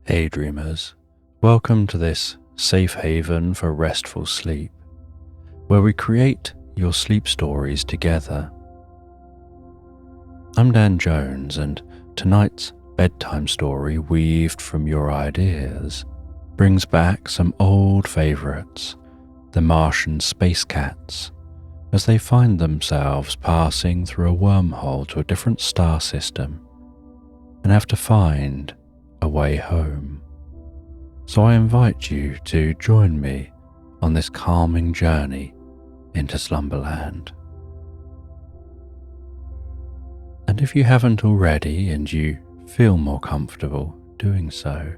Hey dreamers, welcome to this safe haven for restful sleep, where we create your sleep stories together. I'm Dan Jones, and tonight's bedtime story, weaved from your ideas, brings back some old favourites, the Martian space cats, as they find themselves passing through a wormhole to a different star system and have to find a way home. So I invite you to join me on this calming journey into Slumberland. And if you haven't already and you feel more comfortable doing so,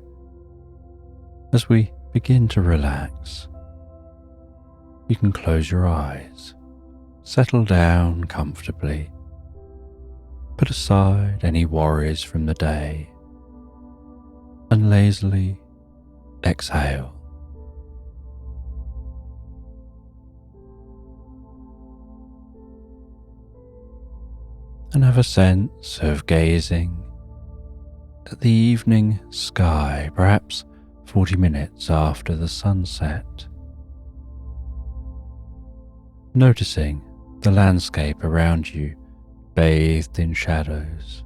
as we begin to relax, you can close your eyes, settle down comfortably, put aside any worries from the day, and lazily exhale. And have a sense of gazing at the evening sky, perhaps 40 minutes after the sunset, noticing the landscape around you bathed in shadows,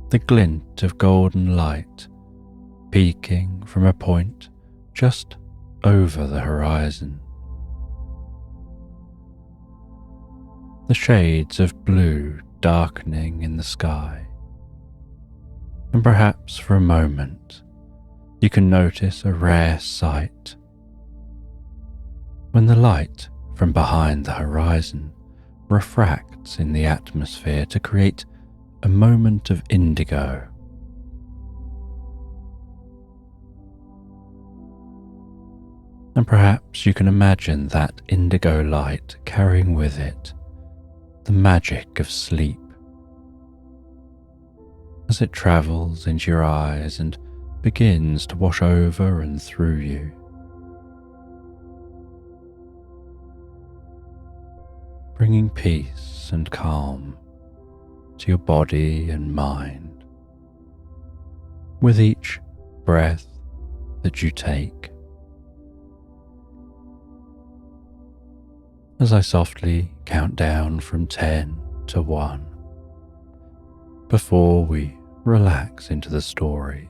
the glint of golden light peeking from a point just over the horizon, the shades of blue darkening in the sky, and perhaps for a moment you can notice a rare sight when the light from behind the horizon refracts in the atmosphere to create a moment of indigo. And perhaps you can imagine that indigo light carrying with it the magic of sleep as it travels into your eyes and begins to wash over and through you. Bringing peace and calm to your body and mind with each breath that you take. As I softly count down from 10 to 1 before we relax into the story.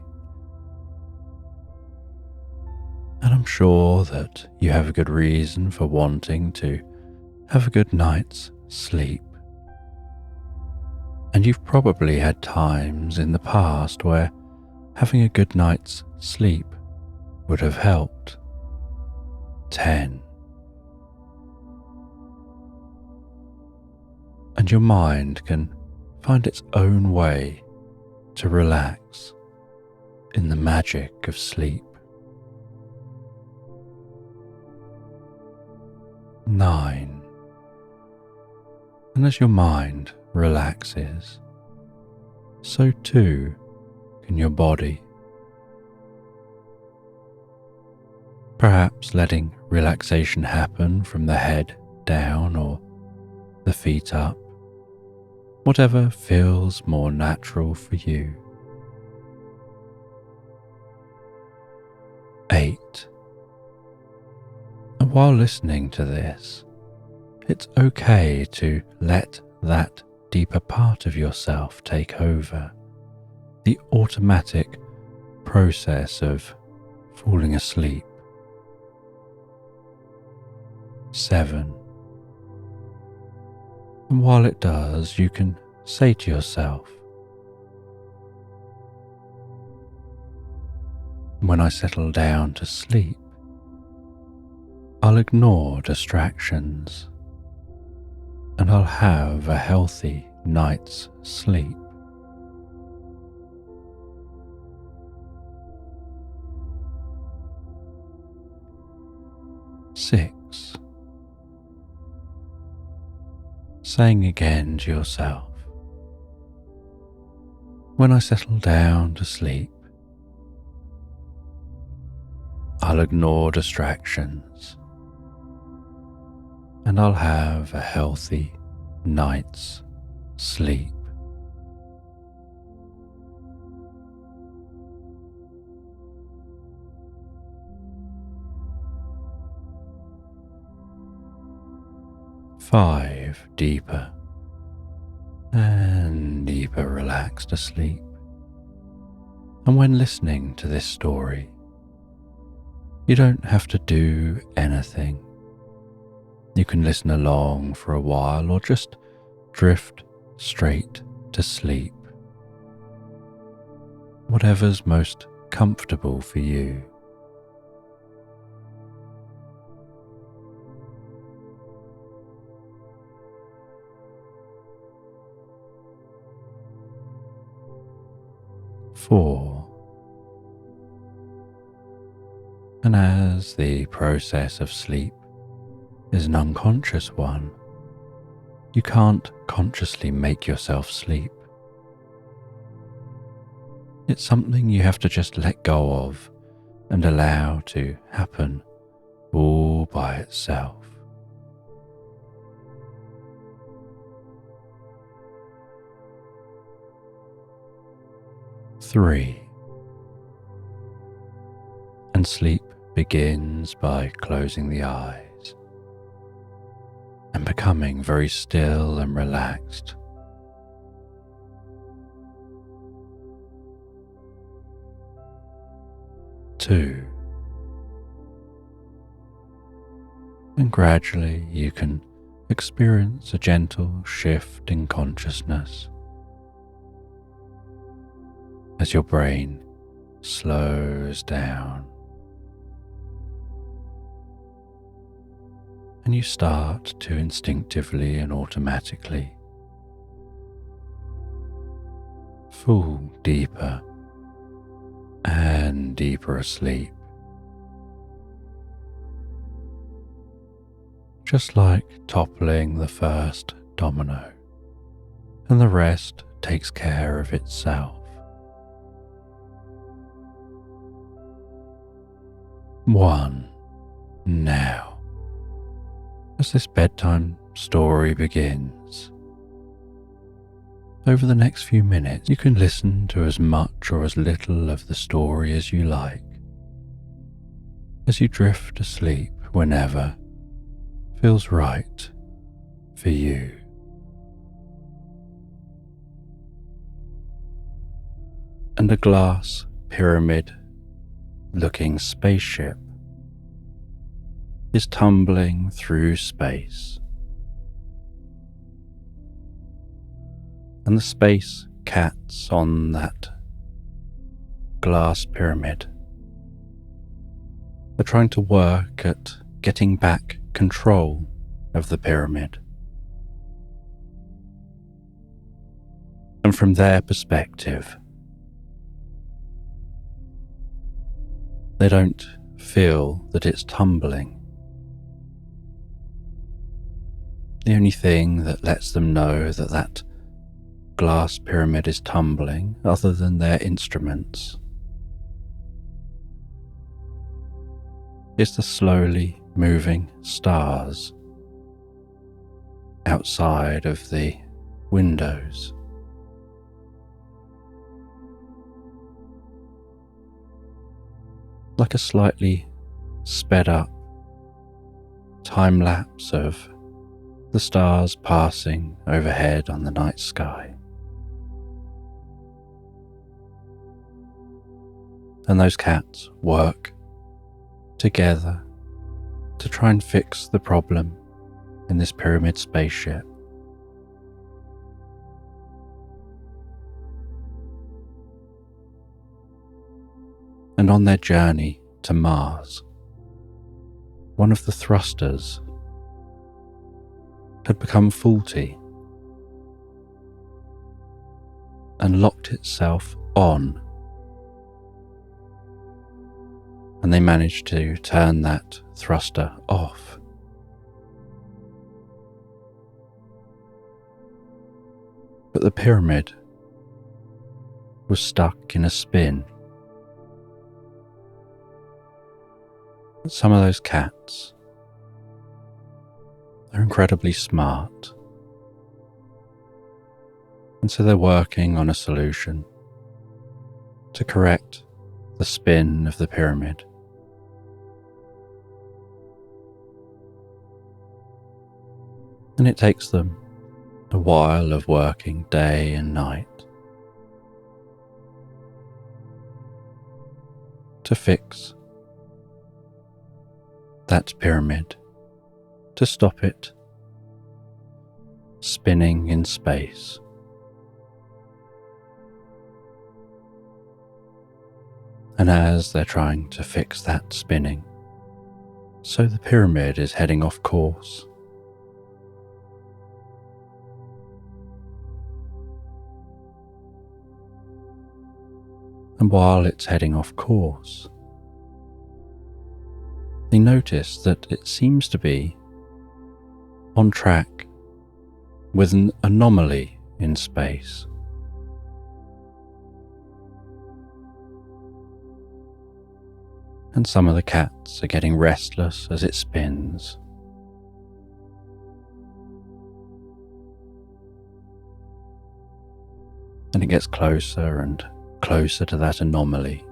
And I'm sure that you have a good reason for wanting to have a good night's sleep. And you've probably had times in the past where having a good night's sleep would have helped. 10. And your mind can find its own way to relax in the magic of sleep. 9. And as your mind relaxes, so too can your body. Perhaps letting relaxation happen from the head down or the feet up, whatever feels more natural for you. 8. And while listening to this, it's okay to let that deeper part of yourself take over, the automatic process of falling asleep. 7. And while it does, you can say to yourself, when I settle down to sleep, I'll ignore distractions and I'll have a healthy night's sleep. 6. Saying again to yourself, when I settle down to sleep, I'll ignore distractions and I'll have a healthy night's sleep. 5 deeper and deeper relaxed asleep. And when listening to this story, you don't have to do anything. You can listen along for a while or just drift straight to sleep. Whatever's most comfortable for you. Four. And as the process of sleep is an unconscious one, you can't consciously make yourself sleep. It's something you have to just let go of and allow to happen all by itself. Three. And sleep begins by closing the eyes and becoming very still and relaxed. Two. And gradually you can experience a gentle shift in consciousness as your brain slows down. And you start to instinctively and automatically fall deeper and deeper asleep, just like toppling the first domino, and the rest takes care of itself. 1. Now, as this bedtime story begins, over the next few minutes you can listen to as much or as little of the story as you like, as you drift asleep whenever feels right for you. And a glass pyramid-looking spaceship is tumbling through space, and the space cats on that glass pyramid are trying to work at getting back control of the pyramid. And from their perspective, they don't feel that it's tumbling. The only thing that lets them know that that glass pyramid is tumbling, other than their instruments, is the slowly moving stars outside of the windows. Like a slightly sped up time lapse of the stars passing overhead on the night sky. And those cats work together to try and fix the problem in this pyramid spaceship. And on their journey to Mars, one of the thrusters had become faulty and locked itself on, and they managed to turn that thruster off. But the pyramid was stuck in a spin. Some of those cats are incredibly smart, and so they're working on a solution to correct the spin of the pyramid. And it takes them a while of working day and night to fix that pyramid, to stop it spinning in space. And as they're trying to fix that spinning, so the pyramid is heading off course. And while it's heading off course, they notice that it seems to be on track with an anomaly in space. And some of the cats are getting restless as it spins. And it gets closer and closer to that anomaly.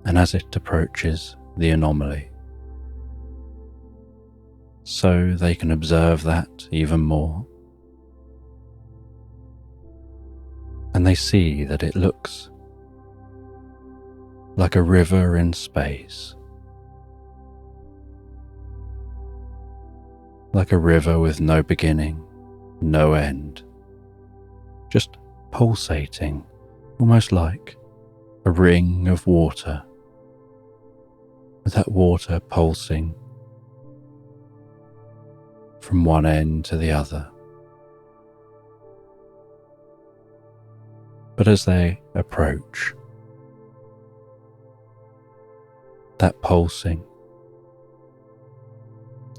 And as it approaches the anomaly, so they can observe that even more, and they see that it looks like a river in space, like a river with no beginning, no end, just pulsating, almost like a ring of water, with that water pulsing from one end to the other. But as they approach, that pulsing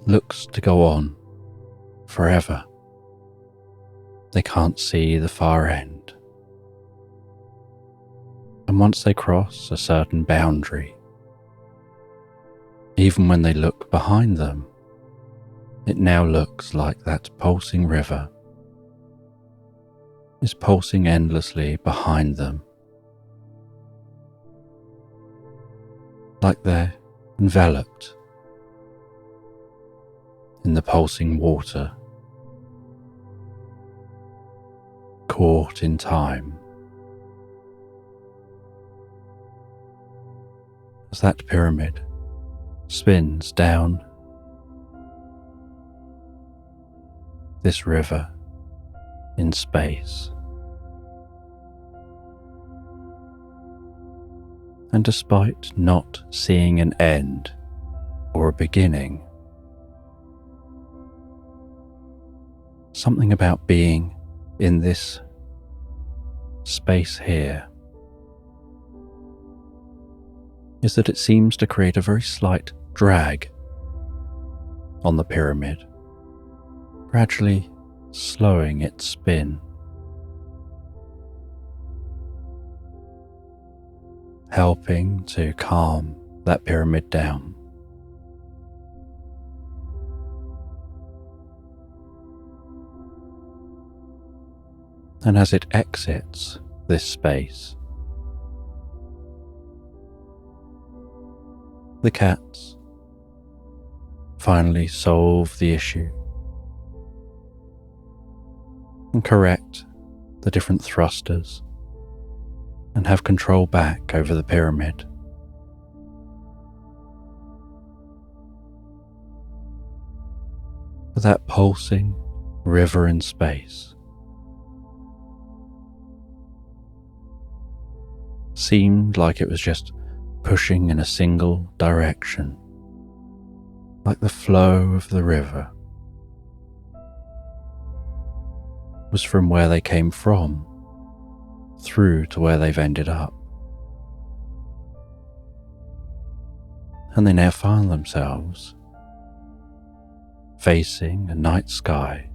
looks to go on forever. They can't see the far end. And once they cross a certain boundary, even when they look behind them, it now looks like that pulsing river is pulsing endlessly behind them, like they're enveloped in the pulsing water, caught in time. As that pyramid spins down this river in space. And despite not seeing an end or a beginning, something about being in this space here is that it seems to create a very slight drag on the pyramid, gradually slowing its spin, helping to calm that pyramid down. And as it exits this space, the cats finally solve the issue and correct the different thrusters and have control back over the pyramid. With that pulsing river in space seemed like it was just pushing in a single direction, like the flow of the river was from where they came from through to where they've ended up. And they now find themselves facing a night sky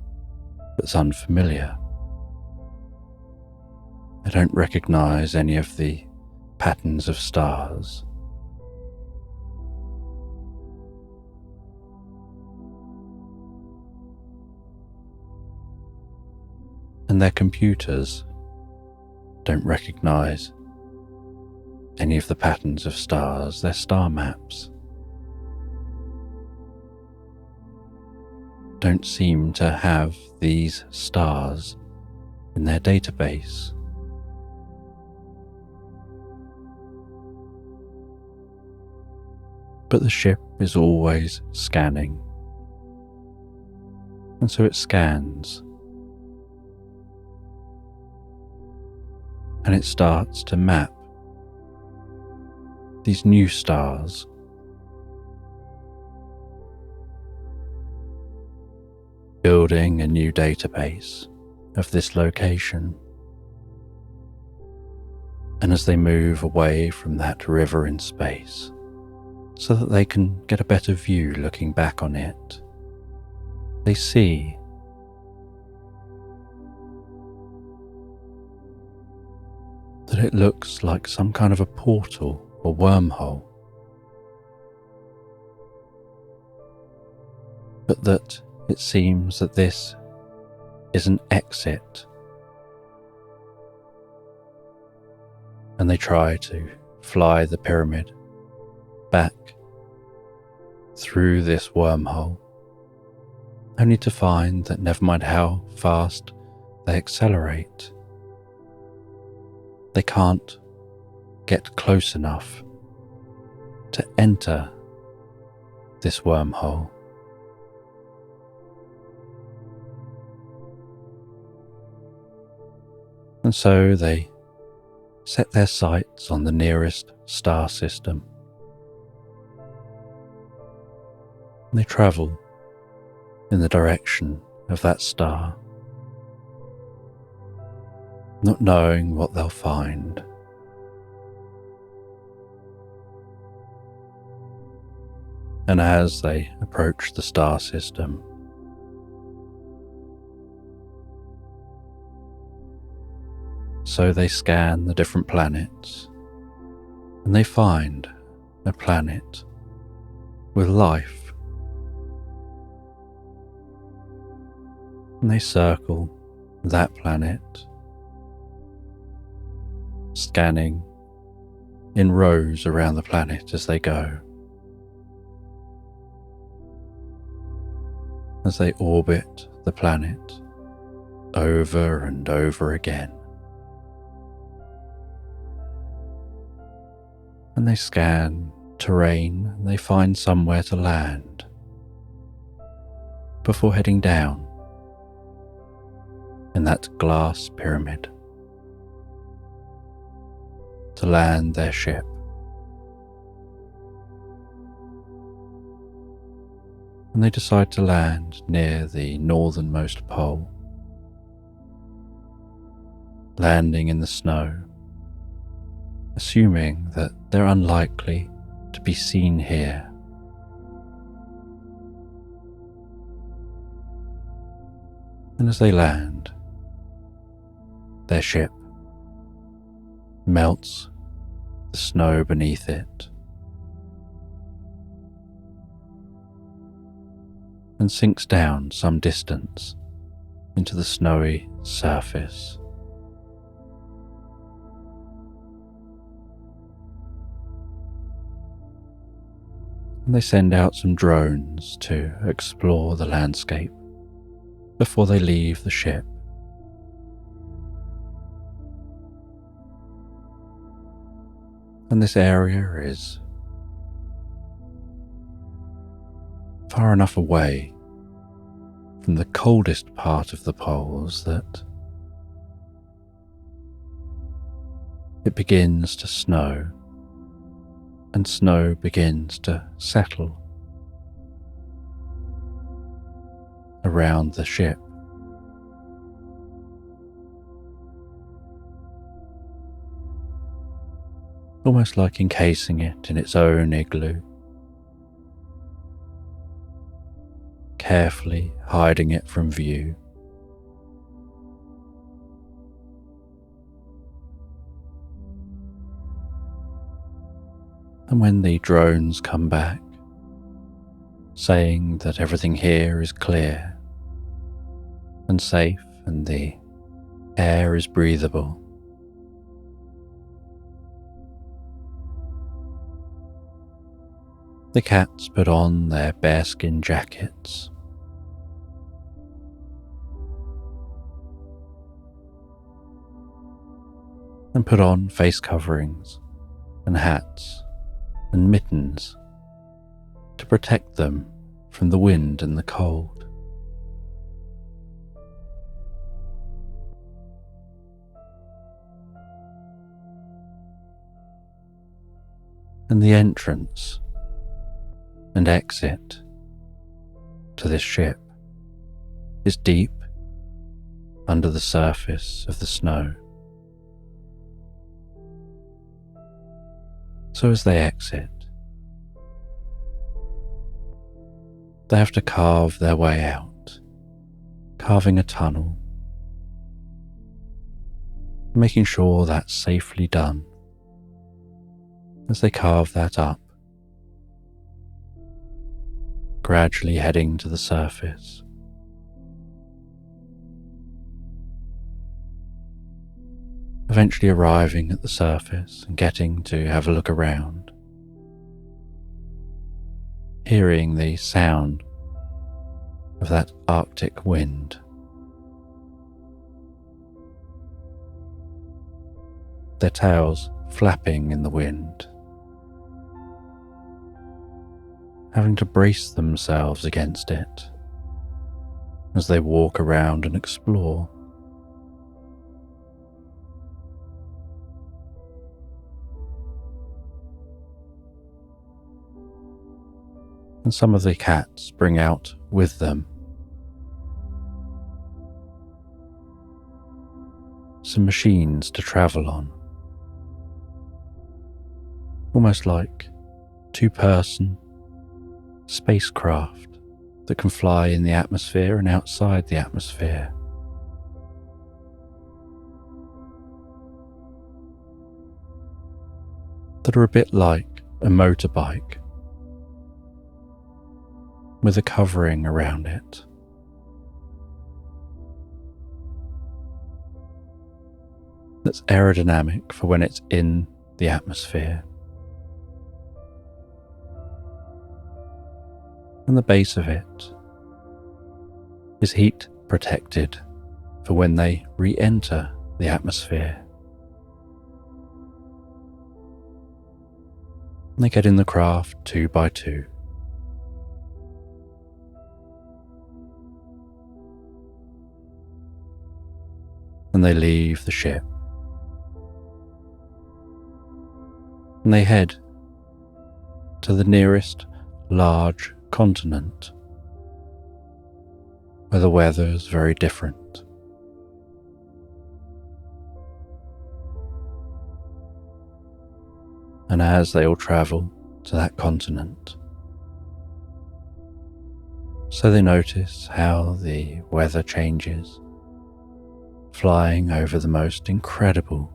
that's unfamiliar. They don't recognize any of the patterns of stars. And their computers don't recognize any of the patterns of stars, their star maps. don't seem to have these stars in their database. But the ship is always scanning, and so it scans, and it starts to map these new stars, building a new database of this location. And as they move away from that river in space, so that they can get a better view looking back on it, they see that it looks like some kind of a portal or wormhole, but that it seems that this is an exit, and they try to fly the pyramid back through this wormhole, only to find that never mind how fast they accelerate, they can't get close enough to enter this wormhole. And so they set their sights on the nearest star system. And they travel in the direction of that star, not knowing what they'll find. And as they approach the star system, so they scan the different planets, and they find a planet with life. And they circle that planet, scanning in rows around the planet as they go, as they orbit the planet over and over again. And they scan terrain, and they find somewhere to land before heading down in that glass pyramid to land their ship. And they decide to land near the northernmost pole, landing in the snow, assuming that they're unlikely to be seen here. And as they land, their ship melts the snow beneath it and sinks down some distance into the snowy surface. And they send out some drones to explore the landscape before they leave the ship. And this area is far enough away from the coldest part of the poles that it begins to snow, and snow begins to settle around the ship. Almost like encasing it in its own igloo, carefully hiding it from view. And when the drones come back, saying that everything here is clear and safe and the air is breathable, the cats put on their bearskin jackets and put on face coverings and hats and mittens to protect them from the wind and the cold. And the entrance and exit to this ship is deep under the surface of the snow. So as they exit, they have to carve their way out, carving a tunnel, making sure that's safely done. As they carve that up, gradually heading to the surface. Eventually arriving at the surface and getting to have a look around, hearing the sound of that Arctic wind. Their tails flapping in the wind, having to brace themselves against it as they walk around and explore. And some of the cats bring out with them some machines to travel on, almost like two-person spacecraft that can fly in the atmosphere and outside the atmosphere. That are a bit like a motorbike with a covering around it. That's aerodynamic for when it's in the atmosphere. And the base of it is heat protected for when they re-enter the atmosphere. And they get in the craft 2 by 2. And they leave the ship. And they head to the nearest large continent, where the weather is very different. And as they all travel to that continent, so they notice how the weather changes, flying over the most incredible,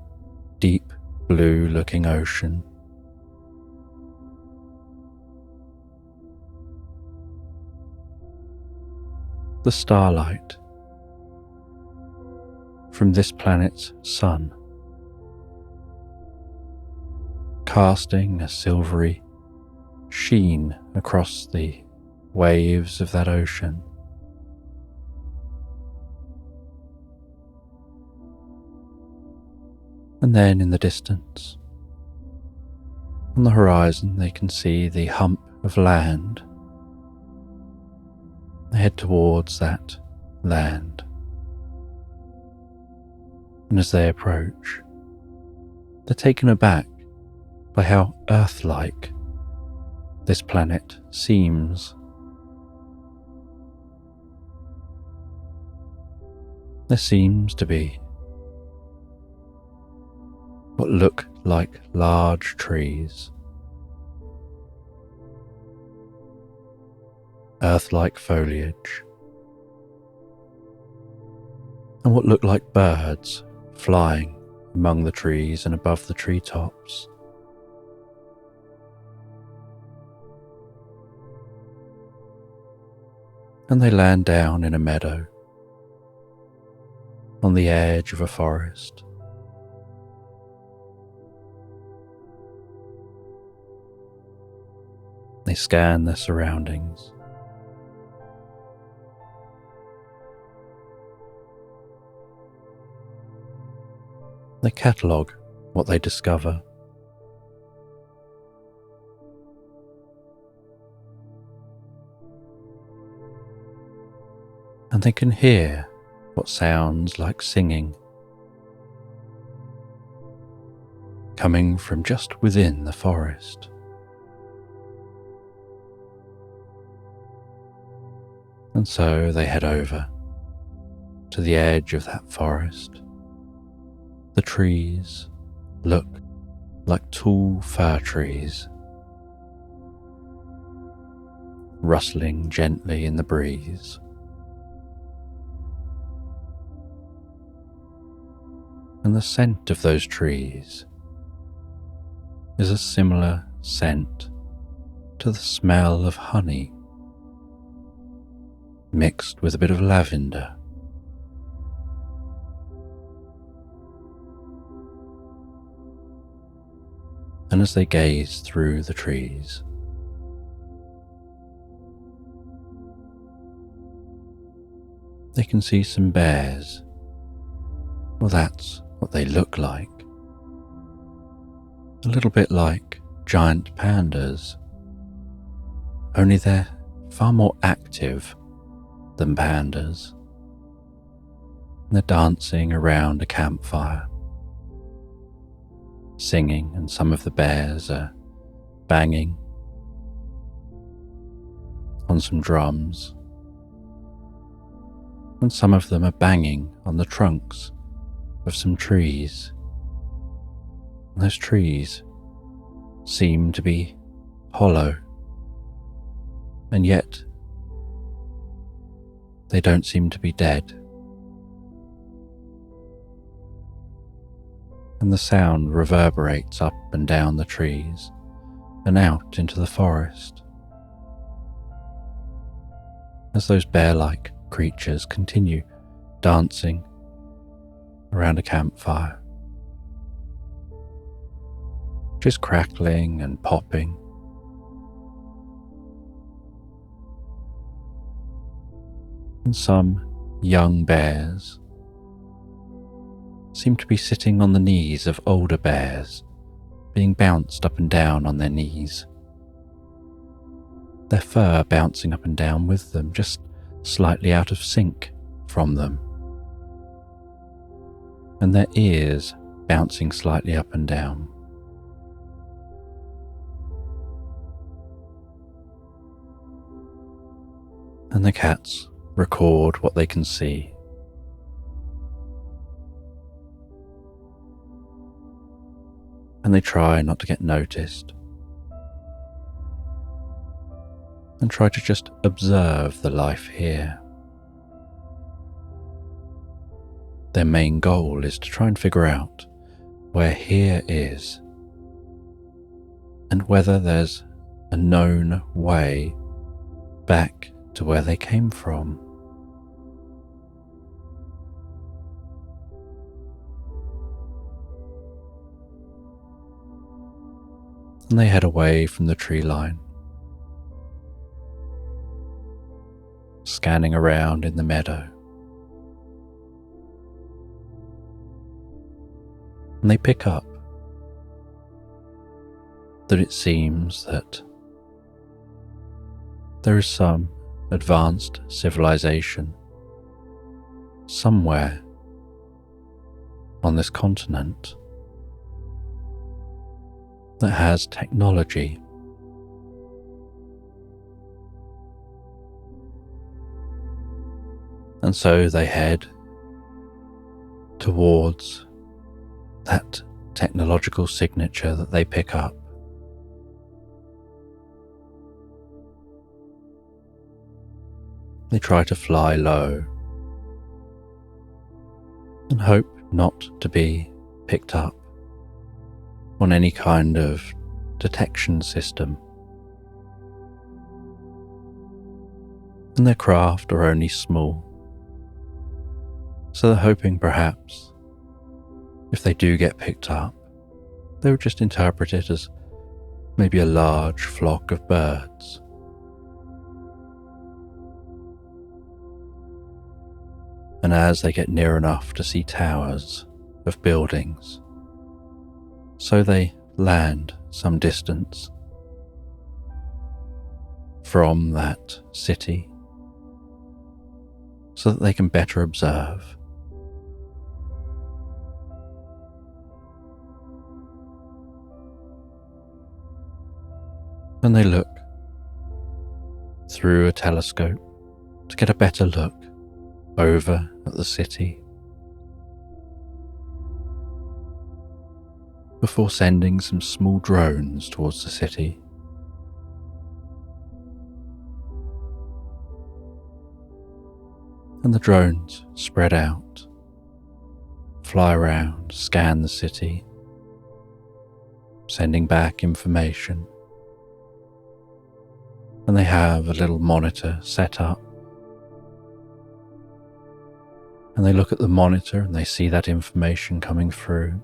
deep blue-looking ocean. The starlight from this planet's sun, casting a silvery sheen across the waves of that ocean. And then in the distance, on the horizon, they can see the hump of land. They head towards that land. And as they approach, they're taken aback by how Earth-like this planet seems. There seems to be what look like large trees, Earth-like foliage, and what look like birds flying among the trees and above the treetops. And they land down in a meadow on the edge of a forest. They scan their surroundings. They catalogue what they discover. And they can hear what sounds like singing coming from just within the forest. And so they head over to the edge of that forest. The trees look like tall fir trees, rustling gently in the breeze. And the scent of those trees is a similar scent to the smell of honey mixed with a bit of lavender. And as they gaze through the trees, they can see some bears. Well, that's what they look like. A little bit like giant pandas, only they're far more active than pandas. They're dancing around a campfire, singing, and some of the bears are banging on some drums, and some of them are banging on the trunks of some trees. And those trees seem to be hollow, and yet they don't seem to be dead. And the sound reverberates up and down the trees and out into the forest as those bear-like creatures continue dancing around a campfire, just crackling and popping. And some young bears seem to be sitting on the knees of older bears, being bounced up and down on their knees, their fur bouncing up and down with them, just slightly out of sync from them, and their ears bouncing slightly up and down. And the cats record what they can see. And they try not to get noticed, and try to just observe the life here. Their main goal is to try and figure out where here is, and whether there's a known way back to where they came from. And they head away from the tree line, scanning around in the meadow. And they pick up that it seems that there is some advanced civilization somewhere on this continent that has technology. And so they head towards that technological signature that they pick up. They try to fly low and hope not to be picked up on any kind of detection system. And their craft are only small, so they're hoping perhaps if they do get picked up, they would just interpret it as maybe a large flock of birds. And as they get near enough to see towers of buildings, So they land some distance from that city so that they can better observe. And they look through a telescope to get a better look over at the city before sending some small drones towards the city. And the drones spread out, fly around, scan the city, sending back information. And they have a little monitor set up. And they look at the monitor and they see that information coming through.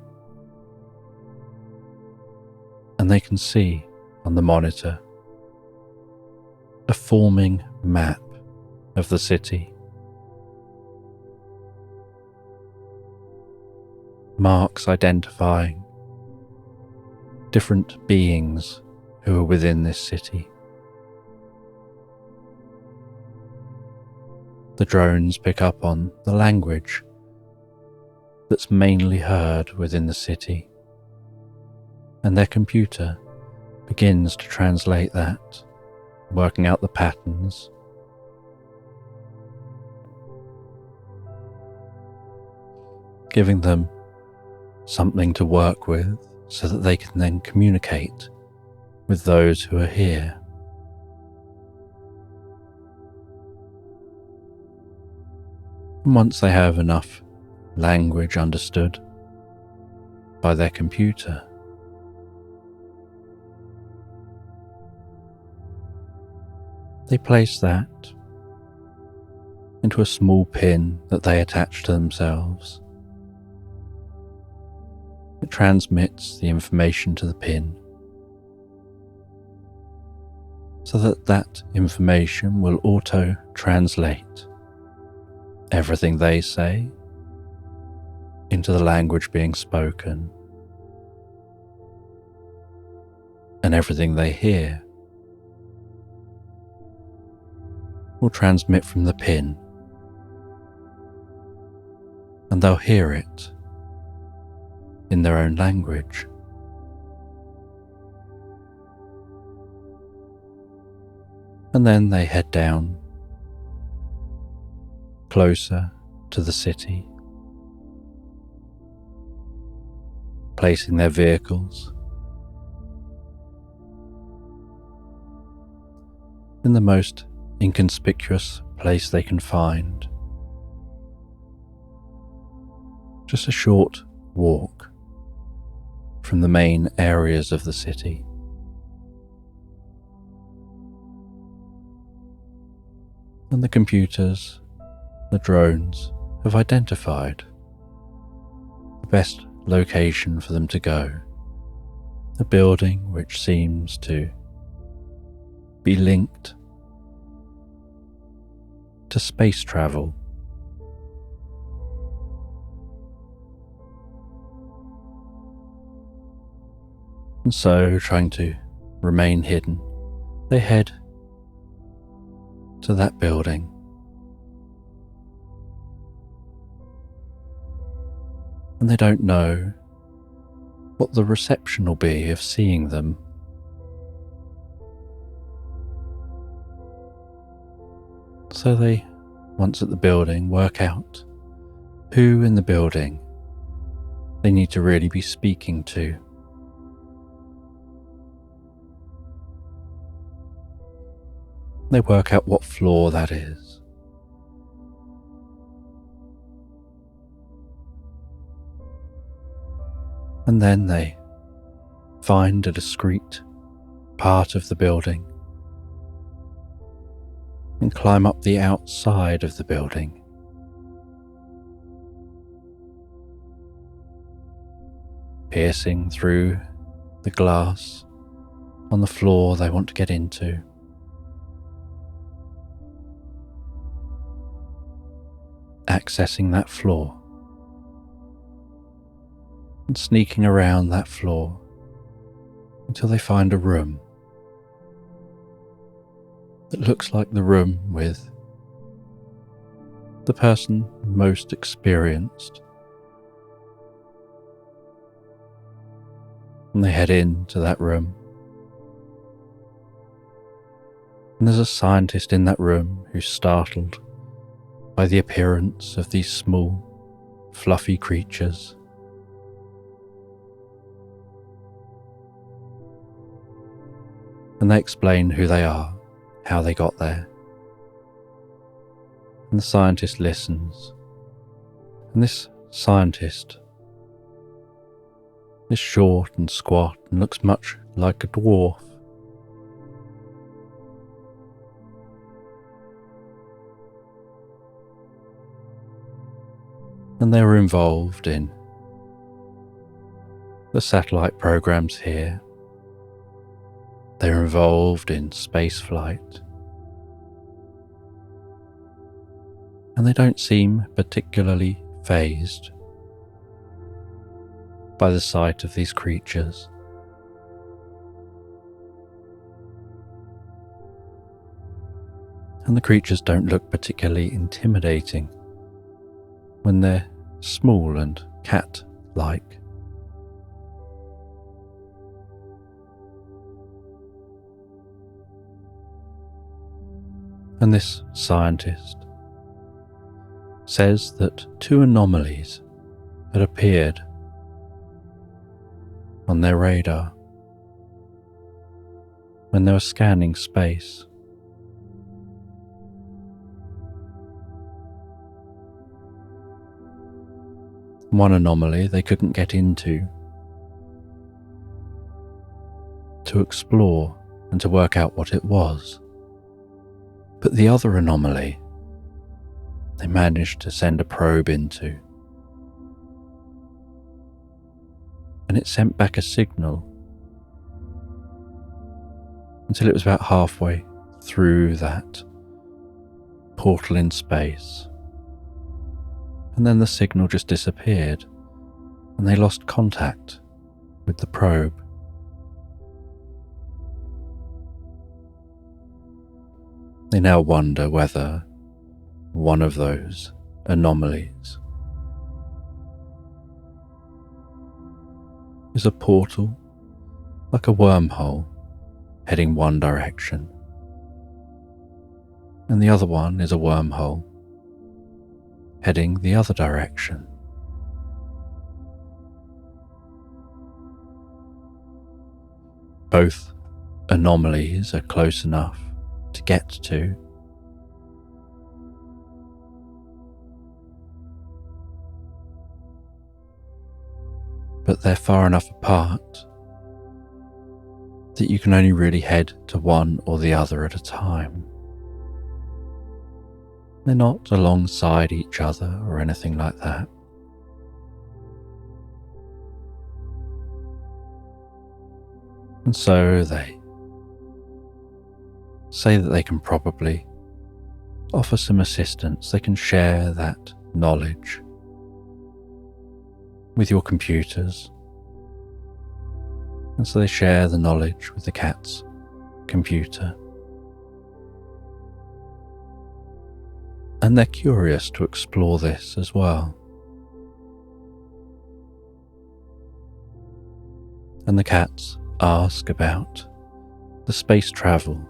And they can see on the monitor a forming map of the city. Marks identifying different beings who are within this city. The drones pick up on the language that's mainly heard within the city, and their computer begins to translate that, working out the patterns. Giving them something to work with so that they can then communicate with those who are here. And once they have enough language understood by their computer, they place that into a small pin that they attach to themselves. It transmits the information to the pin so that that information will auto-translate everything they say into the language being spoken, and everything they hear will transmit from the pin, and they'll hear it in their own language. And then they head down closer to the city, placing their vehicles in the most inconspicuous place they can find. Just a short walk from the main areas of the city. And the computers, the drones, have identified the best location for them to go. A building which seems to be linked to space travel. And so, trying to remain hidden, they head to that building. And they don't know what the reception will be of seeing them. So they, once at the building, work out who in the building they need to really be speaking to. They work out what floor that is. And then they find a discreet part of the building and climb up the outside of the building. Piercing through the glass on the floor they want to get into. Accessing that floor. and sneaking around that floor until they find a room that looks like the room with the person most experienced. And they head into that room. And there's a scientist in that room who's startled by the appearance of these small, fluffy creatures. And they explain who they are, how they got there. And the scientist listens. And this scientist is short and squat and looks much like a dwarf. And they were involved in the satellite programs here. They were involved in space flight. And they don't seem particularly fazed by the sight of these creatures. And the creatures don't look particularly intimidating when they're small and cat-like. And this scientist says that 2 anomalies had appeared on their radar when they were scanning space. One anomaly they couldn't get into to explore and to work out what it was. But the other anomaly they managed to send a probe into, and it sent back a signal until it was about halfway through that portal in space. And then the signal just disappeared, and they lost contact with the probe. They now wonder whether one of those anomalies is a portal, like a wormhole, heading one direction, and the other one is a wormhole heading the other direction. Both anomalies are close enough to get to, but they're far enough apart that you can only really head to one or the other at a time. They're not alongside each other or anything like that. And so they say that they can probably offer some assistance. They can share that knowledge with your computers. And so they share the knowledge with the cat's computer. And they're curious to explore this as well. And the cats ask about the space travel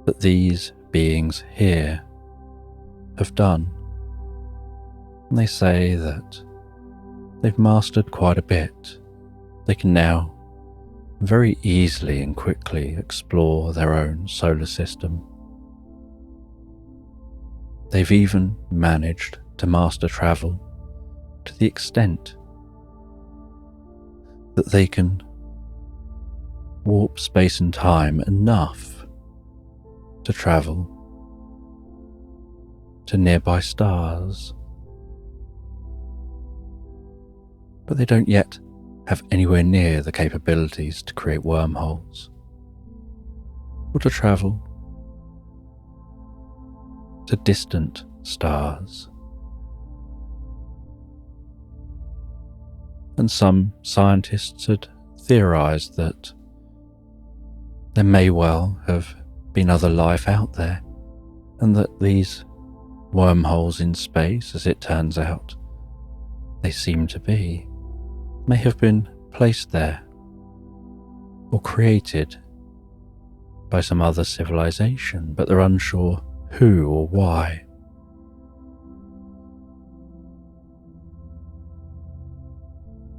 that these beings here have done. And they say that they've mastered quite a bit. They can now very easily and quickly explore their own solar system. They've even managed to master travel to the extent that they can warp space and time enough to travel to nearby stars. But they don't yet have anywhere near the capabilities to create wormholes or to travel to distant stars. And some scientists had theorized that there may well have been other life out there, and that these wormholes in space, as it turns out, they seem to be, may have been placed there or created by some other civilization, but they're unsure who or why.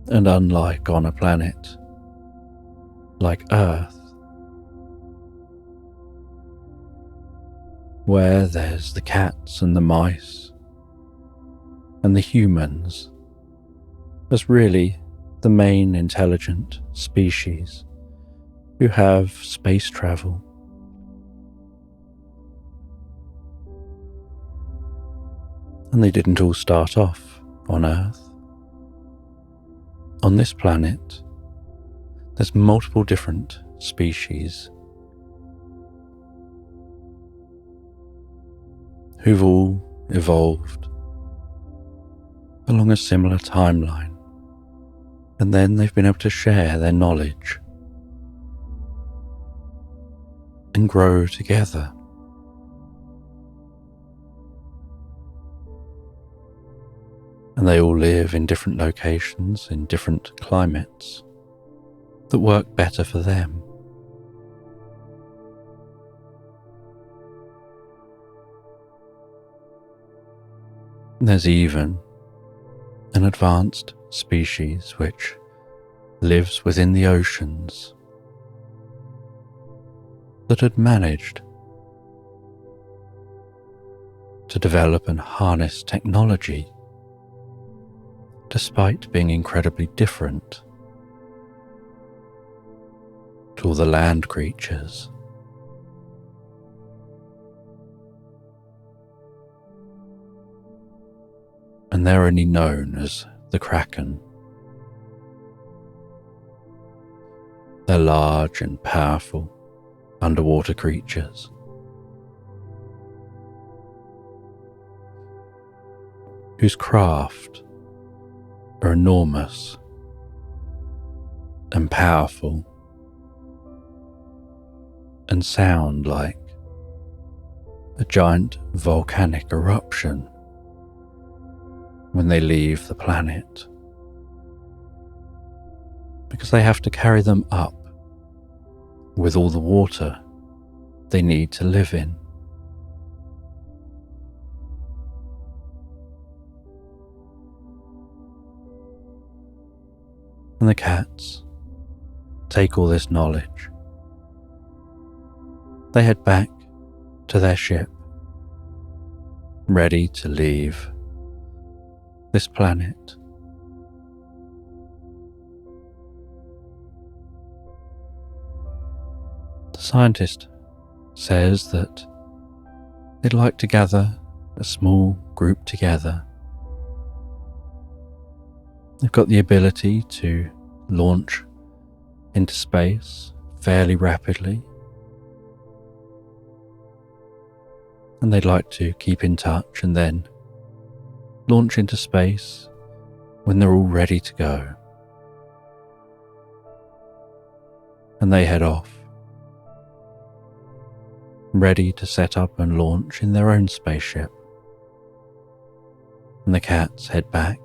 And unlike on a planet like Earth, where there's the cats and the mice and the humans as really the main intelligent species who have space travel, and they didn't all start off on Earth. On this planet, there's multiple different species who've all evolved along a similar timeline, and then they've been able to share their knowledge and grow together. And they all live in different locations, in different climates that work better for them. There's even an advanced species which lives within the oceans that had managed to develop and harness technology despite being incredibly different to all the land creatures. And they're only known as the Kraken. They're large and powerful underwater creatures whose craft are enormous and powerful and sound like a giant volcanic eruption when they leave the planet, because they have to carry them up with all the water they need to live in. And the cats take all this knowledge. They head back to their ship, ready to leave this planet. The scientist says that they'd like to gather a small group together. They've got the ability to launch into space fairly rapidly, and they'd like to keep in touch and then launch into space when they're all ready to go. And they head off, ready to set up and launch in their own spaceship. And the cats head back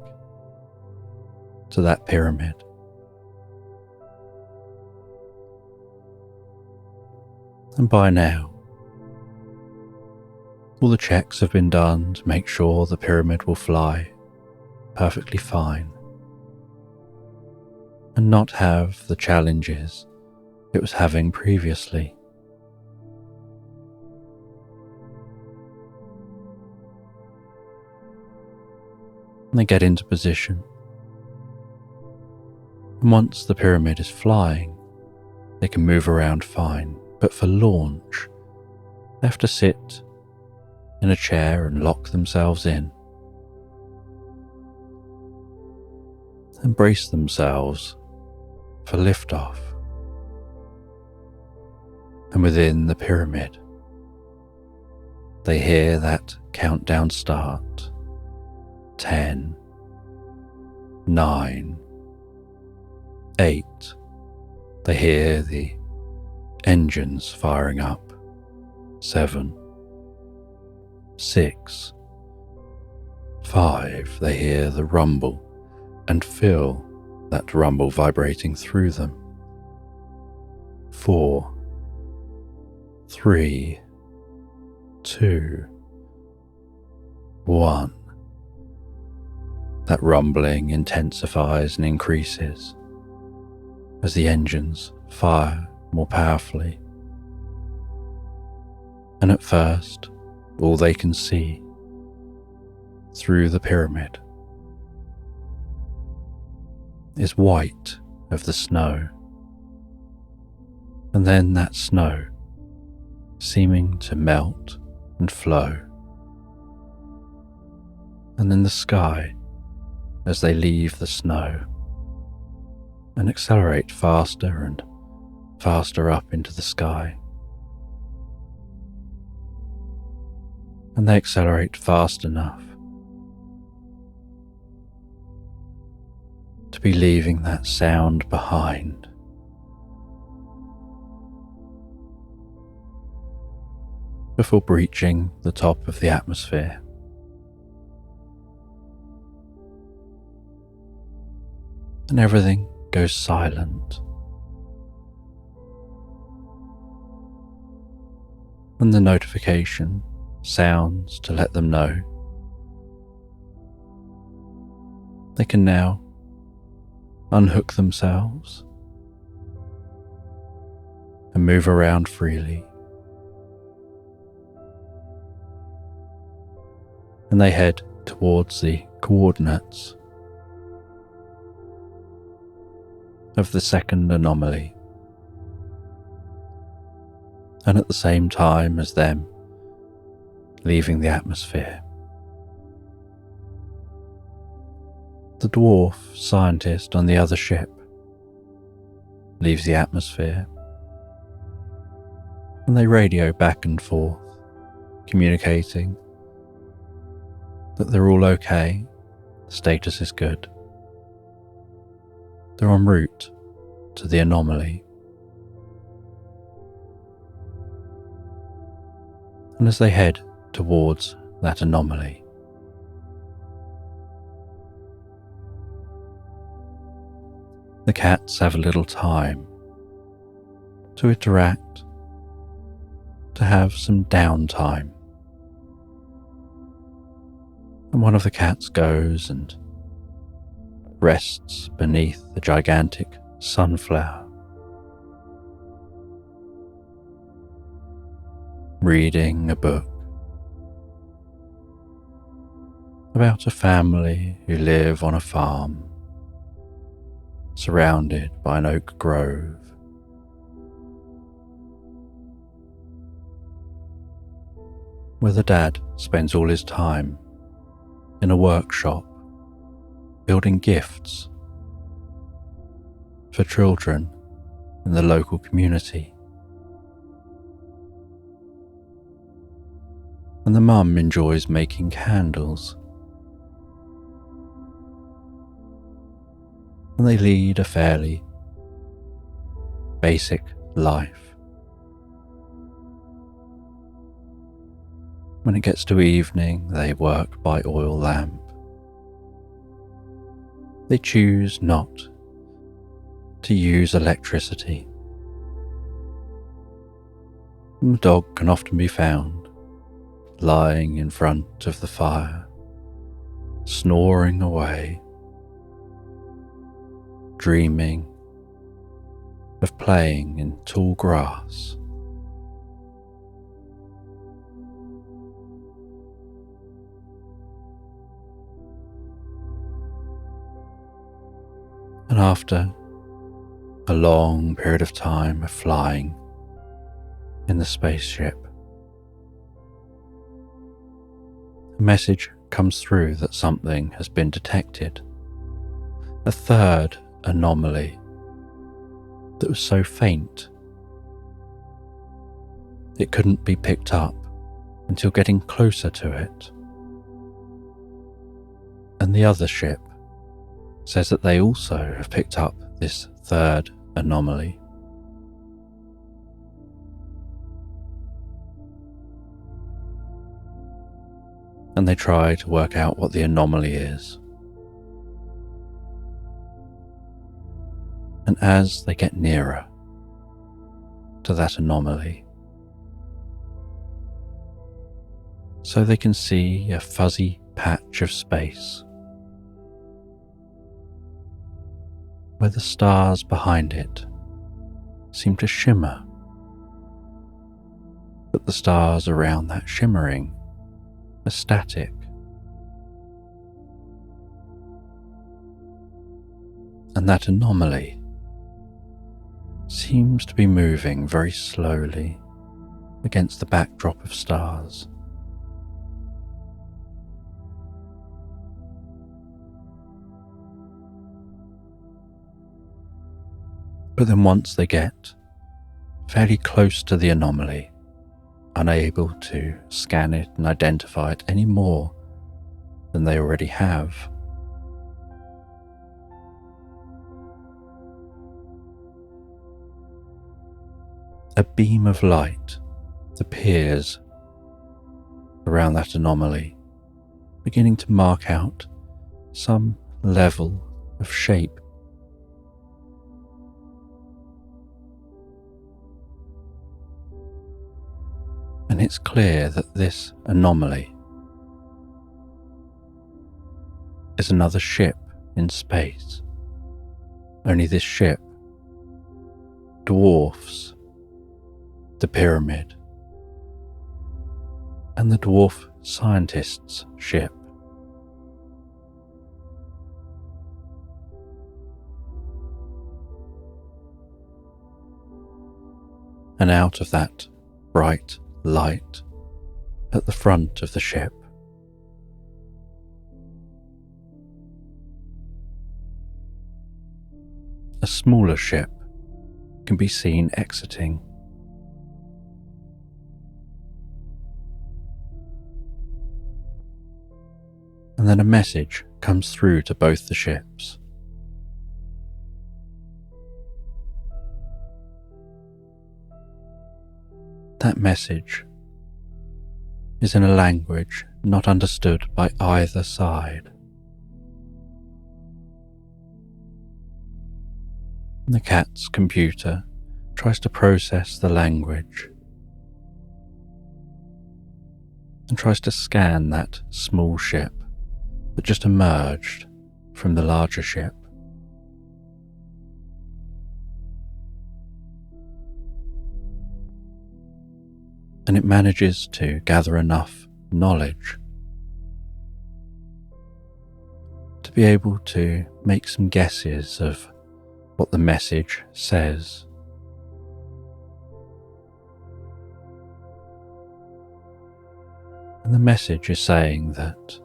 to that pyramid. And by now, all the checks have been done to make sure the pyramid will fly perfectly fine and not have the challenges it was having previously. And they get into position. And once the pyramid is flying, they can move around fine, but for launch, they have to sit in a chair and lock themselves in and brace themselves for liftoff. And within the pyramid, they hear that countdown start. 10, 9, 8. They hear the engines firing up. 7. 6. 5. They hear the rumble and feel that rumble vibrating through them. 4. 3. 2. 1. That rumbling intensifies and increases as the engines fire more powerfully. And at first, all they can see through the pyramid is white of the snow, and then that snow seeming to melt and flow, and then the sky as they leave the snow and accelerate faster and faster up into the sky. And they accelerate fast enough to be leaving that sound behind. Before breaching the top of the atmosphere. And everything goes silent. And the notification sounds to let them know they can now unhook themselves and move around freely. And they head towards the coordinates of the second anomaly, and at the same time as them leaving the atmosphere, the dwarf scientist on the other ship leaves the atmosphere, and they radio back and forth, communicating that they're all okay, the status is good. They're en route to the anomaly. And as they head towards that anomaly, the cats have a little time to interact, to have some downtime. And one of the cats goes and rests beneath the gigantic sunflower, reading a book about a family who live on a farm surrounded by an oak grove. Where the dad spends all his time in a workshop building gifts for children in the local community. And the mum enjoys making candles. And they lead a fairly basic life. When it gets to evening, they work by oil lamp. They choose not to use electricity. The dog can often be found lying in front of the fire, snoring away, dreaming of playing in tall grass. And after a long period of time of flying in the spaceship, a message comes through that something has been detected. A third anomaly that was so faint it couldn't be picked up until getting closer to it. And the other ship says that they also have picked up this third anomaly. And they try to work out what the anomaly is. And as they get nearer to that anomaly, so they can see a fuzzy patch of space where the stars behind it seem to shimmer, but the stars around that shimmering are static. And that anomaly seems to be moving very slowly against the backdrop of stars. But then once they get fairly close to the anomaly, unable to scan it and identify it any more than they already have, a beam of light appears around that anomaly, beginning to mark out some level of shape. And it's clear that this anomaly is another ship in space, only this ship dwarfs the pyramid and the dwarf scientist's ship. And out of that bright light at the front of the ship, a smaller ship can be seen exiting. And then a message comes through to both the ships. That message is in a language not understood by either side. The cat's computer tries to process the language and tries to scan that small ship that just emerged from the larger ship. And it manages to gather enough knowledge to be able to make some guesses of what the message says. And the message is saying that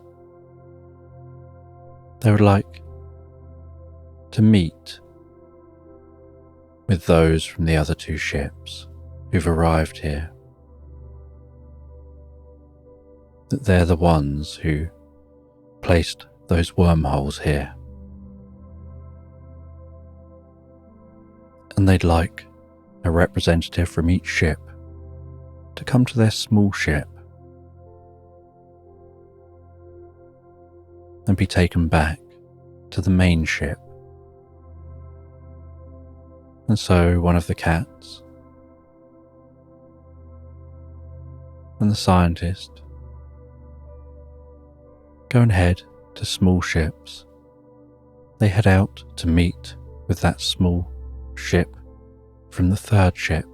they would like to meet with those from the other two ships who've arrived here. That they're the ones who placed those wormholes here. And they'd like a representative from each ship to come to their small ship and be taken back to the main ship. And so one of the cats and the scientist go and head to small ships. They head out to meet with that small ship from the third ship.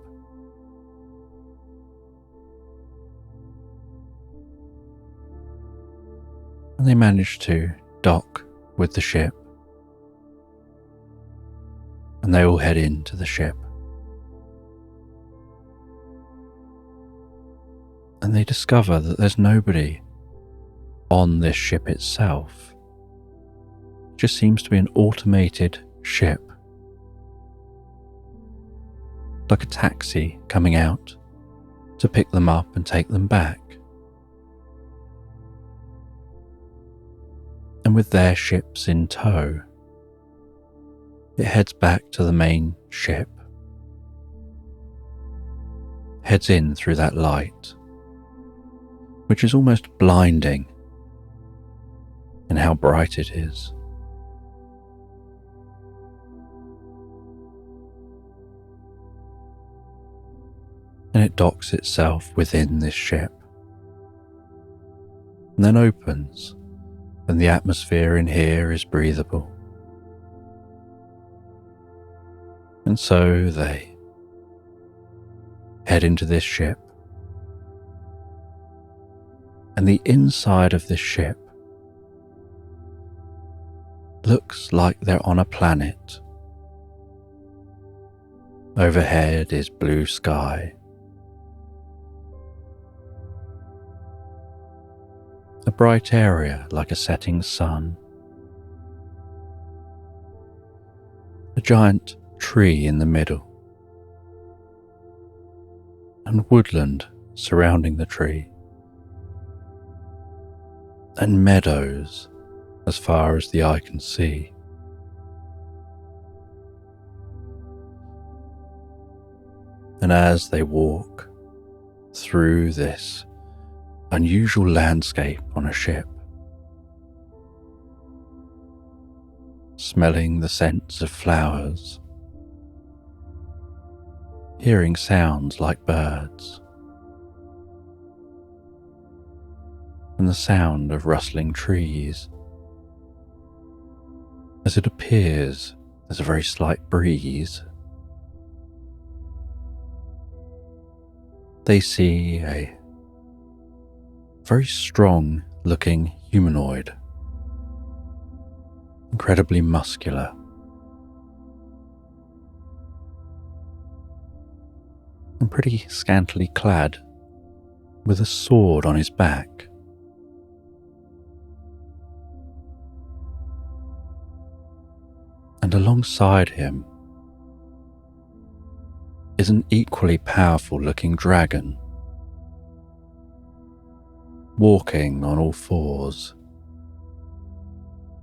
And they manage to dock with the ship. And they all head into the ship. And they discover that there's nobody on this ship itself. It just seems to be an automated ship, like a taxi coming out to pick them up and take them back. And with their ships in tow, It heads back to the main ship, heads in through that light, which is almost blinding in how bright it is. And it docks itself within this ship, and then opens, and the atmosphere in here is breathable. And so they head into this ship, and the inside of this ship looks like they're on a planet. Overhead is blue sky. A bright area like a setting sun. A giant tree in the middle, and woodland surrounding the tree, and meadows as far as the eye can see. And as they walk through this unusual landscape on a ship, smelling the scents of flowers, hearing sounds like birds, and the sound of rustling trees, as it appears there's a very slight breeze. They see a very strong looking humanoid, incredibly muscular, and pretty scantily clad, with a sword on his back. And alongside him is an equally powerful looking dragon, walking on all fours,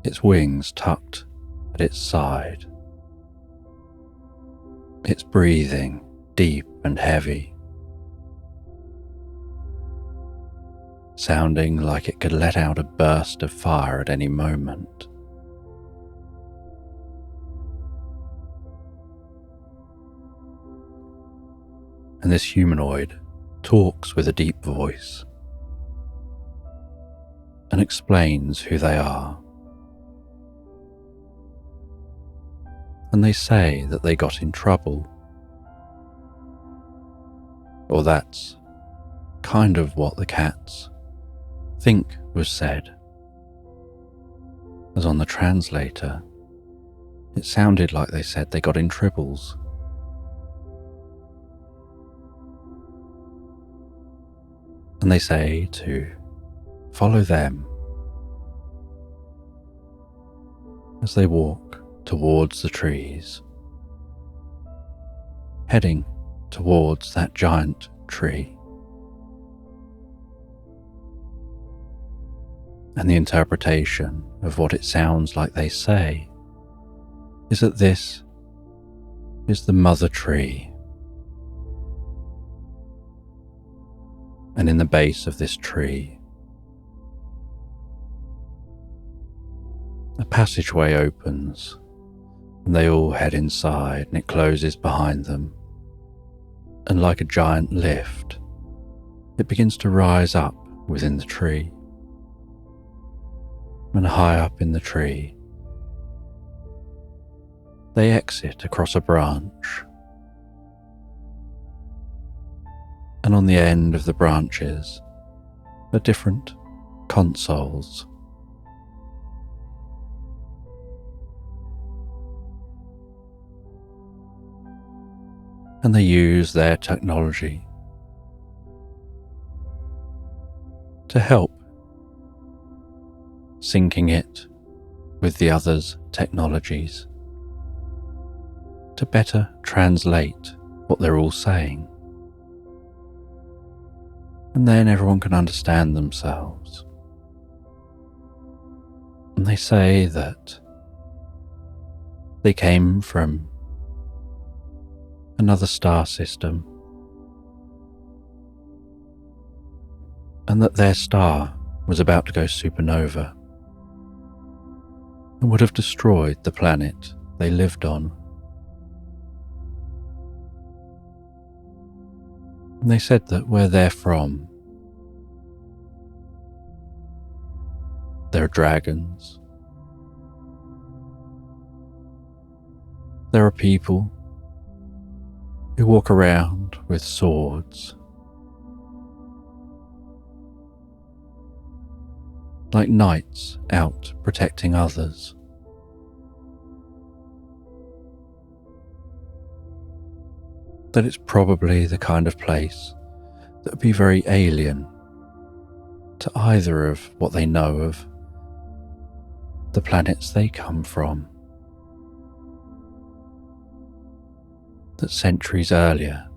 its wings tucked at its side. It's breathing deep and heavy, sounding like it could let out a burst of fire at any moment. And this humanoid talks with a deep voice and explains who they are. And they say that they got in trouble, or that's kind of what the cats think was said, as on the translator it sounded like they said they got in tribbles. And they say to follow them as they walk towards the trees, heading towards that giant tree. And the interpretation of what it sounds like they say is that this is the mother tree. And in the base of this tree, a passageway opens, and they all head inside, and it closes behind them. And like a giant lift, it begins to rise up within the tree. And high up in the tree, they exit across a branch. And on the end of the branches are different consoles. And they use their technology to help syncing it with the others' technologies to better translate what they're all saying. And then everyone can understand themselves. And they say that they came from another star system, and that their star was about to go supernova and would have destroyed the planet they lived on. And they said that where they're from, there are dragons. There are people who walk around with swords, like knights out protecting others. That it's probably the kind of place that would be very alien to either of what they know of the planets they come from. That centuries earlier,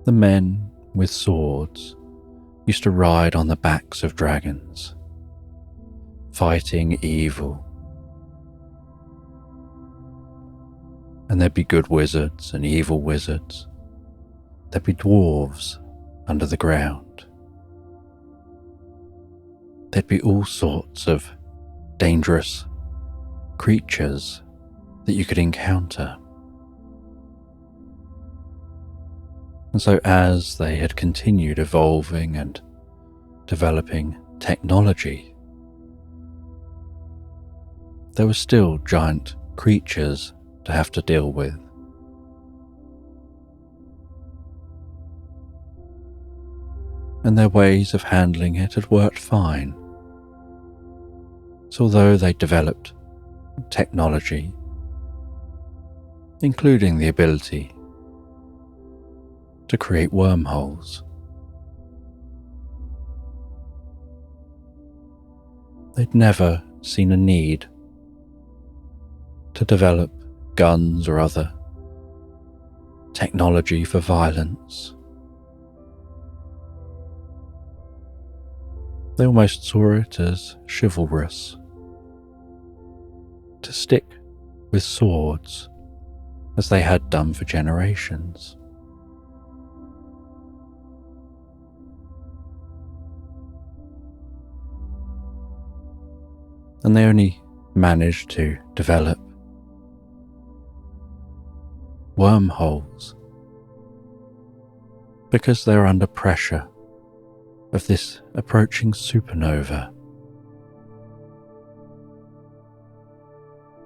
the men with swords used to ride on the backs of dragons, fighting evil. And there'd be good wizards and evil wizards. There'd be dwarves under the ground. There'd be all sorts of dangerous creatures that you could encounter. And so as they had continued evolving and developing technology, there were still giant creatures to have to deal with. And their ways of handling it had worked fine. So although they developed technology, including the ability to create wormholes, they'd never seen a need to develop guns or other technology for violence. They almost saw it as chivalrous to stick with swords as they had done for generations. And they only managed to develop wormholes because they were under pressure of this approaching supernova.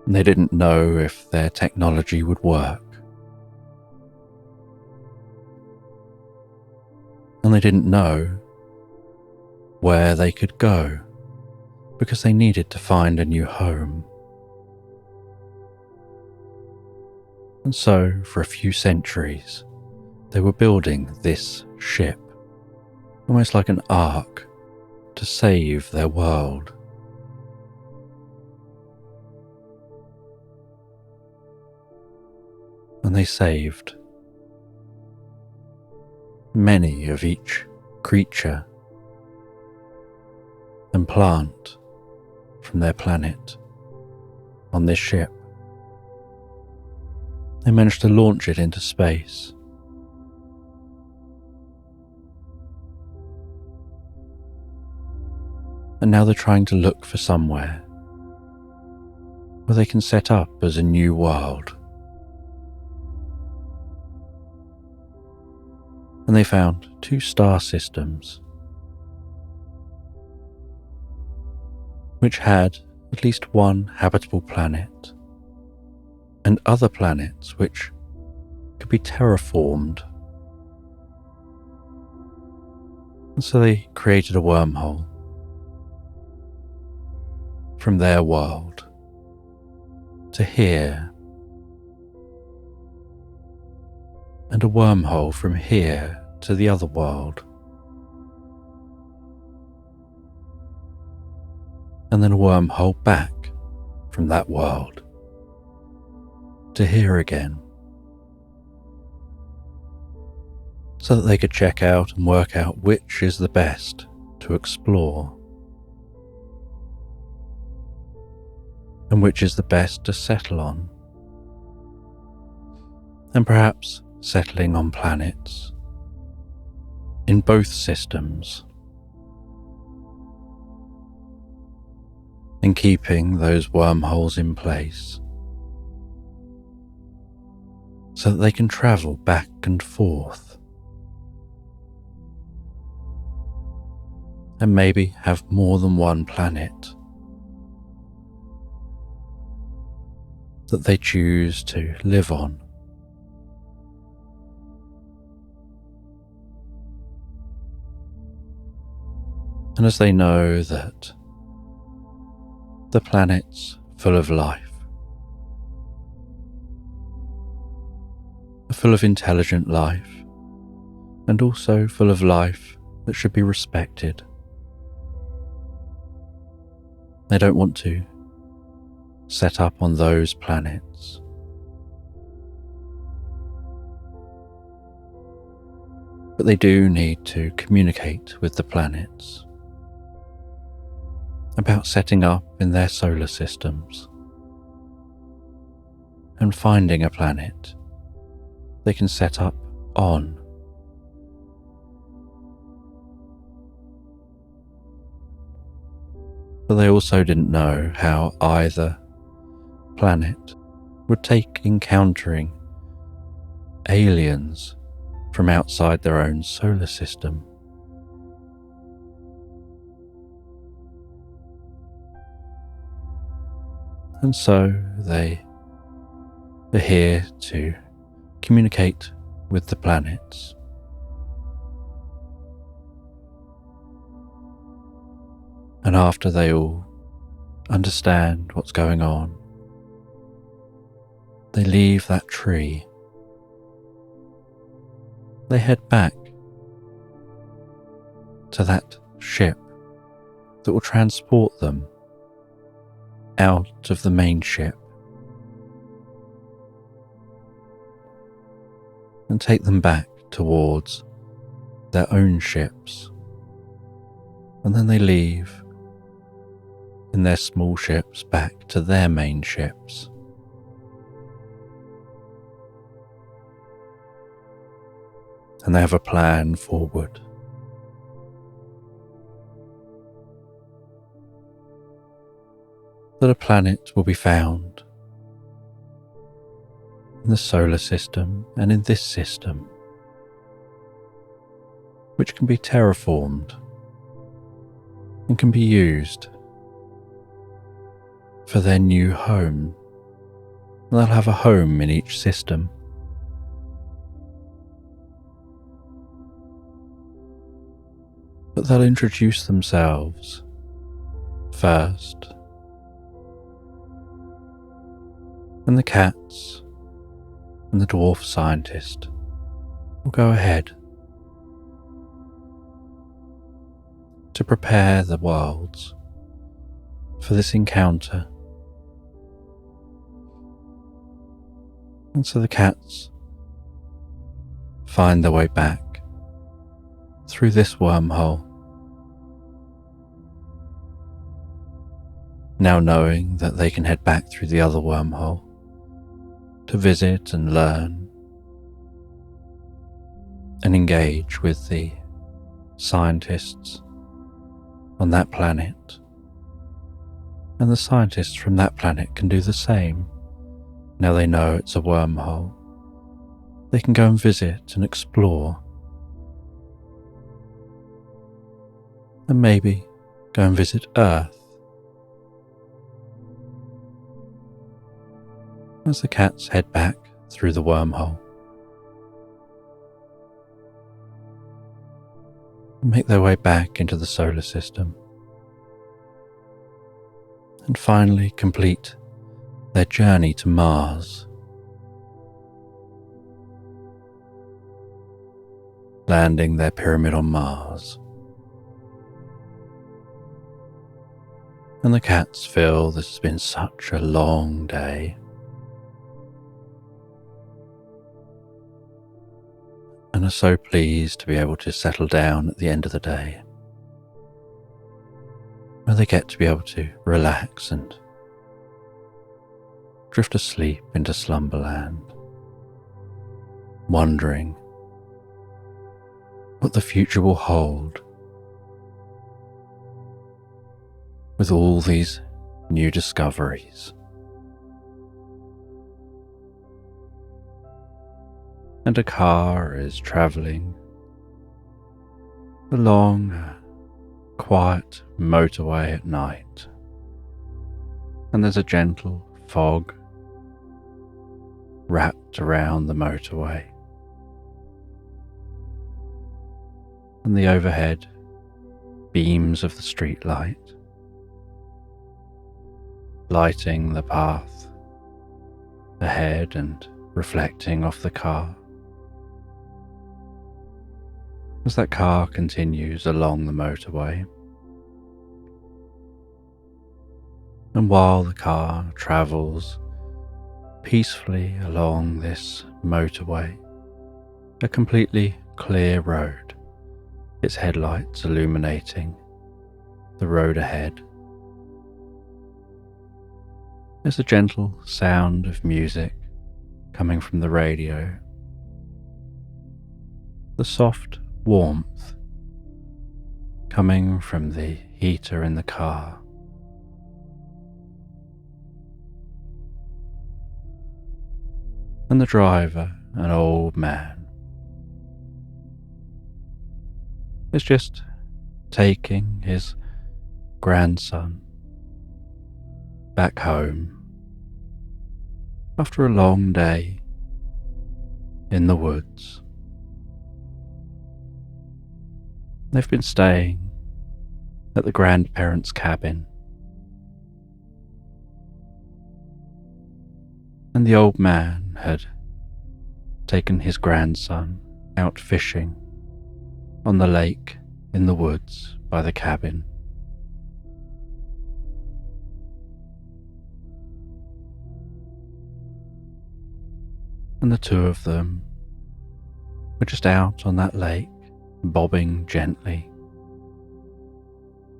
And they didn't know if their technology would work. And they didn't know where they could go because they needed to find a new home. And so, for a few centuries, they were building this ship, almost like an ark, to save their world. And they saved many of each creature and plant from their planet on this ship. They managed to launch it into space. And now they're trying to look for somewhere where they can set up as a new world. And they found 2 star systems which had at least one habitable planet and other planets which could be terraformed. And so they created a wormhole from their world to here, and a wormhole from here to the other world, and then a wormhole back from that world to here again, so that they could check out and work out which is the best to explore. and which is the best to settle on, and perhaps settling on planets in both systems, and keeping those wormholes in place so that they can travel back and forth, and maybe have more than one planet that they choose to live on. And as they know that the planet's full of life, full of intelligent life, and also full of life that should be respected, they don't want to set up on those planets. But they do need to communicate with the planets about setting up in their solar systems and finding a planet they can set up on. But they also didn't know how either planet would take encountering aliens from outside their own solar system. And so they are here to communicate with the planets. And after they all understand what's going on, they leave that tree. They head back to that ship that will transport them out of the main ship and take them back towards their own ships. And then they leave in their small ships back to their main ships. And they have a plan forward. That a planet will be found in the solar system and in this system, which can be terraformed and can be used for their new home. And they'll have a home in each system. But they'll introduce themselves first. And the cats and the dwarf scientist will go ahead to prepare the worlds for this encounter. And so the cats find their way back through this wormhole, now knowing that they can head back through the other wormhole to visit and learn and engage with the scientists on that planet. And the scientists from that planet can do the same. Now they know it's a wormhole. They can go and visit and explore. And maybe go and visit Earth. As the cats head back through the wormhole, and make their way back into the solar system, and finally complete their journey to Mars, landing their pyramid on Mars. And the cats feel this has been such a long day, and are so pleased to be able to settle down at the end of the day, where they get to be able to relax and drift asleep into slumberland, wondering what the future will hold with all these new discoveries. And a car is travelling along a quiet motorway at night, and there's a gentle fog wrapped around the motorway, and the overhead beams of the street light lighting the path ahead and reflecting off the car as that car continues along the motorway. And while the car travels peacefully along this motorway, a completely clear road, its headlights illuminating the road ahead, there's a gentle sound of music coming from the radio. The soft warmth coming from the heater in the car. And the driver, an old man, is just taking his grandson back home after a long day in the woods. They've been staying at the grandparents' cabin, and the old man had taken his grandson out fishing on the lake in the woods by the cabin. And the two of them were just out on that lake, bobbing gently,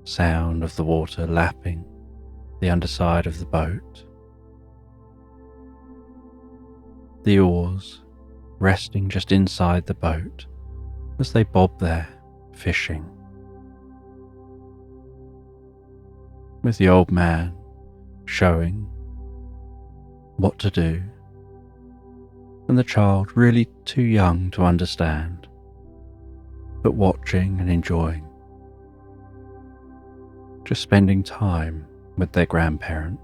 sound of the water lapping the underside of the boat, the oars resting just inside the boat as they bob there fishing, with the old man showing what to do, and the child really too young to understand, but watching and enjoying, just spending time with their grandparent.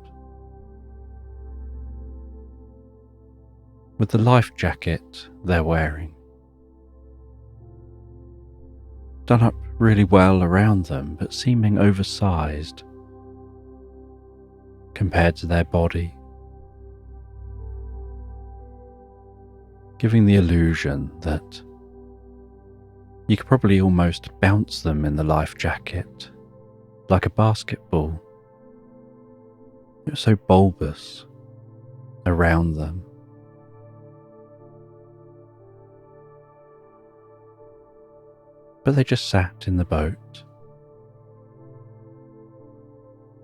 With the life jacket they're wearing done up really well around them, but seeming oversized compared to their body, giving the illusion that you could probably almost bounce them in the life jacket like a basketball. It was so bulbous around them. But they just sat in the boat,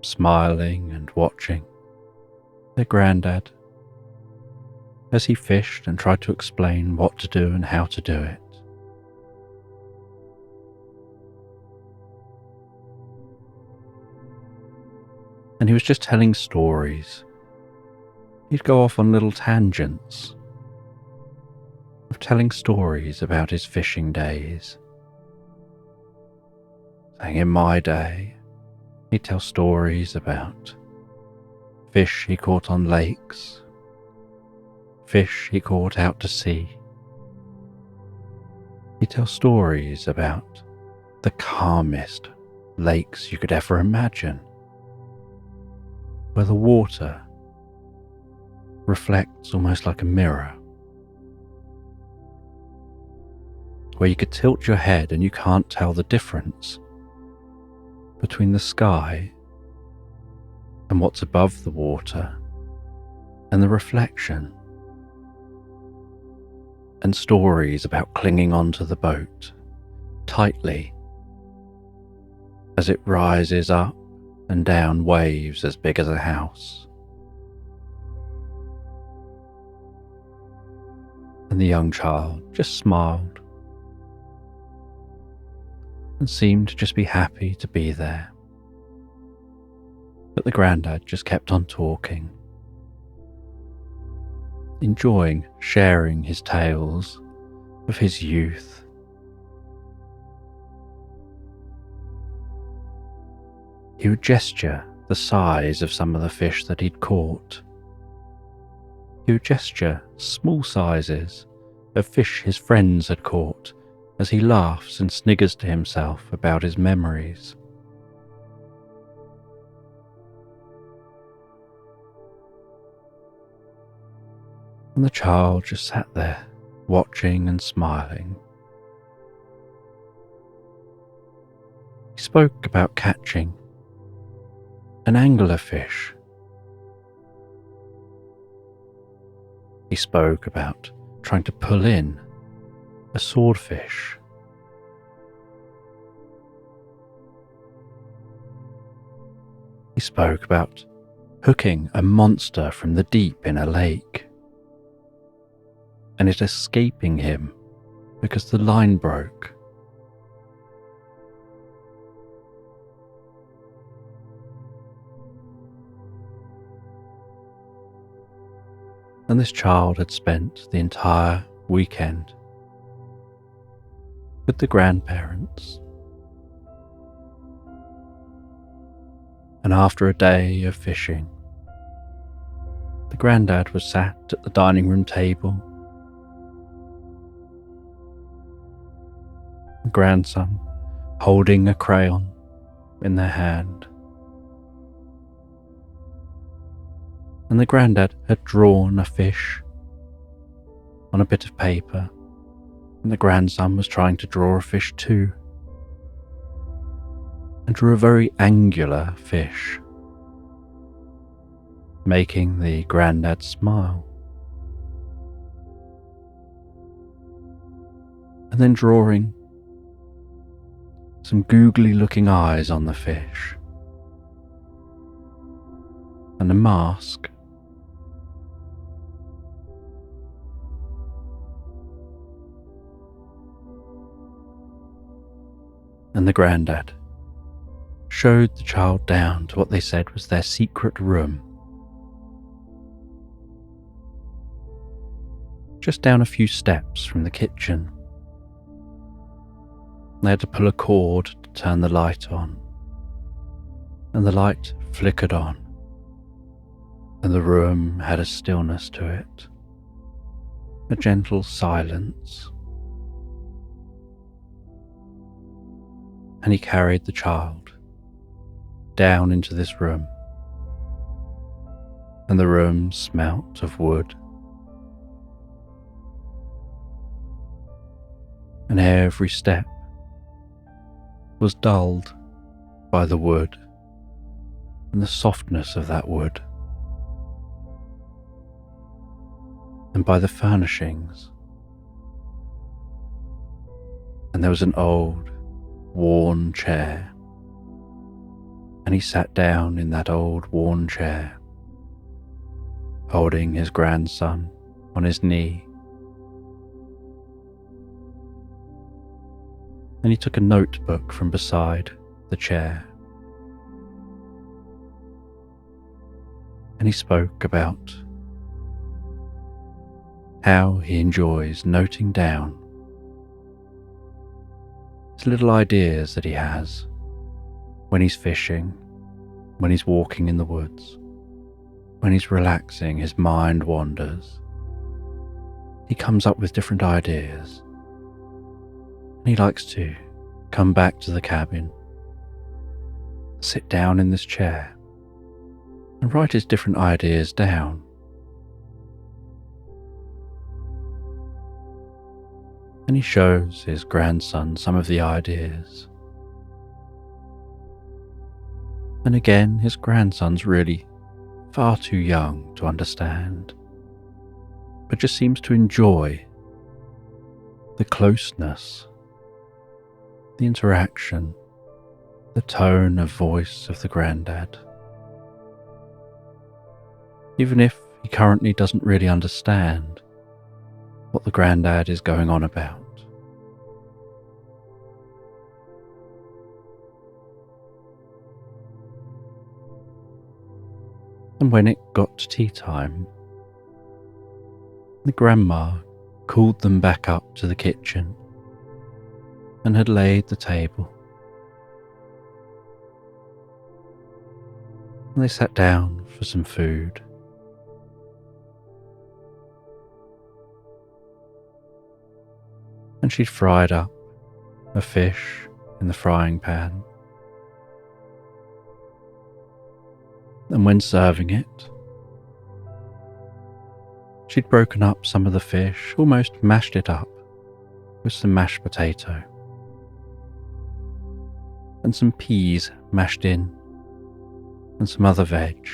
smiling and watching their granddad as he fished and tried to explain what to do and how to do it. And he was just telling stories. He'd go off on little tangents of telling stories about his fishing days. Saying, in my day, he'd tell stories about fish he caught on lakes, fish he caught out to sea. He'd tell stories about the calmest lakes you could ever imagine, where the water reflects almost like a mirror, where you could tilt your head and you can't tell the difference between the sky and what's above the water and the reflection, and stories about clinging onto the boat tightly as it rises up and down waves as big as a house. And the young child just smiled and seemed to just be happy to be there. But the granddad just kept on talking, enjoying sharing his tales of his youth. He would gesture the size of some of the fish that he'd caught. He would gesture small sizes of fish his friends had caught as he laughs and sniggers to himself about his memories. And the child just sat there, watching and smiling. He spoke about catching an anglerfish. He spoke about trying to pull in a swordfish. He spoke about hooking a monster from the deep in a lake, and it escaping him because the line broke. And this child had spent the entire weekend with the grandparents. And after a day of fishing, the granddad was sat at the dining room table. The grandson holding a crayon in their hand. And the granddad had drawn a fish on a bit of paper, and the grandson was trying to draw a fish too, and drew a very angular fish, making the granddad smile. And then drawing some googly looking eyes on the fish, and a mask. And the grandad showed the child down to what they said was their secret room. Just down a few steps from the kitchen. They had to pull a cord to turn the light on, and the light flickered on, and the room had a stillness to it, a gentle silence. And he carried the child down into this room, and the room smelt of wood. And every step was dulled by the wood and the softness of that wood, and by the furnishings. And there was an old, worn chair, and he sat down in that old, worn chair, holding his grandson on his knee. And he took a notebook from beside the chair, and he spoke about how he enjoys noting down his little ideas that he has when he's fishing, when he's walking in the woods, when he's relaxing, his mind wanders. He comes up with different ideas, and he likes to come back to the cabin, sit down in this chair, and write his different ideas down. And he shows his grandson some of the ideas. And again, his grandson's really far too young to understand, but just seems to enjoy the closeness, the interaction, the tone of voice of the granddad. Even if he currently doesn't really understand, what the granddad is going on about. And when it got to tea time, the grandma called them back up to the kitchen and had laid the table. And they sat down for some food. And she'd fried up a fish in the frying pan. And when serving it, she'd broken up some of the fish, almost mashed it up with some mashed potato and some peas mashed in and some other veg.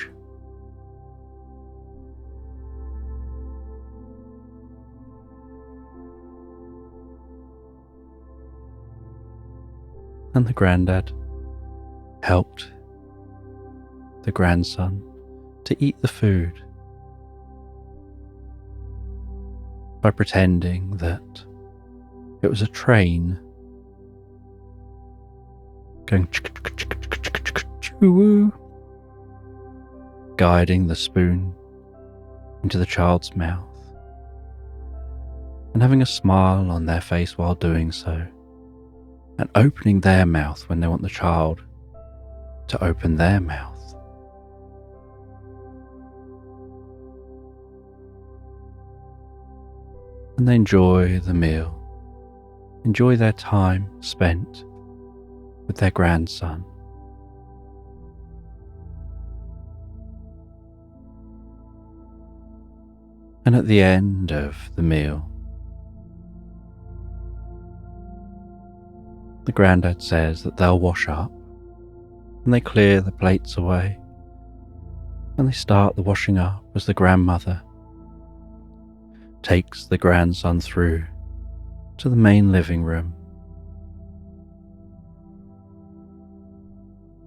And the granddad helped the grandson to eat the food by pretending that it was a train going choo-woo, guiding the spoon into the child's mouth and having a smile on their face while doing so, and opening their mouth when they want the child to open their mouth. And they enjoy the meal, enjoy their time spent with their grandson. And at the end of the meal, the granddad says that they'll wash up, and they clear the plates away, and they start the washing up as the grandmother takes the grandson through to the main living room.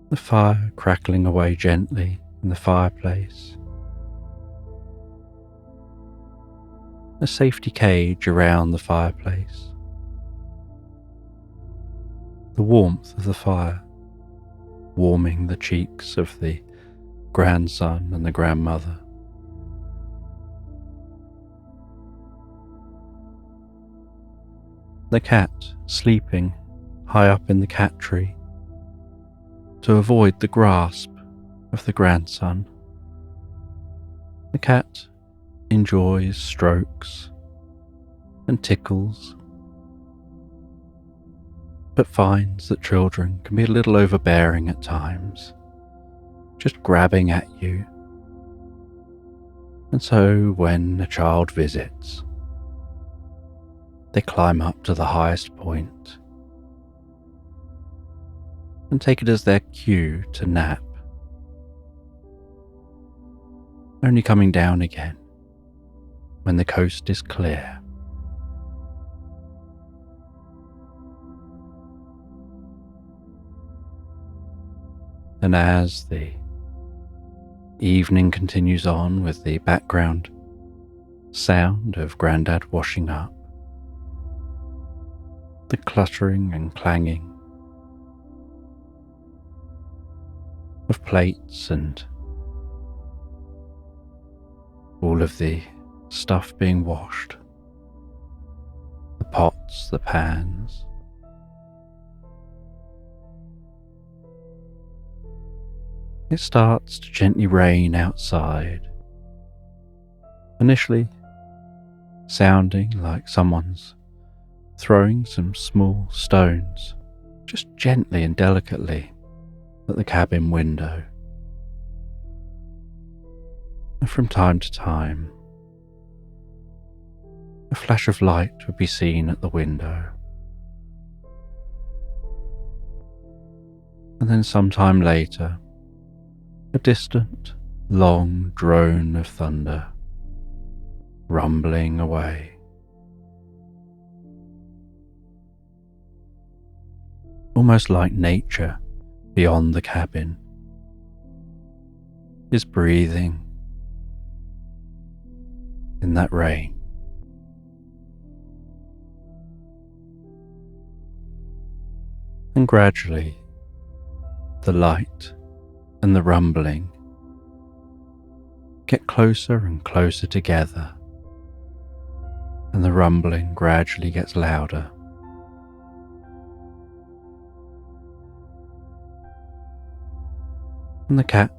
The fire crackling away gently in the fireplace. A safety cage around the fireplace. The warmth of the fire warming the cheeks of the grandson and the grandmother. The cat sleeping high up in the cat tree to avoid the grasp of the grandson. The cat enjoys strokes and tickles, but finds that children can be a little overbearing at times, just grabbing at you. And so when a child visits, they climb up to the highest point and take it as their cue to nap, only coming down again when the coast is clear. And as the evening continues on with the background sound of Grandad washing up, the cluttering and clanging of plates and all of the stuff being washed, the pots, the pans, it starts to gently rain outside, initially sounding like someone's throwing some small stones just gently and delicately at the cabin window. And from time to time, a flash of light would be seen at the window. And then sometime later, a distant, long drone of thunder rumbling away. Almost like nature beyond the cabin is breathing in that rain. And gradually, the light and the rumbling get closer and closer together, and the rumbling gradually gets louder. And the cat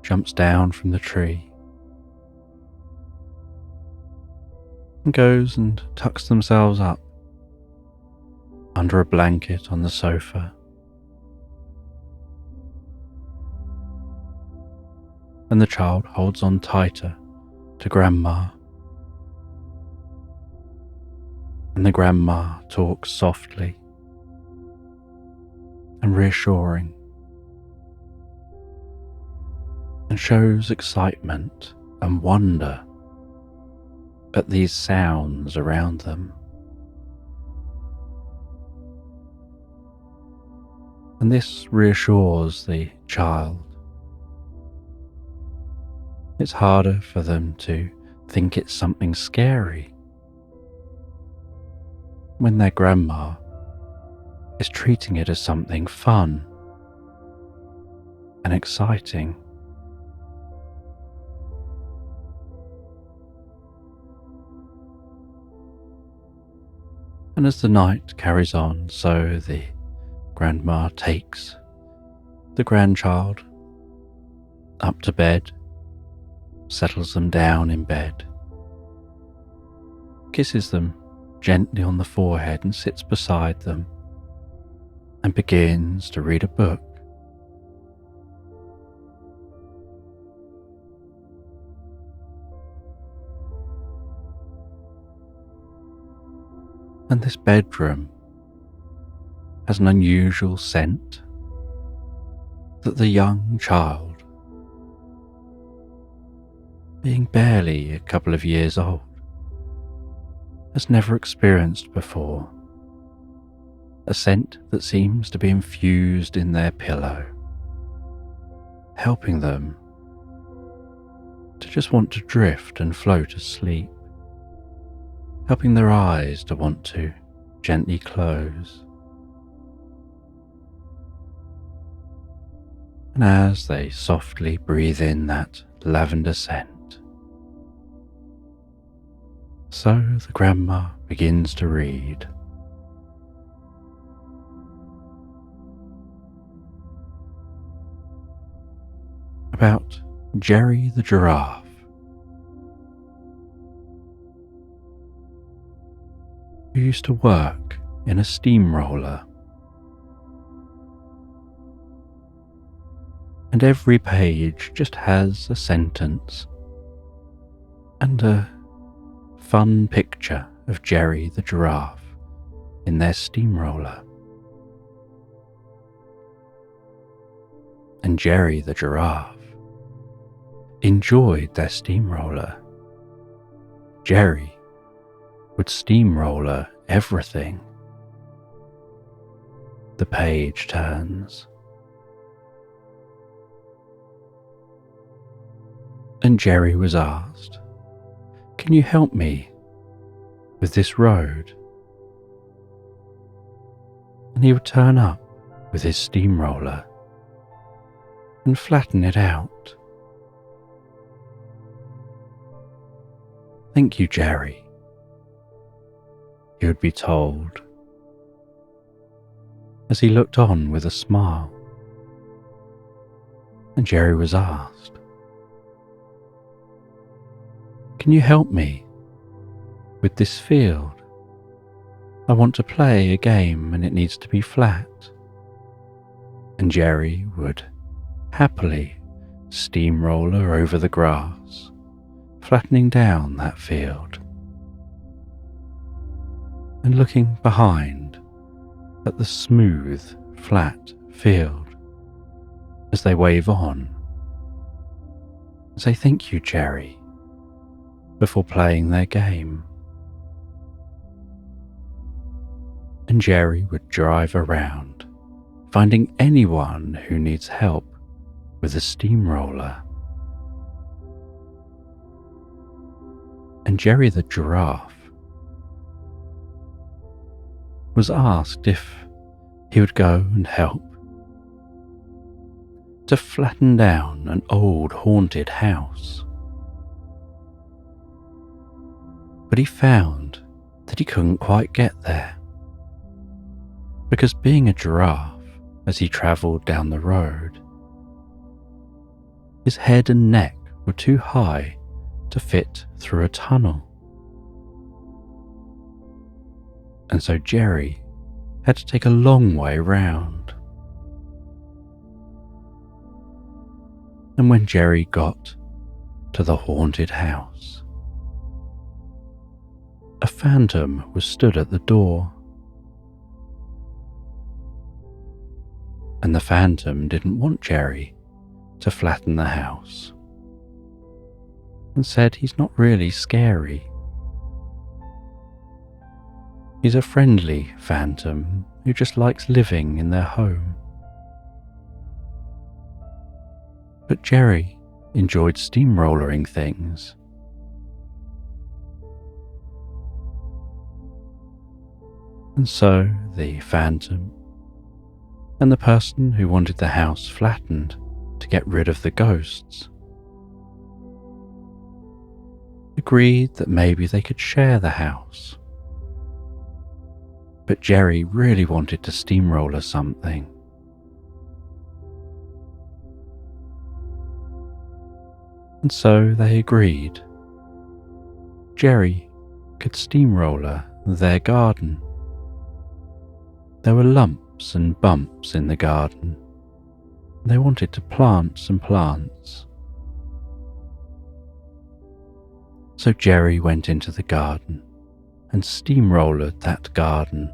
jumps down from the tree and goes and tucks themselves up under a blanket on the sofa. And the child holds on tighter to Grandma. And the Grandma talks softly and reassuring, and shows excitement and wonder at these sounds around them. And this reassures the child. It's harder for them to think it's something scary when their grandma is treating it as something fun and exciting. And as the night carries on, so the grandma takes the grandchild up to bed, settles them down in bed, kisses them gently on the forehead and sits beside them and begins to read a book. And this bedroom has an unusual scent that the young child, being barely a couple of years old, has never experienced before. A scent that seems to be infused in their pillow, helping them to just want to drift and float asleep, helping their eyes to want to gently close. And as they softly breathe in that lavender scent, so the grandma begins to read. About Jerry the giraffe. Who used to work in a steamroller. And every page just has a sentence and a fun picture of Jerry the giraffe in their steamroller. And Jerry the giraffe enjoyed their steamroller. Jerry would steamroller everything. The page turns. And Jerry was asked, "Can you help me with this road?" And he would turn up with his steamroller and flatten it out. "Thank you, Jerry," he would be told, as he looked on with a smile. And Jerry was asked, "Can you help me with this field? I want to play a game and it needs to be flat." And Jerry would happily steamroller over the grass, flattening down that field. And looking behind at the smooth, flat field as they wave on, say "Thank you, Jerry," before playing their game. And Jerry would drive around, finding anyone who needs help with a steamroller. And Jerry the giraffe was asked if he would go and help to flatten down an old haunted house. But he found that he couldn't quite get there, because being a giraffe, as he travelled down the road, his head and neck were too high to fit through a tunnel. And so Jerry had to take a long way round. And when Jerry got to the haunted house, a phantom was stood at the door. And the phantom didn't want Jerry to flatten the house, and said he's not really scary. He's a friendly phantom who just likes living in their home. But Jerry enjoyed steamrollering things. And so the phantom and the person who wanted the house flattened to get rid of the ghosts agreed that maybe they could share the house. But Jerry really wanted to steamroller something. And so they agreed. Jerry could steamroller their garden. There were lumps and bumps in the garden. They wanted to plant some plants. So Jerry went into the garden and steamrollered that garden,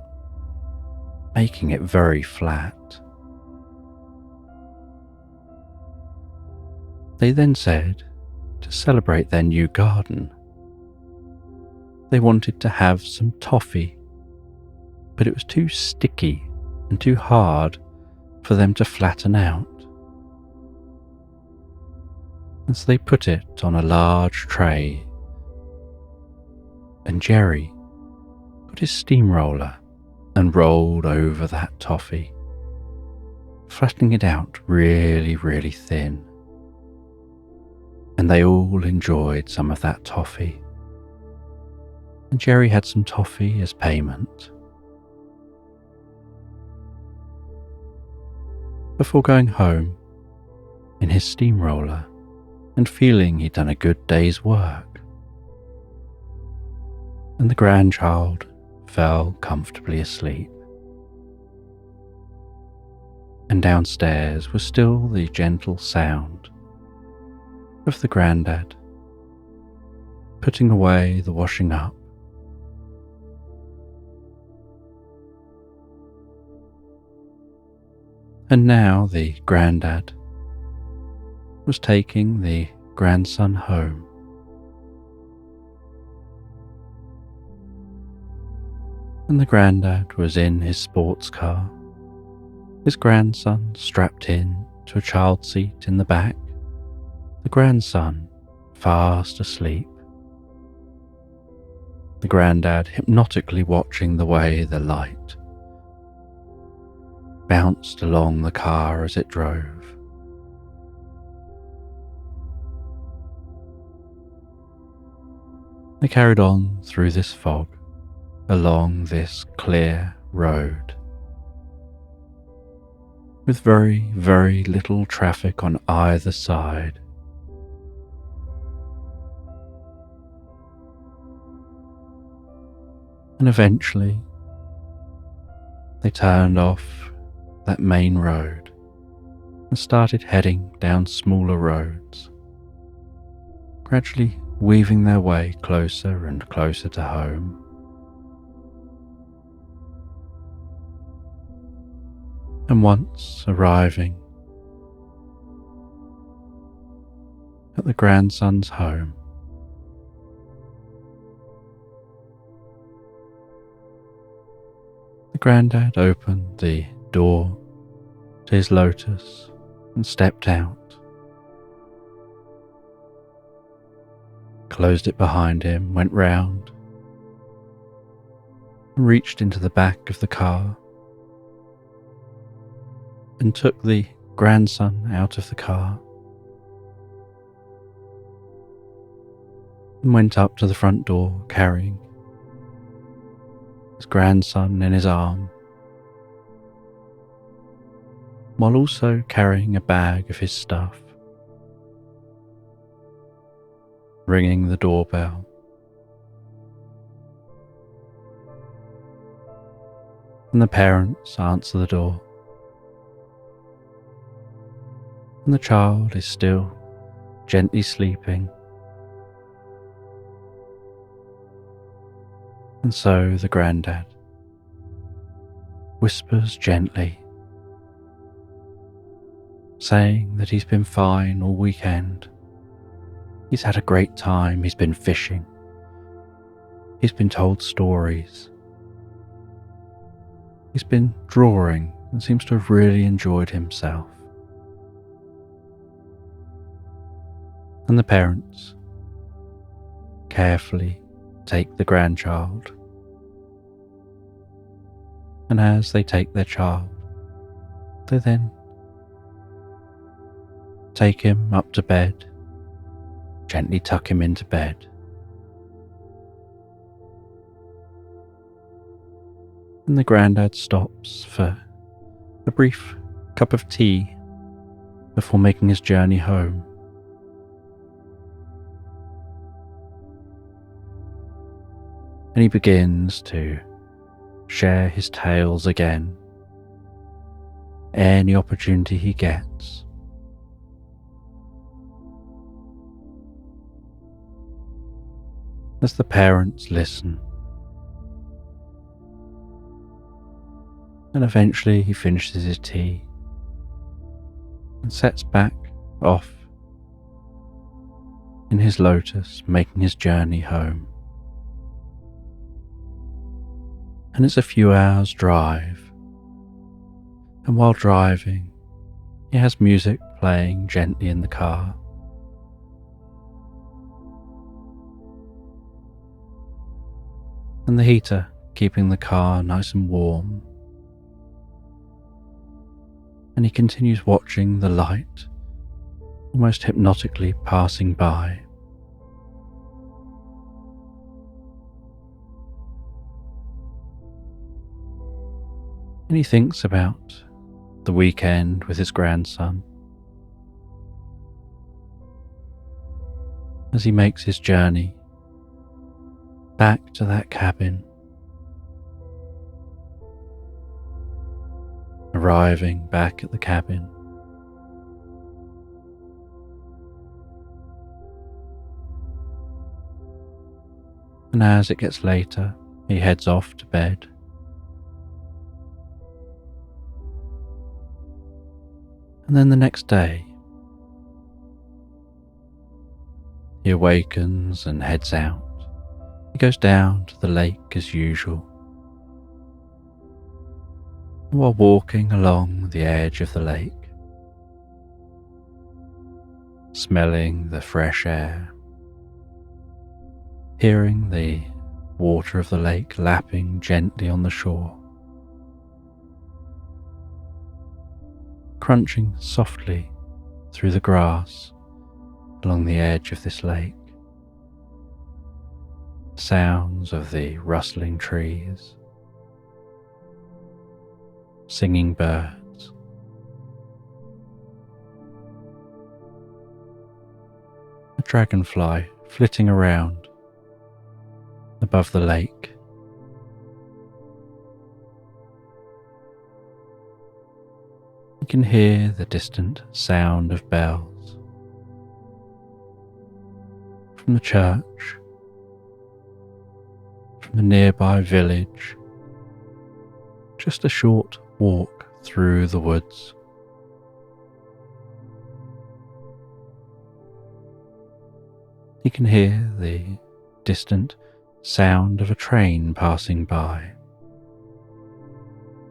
making it very flat. They then said, to celebrate their new garden, they wanted to have some toffee, but it was too sticky and too hard for them to flatten out. And so they put it on a large tray, and Jerry put his steamroller and rolled over that toffee, flattening it out really, really thin. And they all enjoyed some of that toffee. And Jerry had some toffee as payment. Before going home in his steamroller and feeling he'd done a good day's work, and the grandchild fell comfortably asleep. And downstairs was still the gentle sound of the grandad putting away the washing up. And now the grandad was taking the grandson home. And the grandad was in his sports car, his grandson strapped in to a child seat in the back, the grandson fast asleep. The grandad hypnotically watching the way the light bounced along the car as it drove. They carried on through this fog, along this clear road, with very, very little traffic on either side. And eventually, they turned off that main road and started heading down smaller roads, gradually weaving their way closer and closer to home. And once arriving at the grandson's home, the grandad opened the door to his Lotus and stepped out, closed it behind him, went round, and reached into the back of the car and took the grandson out of the car and went up to the front door carrying his grandson in his arm, while also carrying a bag of his stuff. Ringing the doorbell. And the parents answer the door. And the child is still gently sleeping. And so the granddad whispers gently, saying that he's been fine all weekend. He's had a great time, he's been fishing, he's been told stories, he's been drawing and seems to have really enjoyed himself. And the parents carefully take the grandchild, and as they take their child, they then take him up to bed, gently tuck him into bed. And the grandad stops for a brief cup of tea before making his journey home. And he begins to share his tales again, any opportunity he gets. As the parents listen, and eventually he finishes his tea and sets back off in his Lotus, making his journey home. And it's a few hours drive, and while driving he has music playing gently in the car. And the heater keeping the car nice and warm. And he continues watching the light almost hypnotically passing by. And he thinks about the weekend with his grandson as he makes his journey back to that cabin, arriving back at the cabin. And as it gets later, he heads off to bed. And then the next day, he awakens and heads out. He goes down to the lake as usual. And while walking along the edge of the lake, smelling the fresh air, hearing the water of the lake lapping gently on the shore, crunching softly through the grass along the edge of this lake, sounds of the rustling trees, singing birds, a dragonfly flitting around above the lake. You can hear the distant sound of bells from the church, from the nearby village, just a short walk through the woods. You can hear the distant sound of a train passing by,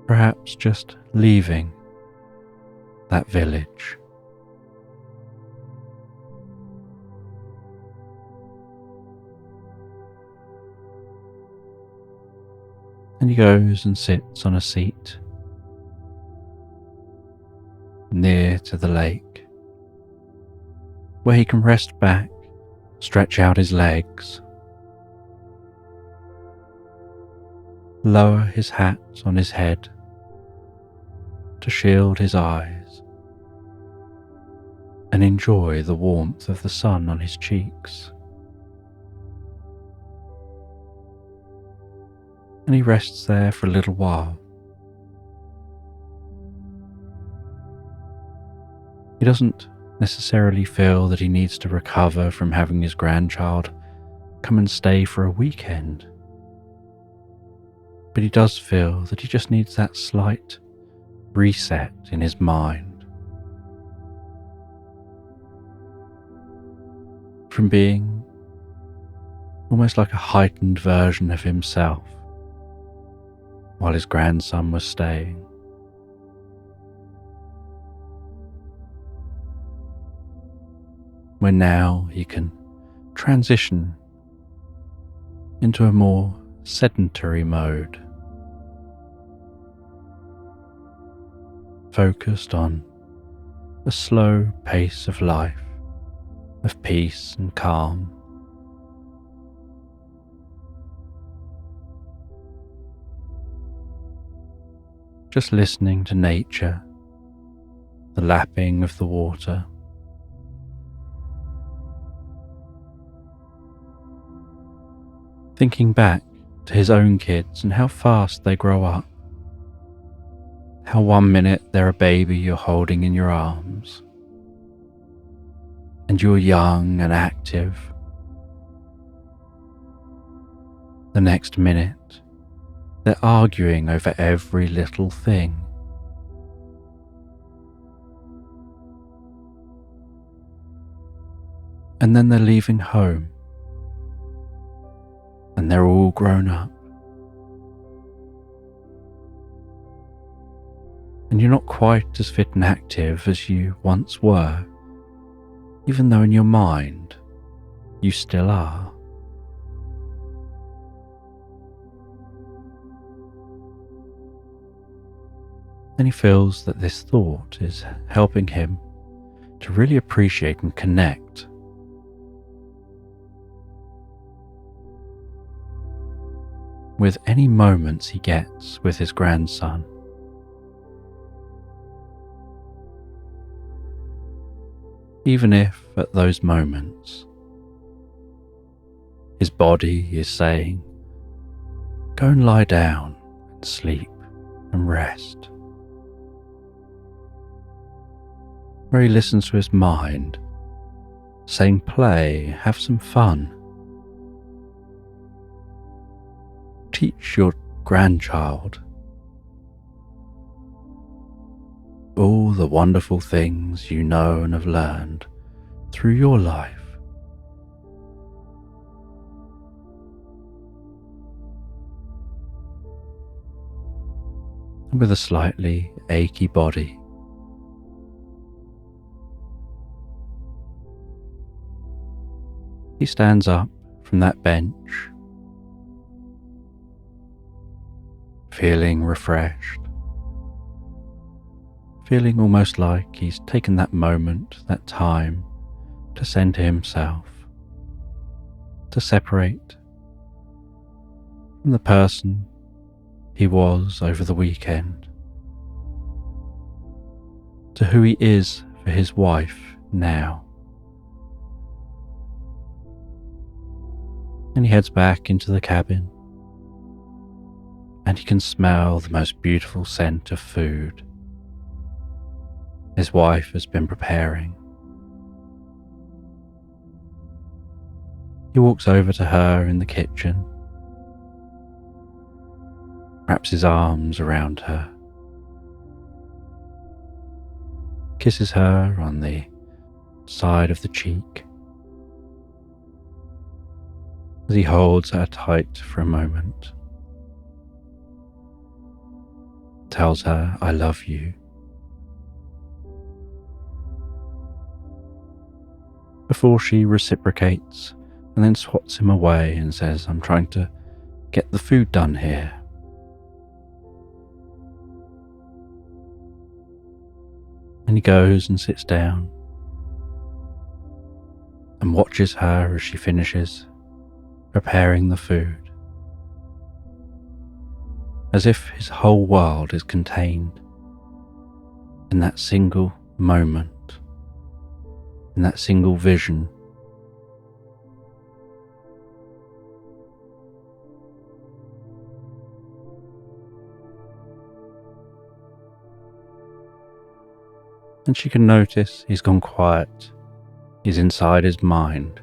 perhaps just leaving that village. And he goes and sits on a seat near to the lake, where he can rest back, stretch out his legs, lower his hat on his head to shield his eyes, and enjoy the warmth of the sun on his cheeks. And he rests there for a little while. He doesn't necessarily feel that he needs to recover from having his grandchild come and stay for a weekend, but he does feel that he just needs that slight reset in his mind from being almost like a heightened version of himself while his grandson was staying. Where now he can transition into a more sedentary mode, focused on a slow pace of life, of peace and calm. Just listening to nature, the lapping of the water, thinking back to his own kids and how fast they grow up. How 1 minute they're a baby you're holding in your arms, and you're young and active. The next minute, they're arguing over every little thing. And then they're leaving home, and they're all grown up. And you're not quite as fit and active as you once were, even though in your mind you still are. And he feels that this thought is helping him to really appreciate and connect with any moments he gets with his grandson. Even if at those moments his body is saying, "Go and lie down and sleep and rest," where he listens to his mind saying, "Play, have some fun. Teach your grandchild all the wonderful things you know and have learned through your life." And with a slightly achy body, he stands up from that bench, feeling refreshed, feeling almost like he's taken that moment, that time, to center himself, to separate from the person he was over the weekend, to who he is for his wife now. And he heads back into the cabin, and he can smell the most beautiful scent of food his wife has been preparing. He walks over to her in the kitchen, wraps his arms around her, kisses her on the side of the cheek as he holds her tight for a moment, tells her, "I love you," before she reciprocates and then swats him away and says, "I'm trying to get the food done here." And And he goes and sits down and watches her as she finishes preparing the food, as if his whole world is contained in that single moment, in that single vision. And she can notice he's gone quiet. He's inside his mind,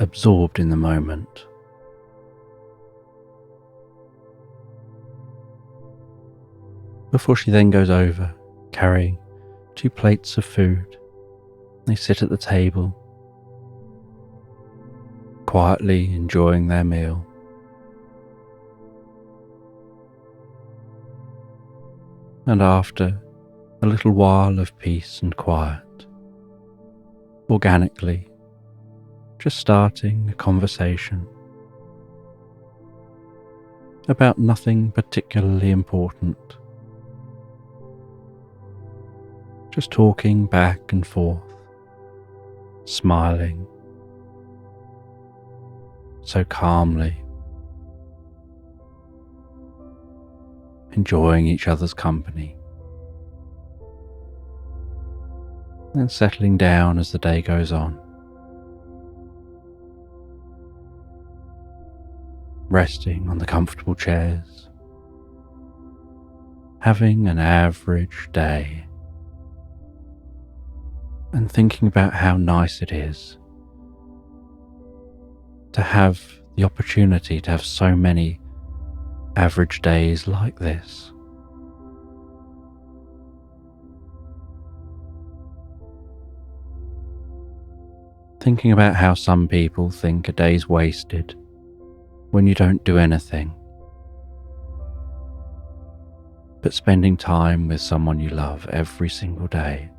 absorbed in the moment. Before she then goes over, carrying 2 plates of food, they sit at the table, quietly enjoying their meal. And after a little while of peace and quiet, organically, just starting a conversation about nothing particularly important, just talking back and forth, smiling so calmly, enjoying each other's company, and settling down as the day goes on, resting on the comfortable chairs, having an average day, and thinking about how nice it is to have the opportunity to have so many average days like this. Thinking about how some people think a day's wasted when you don't do anything, but spending time with someone you love every single day,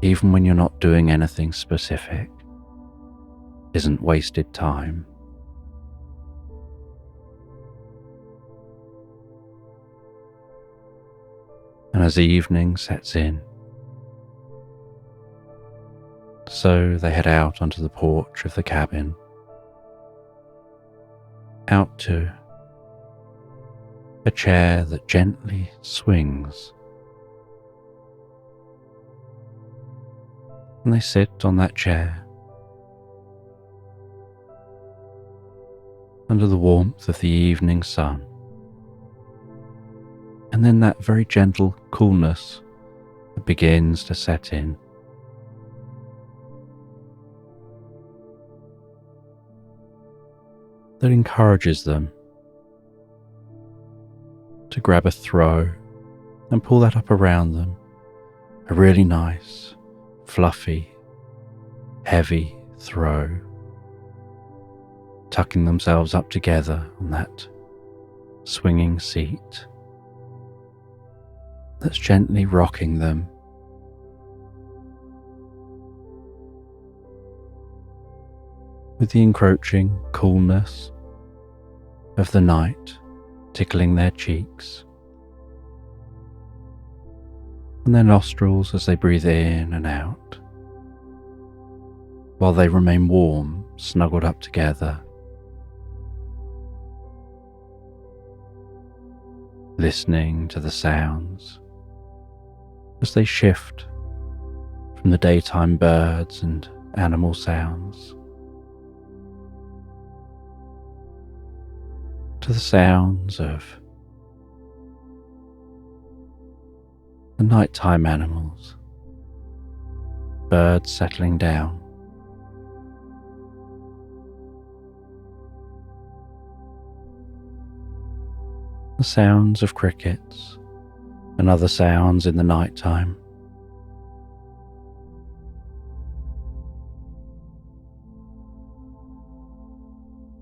even when you're not doing anything specific, isn't wasted time. And as the evening sets in, so they head out onto the porch of the cabin, out to a chair that gently swings. And they sit on that chair under the warmth of the evening sun. And then that very gentle coolness that begins to set in. That encourages them to grab a throw and pull that up around them, a really nice, fluffy, heavy throw, tucking themselves up together on that swinging seat that's gently rocking them. With the encroaching coolness of the night tickling their cheeks and their nostrils as they breathe in and out, while they remain warm, snuggled up together, listening to the sounds as they shift from the daytime birds and animal sounds to the sounds of the nighttime animals, birds settling down, the sounds of crickets and other sounds in the nighttime.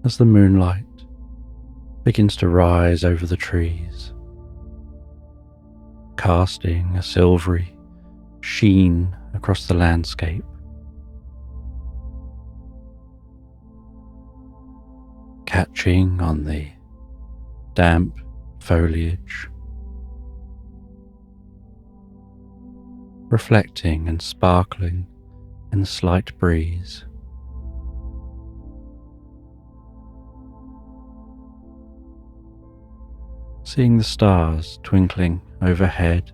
As the moonlight begins to rise over the trees, casting a silvery sheen across the landscape, catching on the damp foliage, reflecting and sparkling in the slight breeze. Seeing the stars twinkling overhead,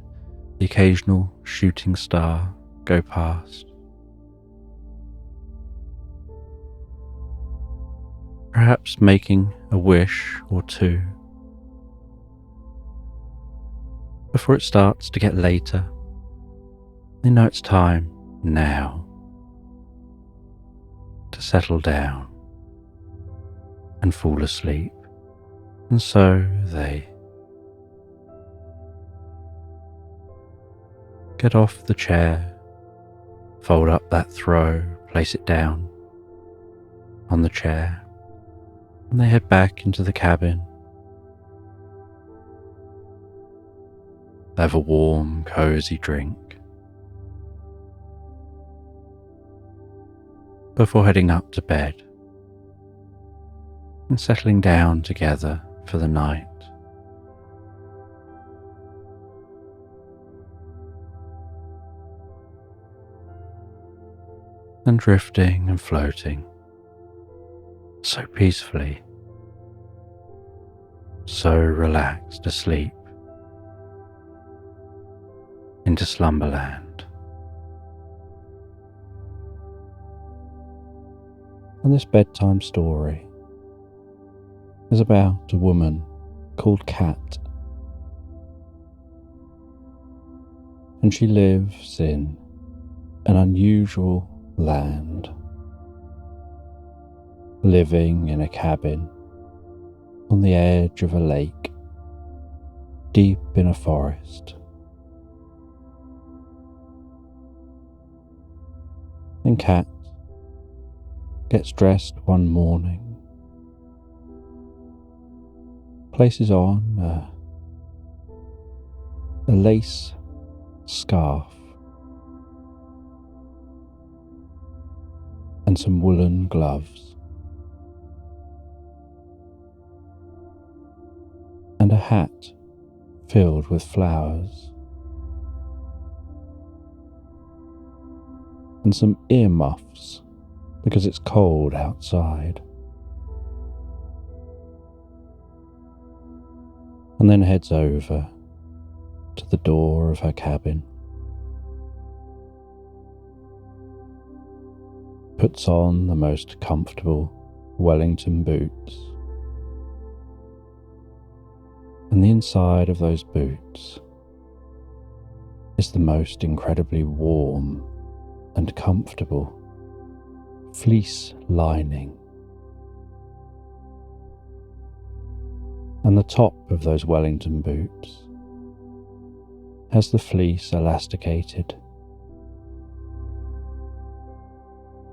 the occasional shooting star go past. Perhaps making a wish or two before it starts to get later. They know it's time now to settle down and fall asleep, and so they get off the chair, fold up that throw, place it down on the chair, and they head back into the cabin. They have a warm, cozy drink before heading up to bed and settling down together for the night. And drifting and floating so peacefully, so relaxed asleep into slumberland. And this bedtime story is about a woman called Cat, and she lives in an unusual land, living in a cabin on the edge of a lake, deep in a forest. And Cat gets dressed one morning, places on a lace scarf and some woolen gloves, and a hat filled with flowers, and some earmuffs because it's cold outside, and then heads over to the door of her cabin, puts on the most comfortable Wellington boots, and the inside of those boots is the most incredibly warm and comfortable fleece lining, and the top of those Wellington boots has the fleece elasticated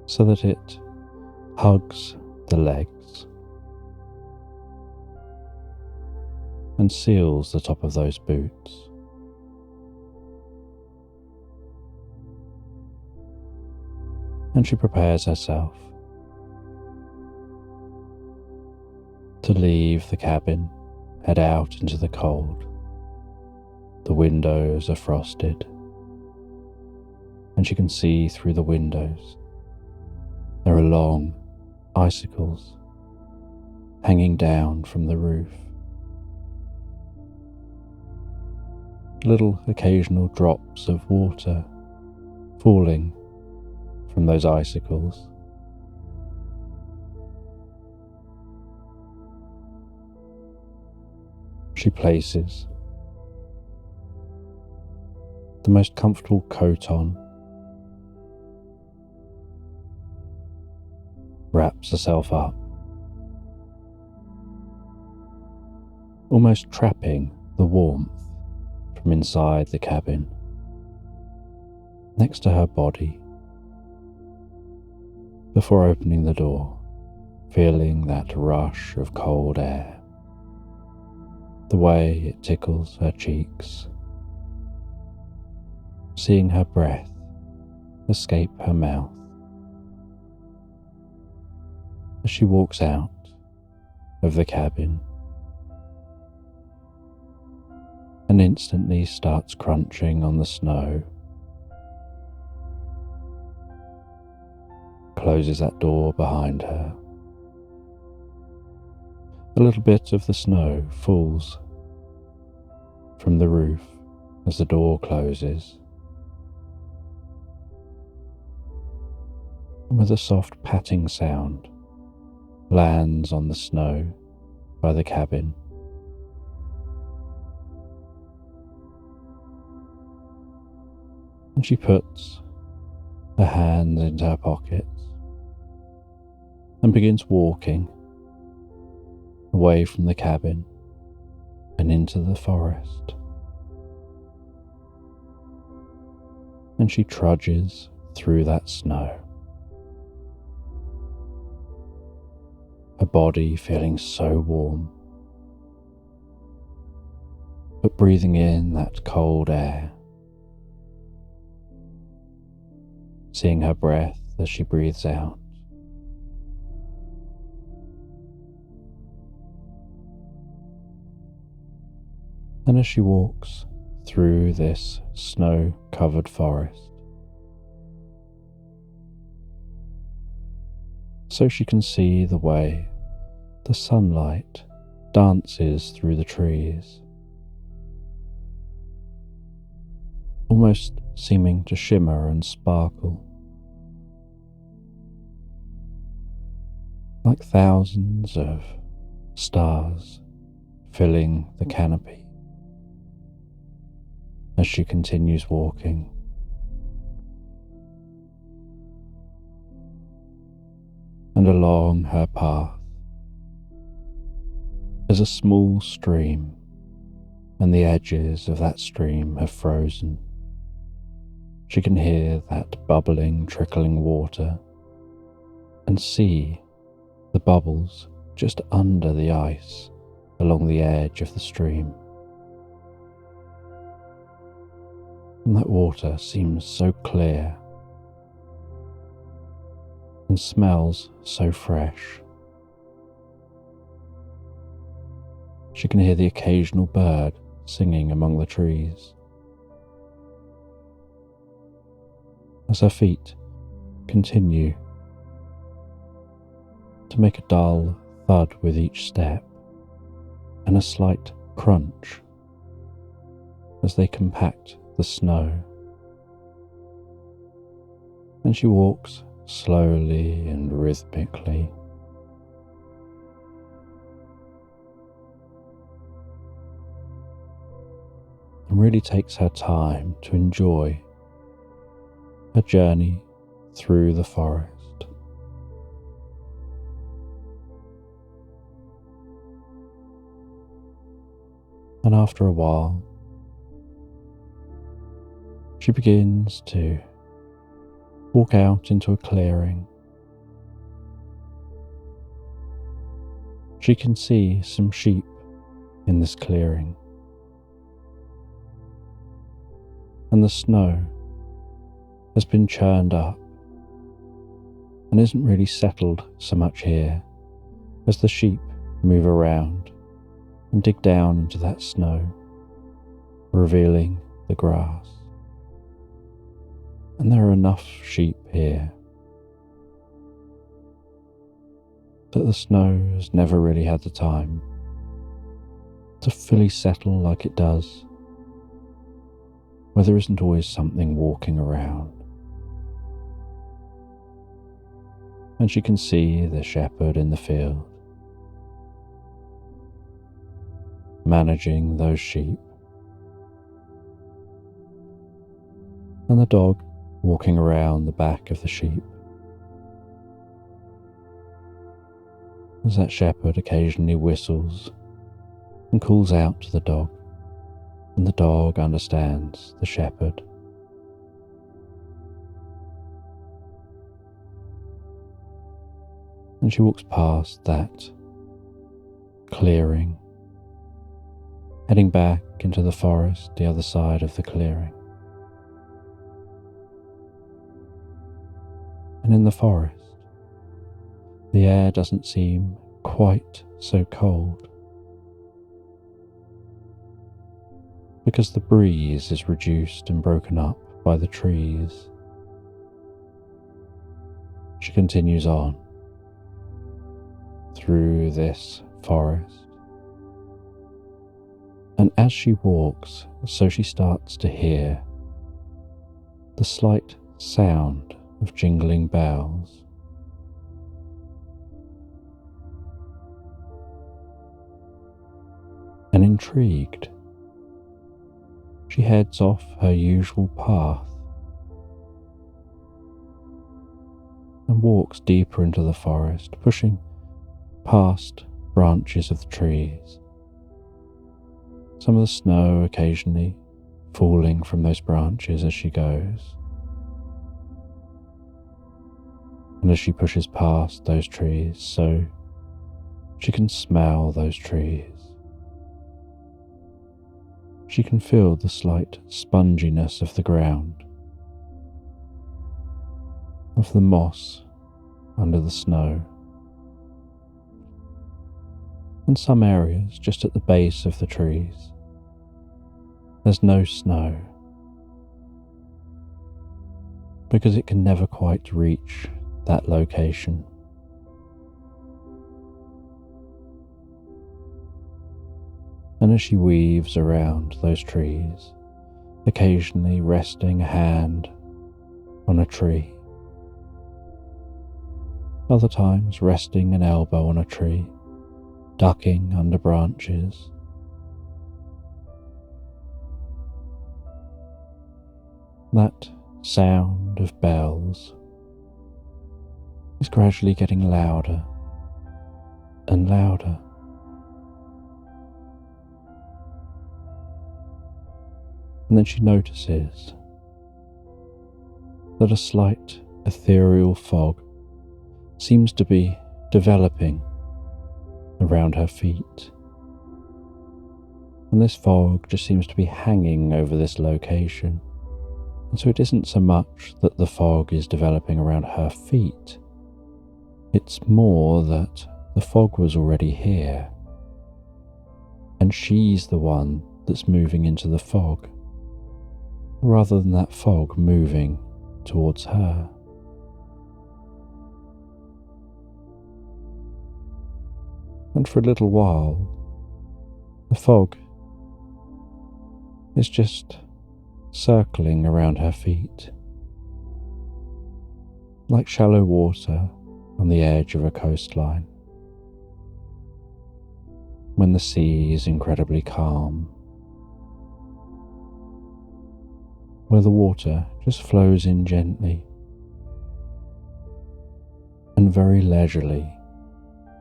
so that it hugs the legs and seals the top of those boots. And she prepares herself to leave the cabin, head out into the cold. The windows are frosted, and she can see through the windows. There are long icicles hanging down from the roof. Little occasional drops of water falling from those icicles. She places the most comfortable coat on, wraps herself up, almost trapping the warmth from inside the cabin next to her body, before opening the door, feeling that rush of cold air, the way it tickles her cheeks, seeing her breath escape her mouth as she walks out of the cabin and instantly starts crunching on the snow closes that door behind her. A little bit of the snow falls from the roof as the door closes, and with a soft patting sound lands on the snow by the cabin. And she puts her hands into her pockets and begins walking away from the cabin and into the forest. And she trudges through that snow, her body feeling so warm, but breathing in that cold air, seeing her breath as she breathes out. And as she walks through this snow-covered forest, so she can see the way the sunlight dances through the trees, almost seeming to shimmer and sparkle, like thousands of stars filling the canopy as she continues walking. And along her path is a small stream, and the edges of that stream have frozen. She can hear that bubbling, trickling water and see the bubbles just under the ice along the edge of the stream. And that water seems so clear and smells so fresh. She can hear the occasional bird singing among the trees. As her feet continue to make a dull thud with each step and a slight crunch as they compact the snow, and she walks slowly and rhythmically, and really takes her time to enjoy her journey through the forest. And after a while, she begins to walk out into a clearing. She can see some sheep in this clearing, and the snow has been churned up and isn't really settled so much here as the sheep move around and dig down into that snow, revealing the grass. And there are enough sheep here that the snow has never really had the time to fully settle like it does, where there isn't always something walking around. And she can see the shepherd in the field, managing those sheep, and the dog walking around the back of the sheep, as that shepherd occasionally whistles and calls out to the dog, and the dog understands the shepherd. And she walks past that clearing, heading back into the forest the other side of the clearing. And in the forest, the air doesn't seem quite so cold, because the breeze is reduced and broken up by the trees. She continues on through this forest, and as she walks, so she starts to hear the slight sound of jingling bells. And intrigued, she heads off her usual path and walks deeper into the forest, pushing past branches of the trees. Some of the snow occasionally falling from those branches as she goes. And as she pushes past those trees, so she can smell those trees. She can feel the slight sponginess of the ground, of the moss under the snow. And some areas just at the base of the trees, there's no snow, because it can never quite reach that location. And as she weaves around those trees, occasionally resting a hand on a tree, other times resting an elbow on a tree, ducking under branches, that sound of bells is gradually getting louder and louder. And then she notices that a slight ethereal fog seems to be developing around her feet. And this fog just seems to be hanging over this location. And so it isn't so much that the fog is developing around her feet, it's more that the fog was already here, and she's the one that's moving into the fog, rather than that fog moving towards her. And for a little while, the fog is just circling around her feet, like shallow water on the edge of a coastline, when the sea is incredibly calm, where the water just flows in gently and very leisurely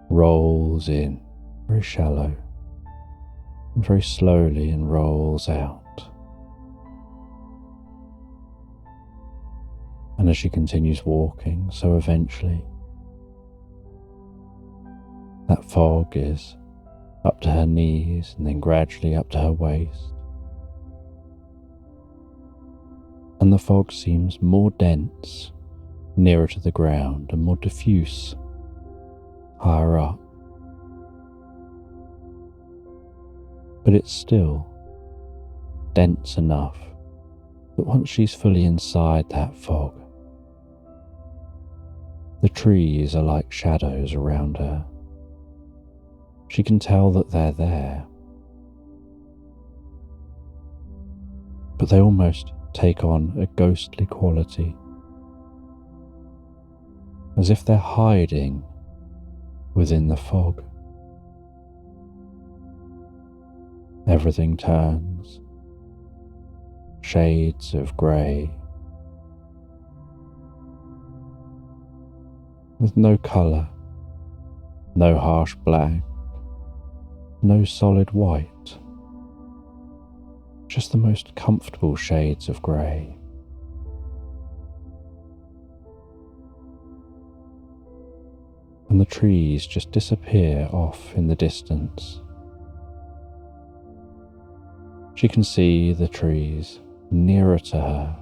rolls in, very shallow, and very slowly and rolls out. And as she continues walking, so eventually that fog is up to her knees and then gradually up to her waist. And the fog seems more dense, nearer to the ground, and more diffuse, higher up. But it's still dense enough that once she's fully inside that fog, the trees are like shadows around her. She can tell that they're there, but they almost take on a ghostly quality, as if they're hiding within the fog. Everything turns shades of grey, with no colour, no harsh black, no solid white, just the most comfortable shades of grey. And the trees just disappear off in the distance. She can see the trees nearer to her,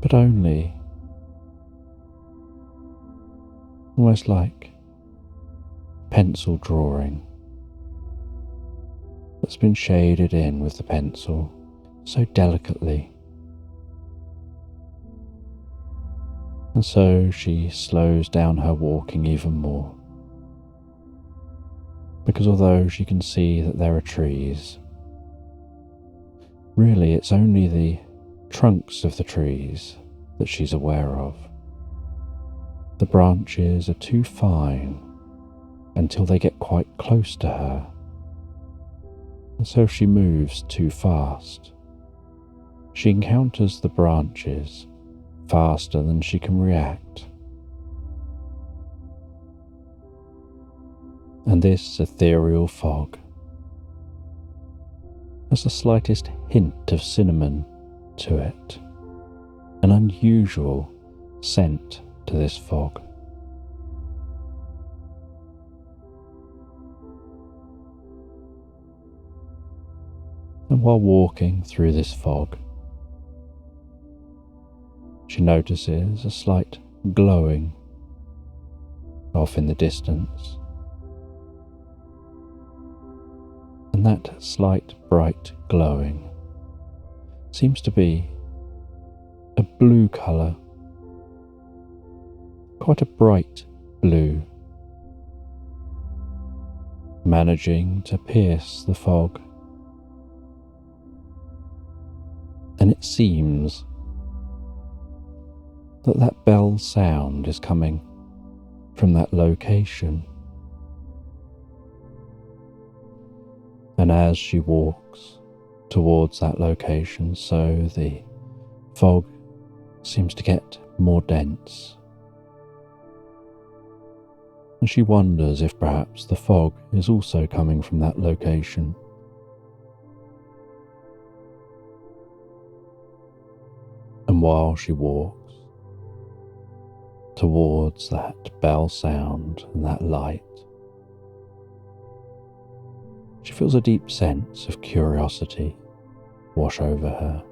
but only almost like pencil drawing that's been shaded in with the pencil so delicately. And so she slows down her walking even more. Because although she can see that there are trees, really it's only the trunks of the trees that she's aware of. The branches are too fine until they get quite close to her, and so she moves too fast. She encounters the branches faster than she can react. And this ethereal fog has the slightest hint of cinnamon to it, an unusual scent to this fog. And while walking through this fog, she notices a slight glowing off in the distance. And that slight bright glowing seems to be a blue colour, quite a bright blue, managing to pierce the fog. And it seems that bell sound is coming from that location. And as she walks towards that location, so the fog seems to get more dense. And she wonders if perhaps the fog is also coming from that location. And while she walks towards that bell sound and that light, she feels a deep sense of curiosity wash over her.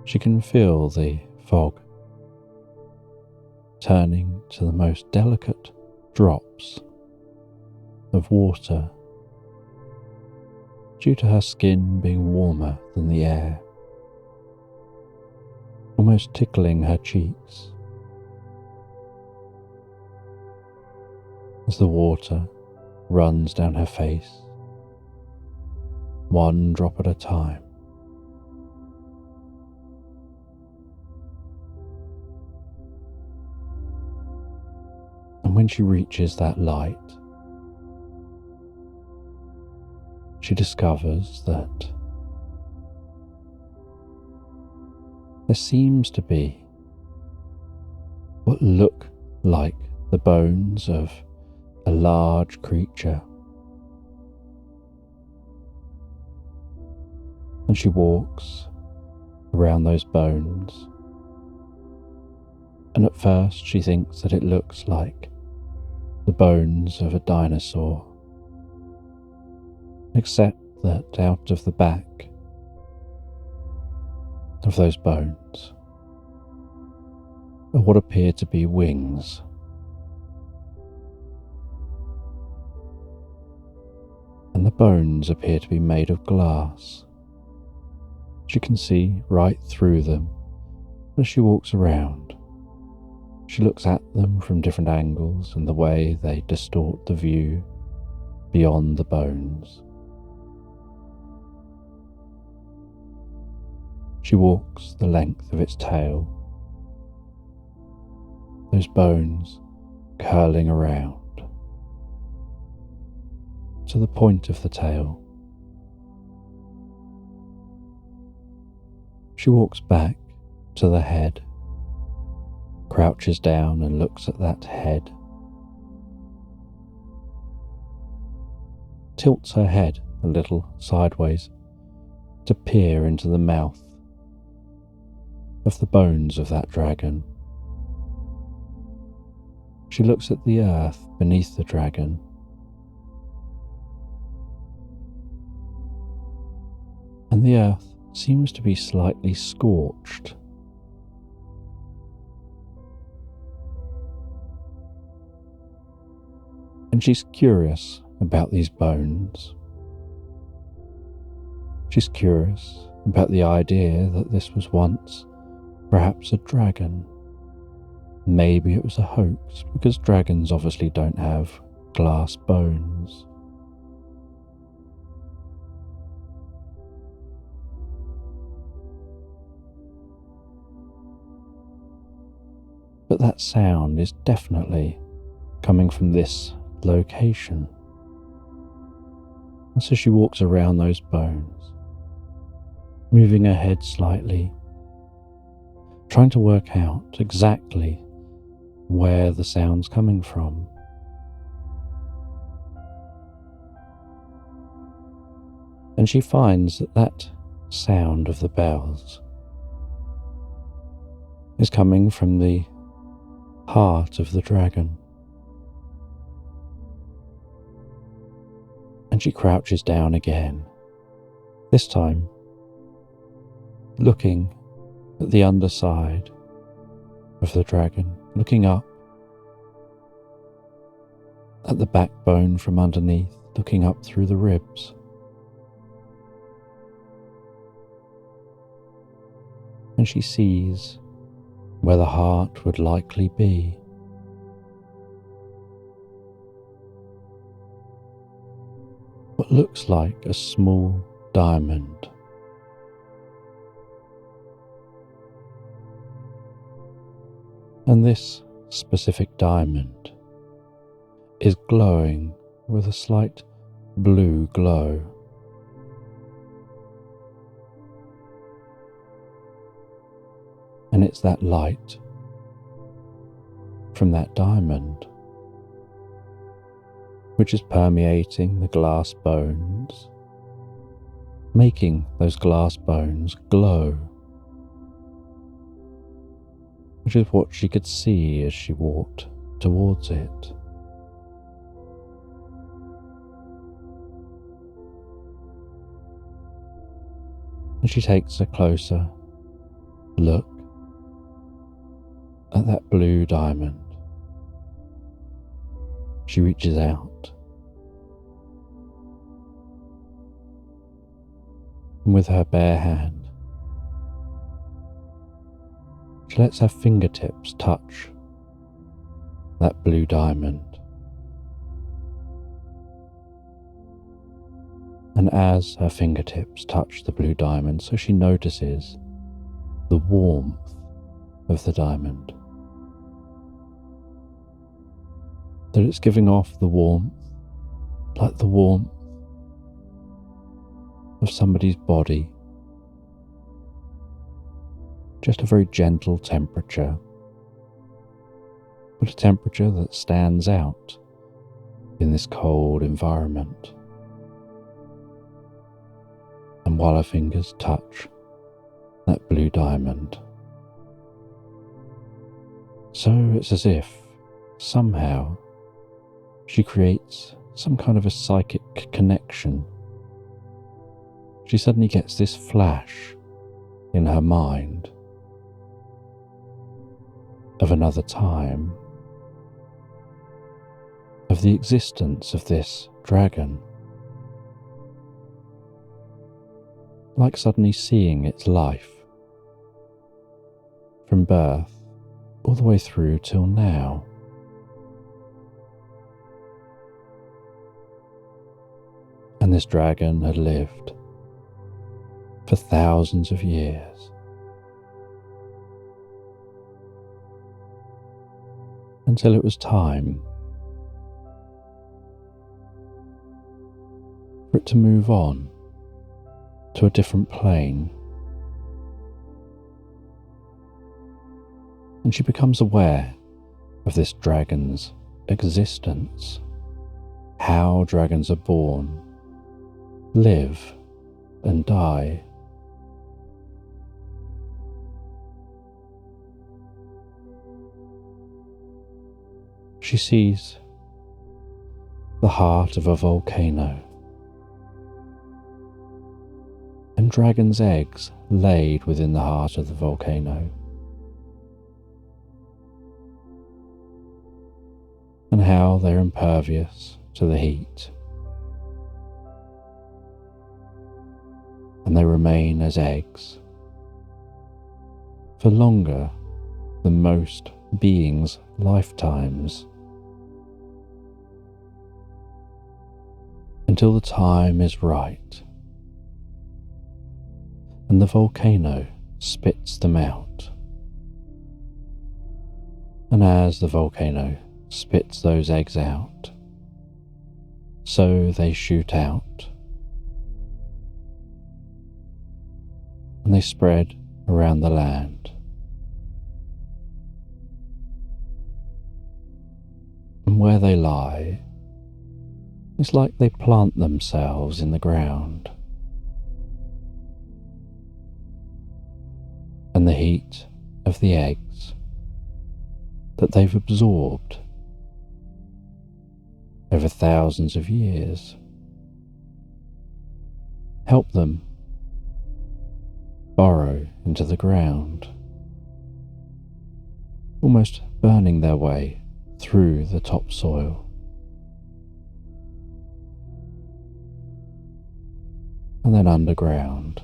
She can feel the fog turning to the most delicate drops of water due to her skin being warmer than the air, almost tickling her cheeks as the water runs down her face, one drop at a time. And when she reaches that light, she discovers that there seems to be what look like the bones of a large creature. And she walks around those bones, and at first she thinks that it looks like the bones of a dinosaur, except that out of the back of those bones are what appear to be wings. And the bones appear to be made of glass. She can see right through them as she walks around. She looks at them from different angles and the way they distort the view beyond the bones. She walks the length of its tail, those bones curling around to the point of the tail. She walks back to the head, crouches down and looks at that head, tilts her head a little sideways to peer into the mouth of the bones of that dragon. She looks at the earth beneath the dragon, and the earth seems to be slightly scorched. And she's curious about these bones. She's curious about the idea that this was once Perhaps a dragon. Maybe it was a hoax, because dragons obviously don't have glass bones. But that sound is definitely coming from this location. And so she walks around those bones, moving her head slightly, trying to work out exactly where the sound's coming from. And she finds that that sound of the bells is coming from the heart of the dragon. And she crouches down again, this time looking at the underside of the dragon, looking up at the backbone from underneath, looking up through the ribs. And she sees where the heart would likely be. What looks like a small diamond. And this specific diamond is glowing with a slight blue glow. And it's that light from that diamond which is permeating the glass bones, making those glass bones glow, which is what she could see as she walked towards it. And she takes a closer look at that blue diamond. She reaches out, and with her bare hand, she lets her fingertips touch that blue diamond. And as her fingertips touch the blue diamond, so she notices the warmth of the diamond. That it's giving off the warmth, like the warmth of somebody's body. Just a very gentle temperature, but a temperature that stands out in this cold environment. And while her fingers touch that blue diamond, so it's as if somehow she creates some kind of a psychic connection. She suddenly gets this flash in her mind of another time, of the existence of this dragon, like suddenly seeing its life from birth all the way through till now. And this dragon had lived for thousands of years, until it was time for it to move on to a different plane. And she becomes aware of this dragon's existence, how dragons are born, live and die. She sees the heart of a volcano and dragon's eggs laid within the heart of the volcano, and how they're impervious to the heat, and they remain as eggs for longer than most beings' lifetimes, until the time is right and the volcano spits them out. And as the volcano spits those eggs out, so they shoot out, and they spread around the land. And where they lie, it's like they plant themselves in the ground. And the heat of the eggs that they've absorbed over thousands of years help them burrow into the ground, almost burning their way through the topsoil. And then underground,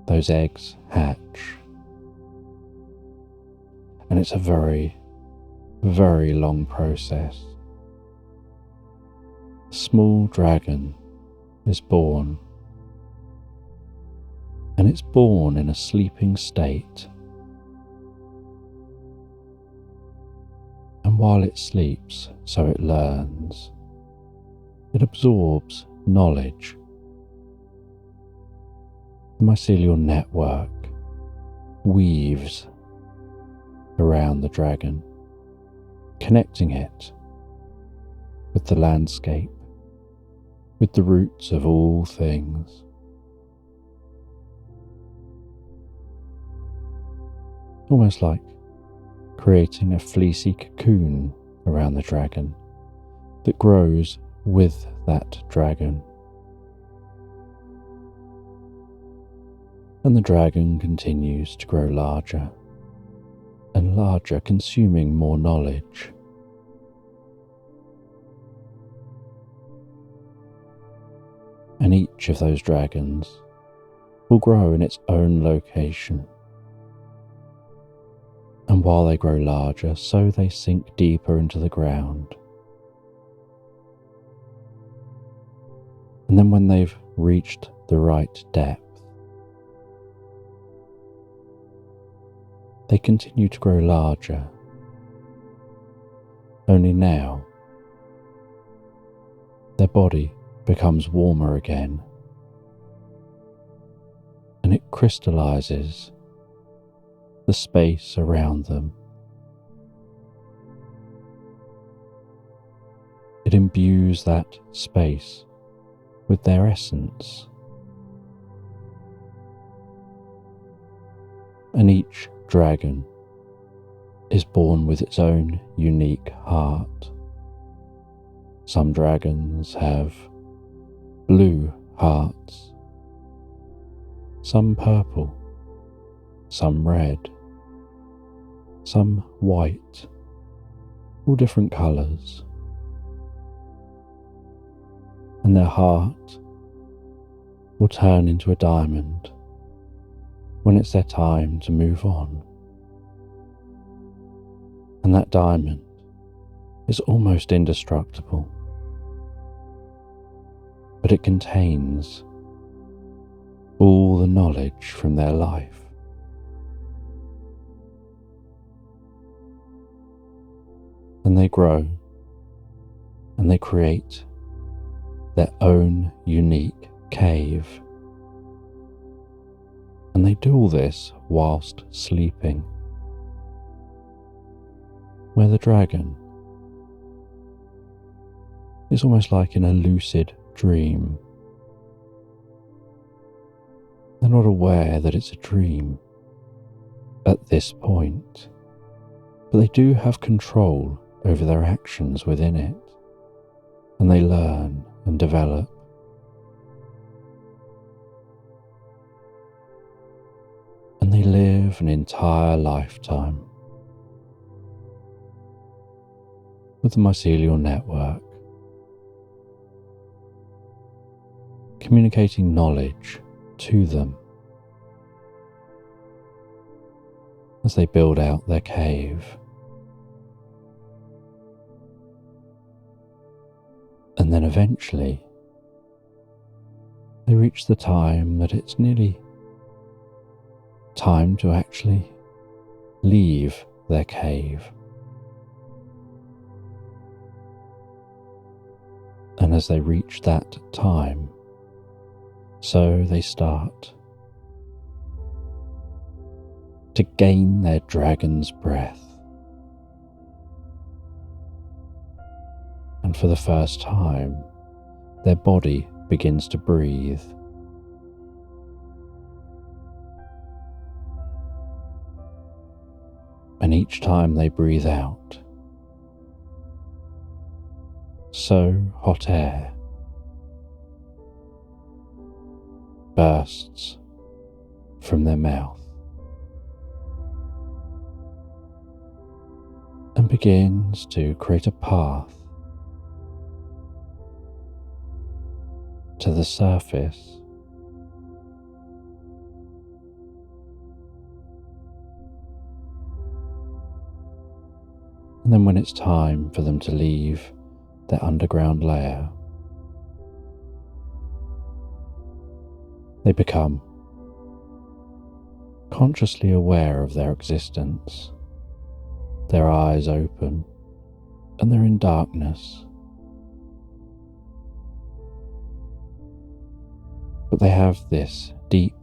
those eggs hatch. And it's a very, very long process. A small dragon is born, and it's born in a sleeping state. And while it sleeps, so it learns. It absorbs knowledge. The mycelial network weaves around the dragon, connecting it with the landscape, with the roots of all things. Almost like creating a fleecy cocoon around the dragon that grows with that dragon. And the dragon continues to grow larger and larger, consuming more knowledge. And each of those dragons will grow in its own location. And while they grow larger, so they sink deeper into the ground. And then when they've reached the right depth, they continue to grow larger. Only now, their body becomes warmer again, and it crystallizes the space around them. It imbues that space with their essence, and each dragon is born with its own unique heart. Some dragons have blue hearts, some purple, some red, some white, all different colours. And their heart will turn into a diamond when it's their time to move on. And that diamond is almost indestructible, but it contains all the knowledge from their life. And they grow, and they create their own unique cave. And they do all this whilst sleeping, where the dragon is almost like in a lucid dream. They're not aware that it's a dream at this point, but they do have control over their actions within it, and they learn and develop. And they live an entire lifetime with the mycelial network, communicating knowledge to them, as they build out their cave. And then eventually they reach the time that it's nearly time to actually leave their cave. And as they reach that time, so they start to gain their dragon's breath. And for the first time, their body begins to breathe. And each time they breathe out, so hot air bursts from their mouth and begins to create a path to the surface. And then when it's time for them to leave their underground lair, they become consciously aware of their existence. Their eyes open and they're in darkness. But they have this deep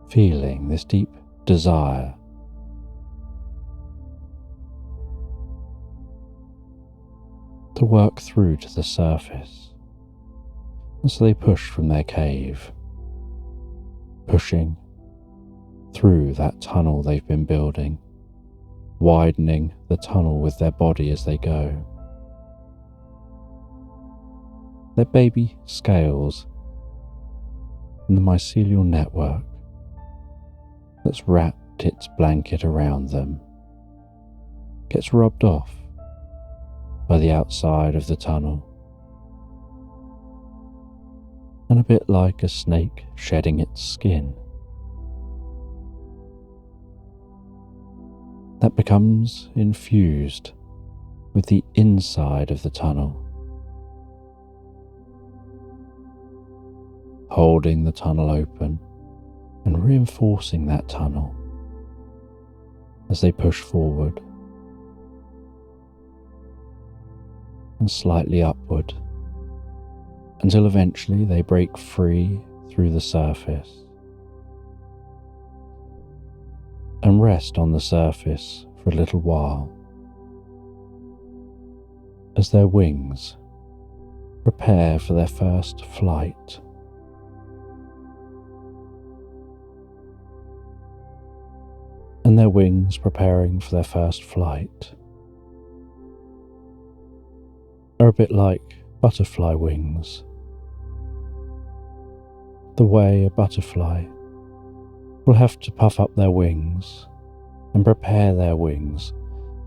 feeling, this deep desire to work through to the surface. And so they push from their cave, pushing through that tunnel they've been building, widening the tunnel with their body as they go. Their baby scales and the mycelial network that's wrapped its blanket around them gets rubbed off by the outside of the tunnel. And a bit like a snake shedding its skin, that becomes infused with the inside of the tunnel, holding the tunnel open and reinforcing that tunnel as they push forward and slightly upward until eventually they break free through the surface and rest on the surface for a little while as their wings prepare for their first flight. And their wings preparing for their first flight are a bit like butterfly wings. The way a butterfly will have to puff up their wings and prepare their wings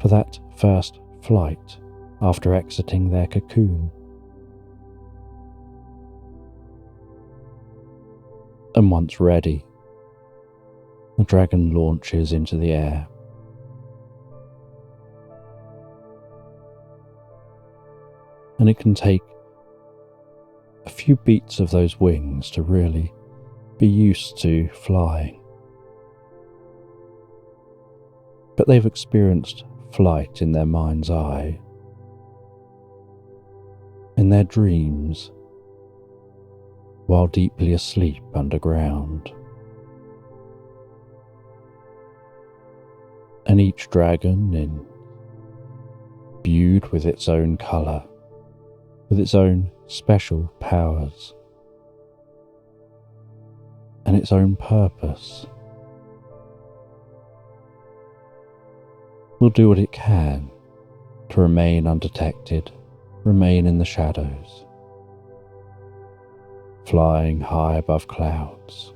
for that first flight after exiting their cocoon. And once ready, the dragon launches into the air. And it can take a few beats of those wings to really be used to flying. But they've experienced flight in their mind's eye, in their dreams, while deeply asleep underground. And each dragon imbued with its own colour, with its own special powers, and its own purpose, will do what it can to remain undetected, remain in the shadows, flying high above clouds,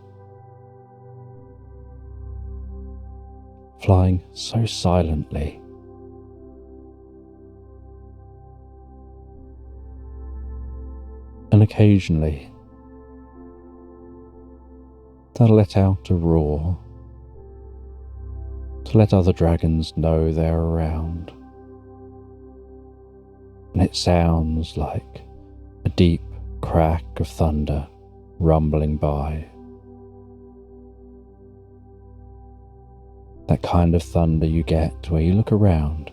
flying so silently. And occasionally they'll let out a roar to let other dragons know they're around. And it sounds like a deep crack of thunder rumbling by. That kind of thunder you get where you look around,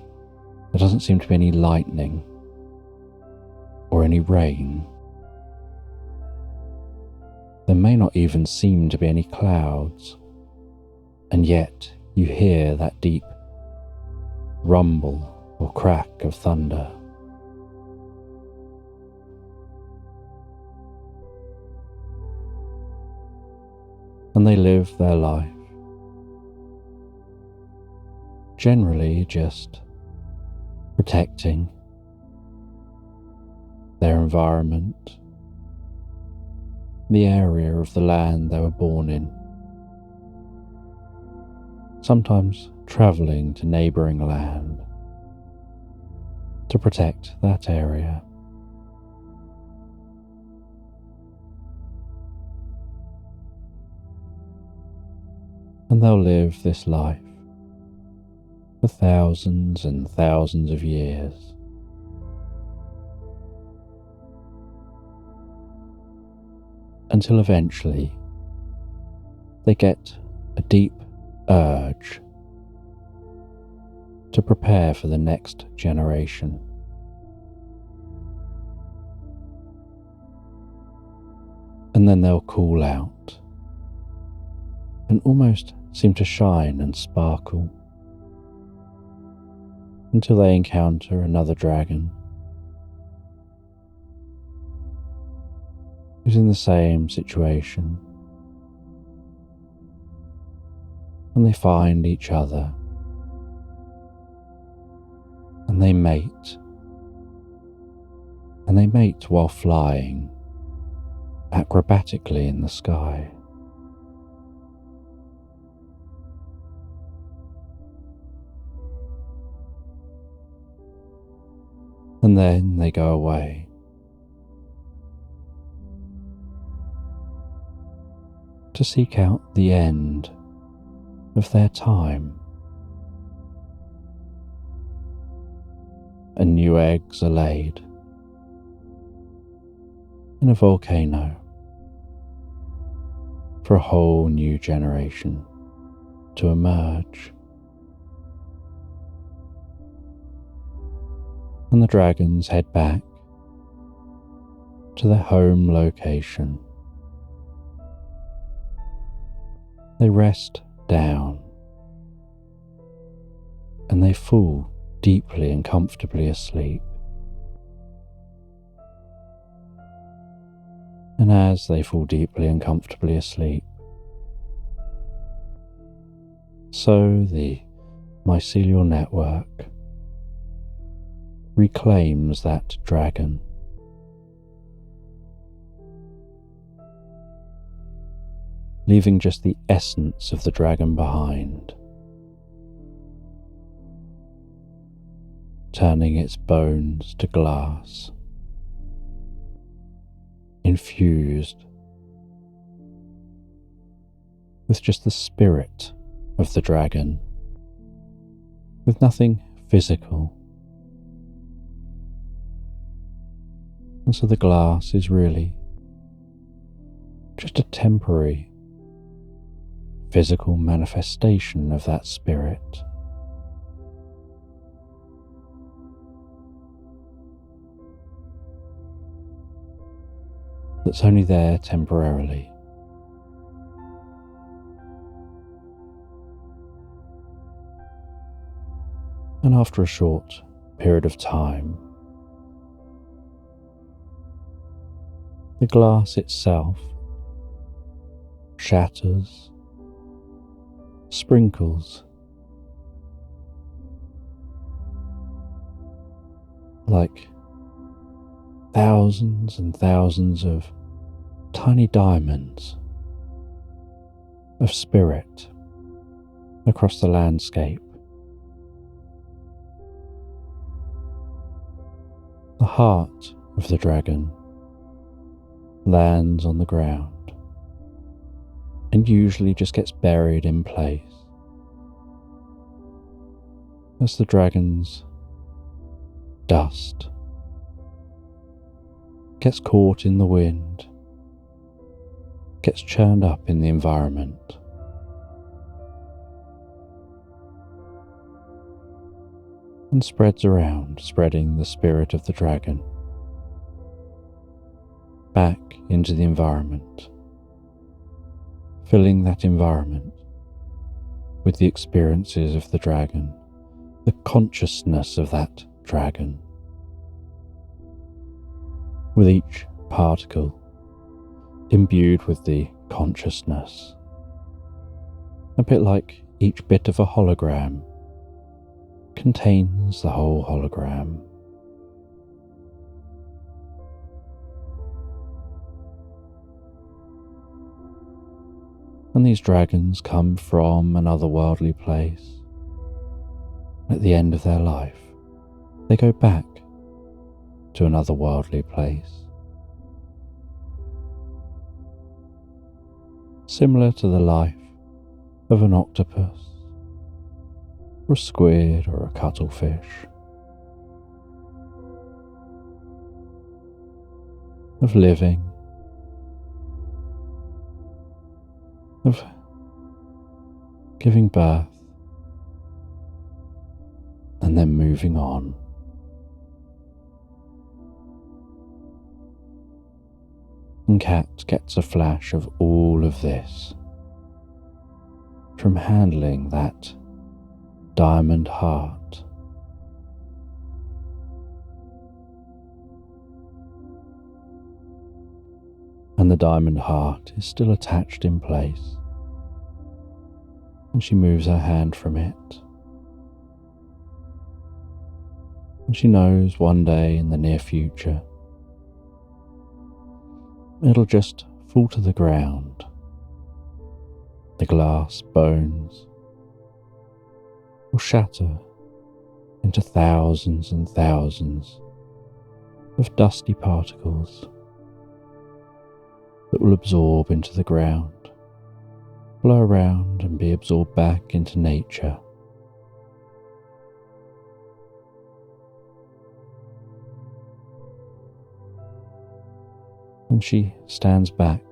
there doesn't seem to be any lightning or any rain. There may not even seem to be any clouds, and yet you hear that deep rumble or crack of thunder. And they live their life, generally just protecting their environment, the area of the land they were born in, sometimes travelling to neighbouring land to protect that area. And they'll live this life for thousands and thousands of years. Until eventually they get a deep urge to prepare for the next generation. And then they'll call out and almost seem to shine and sparkle until they encounter another dragon who's in the same situation, and they find each other and they mate, and they mate while flying acrobatically in the sky. And then they go away. To seek out the end of their time. And new eggs are laid in a volcano for a whole new generation to emerge. And the dragons head back to their home location. They rest down and they fall deeply and comfortably asleep. And as they fall deeply and comfortably asleep, so the mycelial network reclaims that dragon, leaving just the essence of the dragon behind, turning its bones to glass, infused with just the spirit of the dragon, with nothing physical. And so the glass is really just a temporary physical manifestation of that spirit. That's only there temporarily. And after a short period of time, the glass itself shatters, sprinkles, like thousands and thousands of tiny diamonds of spirit across the landscape. The heart of the dragon lands on the ground and usually just gets buried in place, as the dragon's dust gets caught in the wind, gets churned up in the environment. And spreads around, spreading the spirit of the dragon back into the environment, filling that environment with the experiences of the dragon, the consciousness of that dragon. With each particle imbued with the consciousness, a bit like each bit of a hologram contains the whole hologram. And these dragons come from an otherworldly place. At the end of their life, they go back to an otherworldly place, similar to the life of an octopus, or a squid, or a cuttlefish, of living, of giving birth, and then moving on. And Cat gets a flash of all of this from handling that diamond heart. And the diamond heart is still attached in place, and she moves her hand from it. And she knows one day in the near future it'll just fall to the ground. The glass bones will shatter into thousands and thousands of dusty particles that will absorb into the ground, blow around and be absorbed back into nature. And she stands back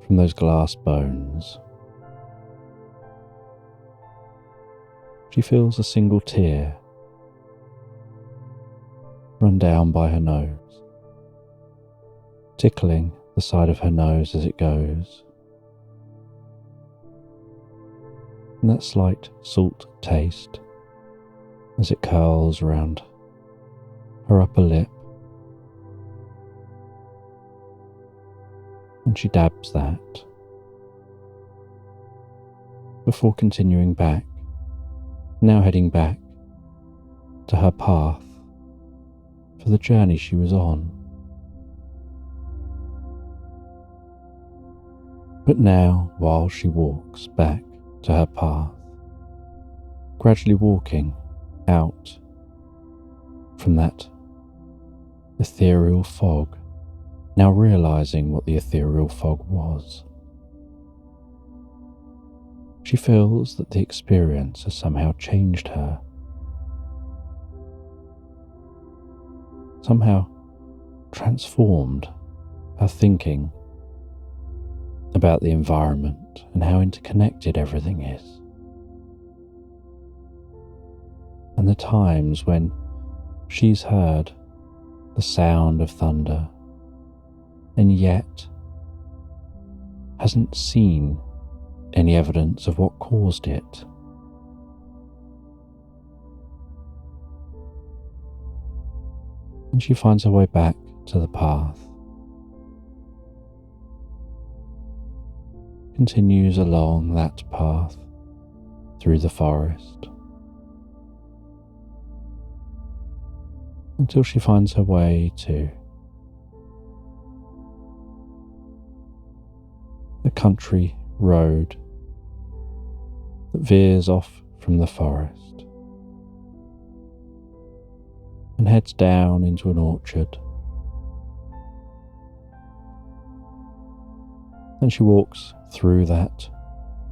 from those glass bones. She feels a single tear run down by her nose, tickling the side of her nose as it goes. And that slight salt taste as it curls around her upper lip. And she dabs that before continuing back, now heading back to her path for the journey she was on. But now, while she walks back to her path, gradually walking out from that ethereal fog, now realizing what the ethereal fog was, she feels that the experience has somehow changed her, somehow transformed her thinking about the environment and how interconnected everything is. And the times when she's heard the sound of thunder and yet hasn't seen any evidence of what caused it. And she finds her way back to the path, continues along that path through the forest until she finds her way to a country road that veers off from the forest and heads down into an orchard. And she walks through that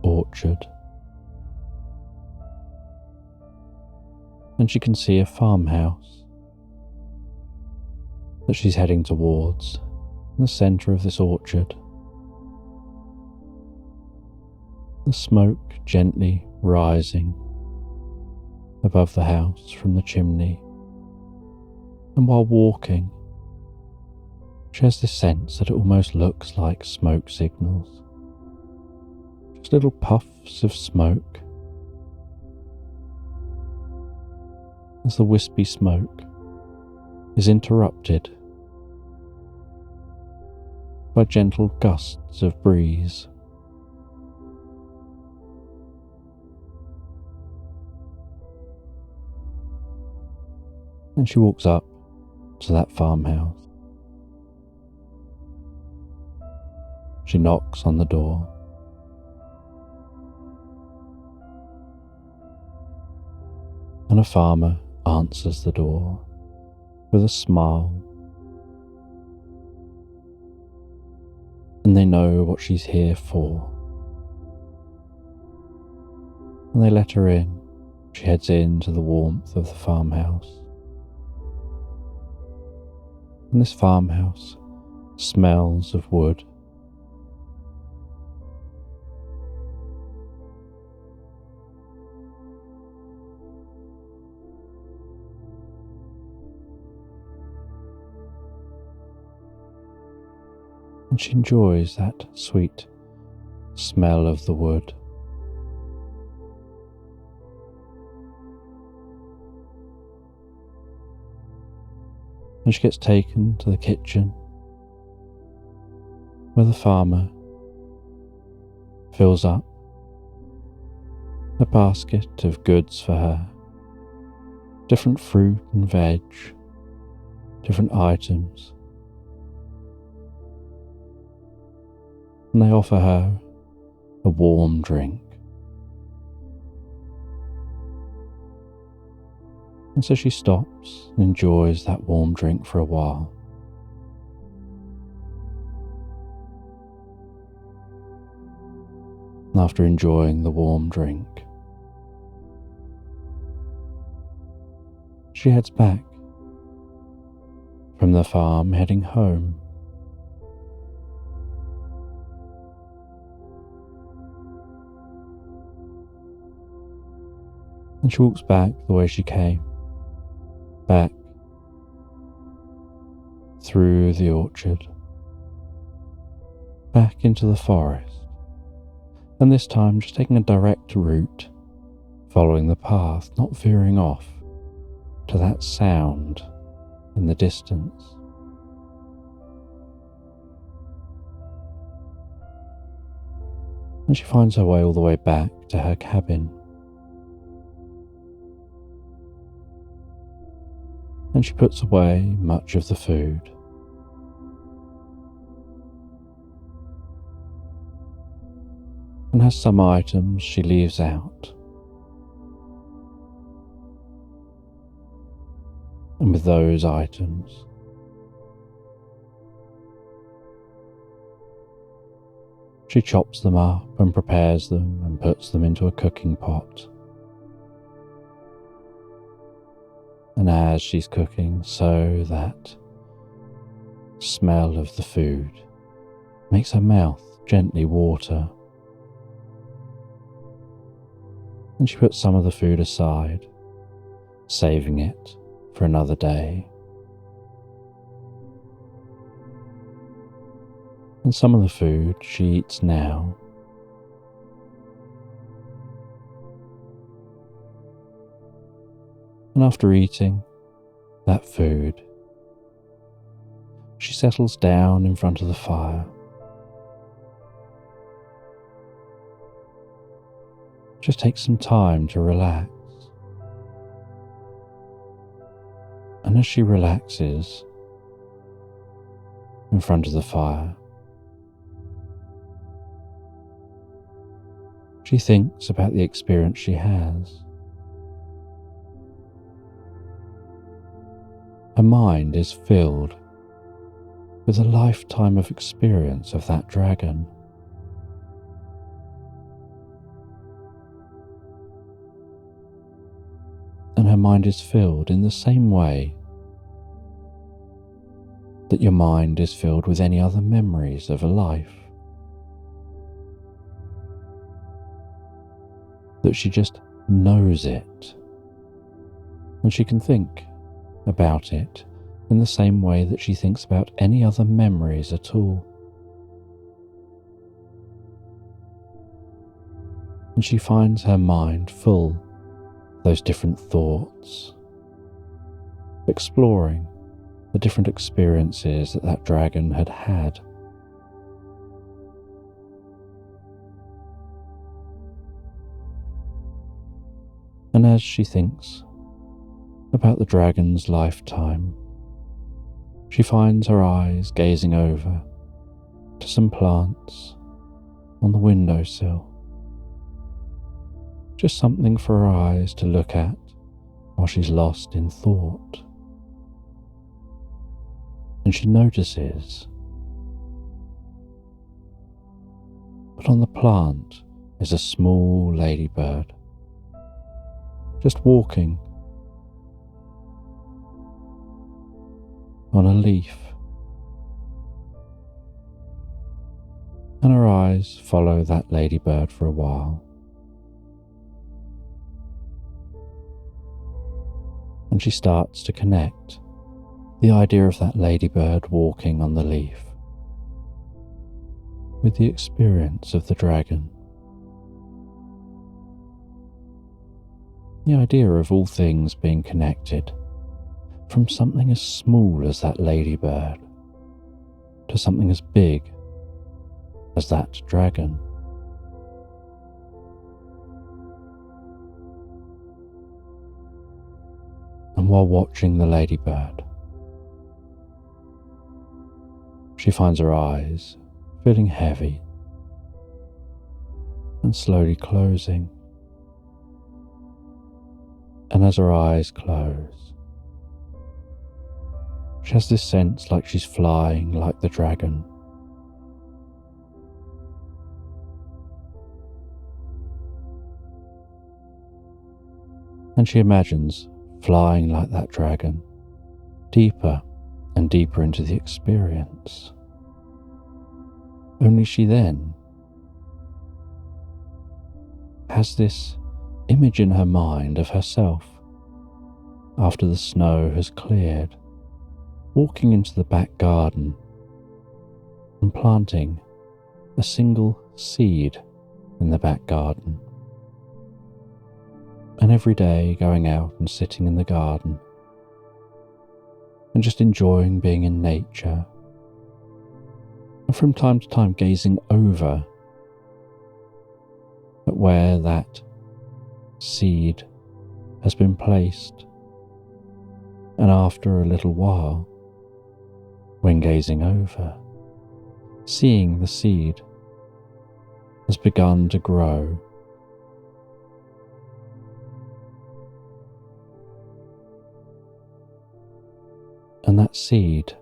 orchard and she can see a farmhouse that she's heading towards in the centre of this orchard. The smoke gently rising above the house from the chimney, and while walking, she has this sense that it almost looks like smoke signals. Just little puffs of smoke. As the wispy smoke is interrupted by gentle gusts of breeze. And she walks up to that farmhouse. She knocks on the door. And a farmer answers the door with a smile. And they know what she's here for. And they let her in. She heads into the warmth of the farmhouse. And this farmhouse smells of wood. And she enjoys that sweet smell of the wood. And she gets taken to the kitchen, where the farmer fills up a basket of goods for her, different fruit and veg, different items. And they offer her a warm drink. And so she stops and enjoys that warm drink for a while. And after enjoying the warm drink, she heads back from the farm, heading home. And she walks back the way she came, back through the orchard, back into the forest, and this time just taking a direct route, following the path, not veering off to that sound in the distance. And she finds her way all the way back to her cabin. And she puts away much of the food. And has some items she leaves out. And with those items, she chops them up and prepares them and puts them into a cooking pot. And as she's cooking, so that smell of the food makes her mouth gently water. And she puts some of the food aside, saving it for another day. And some of the food she eats now. And after eating that food, she settles down in front of the fire. Just take some time to relax. And as she relaxes in front of the fire, she thinks about the experience she has. Her mind is filled with a lifetime of experience of that dragon. And and her mind is filled in the same way that your mind is filled with any other memories of a life. That she just knows it, and she can think about it in the same way that she thinks about any other memories at all. And she finds her mind full of those different thoughts, exploring the different experiences that that dragon had had. And as she thinks about the dragon's lifetime, she finds her eyes gazing over to some plants on the windowsill. Just something for her eyes to look at while she's lost in thought. And she notices that on the plant is a small ladybird, just walking on a leaf. And her eyes follow that ladybird for a while. And she starts to connect the idea of that ladybird walking on the leaf with the experience of the dragon. The idea of all things being connected, from something as small as that ladybird to something as big as that dragon. And while watching the ladybird, she finds her eyes feeling heavy and slowly closing. And as her eyes close, she has this sense like she's flying like the dragon. And she imagines flying like that dragon, deeper and deeper into the experience. Only she then has this image in her mind of herself after the snow has cleared, walking into the back garden and planting a single seed in the back garden. And every day going out and sitting in the garden and just enjoying being in nature, and from time to time gazing over at where that seed has been placed. And after a little while, when gazing over, seeing the seed has begun to grow. And that seed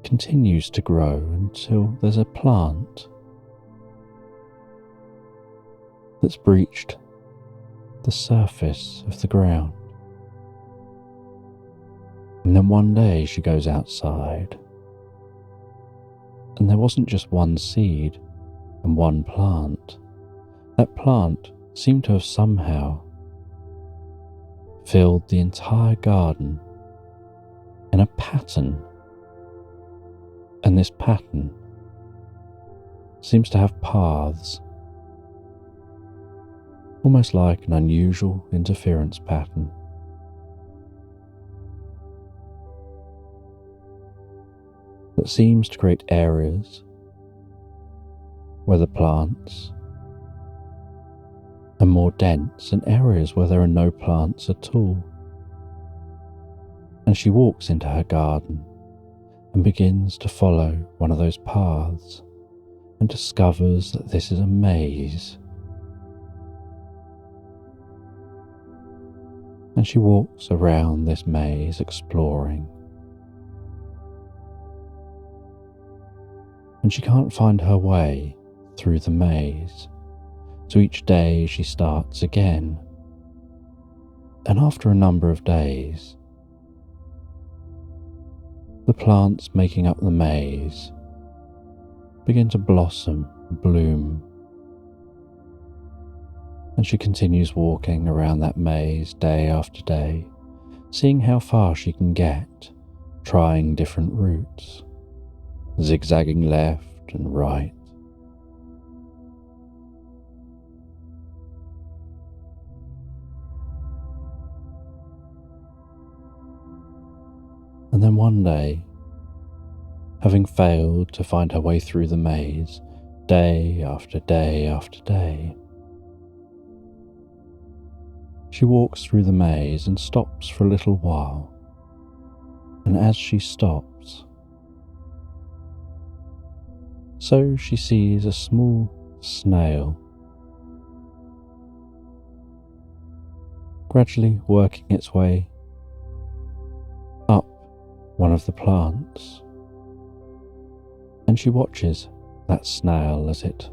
continues to grow until there's a plant that's breached the surface of the ground. And then one day she goes outside, and there wasn't just one seed and one plant. That plant seemed to have somehow filled the entire garden in a pattern, and this pattern seems to have paths, almost like an unusual interference pattern. That seems to create areas where the plants are more dense and areas where there are no plants at all. And she walks into her garden and begins to follow one of those paths and discovers that this is a maze. And she walks around this maze exploring. And she can't find her way through the maze, so each day she starts again, And after a number of days, the plants making up the maze begin to blossom and bloom, and she continues walking around that maze day after day, seeing how far she can get, trying different routes, zigzagging left and right. And then one day, having failed to find her way through the maze, day after day after day, she walks through the maze and stops for a little while. And as she stops, so she sees a small snail gradually working its way up one of the plants. And she watches that snail as it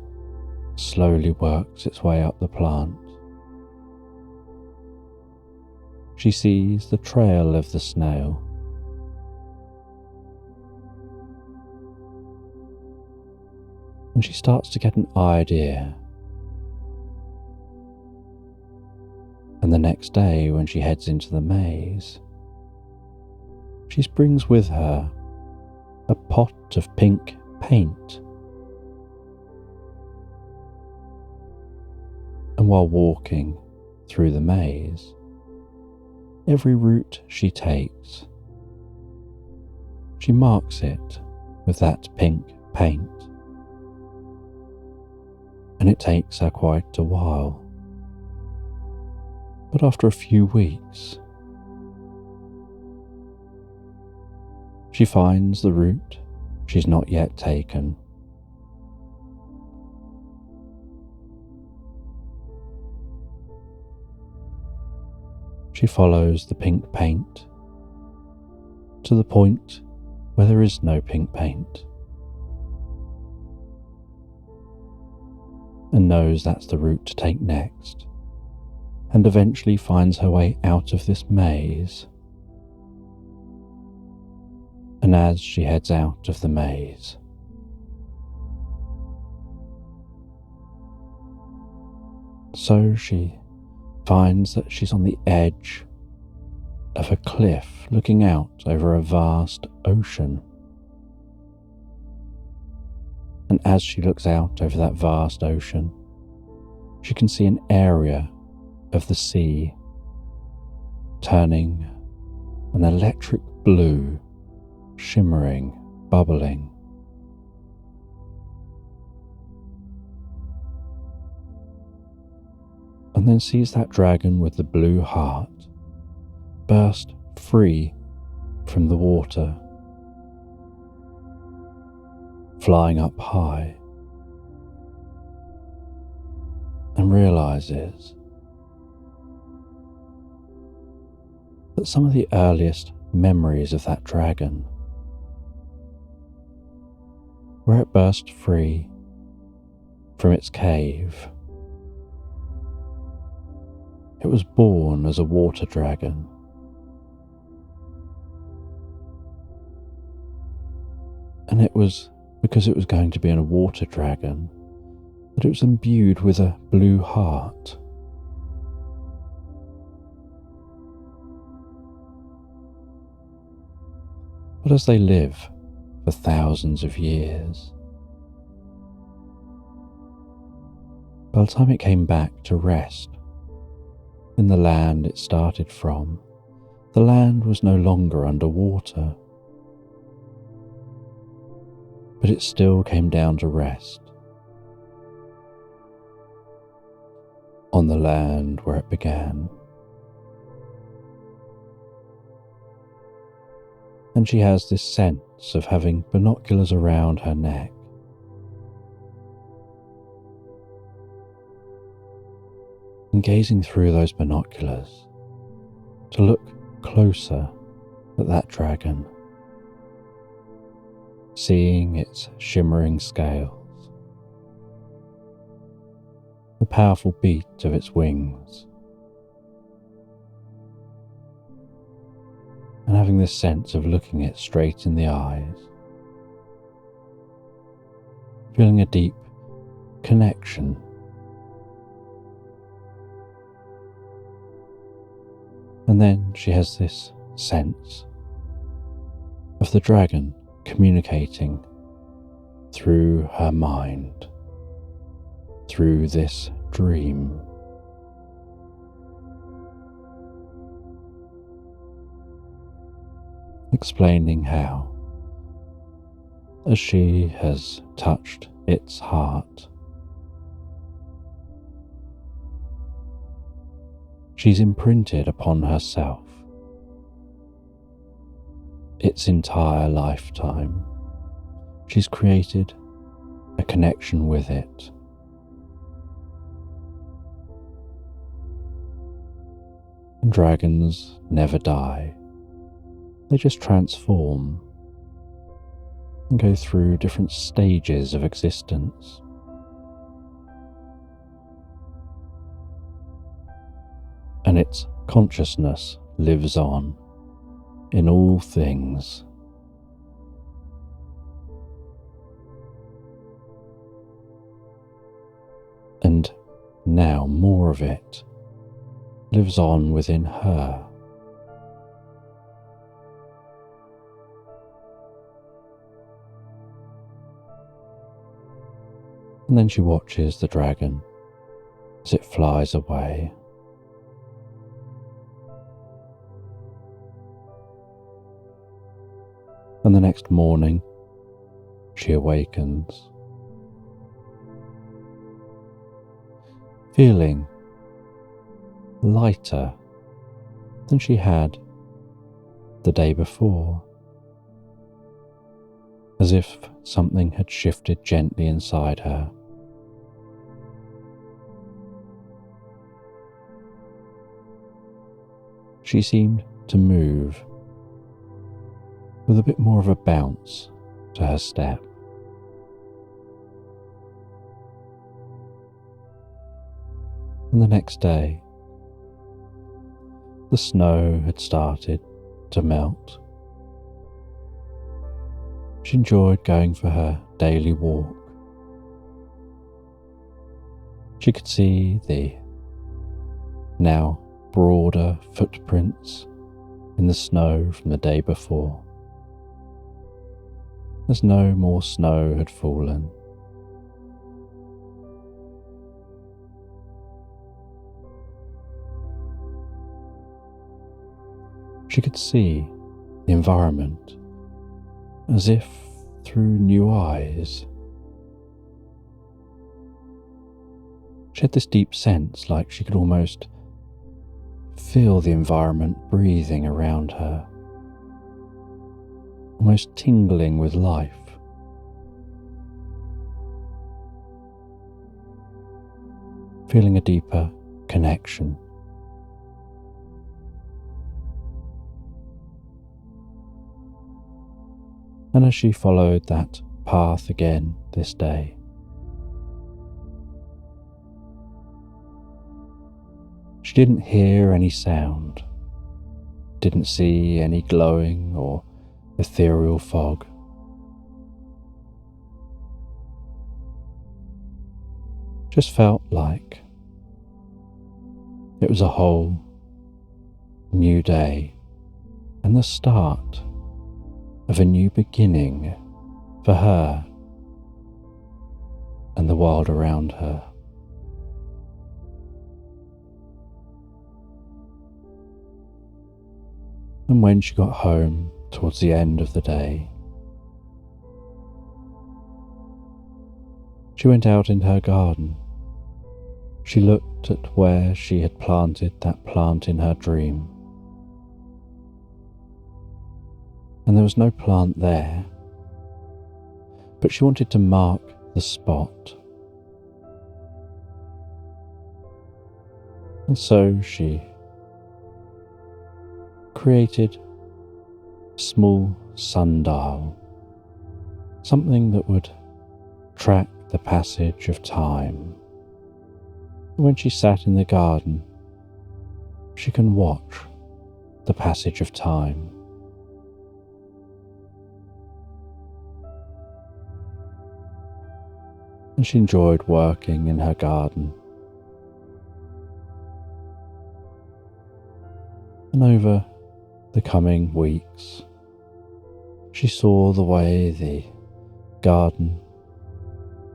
slowly works its way up the plant. She sees the trail of the snail, and she starts to get an idea. And the next day, when she heads into the maze, she brings with her a pot of pink paint. And while walking through the maze, every route she takes, she marks it with that pink paint. And it takes her quite a while. But after a few weeks, she finds the route she's not yet taken. She follows the pink paint to the point where there is no pink paint, and knows that's the route to take next, and eventually finds her way out of this maze. And as she heads out of the maze, so she finds that she's on the edge of a cliff looking out over a vast ocean. And as she looks out over that vast ocean, she can see an area of the sea turning an electric blue, shimmering, bubbling. And then sees that dragon with the blue heart burst free from the water, flying up high, and realizes that some of the earliest memories of that dragon, where it burst free from its cave, it was born as a water dragon. And it was because it was going to be a water dragon that it was imbued with a blue heart. But as they live for thousands of years, by the time it came back to rest in the land it started from, the land was no longer underwater, but it still came down to rest on the land where it began. And she has this sense of having binoculars around her neck, and gazing through those binoculars to look closer at that dragon, seeing its shimmering scales, the powerful beat of its wings, and having this sense of looking it straight in the eyes, feeling a deep connection. And then she has this sense of the dragon communicating through her mind, through this dream. Explaining how, as she has touched its heart, she's imprinted upon herself its entire lifetime. She's created a connection with it. And dragons never die. They just transform and go through different stages of existence. And its consciousness lives on in all things. And now more of it lives on within her. And then she watches the dragon as it flies away. And the next morning, she awakens, feeling lighter than she had the day before, as if something had shifted gently inside her. She seemed to move with a bit more of a bounce to her step. And the next day, the snow had started to melt. She enjoyed going for her daily walk. She could see the now broader footprints in the snow from the day before, as no more snow had fallen. She could see the environment as if through new eyes. She had this deep sense like she could almost feel the environment breathing around her, almost tingling with life. Feeling a deeper connection. And as she followed that path again this day, she didn't hear any sound, didn't see any glowing or ethereal fog. Just felt like it was a whole new day and the start of a new beginning for her and the world around her. And when she got home towards the end of the day, she went out into her garden. She looked at where she had planted that plant in her dream. And there was no plant there, but she wanted to mark the spot. And so she created a small sundial, something that would track the passage of time. When she sat in the garden, she can watch the passage of time and she enjoyed working in her garden. And over the coming weeks, she saw the way the garden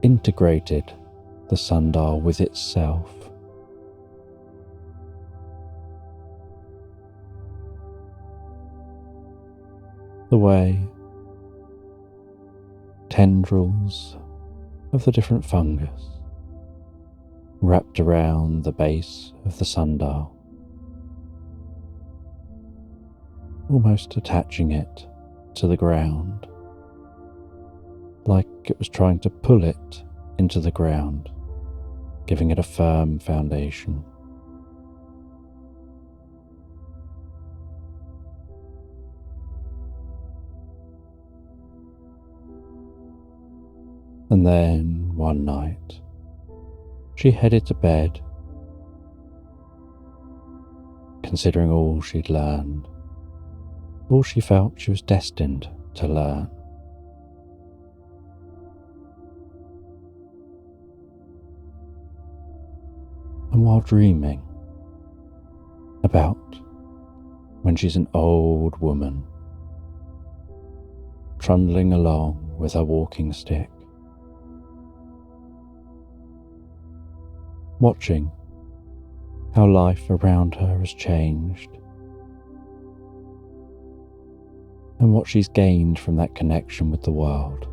integrated the sundial with itself. The way tendrils of the different fungus wrapped around the base of the sundial, almost attaching it to the ground, like it was trying to pull it into the ground, giving it a firm foundation. And then one night, she headed to bed, considering all she'd learned, all she felt she was destined to learn. And while dreaming about when she's an old woman, trundling along with her walking stick, watching how life around her has changed and what she's gained from that connection with the world.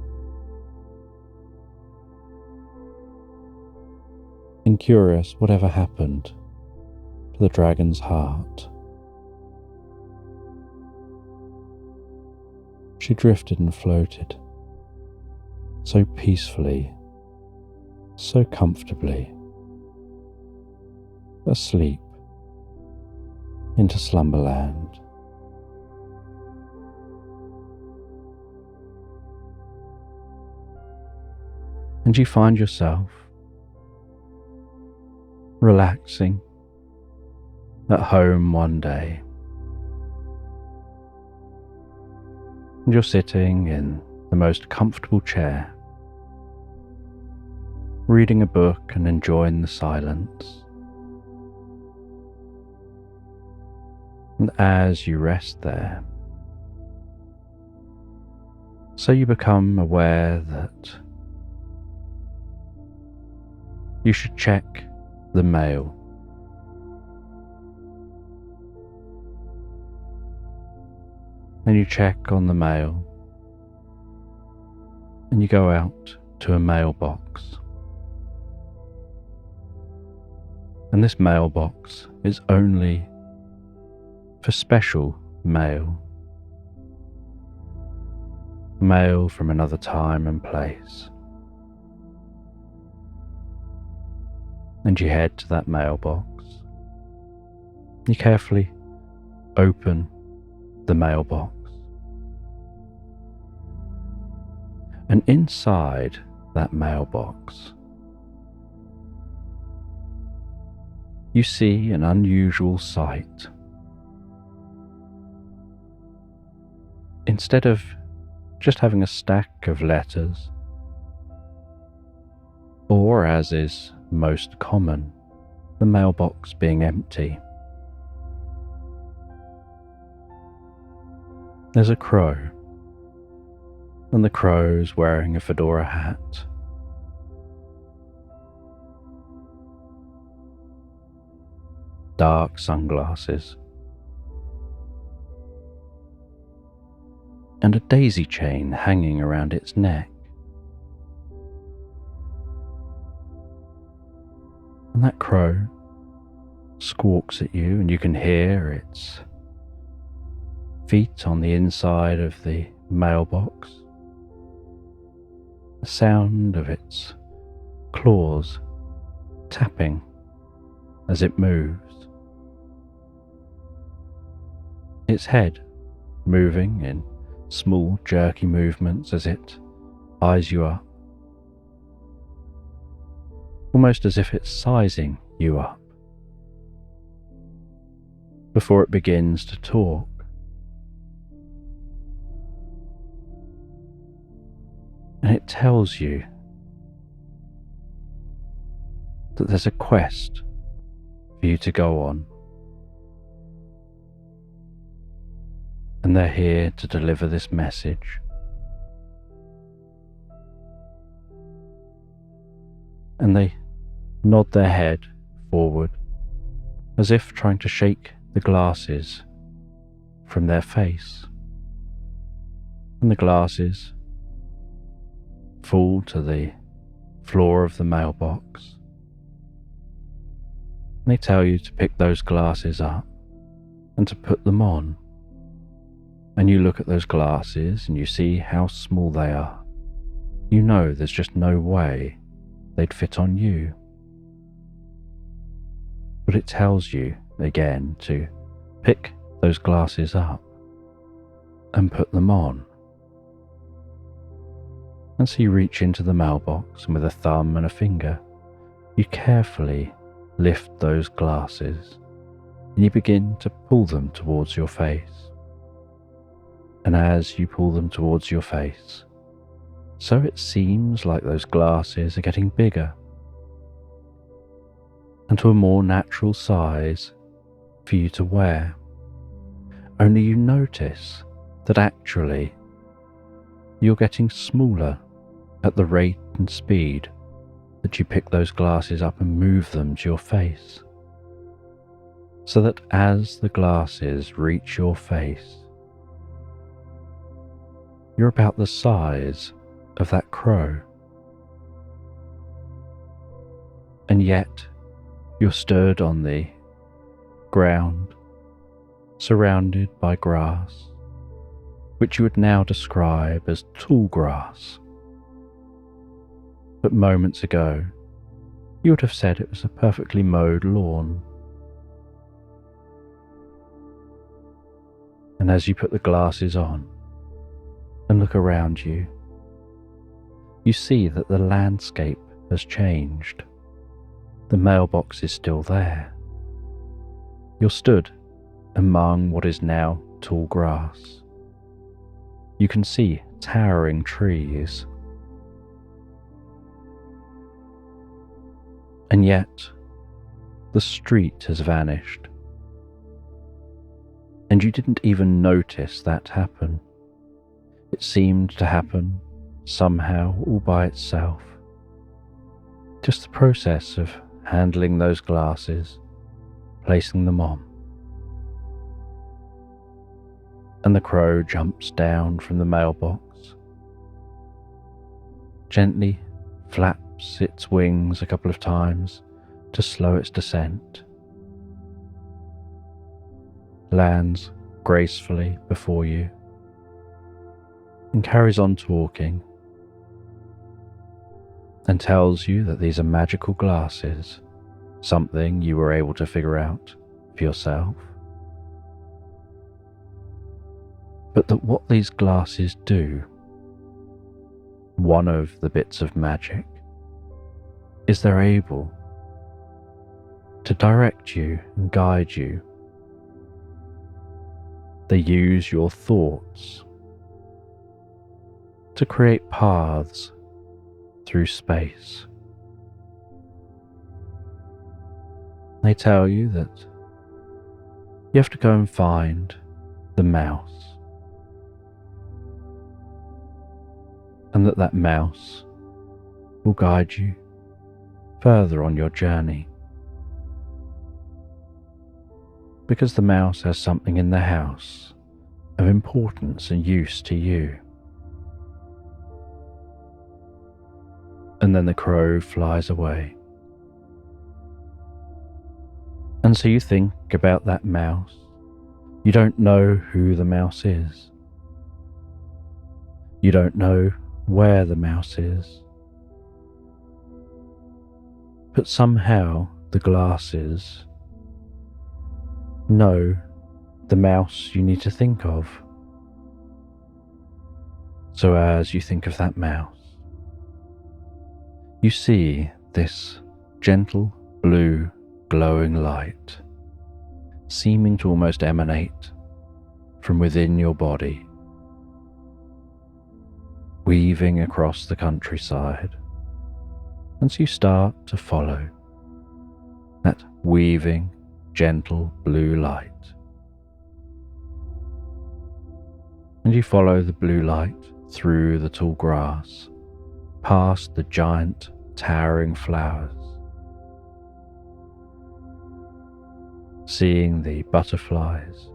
And curious whatever happened to the dragon's heart, she drifted and floated so peacefully, so comfortably, asleep into slumberland. And you find yourself relaxing at home one day, and you're sitting in the most comfortable chair, reading a book and enjoying the silence. And as you rest there, so you become aware that you should check the mail. And you check on the mail, and you go out to a mailbox. And this mailbox is only for special mail. Mail from another time and place. And you head to that mailbox. You carefully open the mailbox. And inside that mailbox, you see an unusual sight. Instead of just having a stack of letters, or as is most common, the mailbox being empty, there's a crow, and the crow's wearing a fedora hat. Dark sunglasses, and a daisy chain hanging around its neck. And that crow squawks at you, and you can hear its feet on the inside of the mailbox, the sound of its claws tapping as it moves, its head moving in small jerky movements as it eyes you up, almost as if it's sizing you up before it begins to talk. And it tells you that there's a quest for you to go on. And they're here to deliver this message. And they nod their head forward, as if trying to shake the glasses from their face. And the glasses fall to the floor of the mailbox. And they tell you to pick those glasses up and to put them on. And you look at those glasses and you see how small they are. You know there's just no way they'd fit on you. But it tells you again to pick those glasses up and put them on. And so you reach into the mailbox and with a thumb and a finger, you carefully lift those glasses and you begin to pull them towards your face. And as you pull them towards your face, so it seems like those glasses are getting bigger and to a more natural size for you to wear. Only you notice that actually you're getting smaller at the rate and speed that you pick those glasses up and move them to your face. So that as the glasses reach your face, you're about the size of that crow. And yet you're stood on the ground, surrounded by grass, which you would now describe as tall grass. But moments ago, you would have said it was a perfectly mowed lawn. And as you put the glasses on and look around you, you see that the landscape has changed. The mailbox is still there. You're stood among what is now tall grass. You can see towering trees. And yet, the street has vanished. And you didn't even notice that happen. It seemed to happen somehow all by itself. Just the process of handling those glasses, placing them on. And the crow jumps down from the mailbox, gently flaps its wings a couple of times to slow its descent, lands gracefully before you, and carries on talking, and tells you that these are magical glasses, something you were able to figure out for yourself. But that what these glasses do, one of the bits of magic, is they're able to direct you and guide you. They use your thoughts to create paths through space. They tell you that you have to go and find the mouse, and that mouse will guide you further on your journey. Because the mouse has something in the house of importance and use to you. And then the crow flies away. And so you think about that mouse. You don't know who the mouse is. You don't know where the mouse is. But somehow the glasses know the mouse you need to think of. So as you think of that mouse, you see this gentle blue glowing light seeming to almost emanate from within your body, weaving across the countryside. And so you start to follow weaving, gentle blue light. And you follow the blue light through the tall grass, past the giant, towering flowers, seeing the butterflies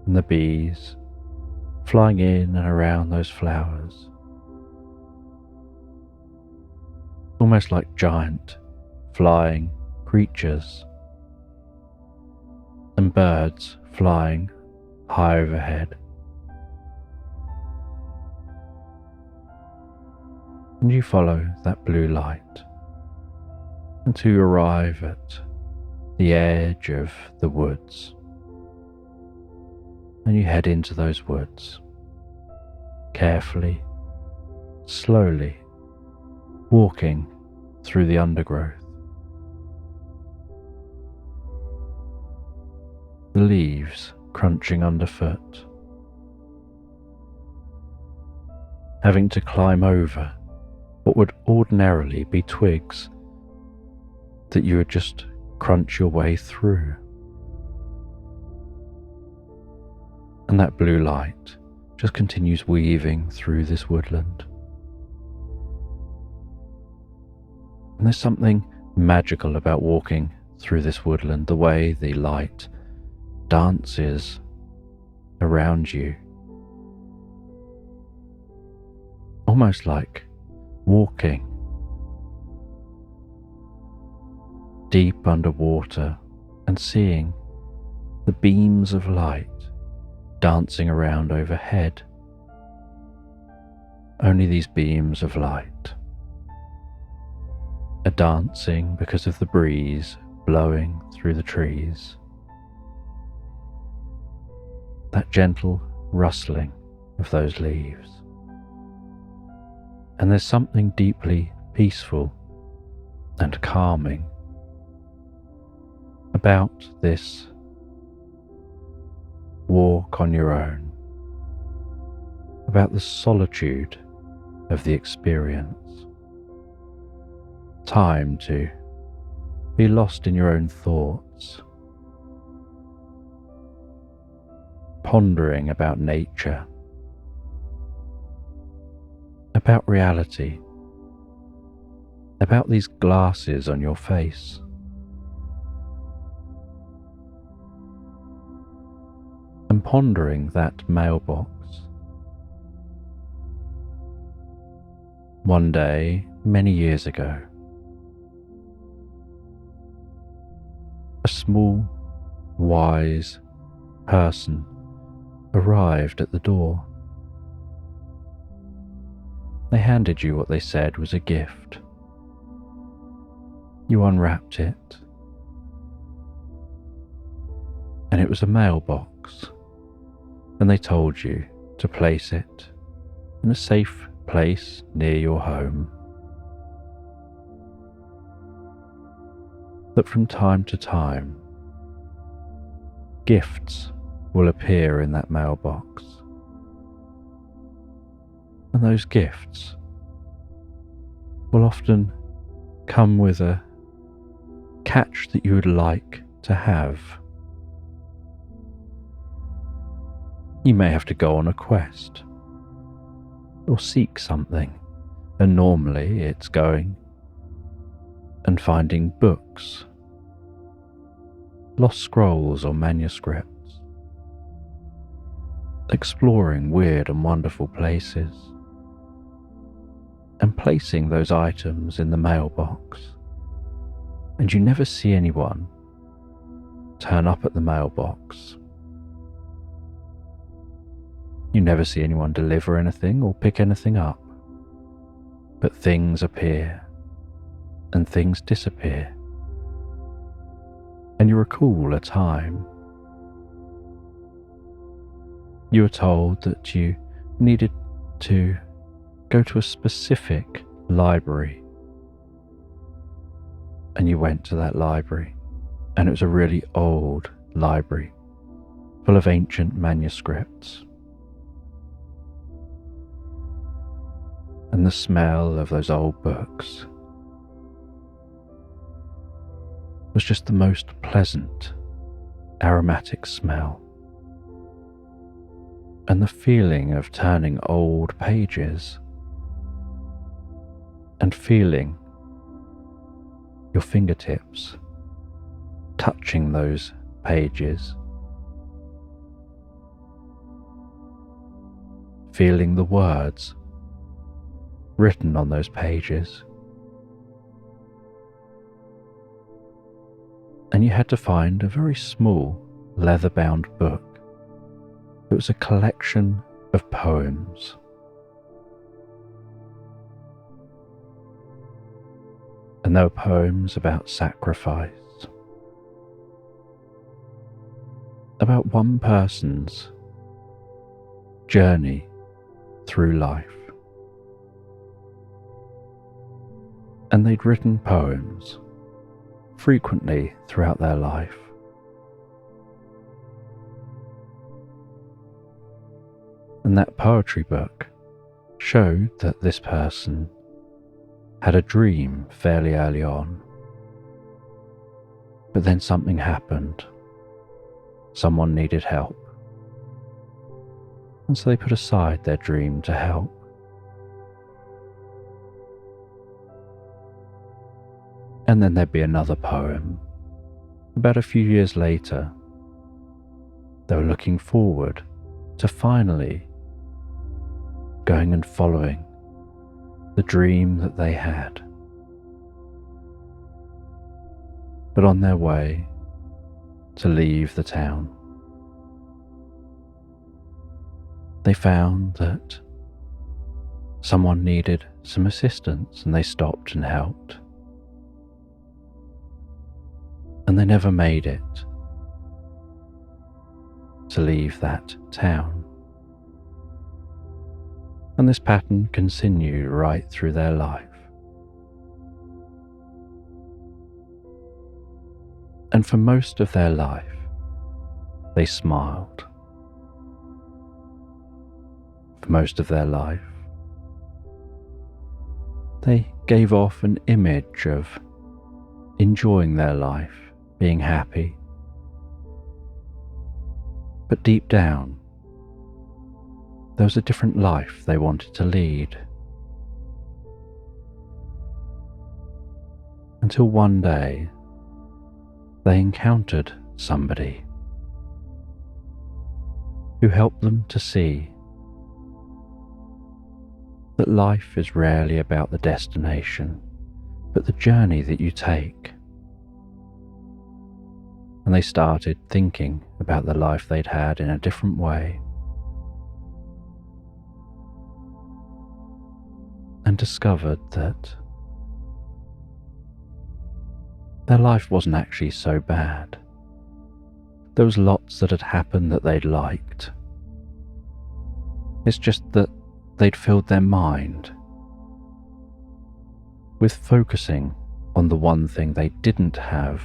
and the bees flying in and around those flowers, almost like giant flying creatures, and birds flying high overhead. And you follow that blue light until you arrive at the edge of the woods, and you head into those woods, carefully, slowly, walking through the undergrowth. The leaves crunching underfoot, having to climb over what would ordinarily be twigs that you would just crunch your way through. And that blue light just continues weaving through this woodland. And there's something magical about walking through this woodland, the way the light dances around you, almost like walking deep underwater and seeing the beams of light dancing around overhead. Only these beams of light are dancing because of the breeze blowing through the trees, that gentle rustling of those leaves. And there's something deeply peaceful and calming about this walk on your own, about the solitude of the experience. Time to be lost in your own thoughts, pondering about nature, about reality, about these glasses on your face. And pondering that mailbox. One day, many years ago, a small, wise person arrived at the door. They handed you what they said was a gift. You unwrapped it, and it was a mailbox, and they told you to place it in a safe place near your home. That from time to time, gifts will appear in that mailbox. And those gifts will often come with a catch that you would like to have. You may have to go on a quest or seek something, and normally it's going and finding books, lost scrolls or manuscripts, exploring weird and wonderful places, and placing those items in the mailbox. And you never see anyone turn up at the mailbox. You never see anyone deliver anything or pick anything up. But things appear and things disappear. And you recall a time you were told that you needed to go to a specific library. And you went to that library, and it was a really old library full of ancient manuscripts. And the smell of those old books was just the most pleasant, aromatic smell. And the feeling of turning old pages and feeling your fingertips touching those pages, feeling the words written on those pages. And you had to find a very small leather-bound book. It was a collection of poems. And there were poems about sacrifice, about one person's journey through life. And they'd written poems frequently throughout their life. And that poetry book showed that this person had a dream fairly early on. But then something happened. Someone needed help. And so they put aside their dream to help. And then there'd be another poem. About a few years later, they were looking forward to finally going and following the dream that they had. But on their way to leave the town, they found that someone needed some assistance, and they stopped and helped. And they never made it to leave that town. And this pattern continued right through their life. And for most of their life, they smiled. For most of their life, they gave off an image of enjoying their life, being happy. But deep down, there was a different life they wanted to lead. Until one day, they encountered somebody who helped them to see that life is rarely about the destination, but the journey that you take. And they started thinking about the life they'd had in a different way, and discovered that their life wasn't actually so bad. There was lots that had happened that they'd liked. It's just that they'd filled their mind with focusing on the one thing they didn't have,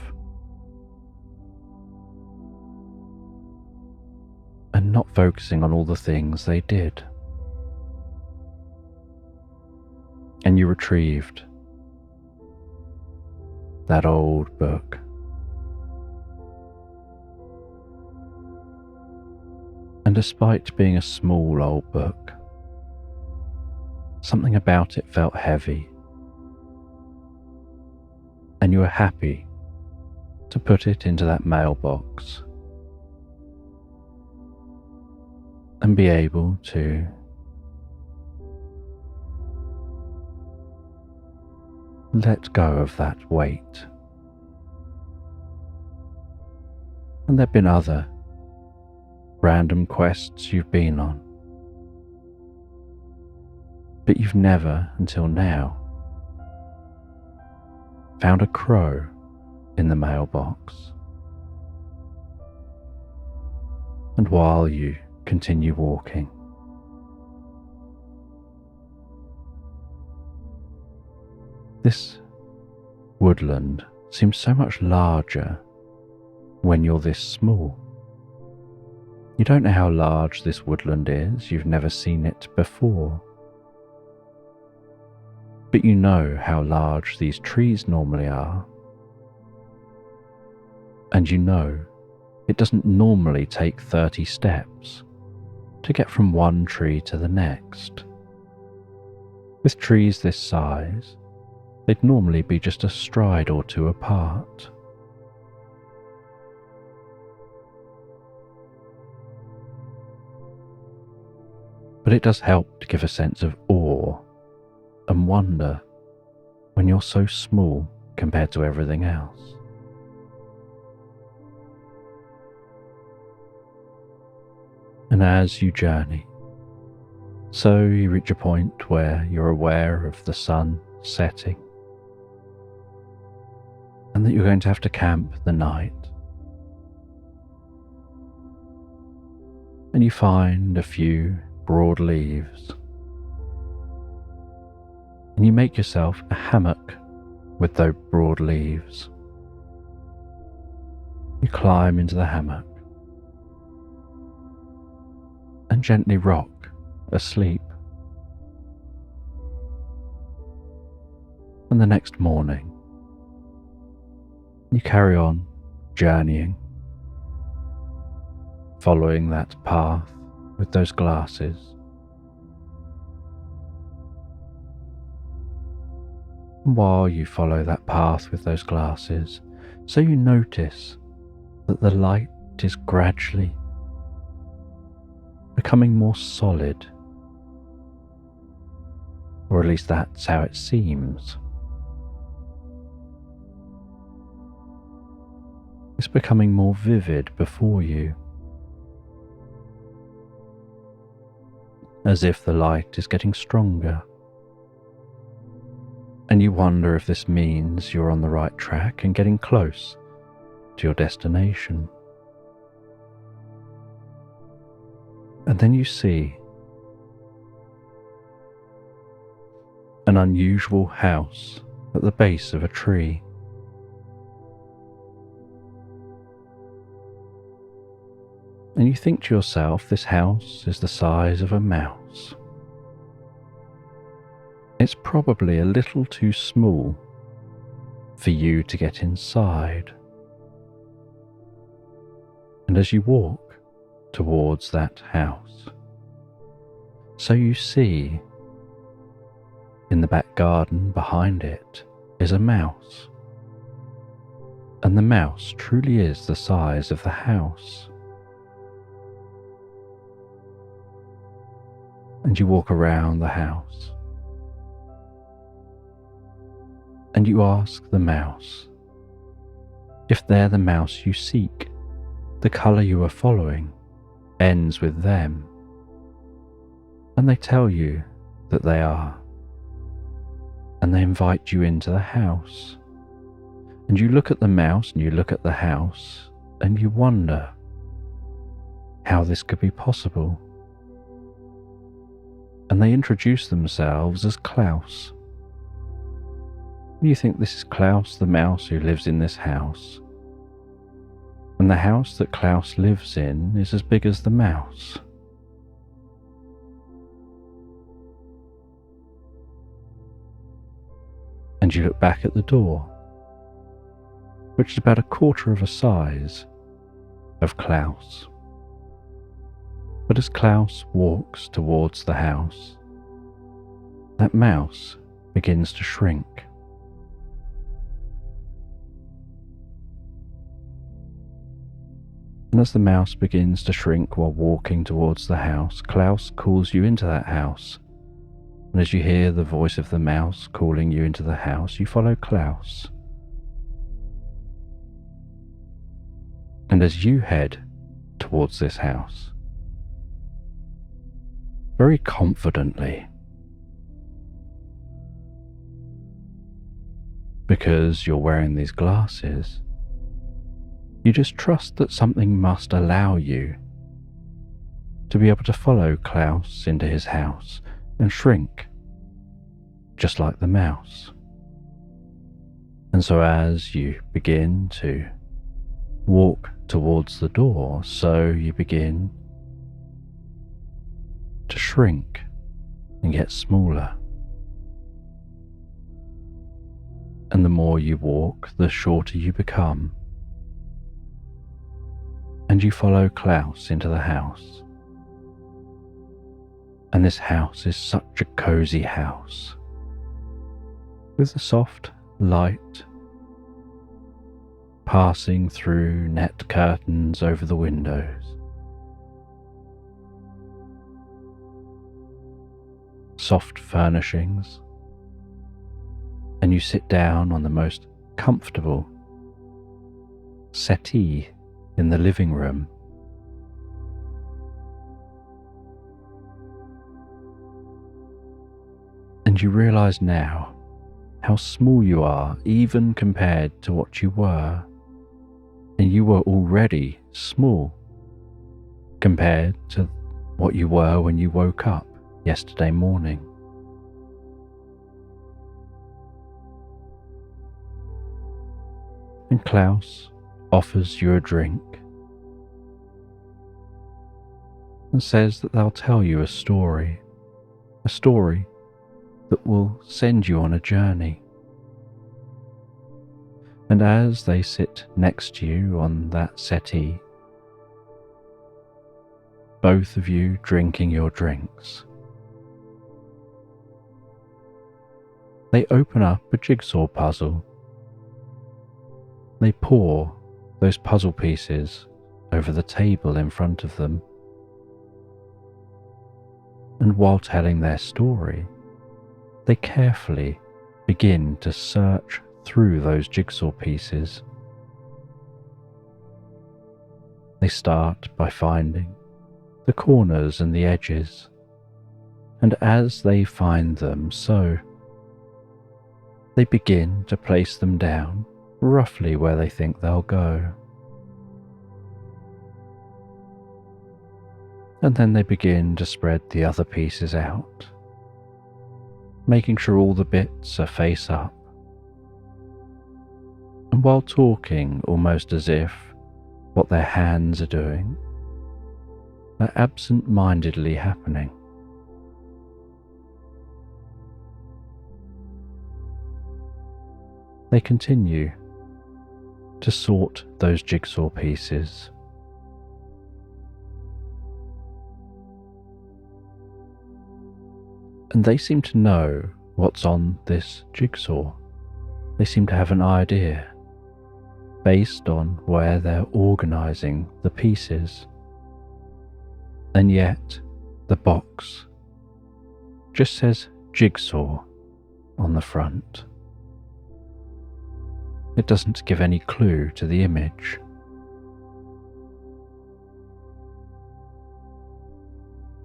and not focusing on all the things they did. And you retrieved that old book. And despite being a small old book, something about it felt heavy, and you were happy to put it into that mailbox and be able to let go of that weight. And there've been other random quests you've been on, but you've never, until now, found a crow in the mailbox. And while you continue walking, this woodland seems so much larger when you're this small. You don't know how large this woodland is, you've never seen it before. But you know how large these trees normally are. And you know it doesn't normally take 30 steps to get from one tree to the next. With trees this size, they'd normally be just a stride or two apart. But it does help to give a sense of awe and wonder when you're so small compared to everything else. And as you journey, so you reach a point where you're aware of the sun setting and that you're going to have to camp the night. And you find a few broad leaves and you make yourself a hammock with those broad leaves. You climb into the hammock and gently rock asleep. And the next morning, you carry on journeying, following that path with those glasses. And while you follow that path with those glasses, so you notice that the light is gradually becoming more solid, or at least that's how it seems. It's becoming more vivid before you, as if the light is getting stronger, and you wonder if this means you're on the right track and getting close to your destination. And then you see an unusual house at the base of a tree. And you think to yourself, this house is the size of a mouse. It's probably a little too small for you to get inside. And as you walk towards that house, so you see in the back garden behind it is a mouse. And the mouse truly is the size of the house. And you walk around the house and you ask the mouse if they're the mouse you seek. The colour you are following ends with them, and they tell you that they are, and they invite you into the house. And you look at the mouse and you look at the house and you wonder how this could be possible. And they introduce themselves as Klaus. You think this is Klaus the mouse who lives in this house. And the house that Klaus lives in is as big as the mouse. And you look back at the door, which is about a quarter of a size of Klaus. But as Klaus walks towards the house, that mouse begins to shrink. And as the mouse begins to shrink while walking towards the house, Klaus calls you into that house. And as you hear the voice of the mouse calling you into the house, you follow Klaus. And as you head towards this house, very confidently, because you're wearing these glasses, you just trust that something must allow you to be able to follow Klaus into his house and shrink, just like the mouse. And so as you begin to walk towards the door, so you begin to shrink and get smaller. And the more you walk, the shorter you become. and you follow Klaus into the house. And this house is such a cozy house, with the soft light passing through net curtains over the windows. Soft furnishings, and you sit down on the most comfortable settee in the living room. And you realize now how small you are even compared to what you were, and you were already small compared to what you were when you woke up yesterday morning. And Klaus offers you a drink and says that they'll tell you a story that will send you on a journey. And as they sit next to you on that settee, both of you drinking your drinks, they open up a jigsaw puzzle. They pour those puzzle pieces over the table in front of them. And while telling their story, they carefully begin to search through those jigsaw pieces. They start by finding the corners and the edges, and as they find them they begin to place them down roughly where they think they'll go. And then they begin to spread the other pieces out, making sure all the bits are face up. And while talking almost as if what their hands are doing are absent-mindedly happening. They continue to sort those jigsaw pieces. And they seem to know what's on this jigsaw. They seem to have an idea based on where they're organising the pieces. And yet the box just says jigsaw on the front. It doesn't give any clue to the image.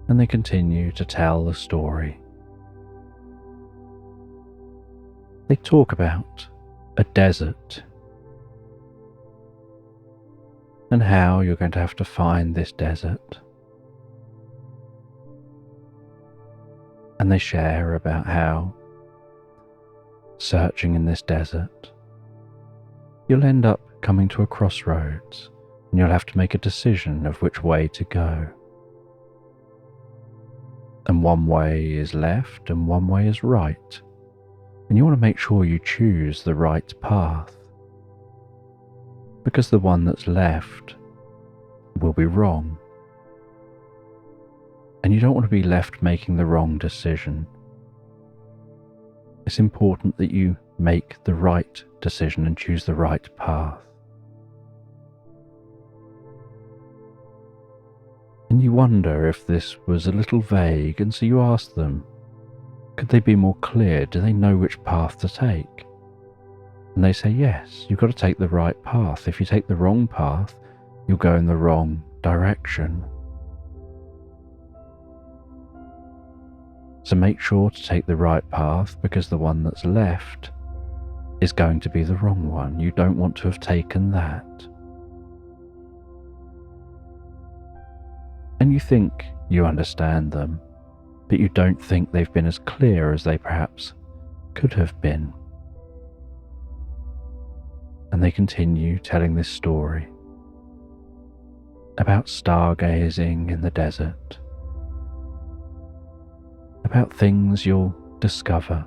And they continue to tell the story. They talk about a desert and how you're going to have to find this desert. And they share about how, searching in this desert, you'll end up coming to a crossroads and you'll have to make a decision of which way to go. And one way is left and one way is right. And you want to make sure you choose the right path, because the one that's left will be wrong. And you don't want to be left making the wrong decision. It's important that you make the right decision and choose the right path. And you wonder if this was a little vague, and so you ask them, could they be more clear? Do they know which path to take? And they say, yes, you've got to take the right path. If you take the wrong path, you'll go in the wrong direction. So make sure to take the right path, because the one that's left is going to be the wrong one. You don't want to have taken that. And you think you understand them, but you don't think they've been as clear as they perhaps could have been. And they continue telling this story about stargazing in the desert, about things you'll discover,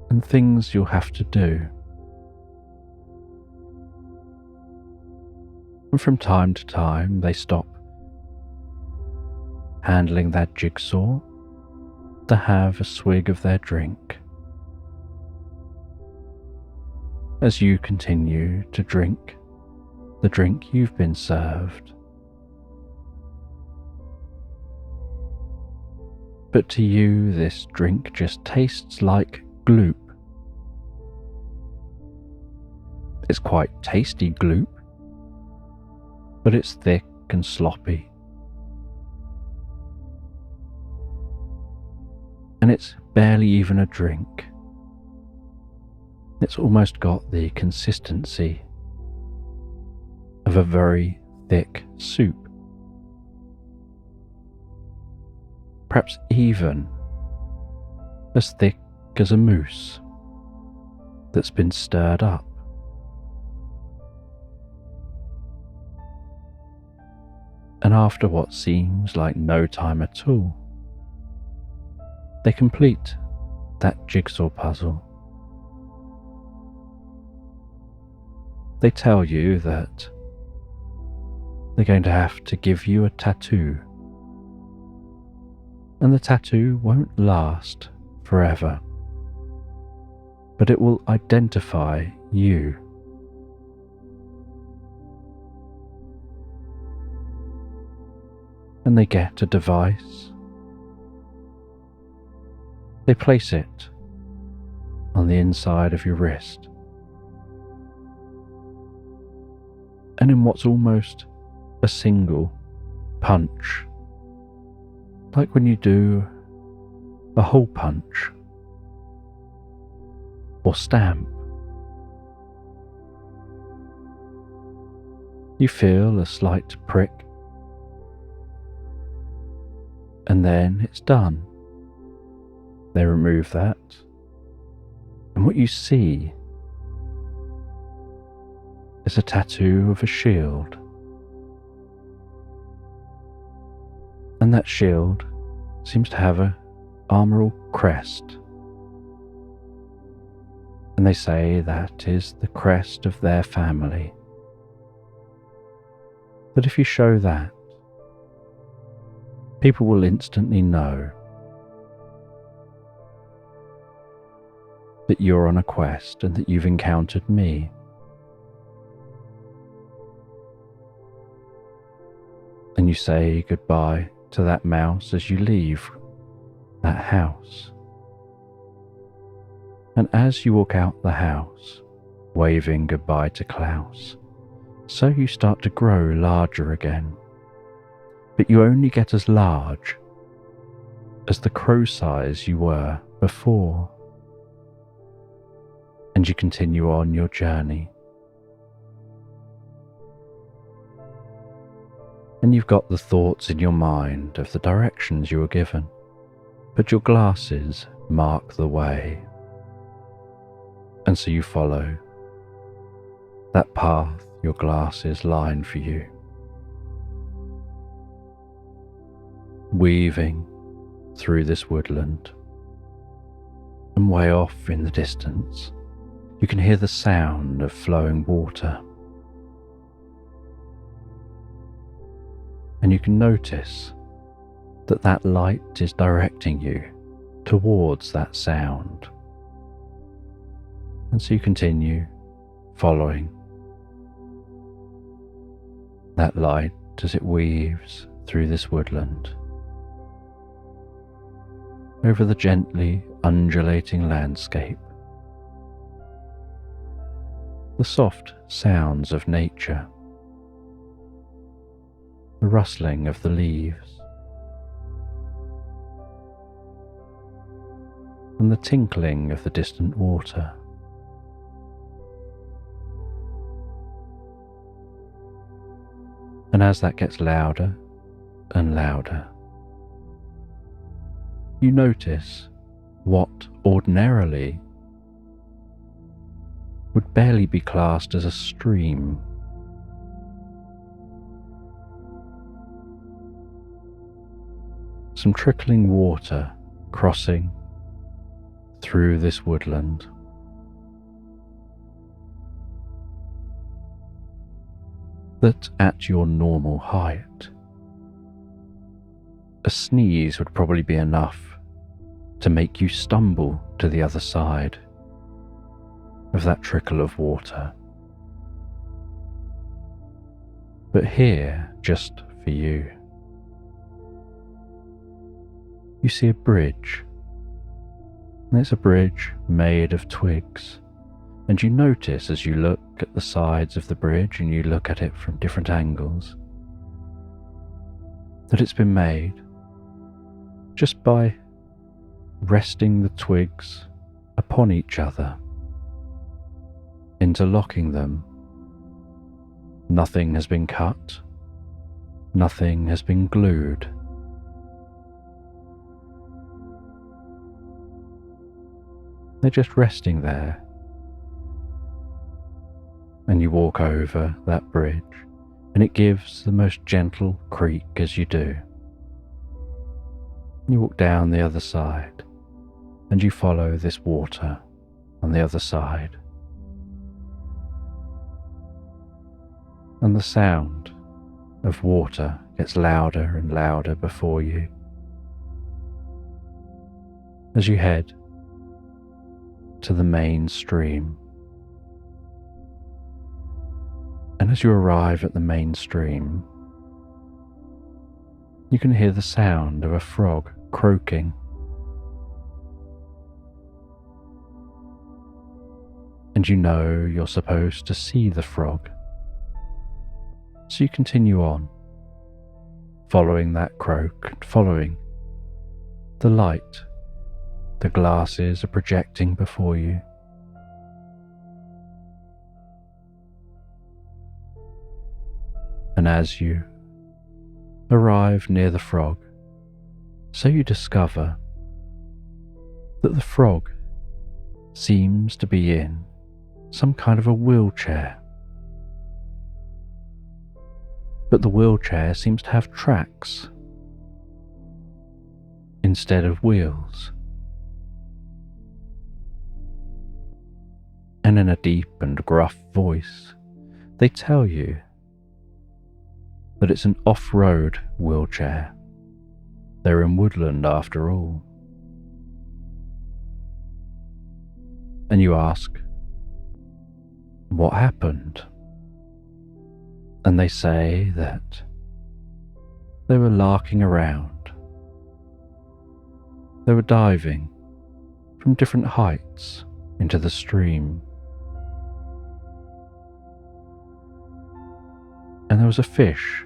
and things you'll have to do. And from time to time, they stop handling that jigsaw to have a swig of their drink. As you continue to drink the drink you've been served. But to you, this drink just tastes like gloop. It's quite tasty gloop, but it's thick and sloppy. And it's barely even a drink. It's almost got the consistency of a very thick soup. Perhaps even as thick as a mousse that's been stirred up. And after what seems like no time at all, they complete that jigsaw puzzle. They tell you that they're going to have to give you a tattoo, and the tattoo won't last forever, but it will identify you. And they get a device. They place it on the inside of your wrist. And in what's almost a single punch, like when you do a hole punch or stamp, you feel a slight prick, and then it's done. They remove that, and what you see is a tattoo of a shield. And that shield seems to have a armorial crest. And they say that is the crest of their family. That if you show that, people will instantly know that you're on a quest and that you've encountered me. And you say goodbye to that mouse as you leave that house. And as you walk out the house, waving goodbye to Klaus, so you start to grow larger again. But you only get as large as the crow size you were before. And you continue on your journey. And you've got the thoughts in your mind of the directions you were given, but your glasses mark the way. And so you follow that path your glasses line for you. Weaving through this woodland, and way off in the distance, you can hear the sound of flowing water. And you can notice that that light is directing you towards that sound. And so you continue following that light as it weaves through this woodland, over the gently undulating landscape, the soft sounds of nature, the rustling of the leaves, and the tinkling of the distant water. And as that gets louder and louder, you notice what ordinarily would barely be classed as a stream. Some trickling water crossing through this woodland. that at your normal height, a sneeze would probably be enough to make you stumble to the other side of that trickle of water. But here, just for you, you see a bridge, and it's a bridge made of twigs, and you notice as you look at the sides of the bridge and you look at it from different angles that it's been made just by resting the twigs upon each other, interlocking them. Nothing has been cut, nothing has been glued. They're just resting there. And you walk over that bridge, and it gives the most gentle creak as you do. You walk down the other side, and you follow this water on the other side. And the sound of water gets louder and louder before you as you head to the main stream. And as you arrive at the main stream, you can hear the sound of a frog croaking. And you know you're supposed to see the frog. So you continue on, following that croak and following the light the glasses are projecting before you. And as you arrive near the frog, so you discover that the frog seems to be in some kind of a wheelchair. But the wheelchair seems to have tracks instead of wheels. And in a deep and gruff voice, they tell you that it's an off-road wheelchair. They're in woodland after all. And you ask, what happened? And they say that they were larking around. They were diving from different heights into the stream. And there was a fish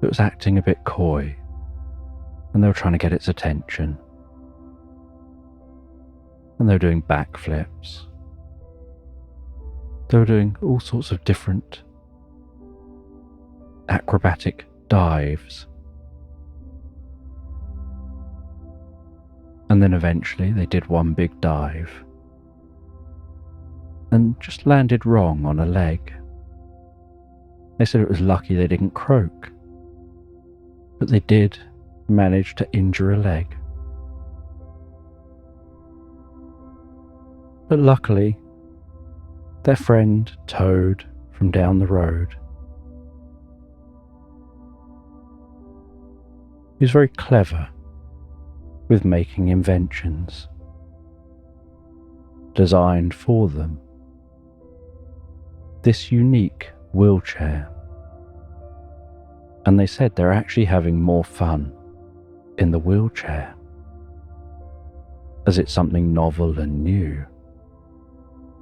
that was acting a bit coy, and they were trying to get its attention. And they were doing backflips. They were doing all sorts of different acrobatic dives. And then eventually they did one big dive and just landed wrong on a leg. They said it was lucky they didn't croak, but they did manage to injure a leg. But luckily, their friend Toad from down the road, he was very clever with making inventions designed for them. This unique wheelchair. And they said they're actually having more fun in the wheelchair, as it's something novel and new,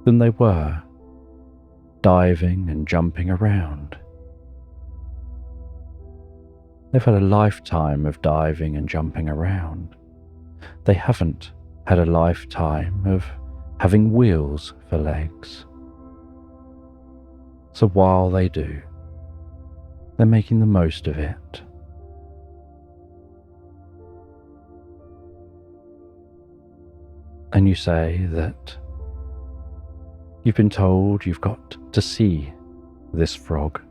than they were diving and jumping around. They've had a lifetime of diving and jumping around. They haven't had a lifetime of having wheels for legs. So while they do, they're making the most of it. And you say that you've been told you've got to see this frog.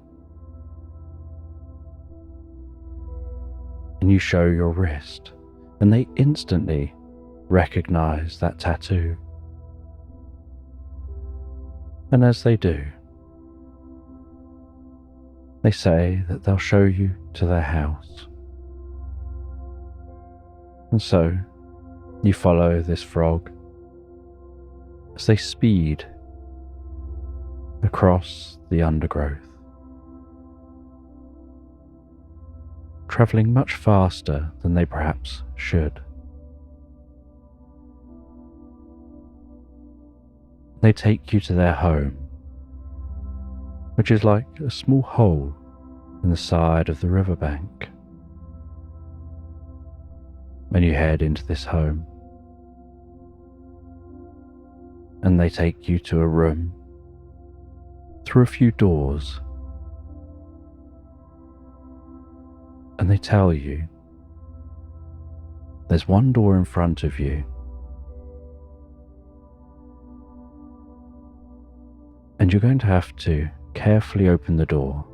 And you show your wrist, and they instantly recognize that tattoo. And as they do, They say that they'll show you to their house. And so you follow this frog as they speed across the undergrowth, travelling much faster than they perhaps should. They take you to their home, which is like a small hole in the side of the riverbank. And you head into this home, and they take you to a room through a few doors, and they tell you there's one door in front of you, and you're going to have to carefully open the door,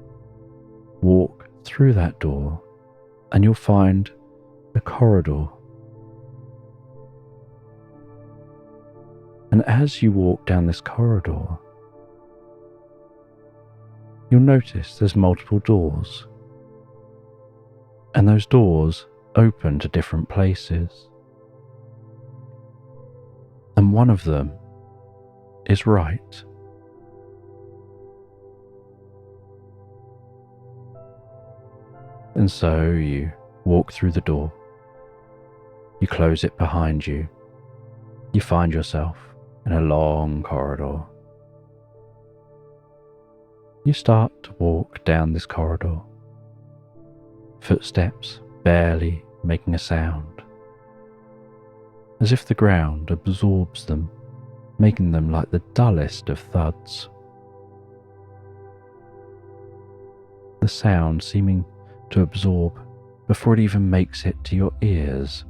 walk through that door, and you'll find a corridor. And as you walk down this corridor, you'll notice there's multiple doors, and those doors open to different places. And one of them is right. And so you walk through the door, you close it behind you, you find yourself in a long corridor. You start to walk down this corridor, footsteps barely making a sound, as if the ground absorbs them, making them like the dullest of thuds. The sound seeming to absorb before it even makes it to your ears,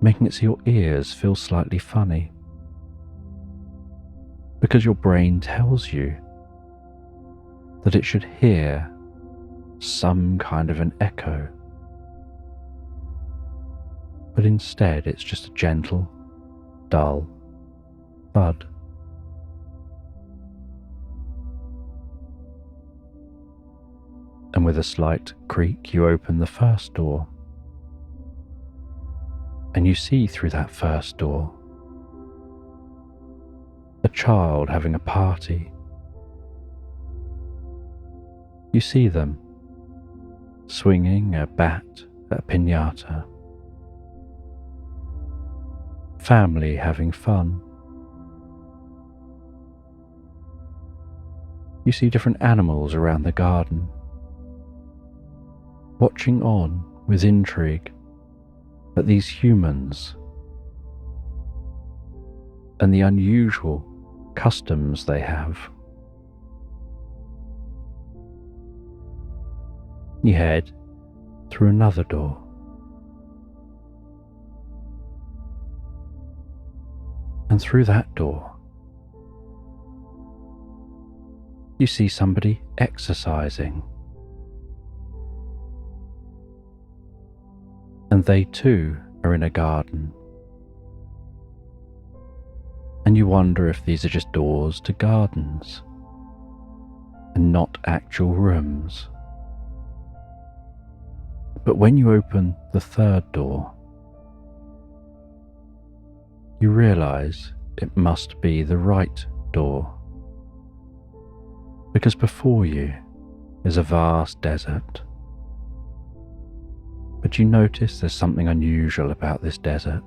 making it so your ears feel slightly funny, because your brain tells you that it should hear some kind of an echo, but instead it's just a gentle, dull thud. And with a slight creak, you open the first door, and you see through that first door a child having a party. You see them swinging a bat at a piñata, family having fun. You see different animals around the garden, watching on with intrigue at these humans and the unusual customs they have. You head through another door, and through that door you see somebody exercising, and they too are in a garden. And you wonder if these are just doors to gardens and not actual rooms. But when you open the third door, you realize it must be the right door, because before you is a vast desert. But you notice there's something unusual about this desert.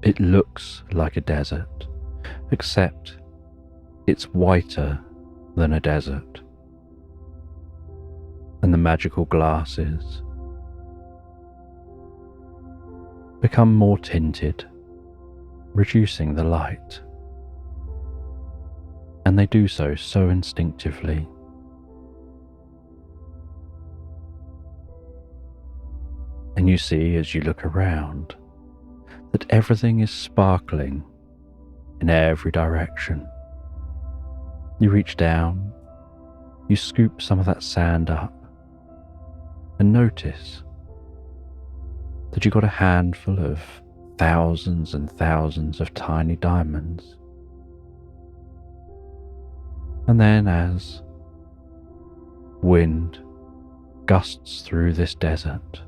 It looks like a desert, except it's whiter than a desert. And the magical glasses become more tinted, reducing the light. And they do so instinctively. And you see, as you look around, that everything is sparkling in every direction. You reach down, you scoop some of that sand up, and notice that you got a handful of thousands and thousands of tiny diamonds. And then as wind gusts through this desert,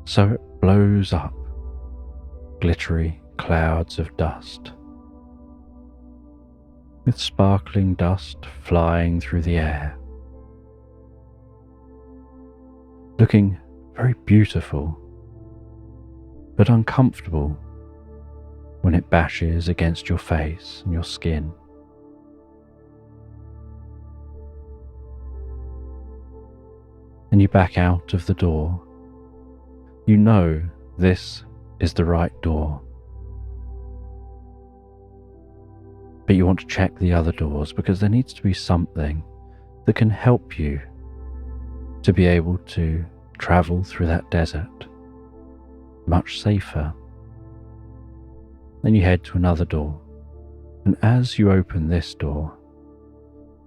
so it blows up glittery clouds of dust, with sparkling dust flying through the air, looking very beautiful but uncomfortable when it bashes against your face and your skin. And you back out of the door. You know this is the right door, but you want to check the other doors because there needs to be something that can help you to be able to travel through that desert much safer. Then you head to another door, and as you open this door,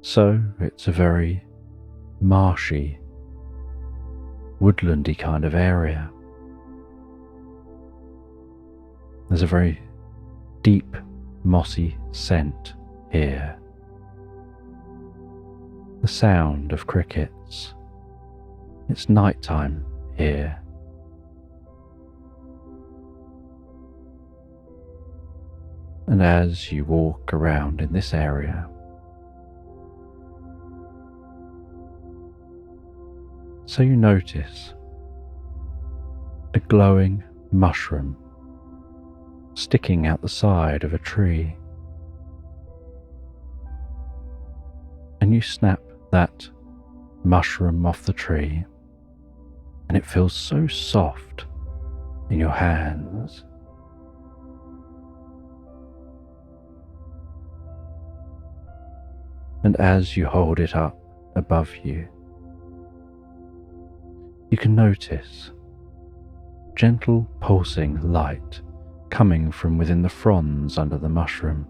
so it's a very marshy, woodlandy kind of area. There's a very deep, mossy scent here. The sound of crickets. It's nighttime here. And as you walk around in this area, so you notice a glowing mushroom sticking out the side of a tree. And you snap that mushroom off the tree, and it feels so soft in your hands. And as you hold it up above you, you can notice gentle pulsing light coming from within the fronds under the mushroom.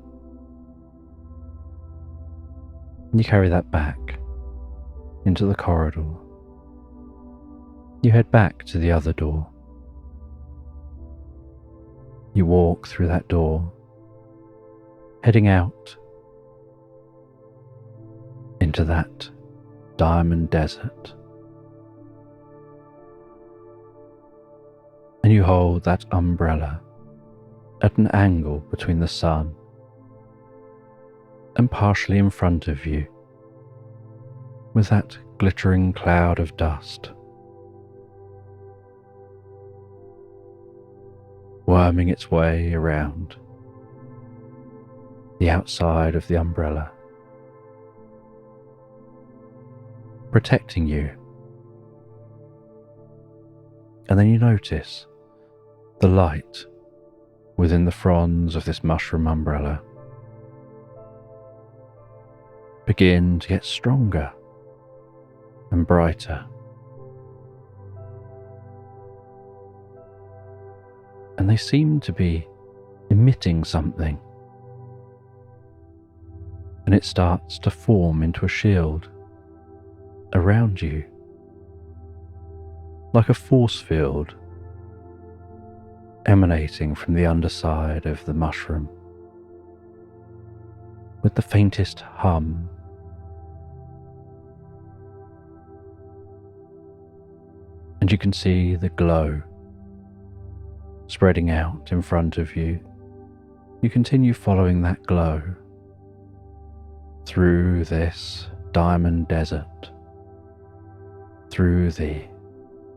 And you carry that back into the corridor. You head back to the other door. You walk through that door, heading out into that diamond desert. And you hold that umbrella at an angle between the sun and partially in front of you, with that glittering cloud of dust worming its way around the outside of the umbrella, protecting you. And then you notice the light within the fronds of this mushroom umbrella begin to get stronger and brighter. And they seem to be emitting something, and it starts to form into a shield around you, like a force field emanating from the underside of the mushroom, with the faintest hum. And you can see the glow spreading out in front of you. You continue following that glow through this diamond desert, through the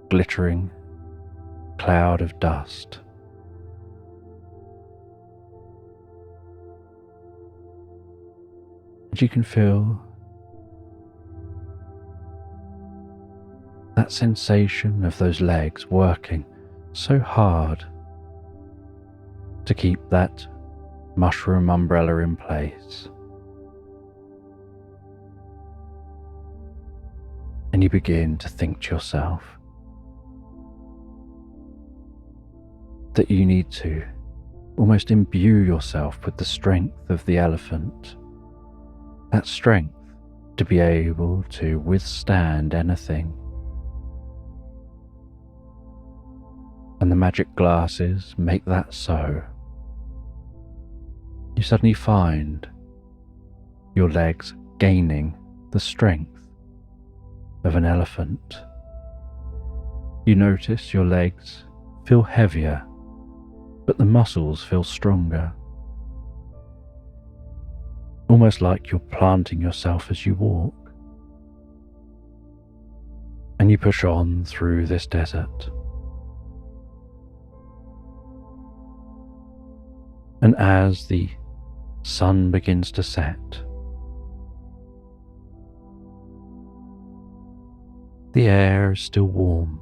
glittering cloud of dust. And you can feel that sensation of those legs working so hard to keep that mushroom umbrella in place. And you begin to think to yourself that you need to almost imbue yourself with the strength of the elephant, that strength to be able to withstand anything. And the magic glasses make that so. You suddenly find your legs gaining the strength of an elephant. You notice your legs feel heavier, but the muscles feel stronger, almost like you're planting yourself as you walk. And you push on through this desert. And as the sun begins to set, the air is still warm,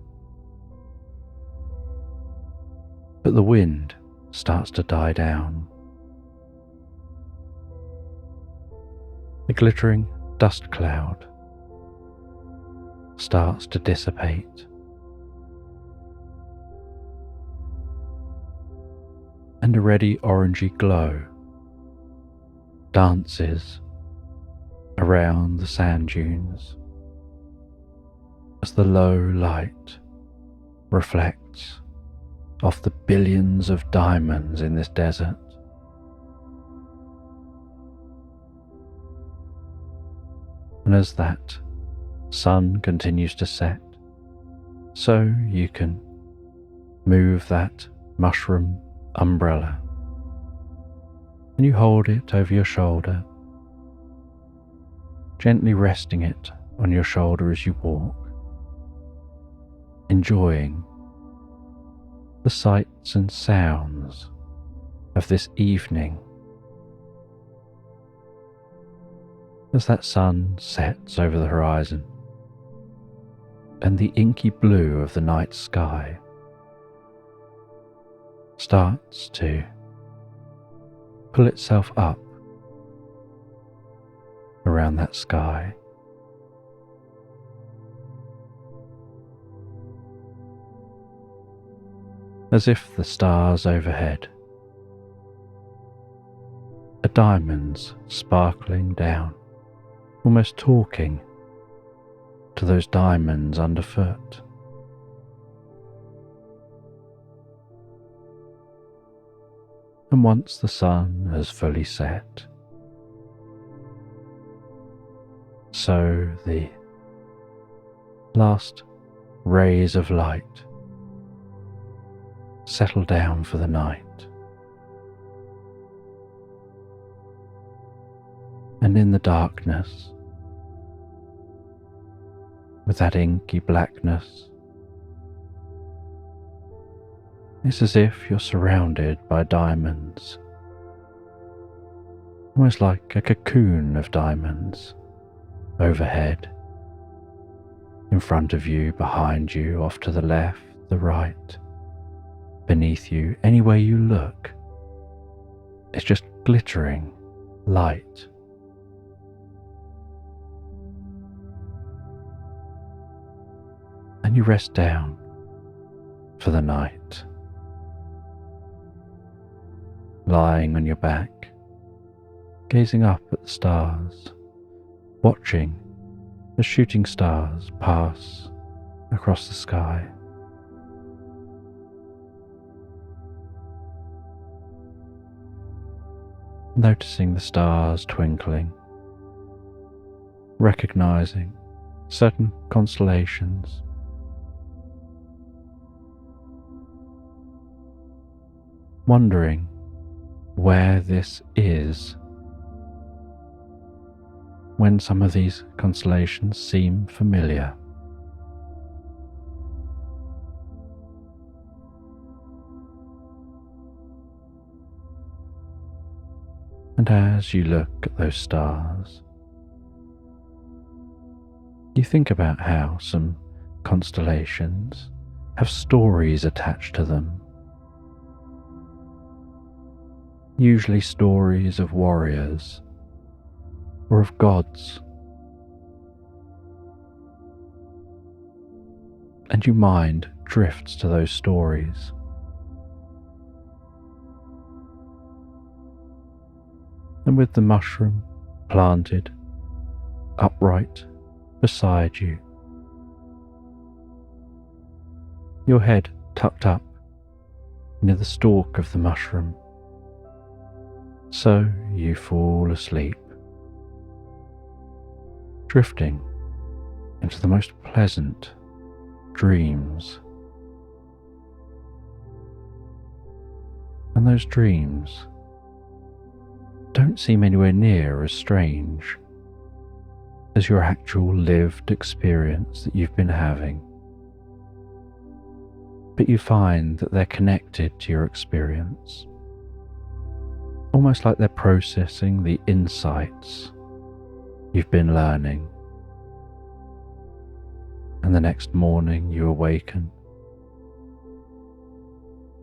but the wind starts to die down. The glittering dust cloud starts to dissipate, and a reddy orangey glow dances around the sand dunes as the low light reflects off the billions of diamonds in this desert. And as that sun continues to set, so you can move that mushroom umbrella and you hold it over your shoulder, gently resting it on your shoulder as you walk, enjoying the sights and sounds of this evening as that sun sets over the horizon and the inky blue of the night sky starts to pull itself up around that sky. As if the stars overhead are diamonds sparkling down, almost talking to those diamonds underfoot. And once the sun has fully set, so the last rays of light settle down for the night, and in the darkness, with that inky blackness, it's as if you're surrounded by diamonds, almost like a cocoon of diamonds overhead, in front of you, behind you, off to the left, the right, beneath you, anywhere you look. It's just glittering light. And you rest down for the night, lying on your back, gazing up at the stars, watching the shooting stars pass across the sky. Noticing the stars twinkling, recognizing certain constellations, wondering where this is when some of these constellations seem familiar. And as you look at those stars, you think about how some constellations have stories attached to them. Usually stories of warriors or of gods. And your mind drifts to those stories. And with the mushroom planted upright beside you, your head tucked up near the stalk of the mushroom, so you fall asleep, drifting into the most pleasant dreams. And those dreams don't seem anywhere near as strange as your actual lived experience that you've been having. But you find that they're connected to your experience, almost like they're processing the insights you've been learning. And the next morning you awaken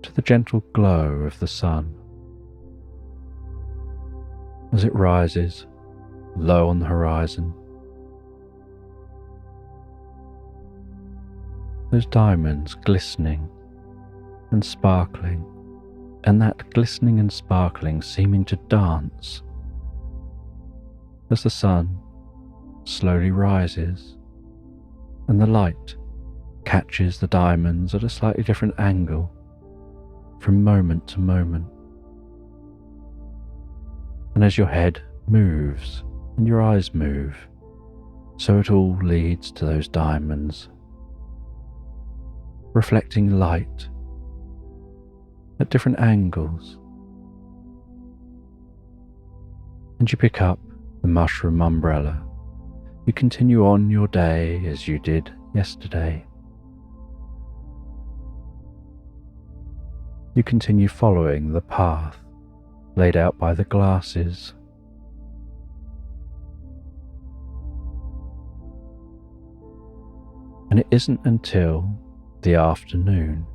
to the gentle glow of the sun as it rises low on the horizon. Those diamonds glistening and sparkling, and that glistening and sparkling seeming to dance as the sun slowly rises and the light catches the diamonds at a slightly different angle from moment to moment. And as your head moves and your eyes move, so it all leads to those diamonds, reflecting light at different angles. And you pick up the mushroom umbrella. You continue on your day as you did yesterday. You continue following the path laid out by the glasses. And it isn't until the afternoon,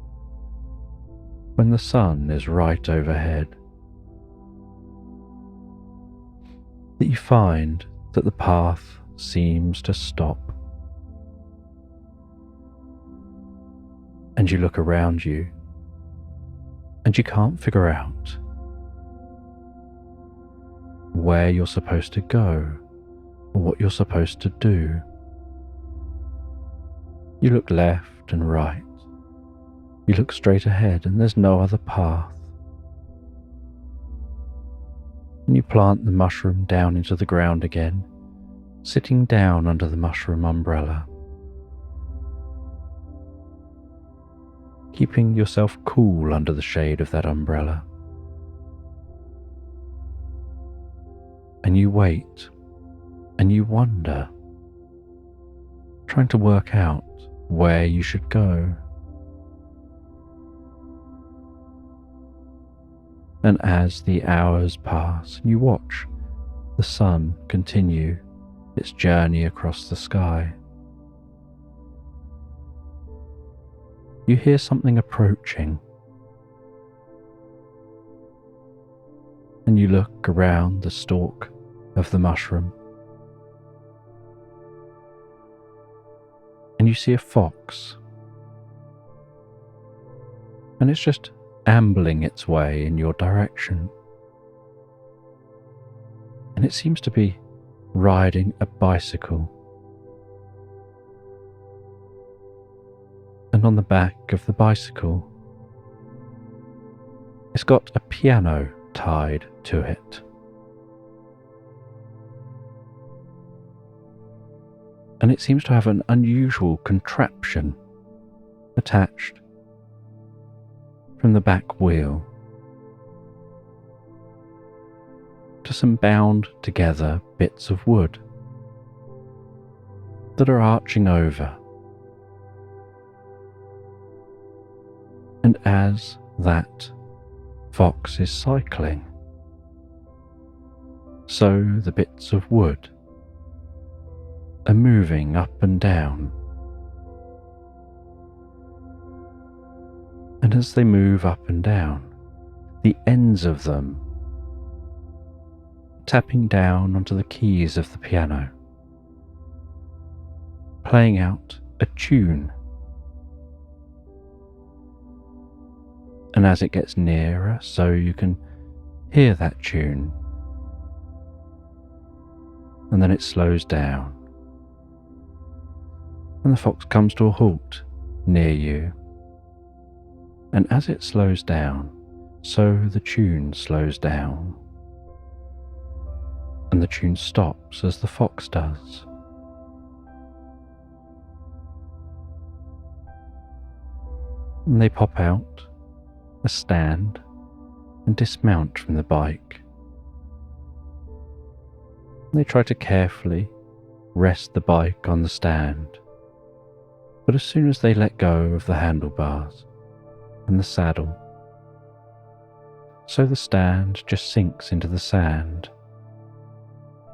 when the sun is right overhead, that you find that the path seems to stop. And you look around you, and you can't figure out where you're supposed to go or what you're supposed to do. You look left and right. You look straight ahead and there's no other path. And you plant the mushroom down into the ground again, sitting down under the mushroom umbrella, keeping yourself cool under the shade of that umbrella. And you wait, and you wonder, trying to work out where you should go. And as the hours pass, you watch the sun continue its journey across the sky. You hear something approaching, and you look around the stalk of the mushroom, and you see a fox, and it's just ambling its way in your direction, and it seems to be riding a bicycle. And on the back of the bicycle, it's got a piano tied to it. And it seems to have an unusual contraption attached from the back wheel to some bound together bits of wood that are arching over. And as that fox is cycling, so the bits of wood are moving up and down. And as they move up and down, the ends of them tapping down onto the keys of the piano, playing out a tune. And as it gets nearer, so you can hear that tune, and then it slows down, and the fox comes to a halt near you. And as it slows down, so the tune slows down, and the tune stops as the fox does. and they pop out a stand and dismount from the bike. They try to carefully rest the bike on the stand, but as soon as they let go of the handlebars and the saddle, so the stand just sinks into the sand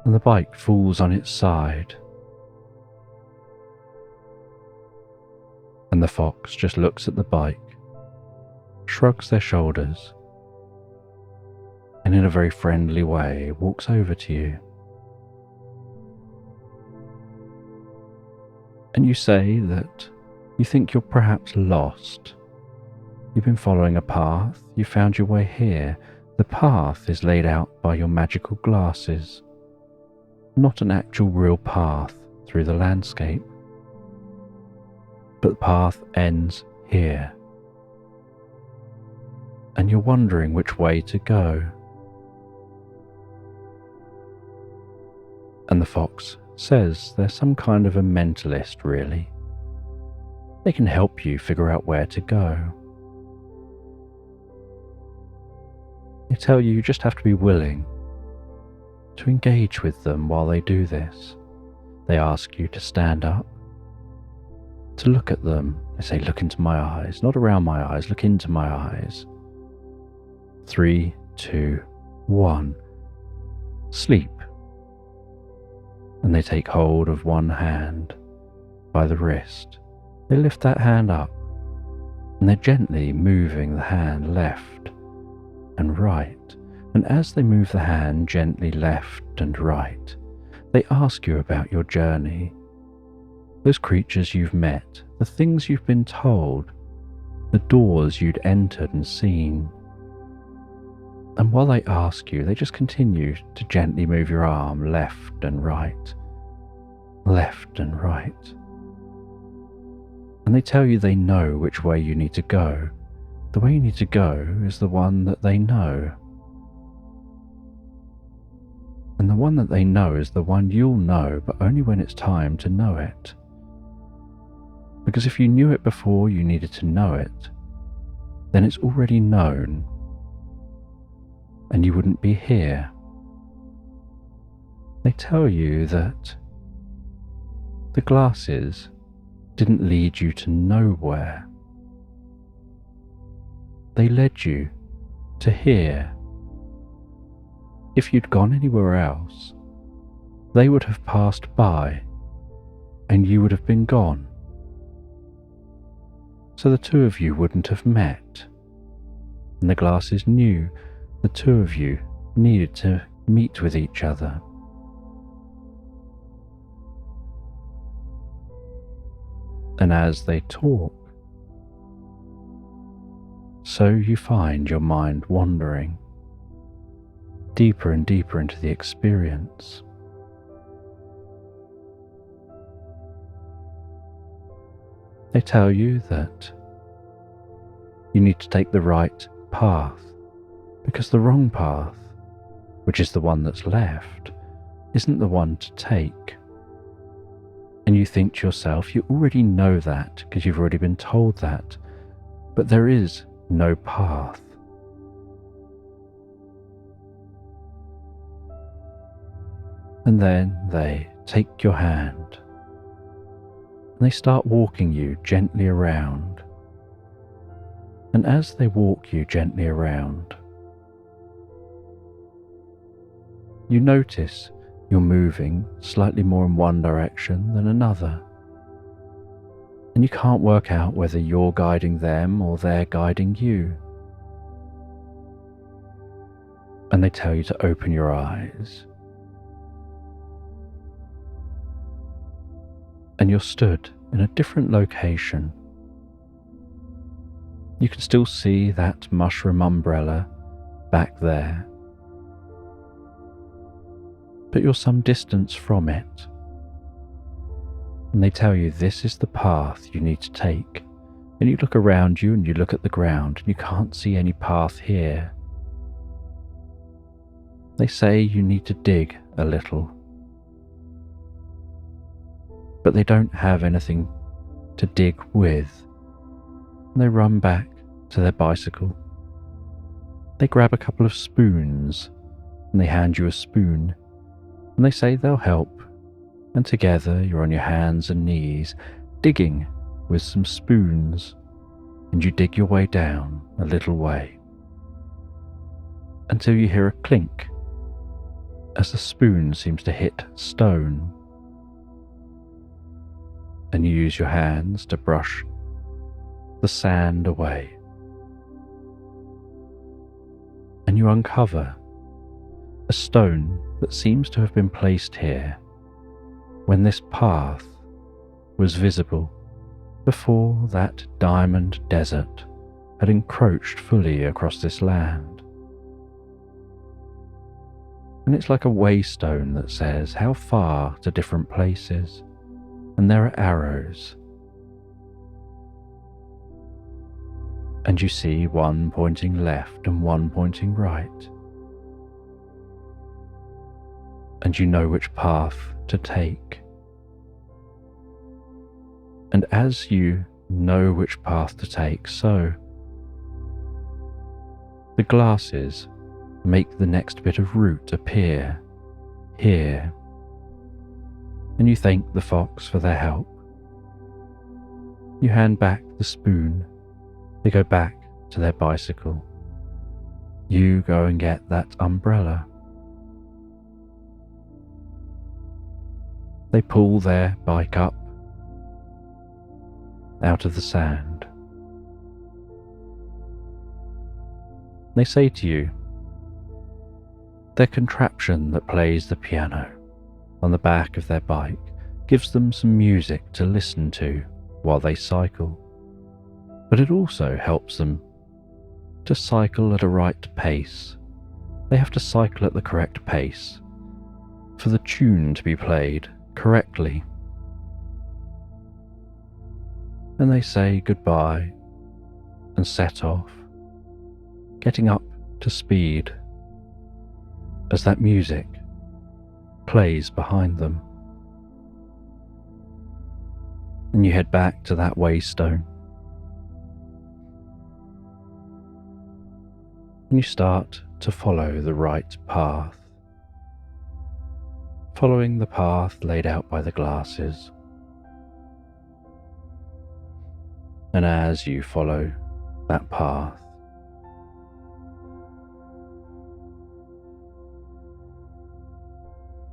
and the bike falls on its side. And the fox just looks at the bike, shrugs their shoulders, and in a very friendly way walks over to you. And you say that you think you're perhaps lost. You've been following a path, you found your way here. The path is laid out by your magical glasses, not an actual real path through the landscape. But the path ends here, and you're wondering which way to go. And the fox says they're some kind of a mentalist, really. They can help you figure out where to go. They tell you just have to be willing to engage with them while they do this. They ask you to stand up, to look at them. They say, look into my eyes, not around my eyes, look into my eyes. 3, 2, 1. Sleep. And they take hold of one hand by the wrist. They lift that hand up, and they're gently moving the hand left and right. And as they move the hand gently left and right, they ask you about your journey, those creatures you've met, the things you've been told, the doors you'd entered and seen. And while they ask you, they just continue to gently move your arm left and right, left and right. And they tell you they know which way you need to go. The way you need to go is the one that they know. And the one that they know is the one you'll know, but only when it's time to know it. Because if you knew it before you needed to know it, then it's already known, and you wouldn't be here. They tell you that the glasses didn't lead you to nowhere. They led you to here. If you'd gone anywhere else, they would have passed by and you would have been gone. So the two of you wouldn't have met, and the glasses knew the two of you needed to meet with each other. And as they talk, so you find your mind wandering deeper and deeper into the experience. They tell you that you need to take the right path, because the wrong path, which is the one that's left, isn't the one to take. And you think to yourself, you already know that because you've already been told that, but there is no path. And then they take your hand and they start walking you gently around. And as they walk you gently around, you notice you're moving slightly more in one direction than another. And you can't work out whether you're guiding them or they're guiding you. And they tell you to open your eyes. And you're stood in a different location. You can still see that mushroom umbrella back there, but you're some distance from it. And they tell you this is the path you need to take. And you look around you and you look at the ground and you can't see any path here. They say you need to dig a little, but they don't have anything to dig with, and they run back to their bicycle. They grab a couple of spoons and they hand you a spoon, and they say they'll help, and together you're on your hands and knees digging with some spoons, and you dig your way down a little way until you hear a clink as the spoon seems to hit stone, and you use your hands to brush the sand away, and you uncover a stone that seems to have been placed here when this path was visible before that diamond desert had encroached fully across this land. And it's like a waystone that says how far to different places, and there are arrows. And you see one pointing left and one pointing right. And you know which path to take. And as you know which path to take, so the glasses make the next bit of route appear here, and you thank the fox for their help. You hand back the spoon. They go back to their bicycle. You go and get that umbrella. They pull their bike up out of the sand. They say to you, their contraption that plays the piano on the back of their bike gives them some music to listen to while they cycle, but it also helps them to cycle at a right pace. They have to cycle at the correct pace for the tune to be played correctly. And they say goodbye and set off, getting up to speed as that music plays behind them. And you head back to that waystone. And you start to follow the right path, following the path laid out by the glasses. And as you follow that path,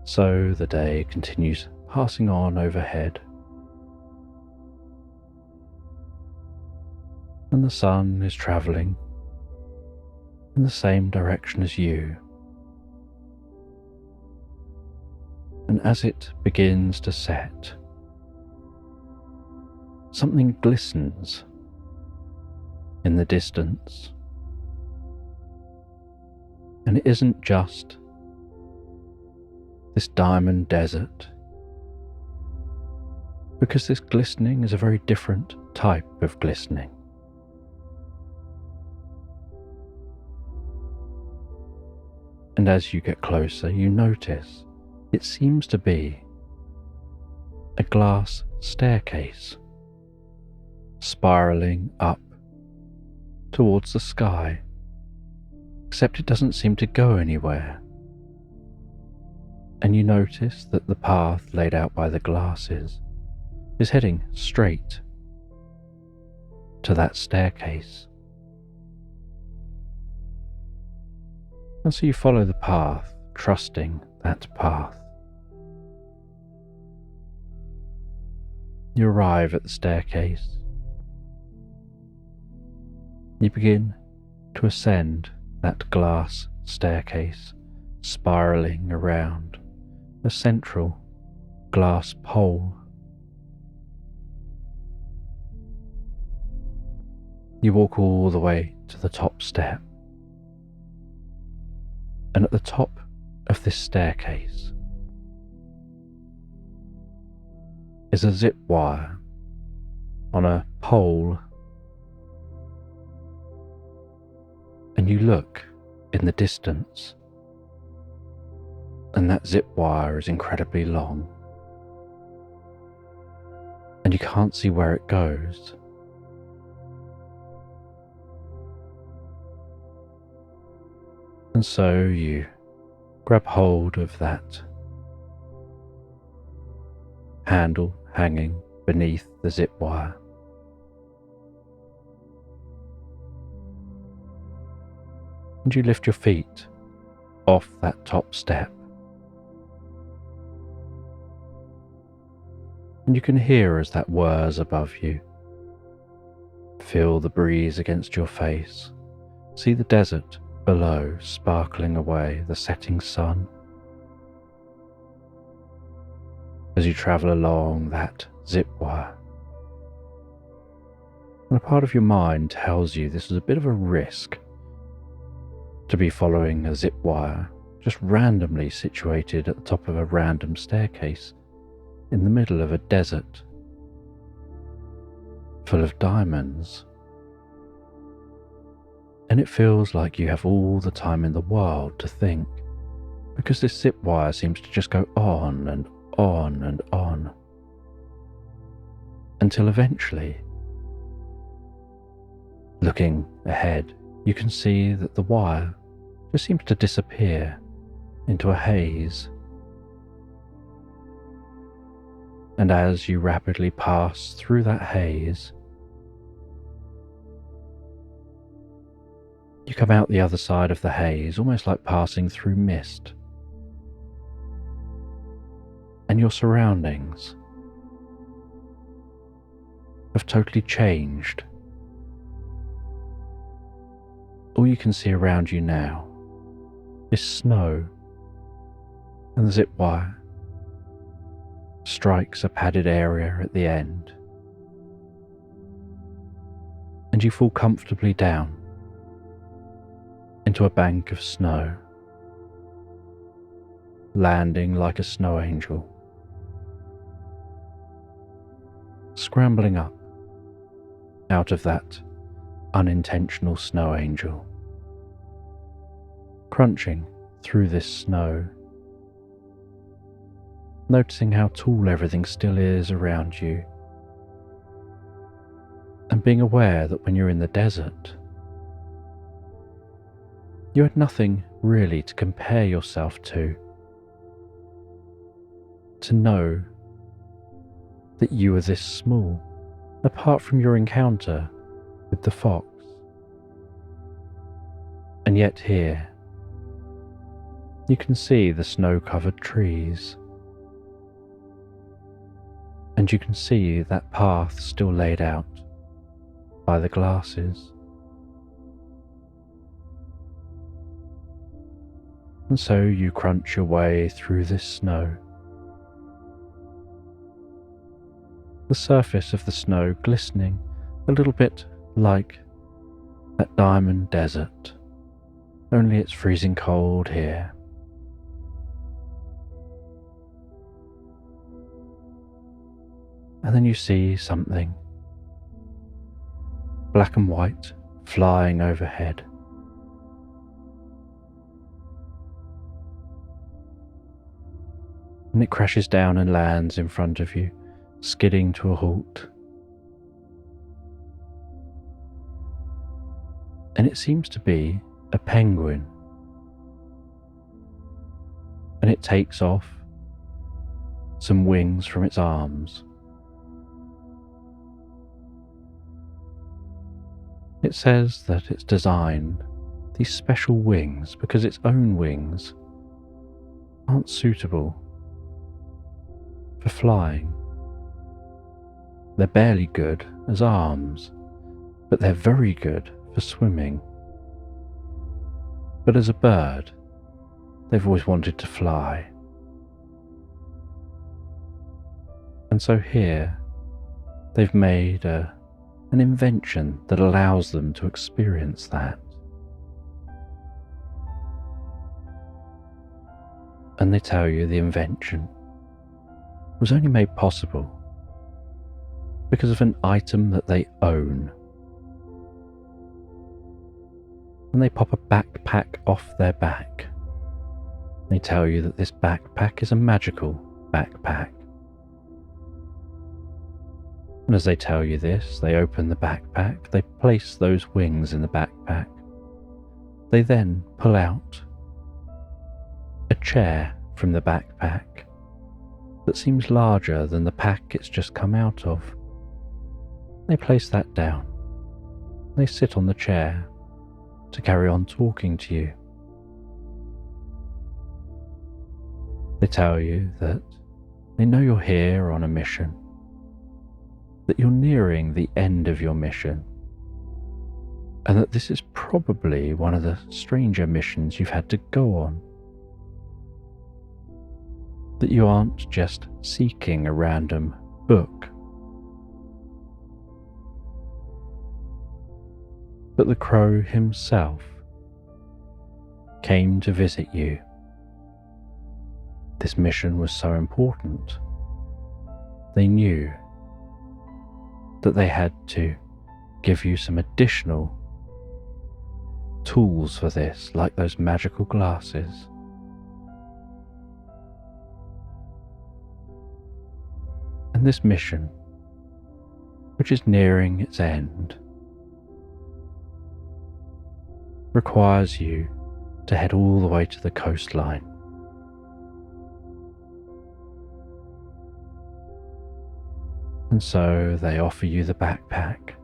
so the day continues passing on overhead, and the sun is travelling in the same direction as you. And as it begins to set, something glistens in the distance. And it isn't just this diamond desert, because this glistening is a very different type of glistening. And as you get closer, you notice it seems to be a glass staircase spiraling up towards the sky, except it doesn't seem to go anywhere. And you notice that the path laid out by the glasses is heading straight to that staircase. And so you follow the path, trusting that path. You arrive at the staircase. You begin to ascend that glass staircase, spiraling around a central glass pole. You walk all the way to the top step, and at the top of this staircase is a zip wire on a pole, and you look in the distance, and that zip wire is incredibly long, and you can't see where it goes, And so you grab hold of that handle hanging beneath the zip wire. And you lift your feet off that top step. And you can hear as that whirs above you. Feel the breeze against your face. See the desert below sparkling away the setting sun. As you travel along that zip wire. And a part of your mind tells you this is a bit of a risk to be following a zip wire just randomly situated at the top of a random staircase in the middle of a desert full of diamonds. And it feels like you have all the time in the world to think, because this zip wire seems to just go on and on and on, until eventually, looking ahead, you can see that the wire just seems to disappear into a haze. And as you rapidly pass through that haze, you come out the other side of the haze, almost like passing through mist. And your surroundings have totally changed. All you can see around you now is snow, and the zip wire strikes a padded area at the end, and you fall comfortably down into a bank of snow, landing like a snow angel, scrambling up out of that unintentional snow angel, crunching through this snow, noticing how tall everything still is around you, and being aware that when you're in the desert, you had nothing really to compare yourself to know that you were this small, apart from your encounter with the fox. And yet here, you can see the snow-covered trees, and you can see that path still laid out by the glasses. And so you crunch your way through this snow. The surface of the snow glistening a little bit like that diamond desert, only it's freezing cold here. And then you see something black and white flying overhead. And it crashes down and lands in front of you, skidding to a halt. And it seems to be a penguin. And it takes off some wings from its arms. It says that it's designed these special wings because its own wings aren't suitable for flying. They're barely good as arms, but they're very good for swimming. But as a bird, they've always wanted to fly. And so here, they've made an invention that allows them to experience that. And they tell you the invention was only made possible because of an item that they own. And they pop a backpack off their back. They tell you that this backpack is a magical backpack. And as they tell you this, they open the backpack, they place those wings in the backpack. They then pull out chair from the backpack that seems larger than the pack it's just come out of. They place that down. They sit on the chair to carry on talking to you. They tell you that they know you're here on a mission, that you're nearing the end of your mission, and that this is probably one of the stranger missions you've had to go on. That you aren't just seeking a random book, but the crow himself came to visit you. This mission was so important, they knew that they had to give you some additional tools for this, like those magical glasses. And this mission, which is nearing its end, requires you to head all the way to the coastline. And so they offer you the backpack,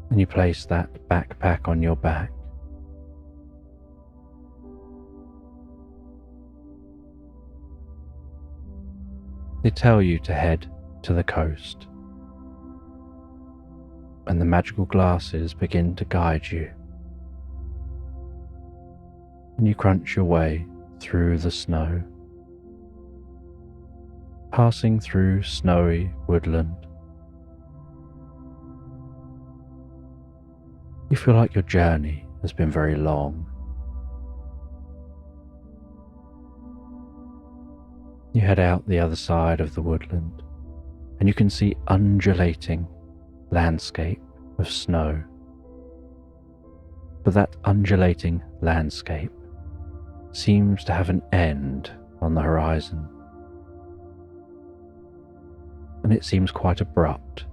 and you place that backpack on your back. They tell you to head to the coast, and the magical glasses begin to guide you. And you crunch your way through the snow, passing through snowy woodland. You feel like your journey has been very long. You head out the other side of the woodland, and you can see undulating landscape of snow. But that undulating landscape seems to have an end on the horizon, and it seems quite abrupt.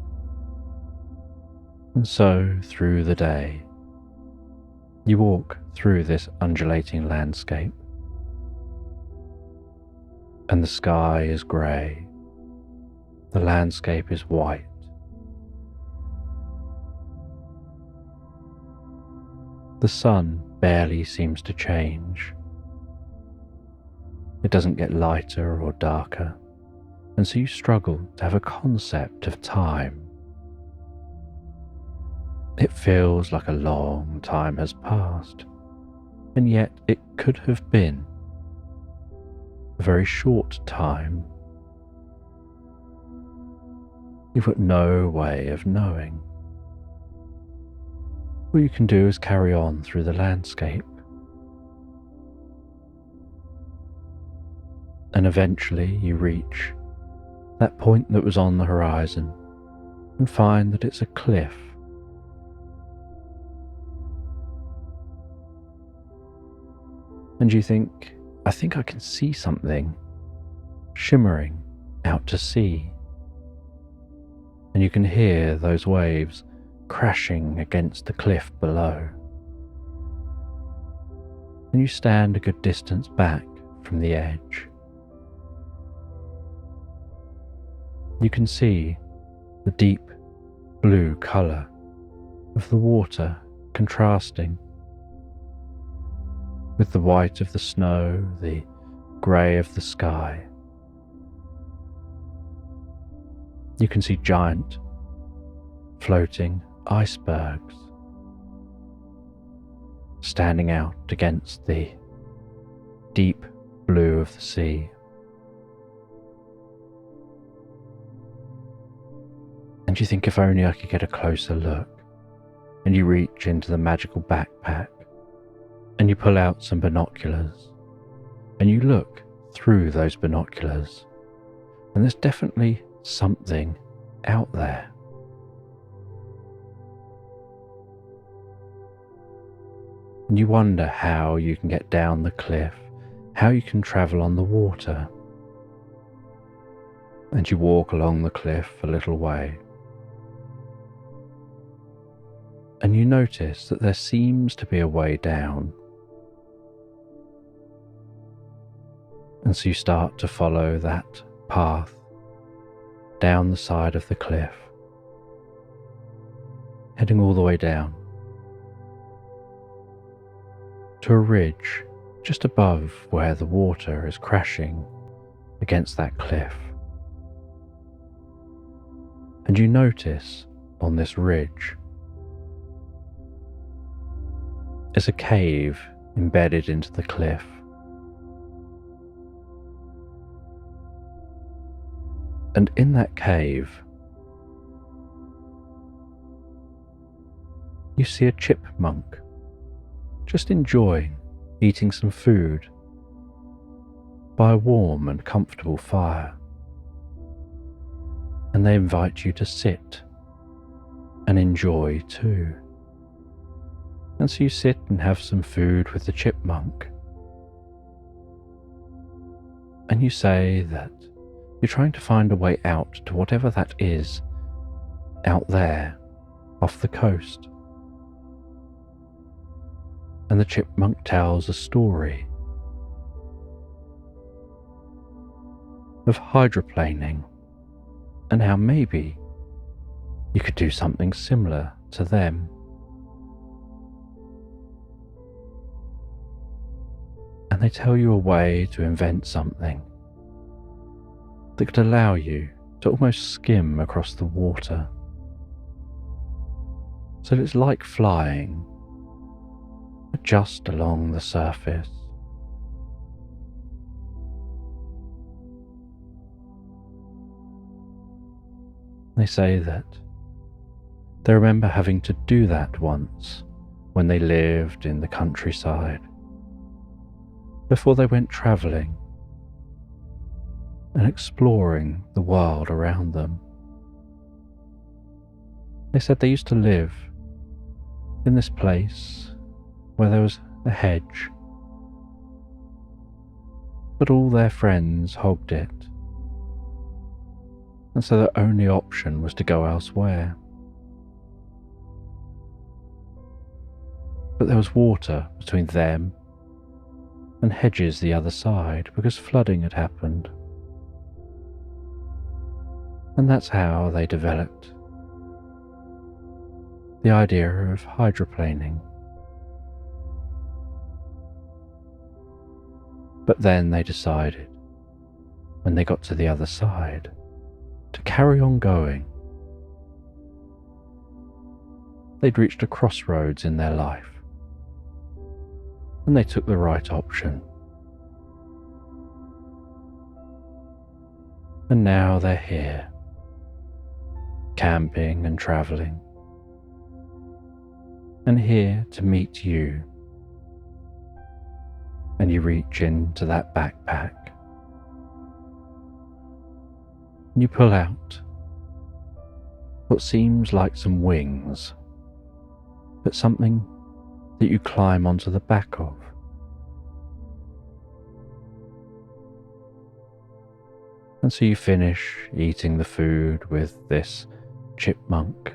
And so, through the day, you walk through this undulating landscape, and the sky is grey, the landscape is white. The sun barely seems to change. It doesn't get lighter or darker, and so you struggle to have a concept of time. It feels like a long time has passed, and yet it could have been a very short time. You've got no way of knowing. All you can do is carry on through the landscape. And eventually you reach that point that was on the horizon and find that it's a cliff. And you think, I think I can see something shimmering out to sea. And you can hear those waves crashing against the cliff below. And you stand a good distance back from the edge. You can see the deep blue colour of the water contrasting with the white of the snow, the grey of the sky. You can see giant floating icebergs standing out against the deep blue of the sea. And you think, if only I could get a closer look. And you reach into the magical backpack and you pull out some binoculars and you look through those binoculars, and there's definitely something out there. And you wonder how you can get down the cliff, how you can travel on the water. And you walk along the cliff a little way, and you notice that there seems to be a way down, And so you start to follow that path down the side of the cliff, heading all the way down to a ridge just above where the water is crashing against that cliff. And you notice on this ridge is a cave embedded into the cliff. And in that cave, you see a chipmunk just enjoying eating some food by a warm and comfortable fire. And they invite you to sit and enjoy too. And so you sit and have some food with the chipmunk. And you say that you're trying to find a way out to whatever that is out there off the coast. And the chipmunk tells a story of hydroplaning and how maybe you could do something similar to them. And they tell you a way to invent something that could allow you to almost skim across the water. So it's like flying, but just along the surface. They say that they remember having to do that once when they lived in the countryside, before they went travelling and exploring the world around them. They said they used to live in this place where there was a hedge, but all their friends hogged it, and so their only option was to go elsewhere. But there was water between them and hedges the other side because flooding had happened. And that's how they developed the idea of hydroplaning. But then they decided, when they got to the other side, to carry on going. They'd reached a crossroads in their life, and they took the right option. And now they're here, camping and travelling, and here to meet you. And you reach into that backpack, and you pull out what seems like some wings, but something that you climb onto the back of. And so you finish eating the food with this chipmunk.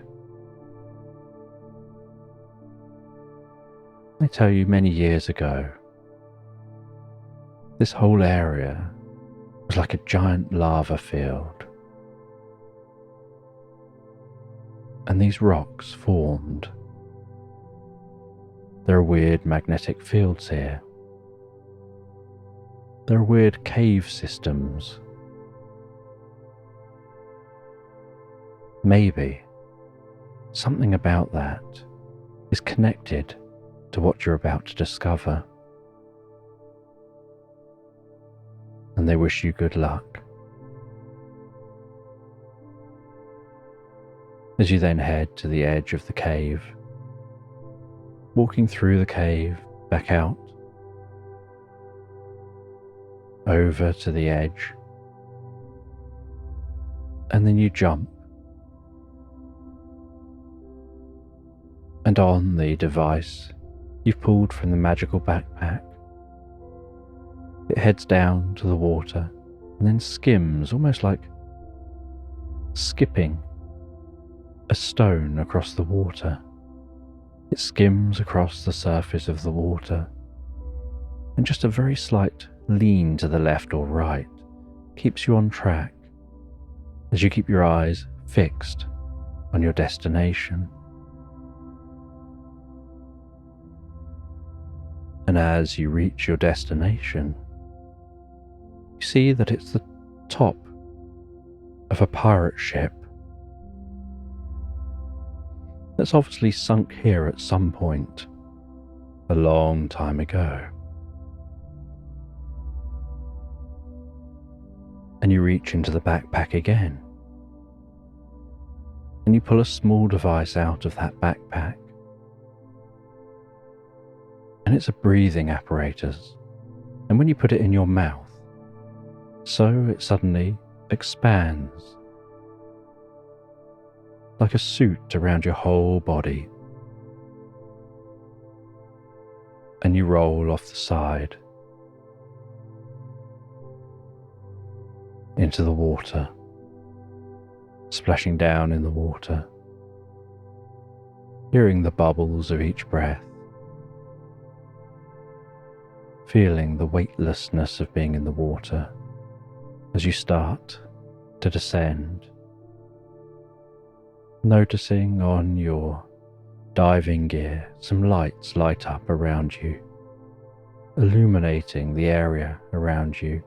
They tell you many years ago, this whole area was like a giant lava field. And these rocks formed. There are weird magnetic fields here. There are weird cave systems. Maybe something about that is connected to what you're about to discover. And they wish you good luck. As you then head to the edge of the cave, walking through the cave, back out, over to the edge, and then you jump, and on the device you've pulled from the magical backpack, it heads down to the water and then skims, almost like skipping a stone across the water. It skims across the surface of the water, and just a very slight lean to the left or right keeps you on track as you keep your eyes fixed on your destination. And as you reach your destination, you see that it's the top of a pirate ship that's obviously sunk here at some point a long time ago. And you reach into the backpack again, and you pull a small device out of that backpack, and it's a breathing apparatus. And when you put it in your mouth, so it suddenly expands like a suit around your whole body, and you roll off the side into the water, splashing down in the water, hearing the bubbles of each breath, feeling the weightlessness of being in the water as you start to descend, noticing on your diving gear some lights light up around you, illuminating the area around you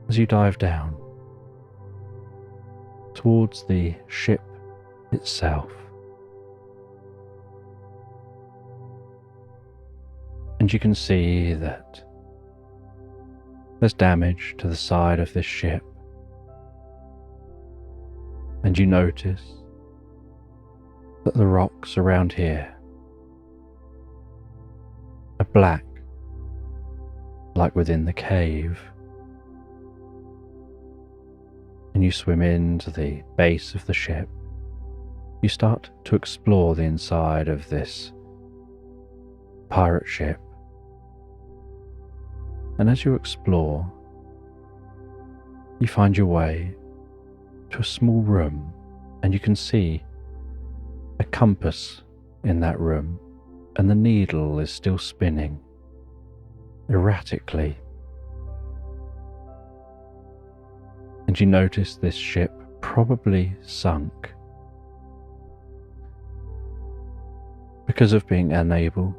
as you dive down towards the ship itself. And you can see that there's damage to the side of this ship, and you notice that the rocks around here are black, like within the cave. And you swim into the base of the ship. You start to explore the inside of this pirate ship. And as you explore, you find your way to a small room, and you can see a compass in that room, and the needle is still spinning erratically. And you notice this ship probably sunk because of being unable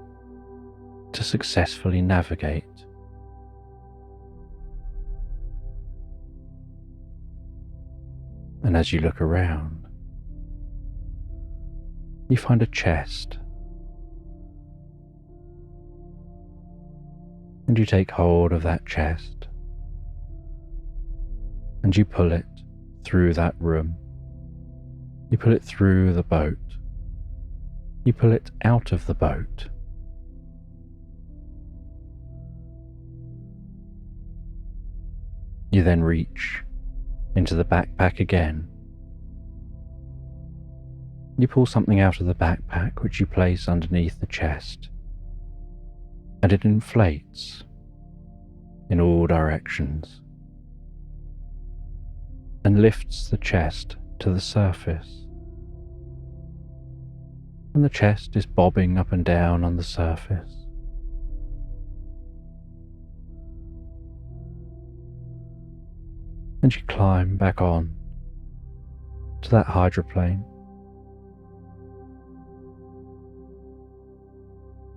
to successfully navigate. And as you look around, you find a chest, and you take hold of that chest, and you pull it through that room. You pull it through the boat. You pull it out of the boat. You then reach into the backpack again. You pull something out of the backpack which you place underneath the chest, and it inflates in all directions and lifts the chest to the surface. And the chest is bobbing up and down on the surface. And you climb back on to that hydroplane.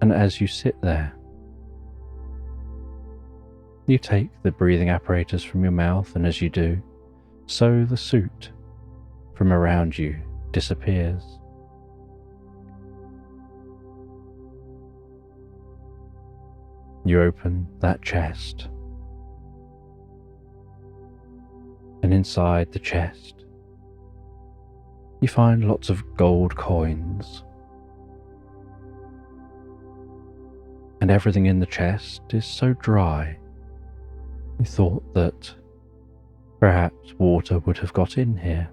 And as you sit there, you take the breathing apparatus from your mouth, and as you do, so the suit from around you disappears. You open that chest, and inside the chest you find lots of gold coins, and everything in the chest is so dry you thought that perhaps water would have got in here.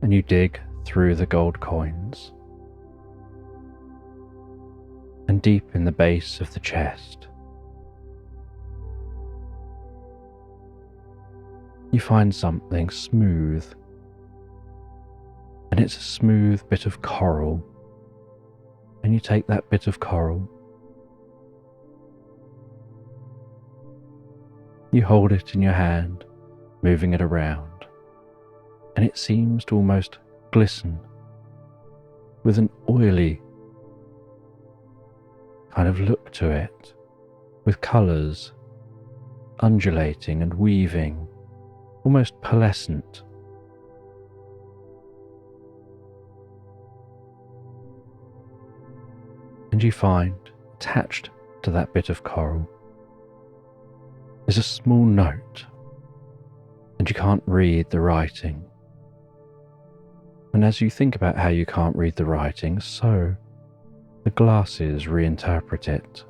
And you dig through the gold coins, and deep in the base of the chest you find something smooth, and it's a smooth bit of coral. And you take that bit of coral You hold it in your hand, moving it around, and it seems to almost glisten with an oily kind of look to it, with colours undulating and weaving, almost pearlescent. And you find, attached to that bit of coral, is a small note, and you can't read the writing. And as you think about how you can't read the writing, so the glasses reinterpret it.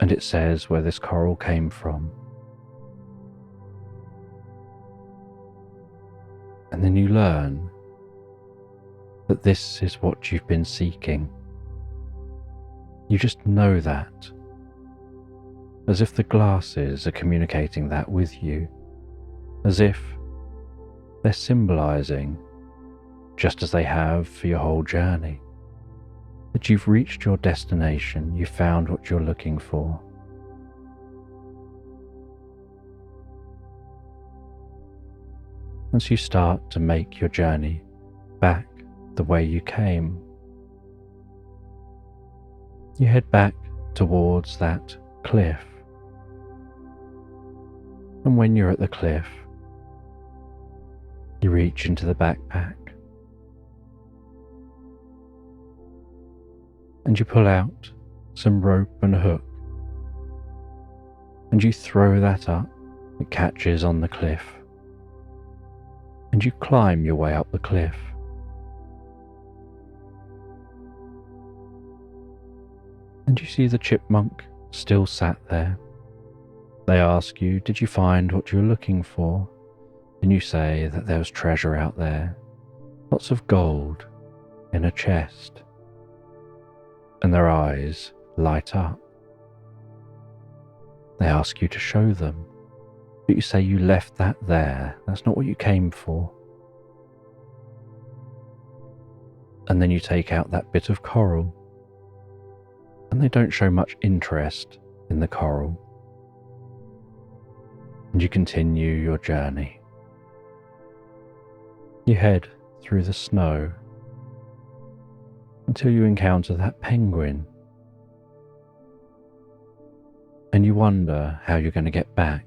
And it says where this coral came from. And then you learn that this is what you've been seeking. You just know that, as if the glasses are communicating that with you, as if they're symbolizing, just as they have for your whole journey, that you've reached your destination, you've found what you're looking for. Once you start to make your journey back the way you came, you head back towards that cliff. And when you're at the cliff, you reach into the backpack and you pull out some rope and hook, and you throw that up. It catches on the cliff, and you climb your way up the cliff. And you see the chipmunk still sat there. They ask you, did you find what you were looking for? And you say that there was treasure out there, lots of gold in a chest. And their eyes light up. They ask you to show them, but you say you left that there. That's not what you came for. And then you take out that bit of coral, and they don't show much interest in the coral. And you continue your journey. You head through the snow until you encounter that penguin, and you wonder how you're going to get back.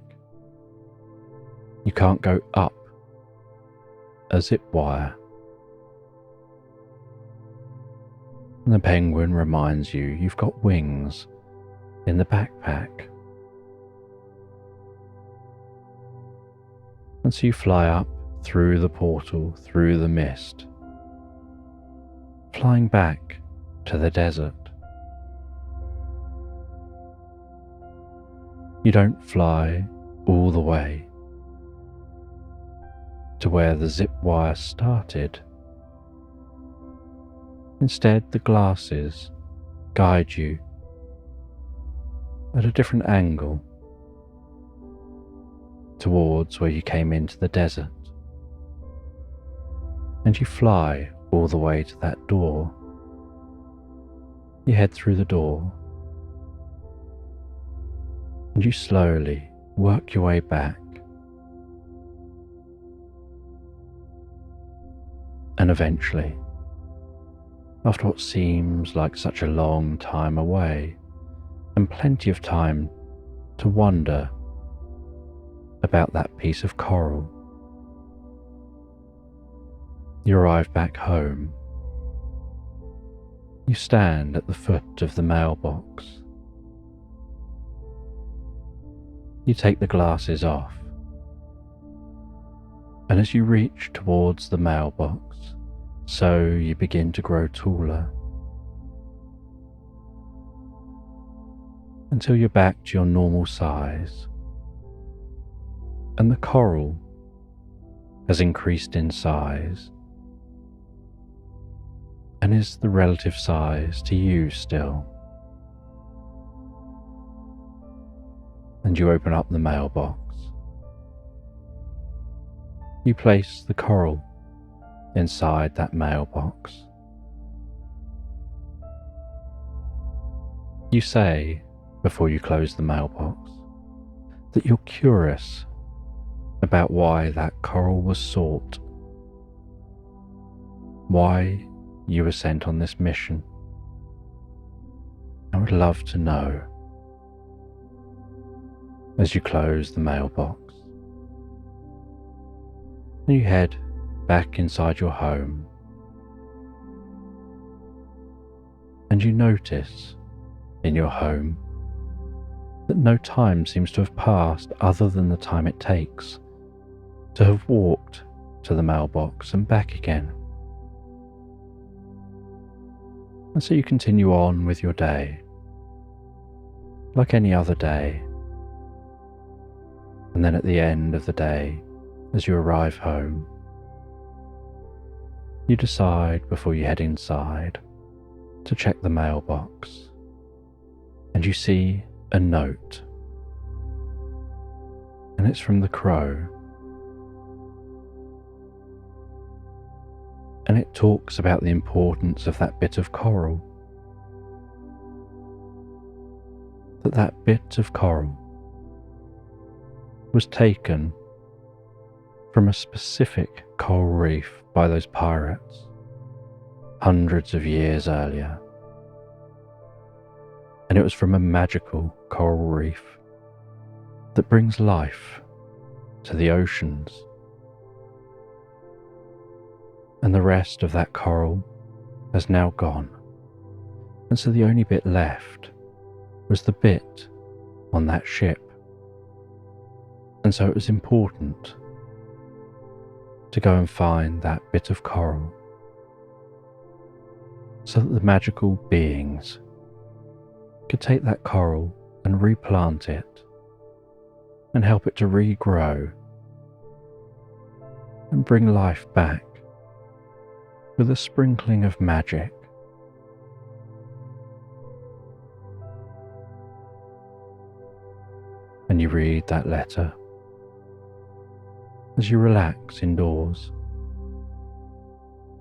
You can't go up a zip wire. And the penguin reminds you you've got wings in the backpack. And so you fly up through the portal, through the mist, flying back to the desert. You don't fly all the way to where the zip wire started. Instead, the glasses guide you at a different angle towards where you came into the desert. And you fly all the way to that door. You head through the door, and you slowly work your way back. And eventually, after what seems like such a long time away, and plenty of time to wonder about that piece of coral, you arrive back home. You stand at the foot of the mailbox. You take the glasses off, and as you reach towards the mailbox, so you begin to grow taller, until you're back to your normal size, and the coral has increased in size and is the relative size to you still. And you open up the mailbox. You place the coral inside that mailbox. You say before you close the mailbox that you're curious about why that coral was sought, why you were sent on this mission. I would love to know as you close the mailbox. And you head back inside your home, and you notice in your home that no time seems to have passed other than the time it takes to have walked to the mailbox and back again. And so you continue on with your day like any other day. And then at the end of the day, as you arrive home, you decide before you head inside to check the mailbox, and you see a note, and it's from the crow, and it talks about the importance of that bit of coral, that bit of coral was taken from a specific coral reef by those pirates hundreds of years earlier. And it was from a magical coral reef that brings life to the oceans. And the rest of that coral has now gone. And so the only bit left was the bit on that ship. And so it was important to go and find that bit of coral so that the magical beings could take that coral and replant it and help it to regrow and bring life back with a sprinkling of magic. And you read that letter as you relax indoors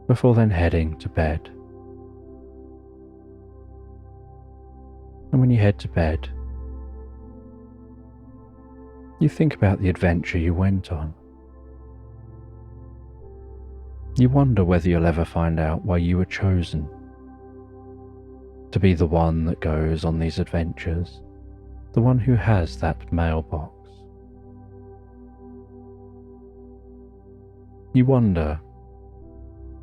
before then heading to bed. And when you head to bed, you think about the adventure you went on. You wonder whether you'll ever find out why you were chosen to be the one that goes on these adventures, the one who has that mailbox. You wonder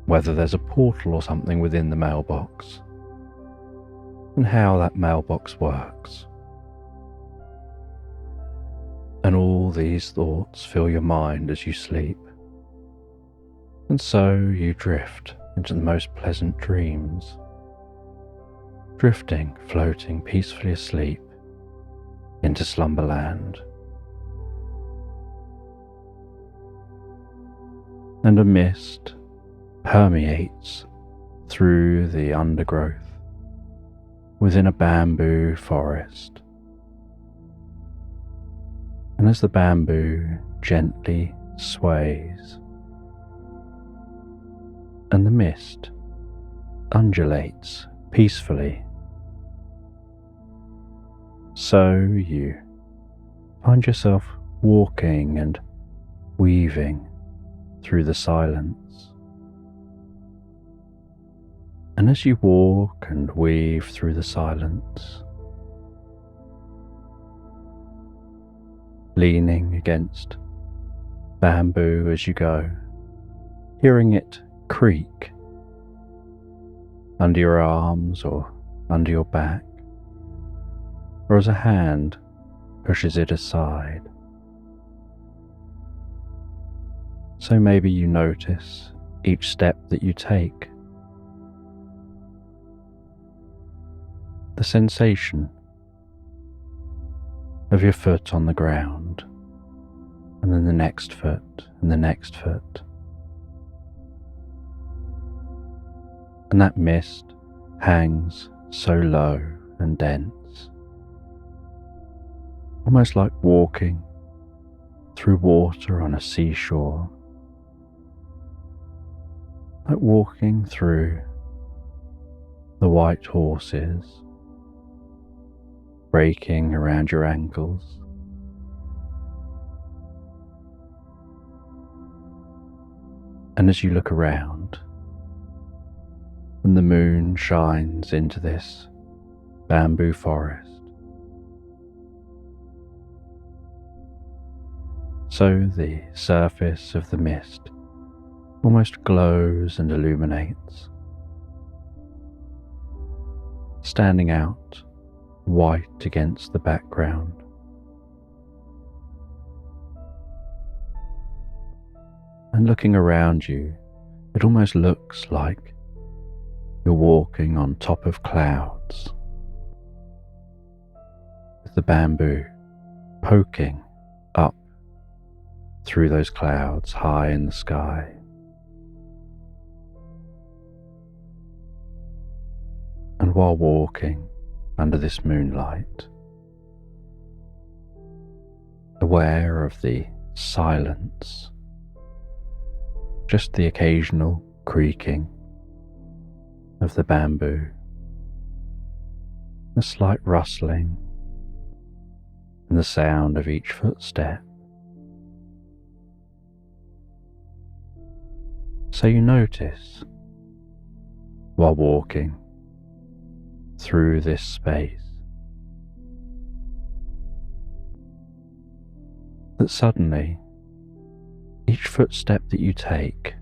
whether there's a portal or something within the mailbox, and how that mailbox works. And all these thoughts fill your mind as you sleep. And so you drift into the most pleasant dreams, drifting, floating peacefully asleep into slumberland. And a mist permeates through the undergrowth within a bamboo forest. And as the bamboo gently sways and the mist undulates peacefully, so you find yourself walking and weaving through the silence. And as you walk and weave through the silence, leaning against bamboo as you go, hearing it creak under your arms or under your back, or as a hand pushes it aside. So maybe you notice each step that you take, the sensation of your foot on the ground, and then the next foot and the next foot. And that mist hangs so low and dense, almost like walking through water on a seashore, like walking through the white horses breaking around your ankles. And as you look around, and the moon shines into this bamboo forest, so the surface of the mist almost glows and illuminates, standing out white against the background. And looking around you, it almost looks like you're walking on top of clouds, with the bamboo poking up through those clouds high in the sky. And while walking under this moonlight, aware of the silence, just the occasional creaking of the bamboo, a slight rustling, and the sound of each footstep. So you notice, while walking through this space, that suddenly each footstep that you take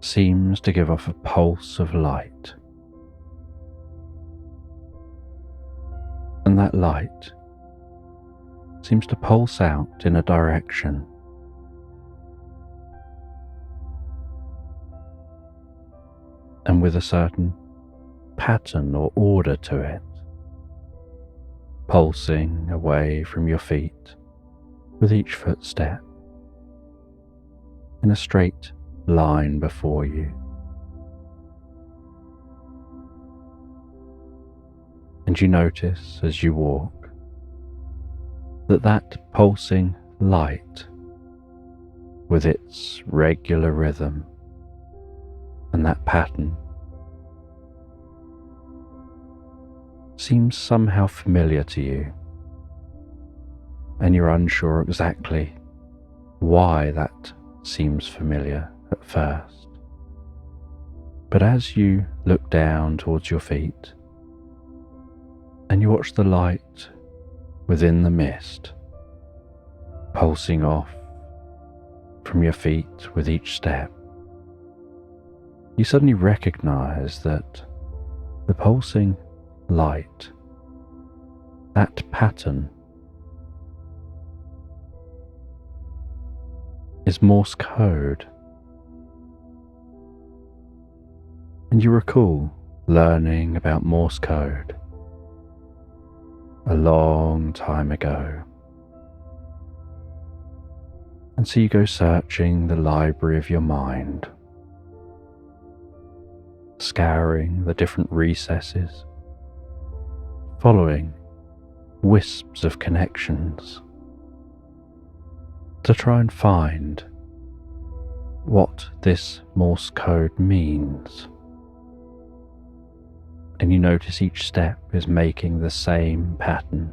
seems to give off a pulse of light, and that light seems to pulse out in a direction and with a certain pattern or order to it, pulsing away from your feet with each footstep in a straight line before you. And you notice as you walk that that pulsing light, with its regular rhythm and that pattern, seems somehow familiar to you, and you're unsure exactly why that seems familiar at first. But as you look down towards your feet and you watch the light within the mist pulsing off from your feet with each step, you suddenly recognize that the pulsing light, that pattern, is Morse code. And you recall learning about Morse code a long time ago. And so you go searching the library of your mind, scouring the different recesses, following wisps of connections to try and find what this Morse code means. And you notice each step is making the same pattern.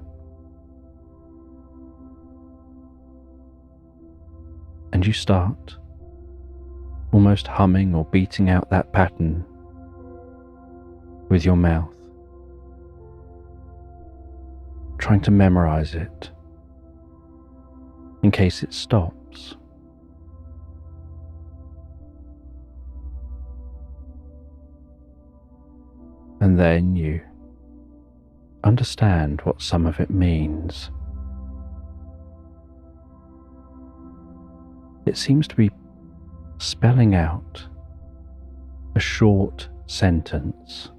And you start almost humming or beating out that pattern with your mouth, trying to memorize it in case it stops. And then you understand what some of it means. It seems to be spelling out a short sentence.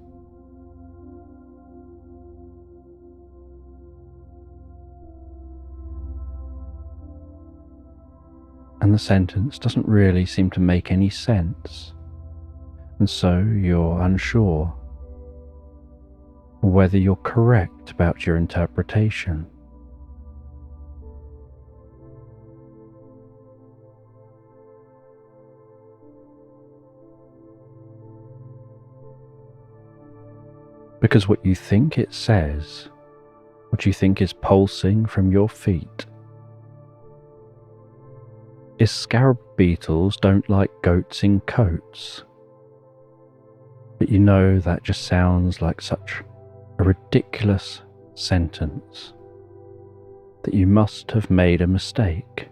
And the sentence doesn't really seem to make any sense, and so you're unsure whether you're correct about your interpretation. Because what you think it says, what you think is pulsing from your feet, is scarab beetles don't like goats in coats. But you know that just sounds like such a ridiculous sentence that you must have made a mistake.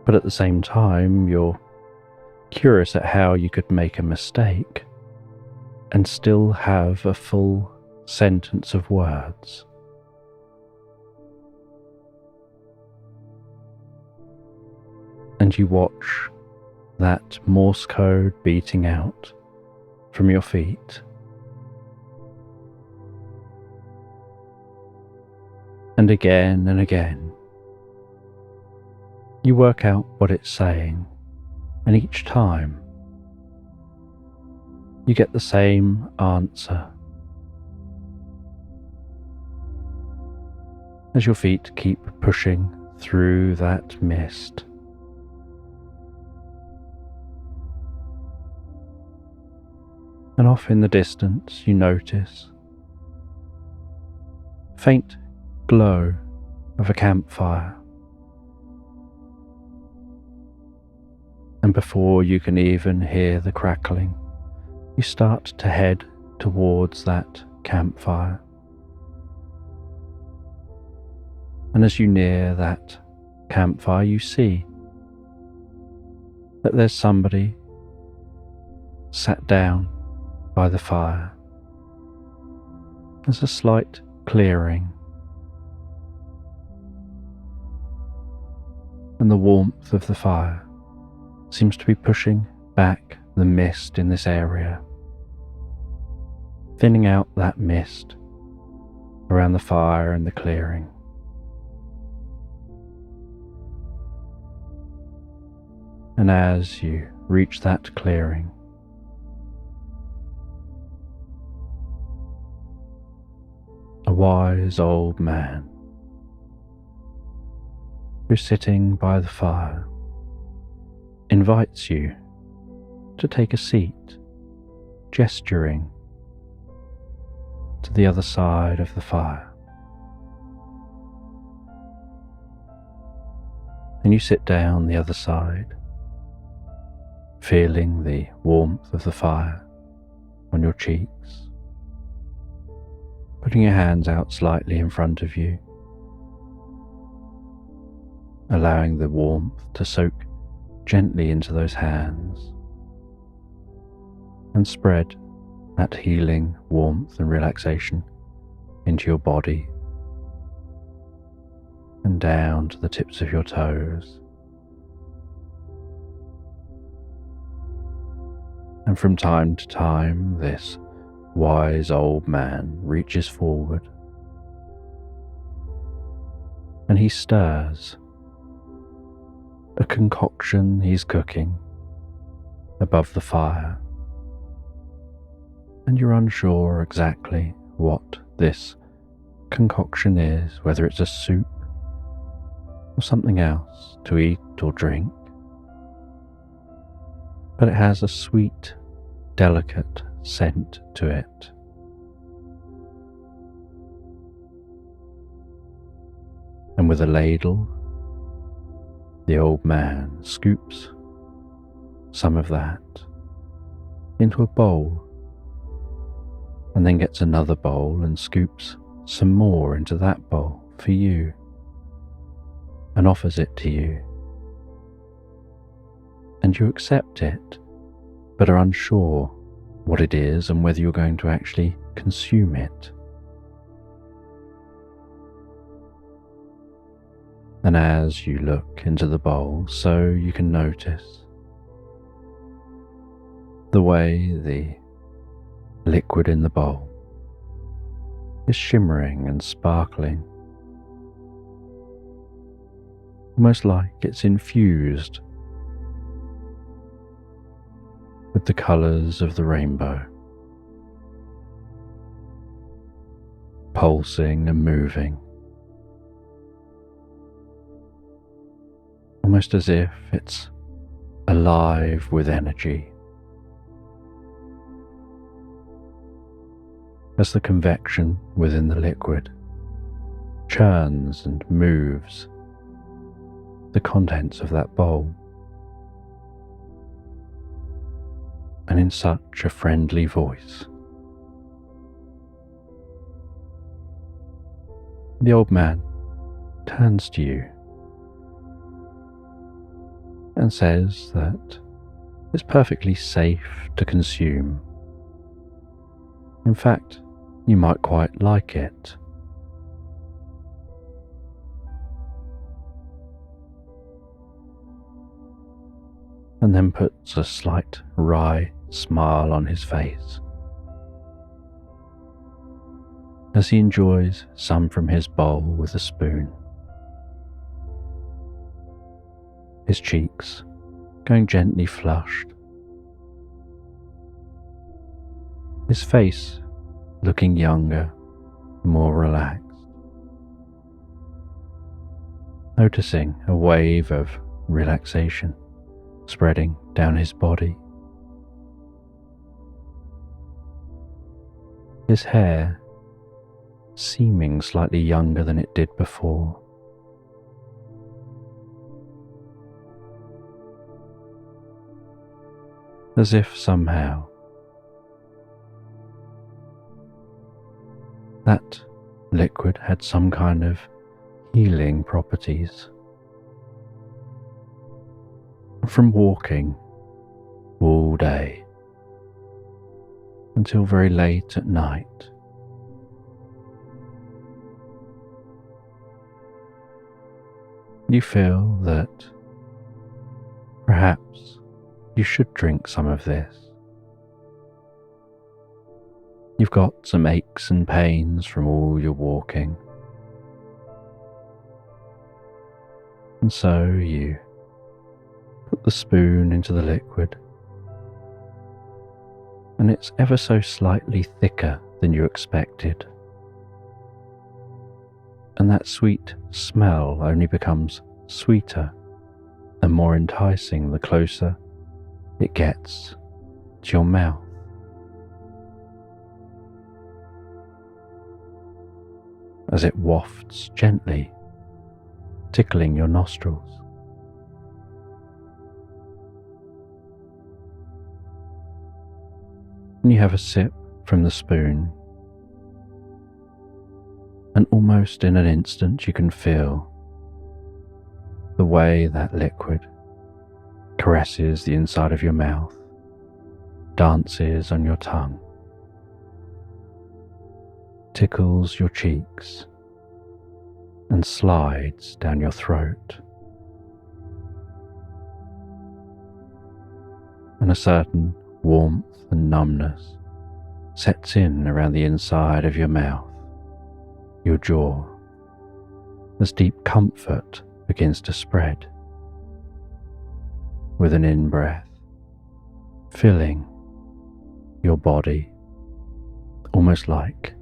But at the same time, you're curious at how you could make a mistake and still have a full sentence of words. And you watch that Morse code beating out from your feet. And again, you work out what it's saying, and each time you get the same answer. As your feet keep pushing through that mist. And off in the distance you notice faint glow of a campfire. And before you can even hear the crackling, you start to head towards that campfire. And as you near that campfire, you see that there's somebody sat down by the fire. There's a slight clearing, and the warmth of the fire seems to be pushing back the mist in this area, thinning out that mist around the fire and the clearing. And as you reach that clearing, a wise old man who's sitting by the fire invites you to take a seat, gesturing to the other side of the fire. And you sit down the other side, feeling the warmth of the fire on your cheeks, putting your hands out slightly in front of you, allowing the warmth to soak gently into those hands and spread that healing warmth and relaxation into your body and down to the tips of your toes. And from time to time, this wise old man reaches forward and he stirs a concoction he's cooking above the fire. And you're unsure exactly what this concoction is, whether it's a soup or something else to eat or drink. But it has a sweet, delicate scent to it. And with a ladle, the old man scoops some of that into a bowl, and then gets another bowl and scoops some more into that bowl for you, and offers it to you. And you accept it, but are unsure what it is and whether you're going to actually consume it. And as you look into the bowl, so you can notice the way the liquid in the bowl is shimmering and sparkling, almost like it's infused with the colours of the rainbow, pulsing and moving, almost as if it's alive with energy. as the convection within the liquid churns and moves the contents of that bowl, and in such a friendly voice, the old man turns to you and says that it's perfectly safe to consume. In fact, you might quite like it. And then puts a slight wry smile on his face as he enjoys some from his bowl with a spoon, his cheeks going gently flushed, his face looking younger, more relaxed, noticing a wave of relaxation spreading down his body. His hair seeming slightly younger than it did before. As if somehow that liquid had some kind of healing properties. From walking all day until very late at night, you feel that perhaps you should drink some of this. You've got some aches and pains from all your walking, and so you put the spoon into the liquid, and it's ever so slightly thicker than you expected, and that sweet smell only becomes sweeter and more enticing the closer it gets to your mouth. As it wafts gently, tickling your nostrils. And you have a sip from the spoon, and almost in an instant you can feel the way that liquid caresses the inside of your mouth, dances on your tongue, tickles your cheeks, and slides down your throat. And a certain warmth and numbness sets in around the inside of your mouth, your jaw, as deep comfort begins to spread with an in-breath, filling your body, almost like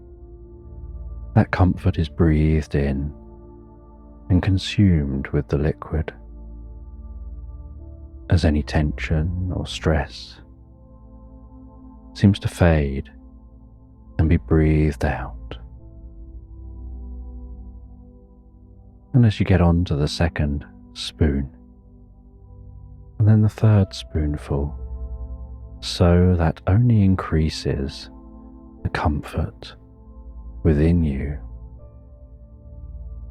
that comfort is breathed in and consumed with the liquid, as any tension or stress seems to fade and be breathed out. And as you get on to the second spoon, and then the third spoonful, so that only increases the comfort within you,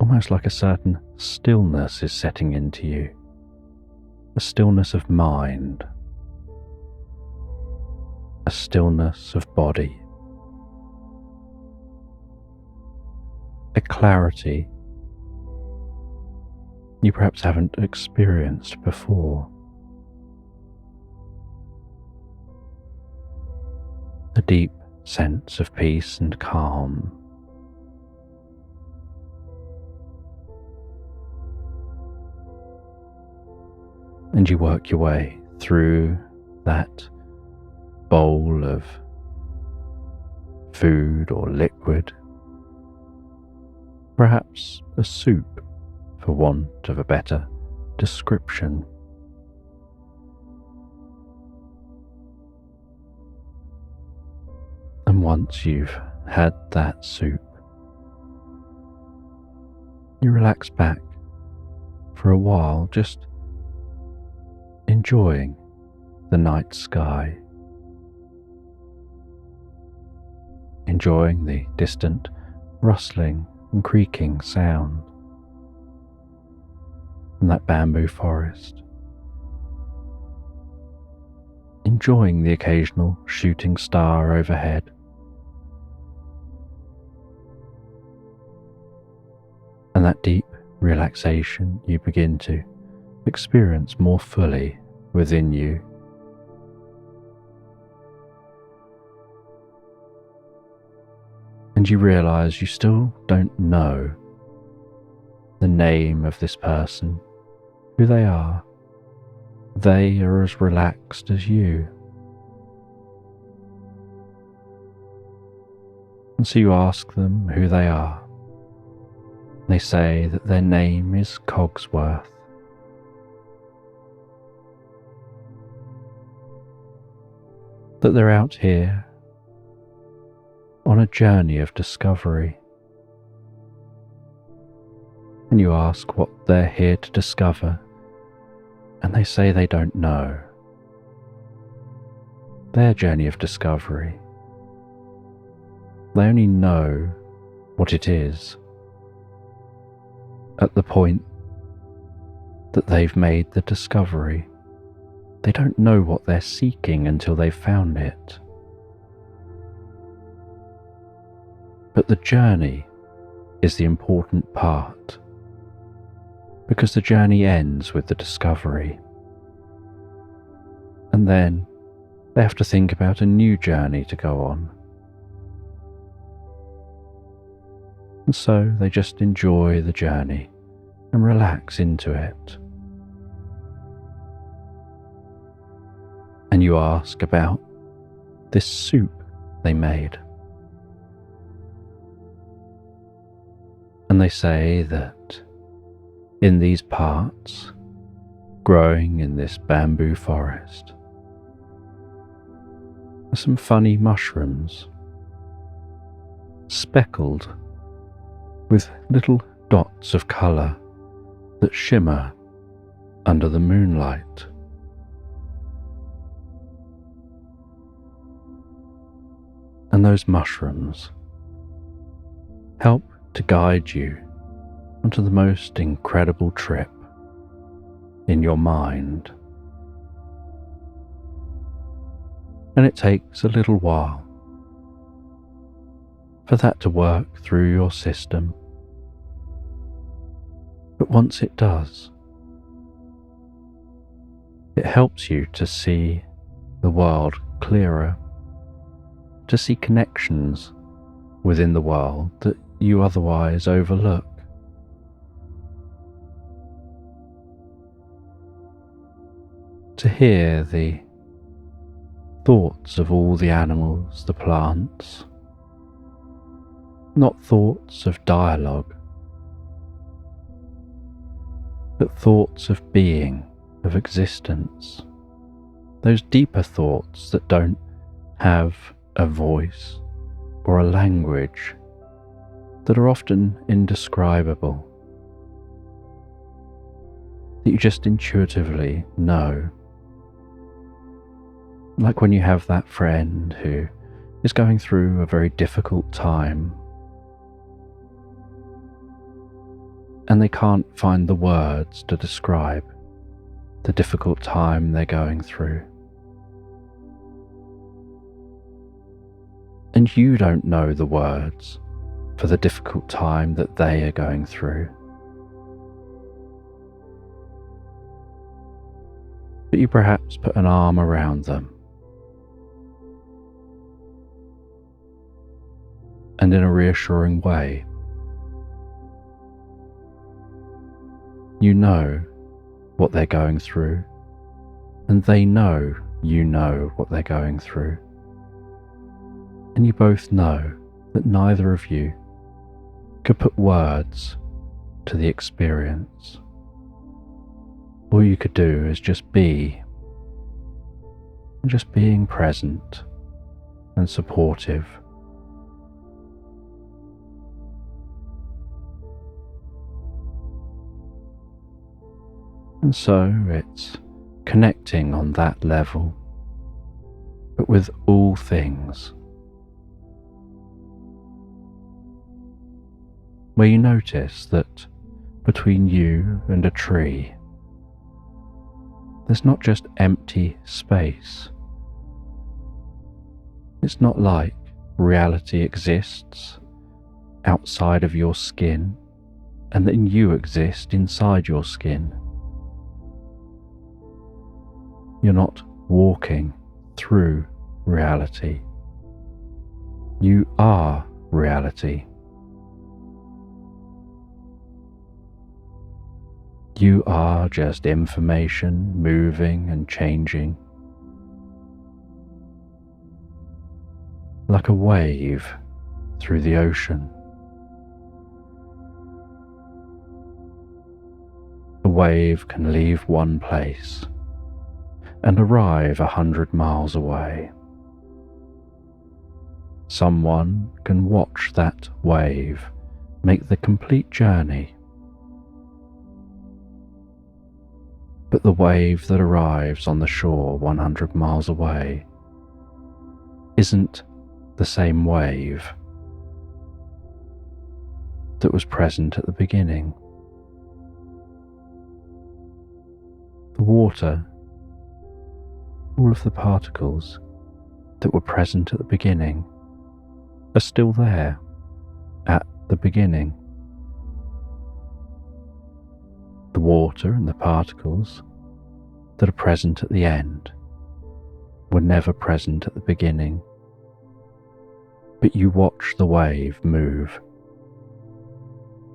almost like a certain stillness is setting into you, a stillness of mind, a stillness of body, a clarity you perhaps haven't experienced before. A deep sense of peace and calm. And you work your way through that bowl of food or liquid, perhaps a soup for want of a better description. And once you've had that soup. You relax back for a while, just enjoying the night sky, enjoying the distant rustling and creaking sound from that bamboo forest, enjoying the occasional shooting star overhead. And that deep relaxation you begin to experience more fully within you. And you realize you still don't know the name of this person, who they are. They are as relaxed as you. And so you ask them who they are. They say that their name is Cogsworth. That they're out here on a journey of discovery. And you ask what they're here to discover, and they say they don't know. Their journey of discovery. They only know what it is at the point that they've made the discovery. They don't know what they're seeking until they've found it. But the journey is the important part, because the journey ends with the discovery. And then they have to think about a new journey to go on. And so they just enjoy the journey and relax into it. And you ask about this soup they made. And they say that in these parts, growing in this bamboo forest, are some funny mushrooms, speckled with little dots of colour that shimmer under the moonlight. And those mushrooms help to guide you onto the most incredible trip in your mind. And it takes a little while for that to work through your system. But once it does, it helps you to see the world clearer, to see connections within the world that you otherwise overlook. To hear the thoughts of all the animals, the plants, not thoughts of dialogue, but thoughts of being, of existence, those deeper thoughts that don't have a voice or a language, that are often indescribable, that you just intuitively know. Like when you have that friend who is going through a very difficult time and they can't find the words to describe the difficult time they're going through. And you don't know the words for the difficult time that they are going through. But you perhaps put an arm around them, and in a reassuring way, you know what they're going through, and they know you know what they're going through. And you both know that neither of you could put words to the experience. All you could do is just be, and just being present and supportive And so it's connecting on that level, but with all things, where you notice that between you and a tree, there's not just empty space. It's not like reality exists outside of your skin and then you exist inside your skin. You're not walking through reality. You are reality. You are just information moving and changing, like a wave through the ocean. A wave can leave one place and arrive 100 miles away. Someone can watch that wave make the complete journey. But the wave that arrives on the shore 100 miles away isn't the same wave that was present at the beginning. The water, all of the particles that were present at the beginning are still there at the beginning. The water and the particles that are present at the end were never present at the beginning, but you watch the wave move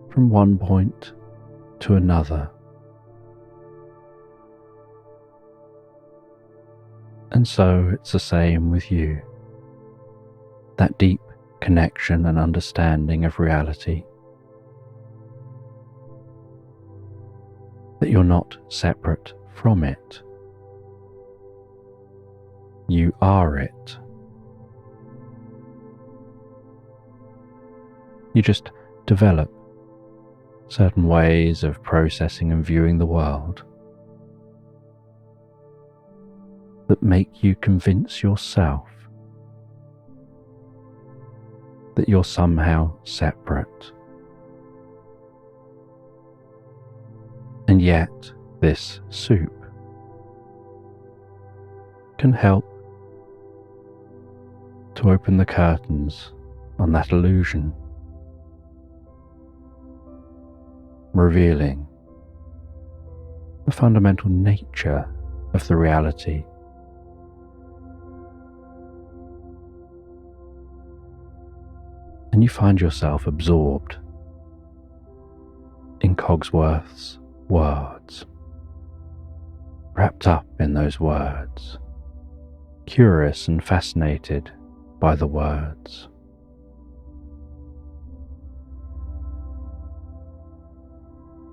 from one point to another. And so it's the same with you. That deep connection and understanding of reality. That you're not separate from it. You are it. You just develop certain ways of processing and viewing the world that make you convince yourself that you're somehow separate. And yet, this soup can help to open the curtains on that illusion, revealing the fundamental nature of the reality. And you find yourself absorbed in Cogsworth's words, wrapped up in those words, curious and fascinated by the words.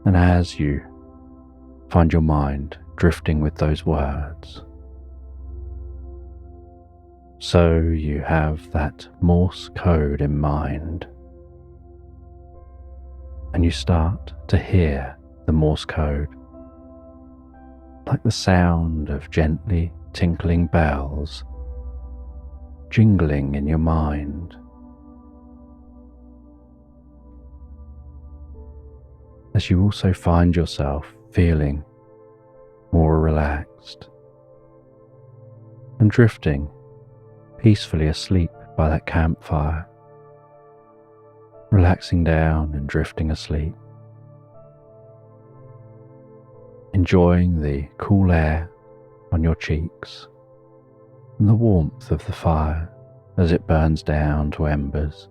And as you find your mind drifting with those words, so you have that Morse code in mind, and you start to hear the Morse code, like the sound of gently tinkling bells jingling in your mind. As you also find yourself feeling more relaxed and drifting peacefully asleep by that campfire, relaxing down and drifting asleep, enjoying the cool air on your cheeks and the warmth of the fire as it burns down to embers,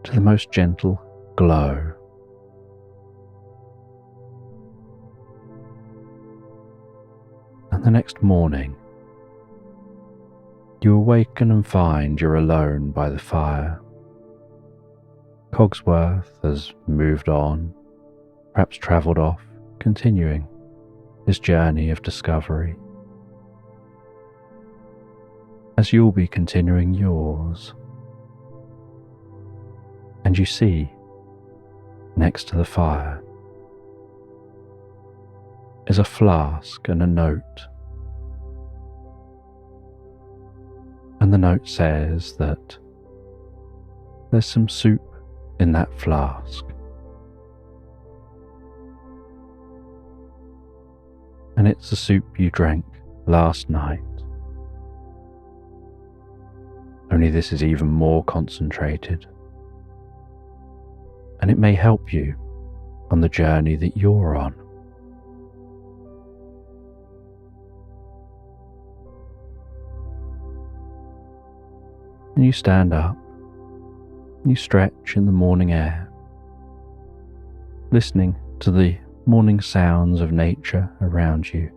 to the most gentle glow. And the next morning, you awaken and find you're alone by the fire. Cogsworth has moved on, perhaps travelled off, continuing his journey of discovery, as you'll be continuing yours. And you see, next to the fire, is a flask and a note. And the note says that there's some soup in that flask. And it's the soup you drank last night. Only this is even more concentrated. And it may help you on the journey that you're on. And you stand up, and you stretch in the morning air, listening to the morning sounds of nature around you.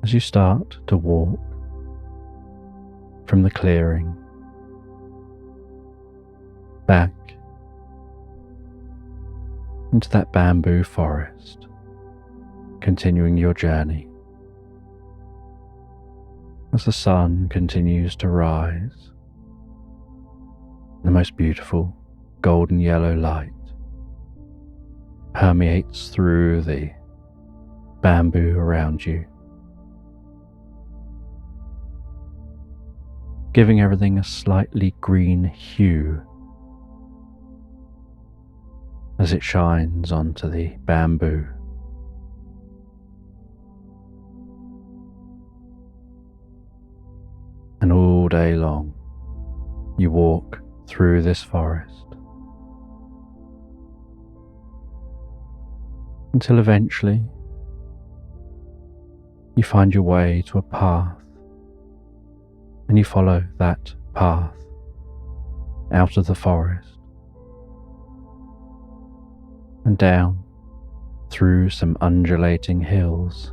As you start to walk from the clearing back into that bamboo forest, continuing your journey. As the sun continues to rise, the most beautiful golden yellow light permeates through the bamboo around you, giving everything a slightly green hue as it shines onto the bamboo. And all day long, you walk through this forest until eventually you find your way to a path, and you follow that path out of the forest and down through some undulating hills,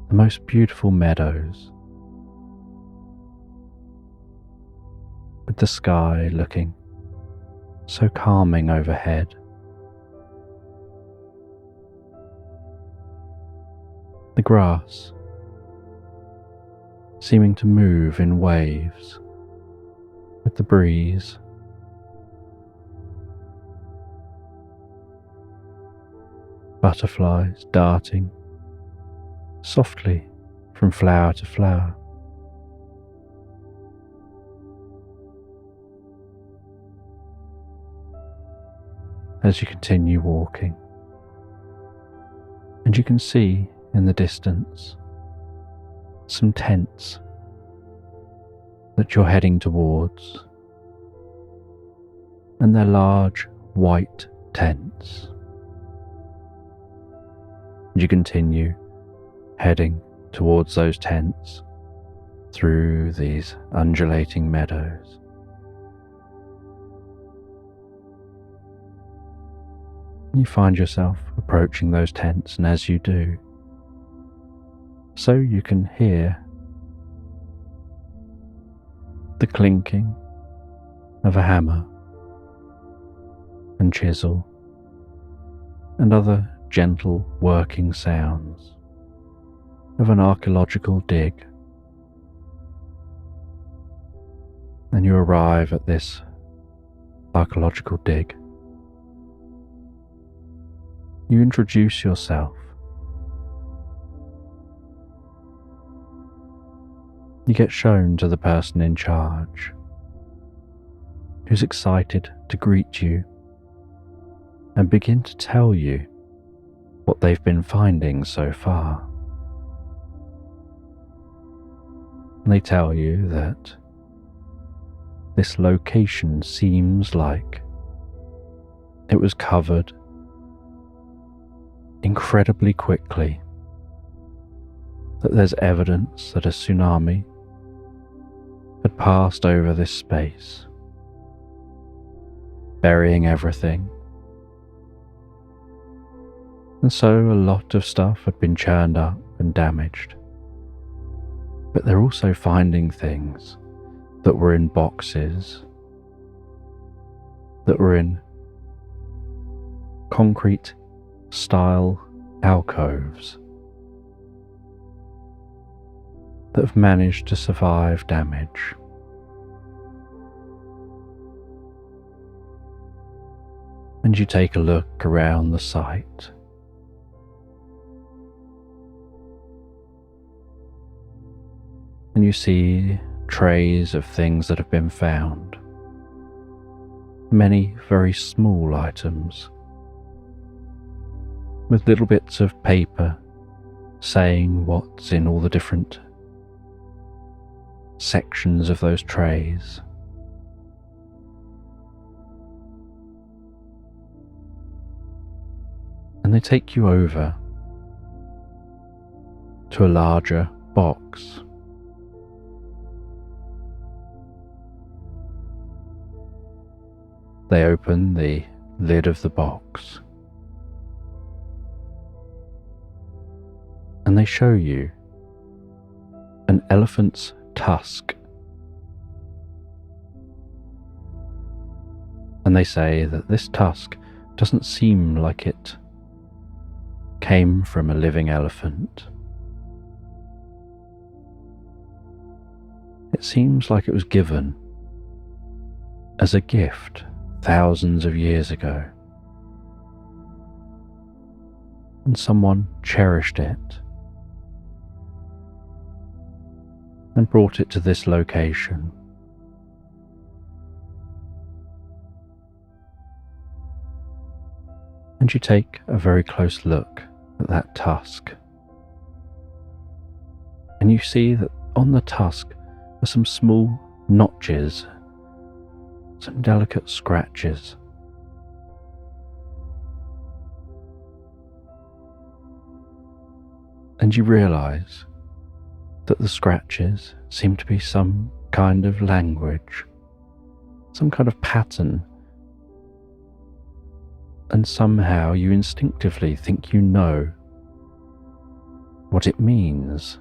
the most beautiful meadows, with the sky looking so calming overhead. The grass seeming to move in waves with the breeze. Butterflies darting softly from flower to flower. As you continue walking, and you can see in the distance some tents that you're heading towards, and they're large white tents. And you continue heading towards those tents through these undulating meadows. You find yourself approaching those tents, and as you do, so you can hear the clinking of a hammer and chisel and other gentle working sounds of an archaeological dig. And you arrive at this archaeological dig. You introduce yourself. You get shown to the person in charge, who's excited to greet you and begin to tell you what they've been finding so far. And they tell you that this location seems like it was covered incredibly quickly, that there's evidence that a tsunami had passed over this space, burying everything. And so a lot of stuff had been churned up and damaged. But they're also finding things that were in boxes, that were in concrete style alcoves, that have managed to survive damage. And you take a look around the site, and you see trays of things that have been found. Many very small items, with little bits of paper saying what's in all the different sections of those trays. And they take you over to a larger box. They open the lid of the box and they show you an elephant's tusk. And they say that this tusk doesn't seem like it came from a living elephant. It seems like it was given as a gift thousands of years ago, and someone cherished it and brought it to this location. And you take a very close look at that tusk, and you see that on the tusk are some small notches, some delicate scratches. And you realize that the scratches seem to be some kind of language, some kind of pattern, and somehow you instinctively think you know what it means.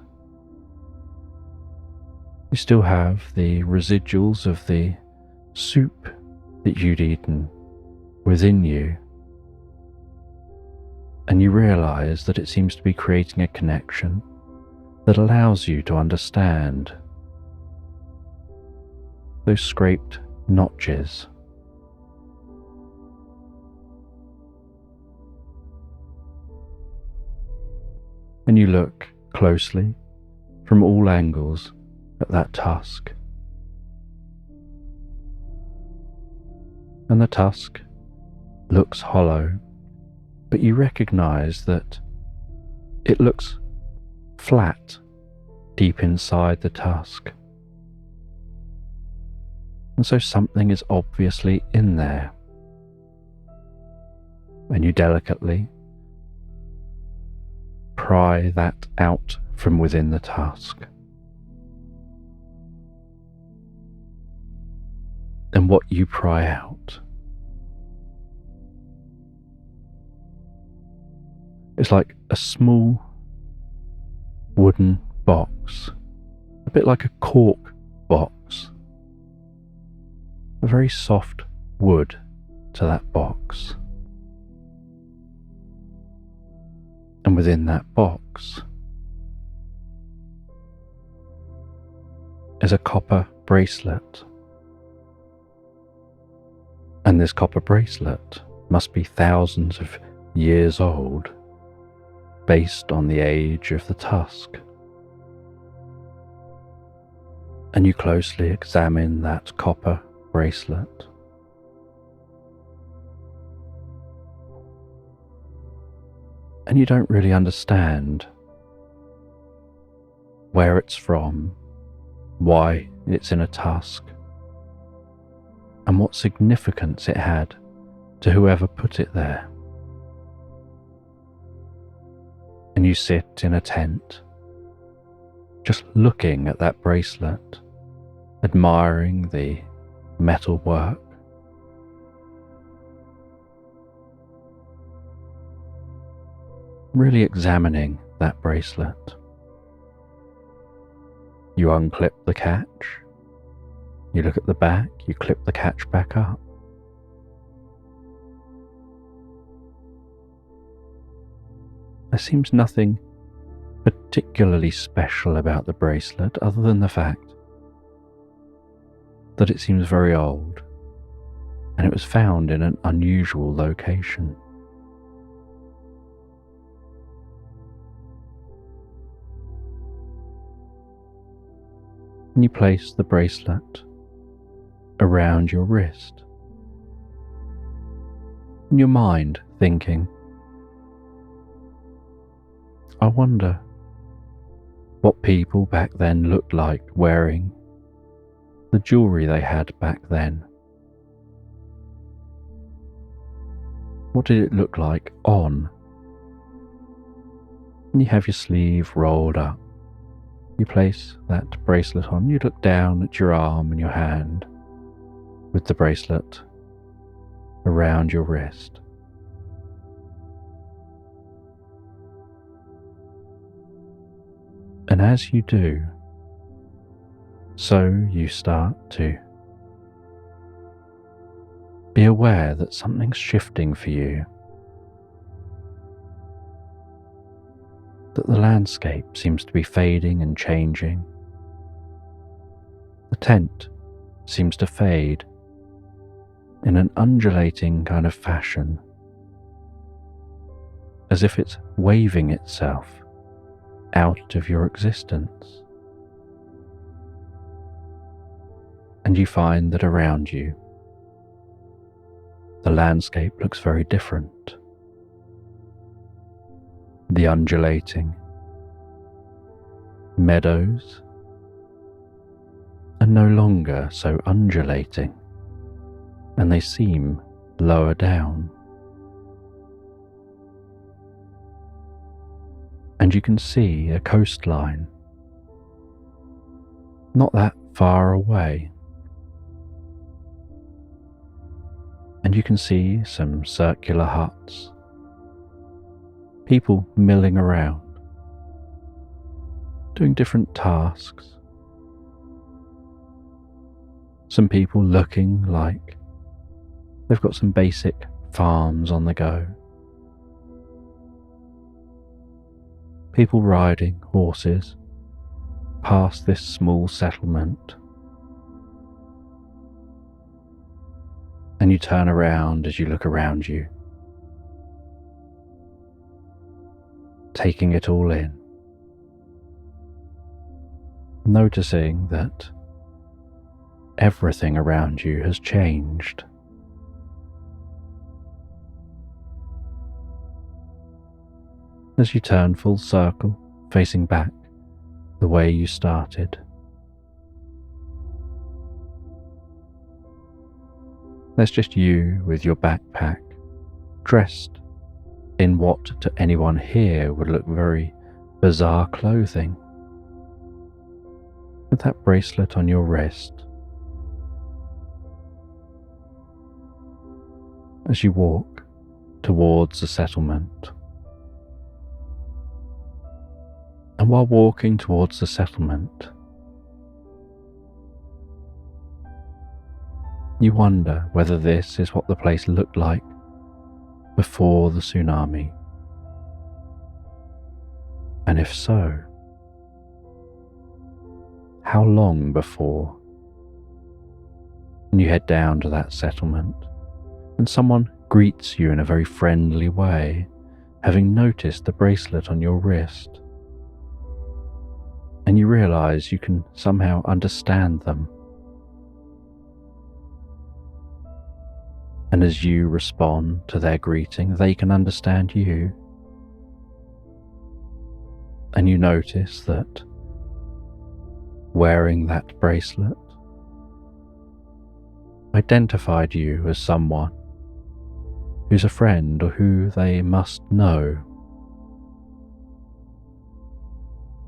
You still have the residuals of the soup that you'd eaten within you, and you realize that it seems to be creating a connection that allows you to understand those scraped notches. And you look closely from all angles at that tusk. And the tusk looks hollow, but you recognize that it looks flat deep inside the tusk. And so something is obviously in there. And you delicately pry that out from within the tusk. And what you pry out is like a small wooden box, a bit like a cork box, a very soft wood to that box. And within that box is a copper bracelet. And this copper bracelet must be thousands of years old, based on the age of the tusk. And you closely examine that copper bracelet. And you don't really understand where it's from, why it's in a tusk, and what significance it had to whoever put it there. And you sit in a tent, just looking at that bracelet, admiring the metal work. Really examining that bracelet. You unclip the catch, you look at the back, you clip the catch back up. There seems nothing particularly special about the bracelet other than the fact that it seems very old and it was found in an unusual location. and you place the bracelet around your wrist. In your mind, thinking, I wonder what people back then looked like wearing the jewelry they had back then. What did it look like on? And you have your sleeve rolled up. You place that bracelet on. You look down at your arm and your hand with the bracelet around your wrist. And as you do, so you start to be aware that something's shifting for you, that the landscape seems to be fading and changing. The tent seems to fade in an undulating kind of fashion, as if it's waving itself out of your existence. And you find that around you, the landscape looks very different. The undulating meadows are no longer so undulating, and they seem lower down. And you can see a coastline not that far away. And you can see some circular huts, people milling around, doing different tasks. Some people looking like they've got some basic farms on the go. People riding horses past this small settlement. And you turn around as you look around you, taking it all in, noticing that everything around you has changed. As you turn full circle, facing back the way you started, there's just you with your backpack, dressed in what to anyone here would look very bizarre clothing, with that bracelet on your wrist. As you walk towards the settlement. And while walking towards the settlement, you wonder whether this is what the place looked like before the tsunami. And if so, how long before? And you head down to that settlement, and someone greets you in a very friendly way, having noticed the bracelet on your wrist. And you realize you can somehow understand them. And as you respond to their greeting, they can understand you. And you notice that wearing that bracelet identified you as someone who's a friend or who they must know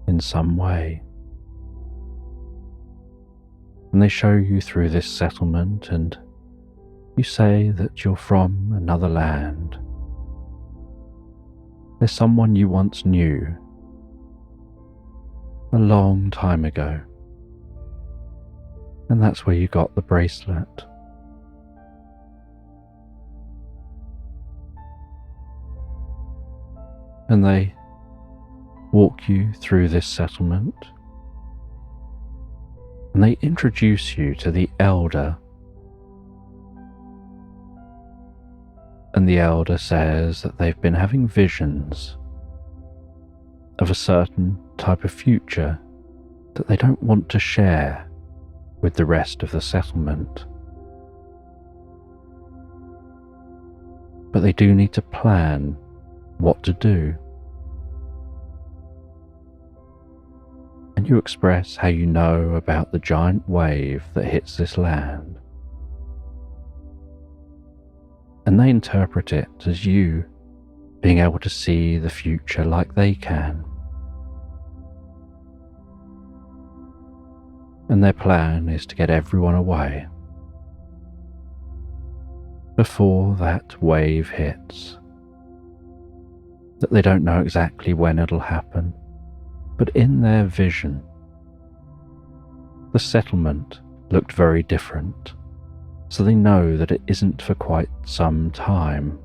in some way. And they show you through this settlement, and you say that you're from another land. There's someone you once knew a long time ago, and that's where you got the bracelet. And they walk you through this settlement, and they introduce you to the elder. And the elder says that they've been having visions of a certain type of future that they don't want to share with the rest of the settlement. But they do need to plan what to do. And you express how you know about the giant wave that hits this land. And they interpret it as you being able to see the future like they can. And their plan is to get everyone away before that wave hits. That they don't know exactly when it'll happen, but in their vision, the settlement looked very different, so they know that it isn't for quite some time.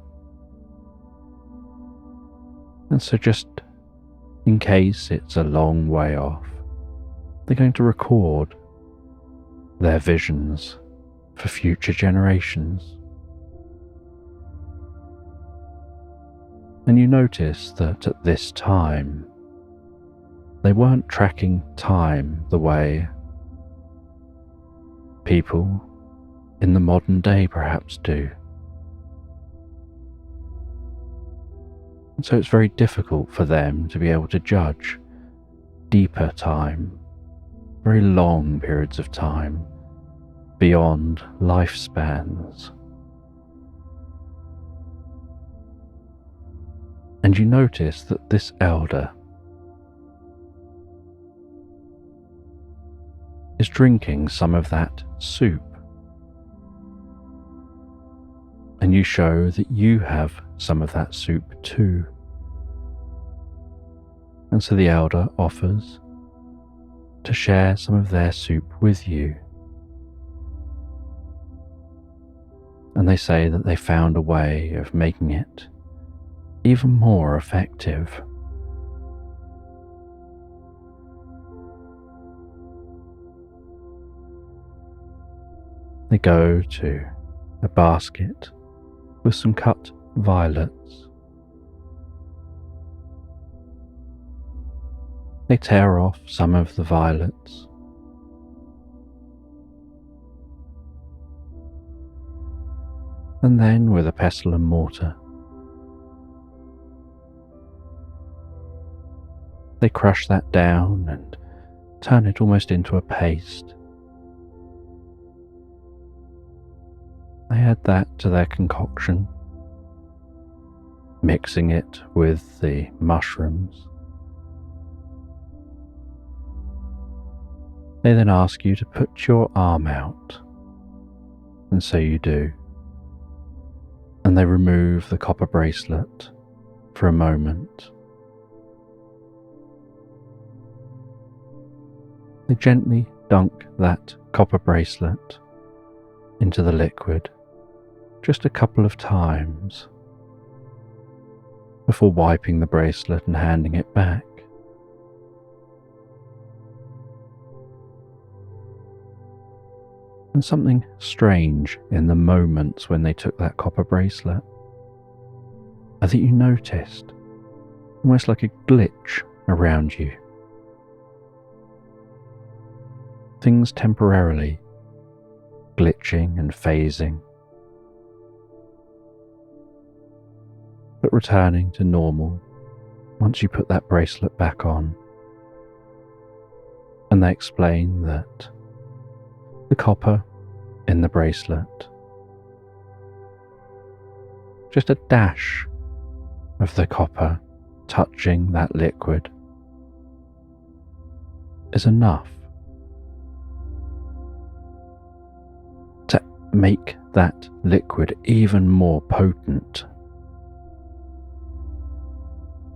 And so just in case it's a long way off, they're going to record their visions for future generations. And you notice that at this time, they weren't tracking time the way people in the modern day perhaps do. And so it's very difficult for them to be able to judge deeper time, very long periods of time, beyond lifespans. And you notice that this elder is drinking some of that soup. And you show that you have some of that soup too. And so the elder offers to share some of their soup with you. And they say that they found a way of making it even more effective. They go to a basket with some cut violets. They tear off some of the violets. And then with a pestle and mortar, they crush that down and turn it almost into a paste. They add that to their concoction, mixing it with the mushrooms. They then ask you to put your arm out, and so you do. And they remove the copper bracelet for a moment. They gently dunk that copper bracelet into the liquid just a couple of times before wiping the bracelet and handing it back. And something strange in the moments when they took that copper bracelet, I think you noticed almost like a glitch around you. Things temporarily glitching and phasing, but returning to normal once you put that bracelet back on. And they explain that the copper in the bracelet, just a dash of the copper touching that liquid, is enough to make that liquid even more potent.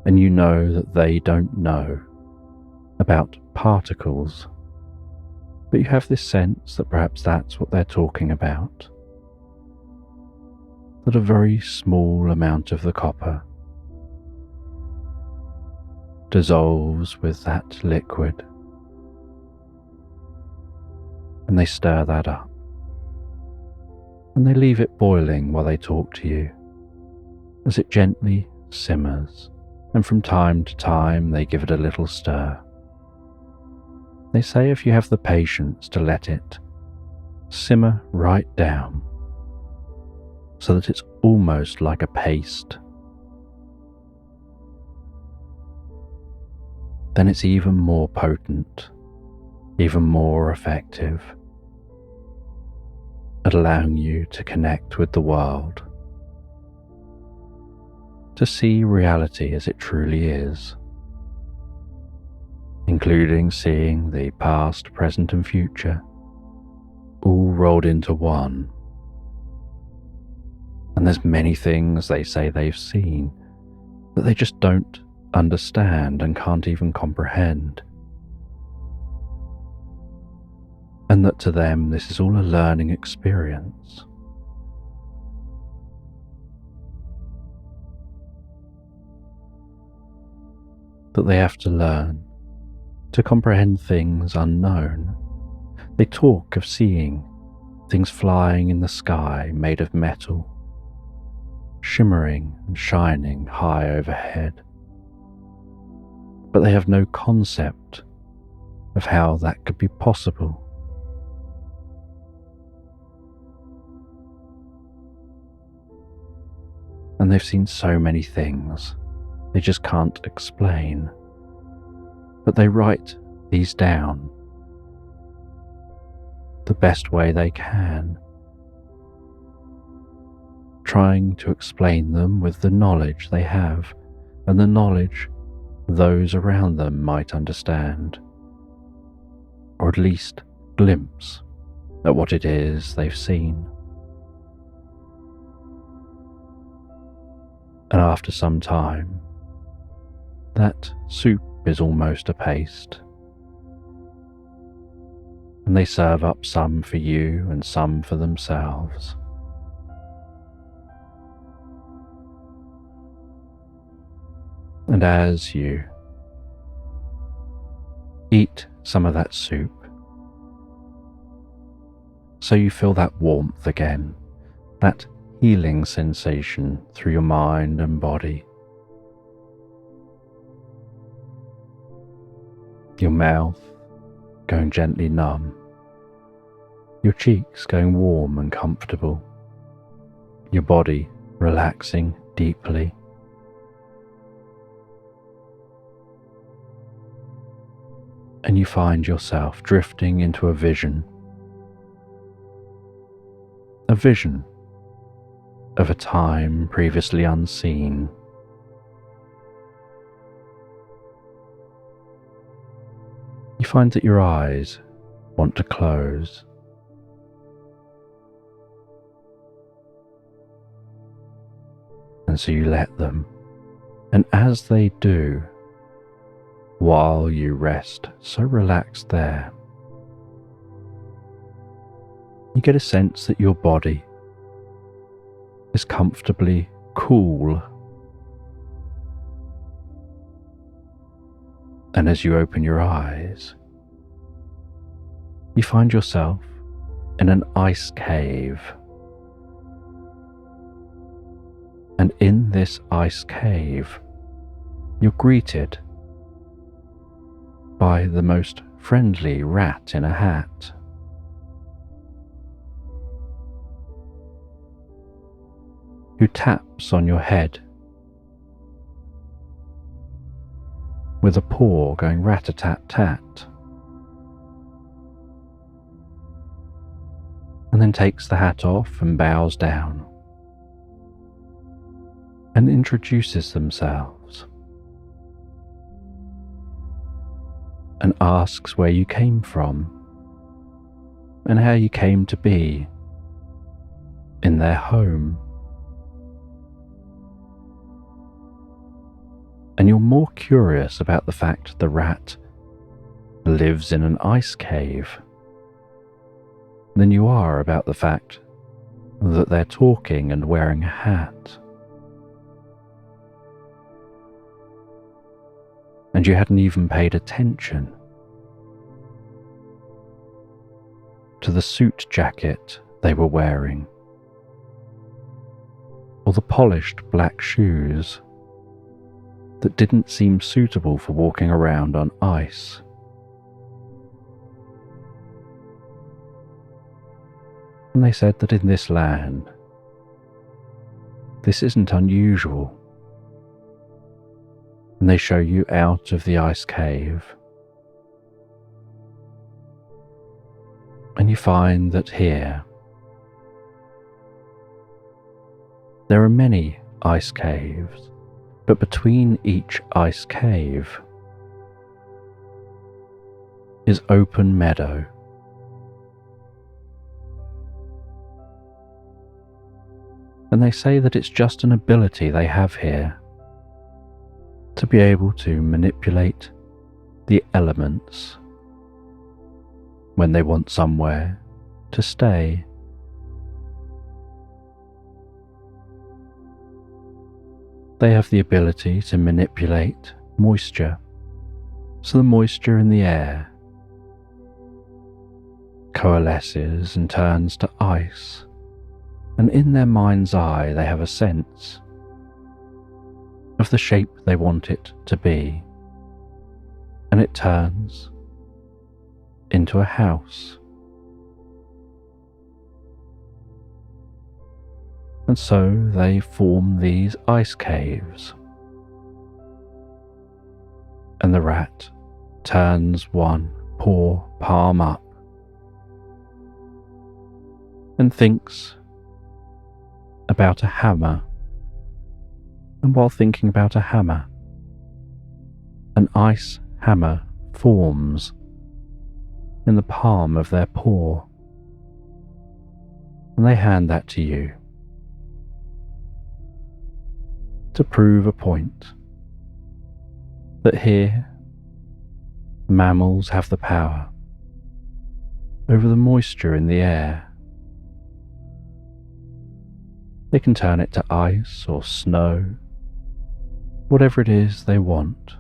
And you know that they don't know about particles, but you have this sense that perhaps that's what they're talking about. That a very small amount of the copper dissolves with that liquid, and they stir that up, and they leave it boiling while they talk to you, as it gently simmers, and from time to time they give it a little stir. They say if you have the patience to let it simmer right down so that it's almost like a paste, then it's even more potent, even more effective at allowing you to connect with the world, to see reality as it truly is, including seeing the past, present and future all rolled into one. And there's many things they say they've seen that they just don't understand and can't even comprehend. And that to them this is all a learning experience. That they have to learn to comprehend things unknown. They talk of seeing things flying in the sky made of metal, shimmering and shining high overhead. But they have no concept of how that could be possible. And they've seen so many things they just can't explain. But they write these down the best way they can, trying to explain them with the knowledge they have and the knowledge those around them might understand, or at least glimpse at what it is they've seen. And after some time, that soup is almost a paste, and they serve up some for you and some for themselves. And as you eat some of that soup, so you feel that warmth again, that healing sensation through your mind and body. Your mouth going gently numb, your cheeks going warm and comfortable, your body relaxing deeply. And you find yourself drifting into a vision of a time previously unseen. You find that your eyes want to close, and so you let them, and as they do, while you rest so relaxed there, you get a sense that your body is comfortably cool. And as you open your eyes, you find yourself in an ice cave. And in this ice cave, you're greeted by the most friendly rat in a hat. Who taps on your head with a paw going rat-a-tat-tat, and then takes the hat off and bows down and introduces themselves and asks where you came from and how you came to be in their home. And you're more curious about the fact the rat lives in an ice cave than you are about the fact that they're talking and wearing a hat. And you hadn't even paid attention to the suit jacket they were wearing, or the polished black shoes that didn't seem suitable for walking around on ice. And they said that in this land, this isn't unusual. And they show you out of the ice cave. And you find that here, there are many ice caves, but between each ice cave is open meadow. And they say that it's just an ability they have here to be able to manipulate the elements when they want somewhere to stay. They have the ability to manipulate moisture, so the moisture in the air coalesces and turns to ice, and in their mind's eye they have a sense of the shape they want it to be, and it turns into a house. And so they form these ice caves, and the rat turns one poor palm up and thinks about a hammer. And while thinking about a hammer, an ice hammer forms in the palm of their paw, and they hand that to you to prove a point that here mammals have the power over the moisture in the air. They can turn it to ice or snow, whatever it is they want,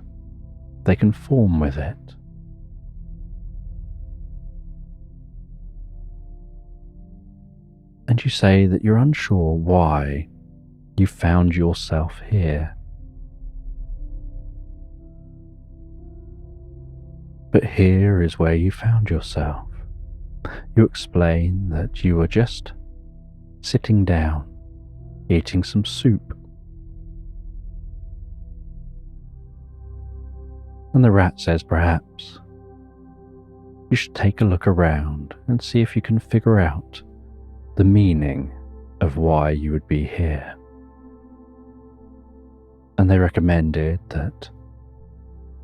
they can form with it. And you say that you're unsure why you found yourself here. But here is where you found yourself. You explain that you were just sitting down, eating some soup. And the rat says perhaps you should take a look around and see if you can figure out the meaning of why you would be here. And they recommended that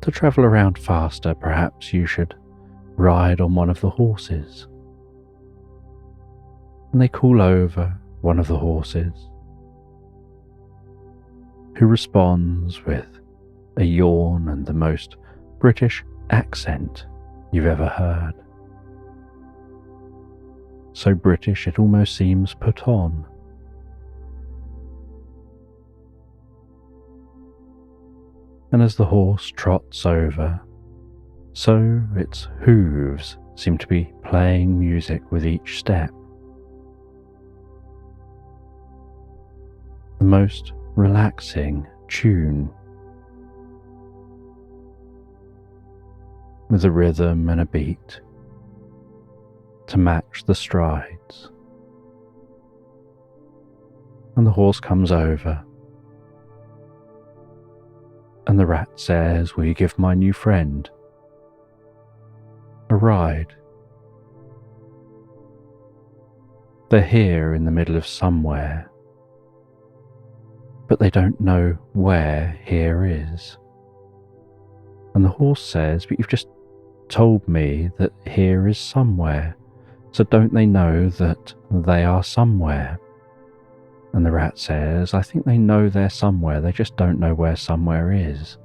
to travel around faster, perhaps you should ride on one of the horses. And they call over one of the horses, who responds with a yawn and the most British accent you've ever heard. So British it almost seems put on. And as the horse trots over, so its hooves seem to be playing music with each step. The most relaxing tune, with a rhythm and a beat to match the strides. And the horse comes over, and the rat says, "Will you give my new friend a ride?" They're here in the middle of somewhere, but they don't know where here is. And the horse says, "But you've just told me that here is somewhere, so don't they know that they are somewhere?" And the rat says, "I think they know they're somewhere, they just don't know where somewhere is.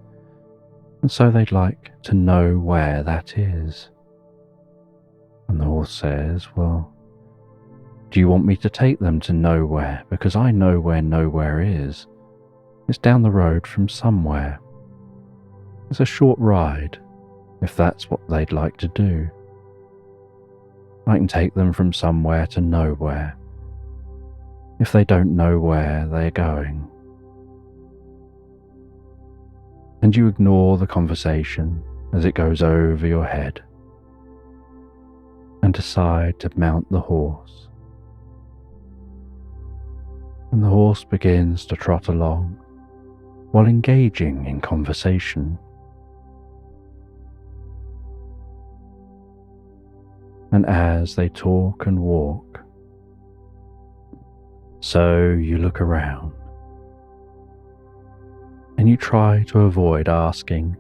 And so they'd like to know where that is." And the horse says, "Well, do you want me to take them to nowhere? Because I know where nowhere is. It's down the road from somewhere. It's a short ride, if that's what they'd like to do. I can take them from somewhere to nowhere, if they don't know where they're going." And you ignore the conversation as it goes over your head and decide to mount the horse and the horse begins to trot along while engaging in conversation. And as they talk and walk, so you look around and you try to avoid asking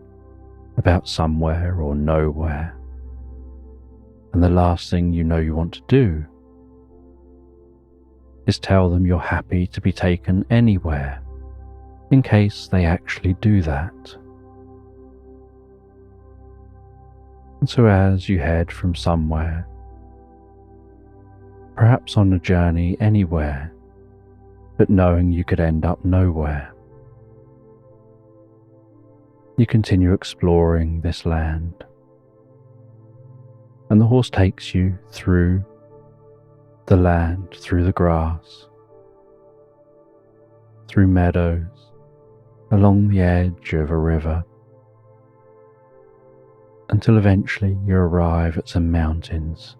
about somewhere or nowhere. And the last thing you know you want to do is tell them you're happy to be taken anywhere, in case they actually do that. And so as you head from somewhere, perhaps on a journey anywhere, but knowing you could end up nowhere, you continue exploring this land. And the horse takes you through the land, through the grass, through meadows, along the edge of a river, until eventually you arrive at some mountains.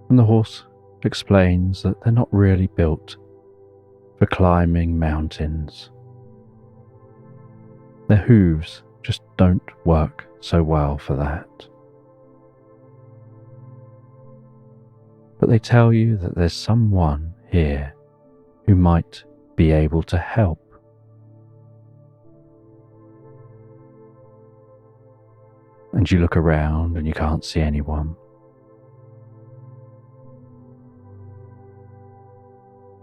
And the horse explains that they're not really built for climbing mountains. Their hooves just don't work so well for that. But they tell you that there's someone here who might be able to help. And you look around and you can't see anyone.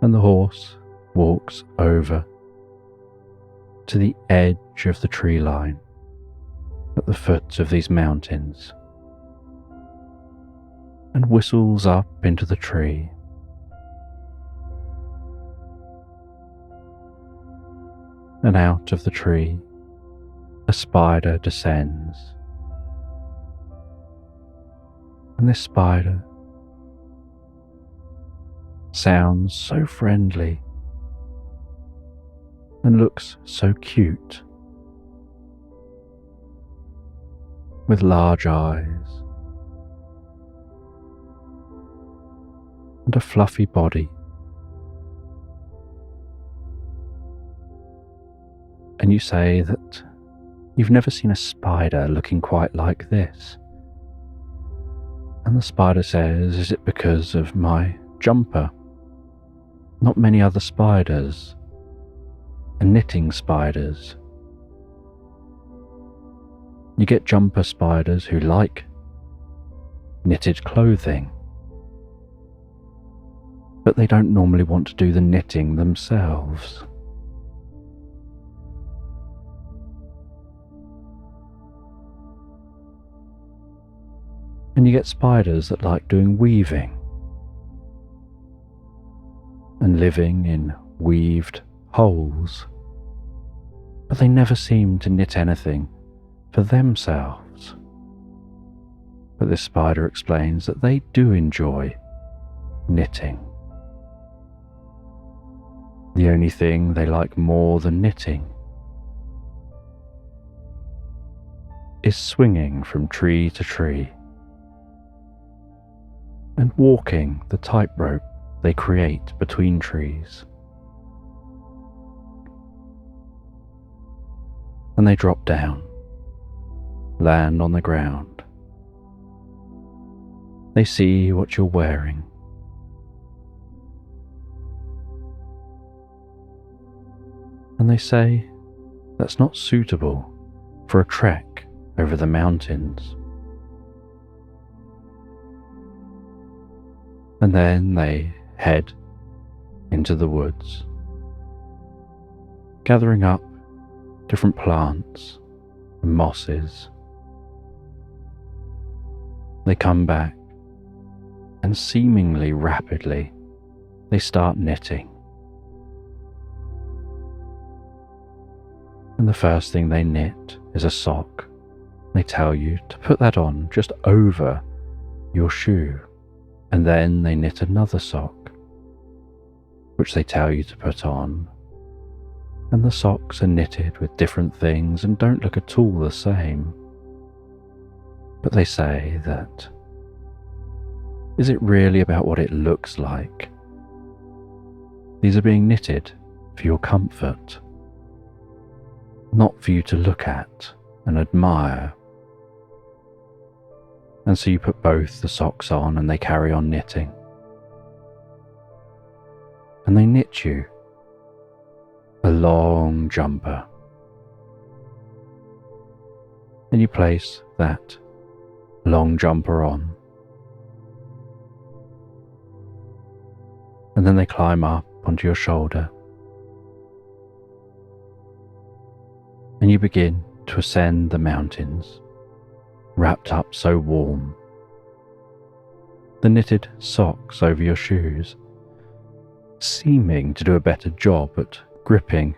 And the horse walks over to the edge of the tree line at the foot of these mountains and whistles up into the tree. And out of the tree, a spider descends. And this spider sounds so friendly and looks so cute, with large eyes and a fluffy body. And you say that you've never seen a spider looking quite like this. And the spider says, "Is it because of my jumper? Not many other spiders are knitting spiders. You get jumper spiders who like knitted clothing, but they don't normally want to do the knitting themselves." And you get spiders that like doing weaving and living in weaved holes, but they never seem to knit anything for themselves. But this spider explains that they do enjoy knitting. The only thing they like more than knitting is swinging from tree to tree and walking the tightrope they create between trees. And they drop down, land on the ground. They see what you're wearing. And they say that's not suitable for a trek over the mountains. And then they head into the woods, gathering up different plants and mosses. They come back, and seemingly rapidly, they start knitting. And the first thing they knit is a sock. They tell you to put that on just over your shoe. And then they knit another sock, which they tell you to put on. And the socks are knitted with different things and don't look at all the same. But they say that, is it really about what it looks like? These are being knitted for your comfort, not for you to look at and admire. And so you put both the socks on and they carry on knitting. And they knit you a long jumper. And you place that long jumper on. And then they climb up onto your shoulder. And you begin to ascend the mountains, wrapped up so warm. The knitted socks over your shoes, seeming to do a better job at gripping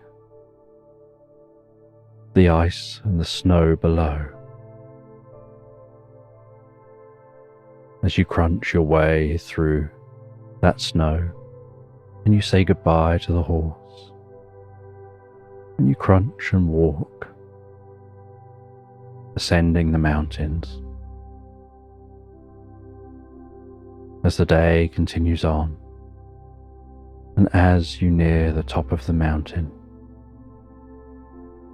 the ice and the snow below. As you crunch your way through that snow, and you say goodbye to the horse, and you crunch and walk, ascending the mountains. As the day continues on, and as you near the top of the mountain,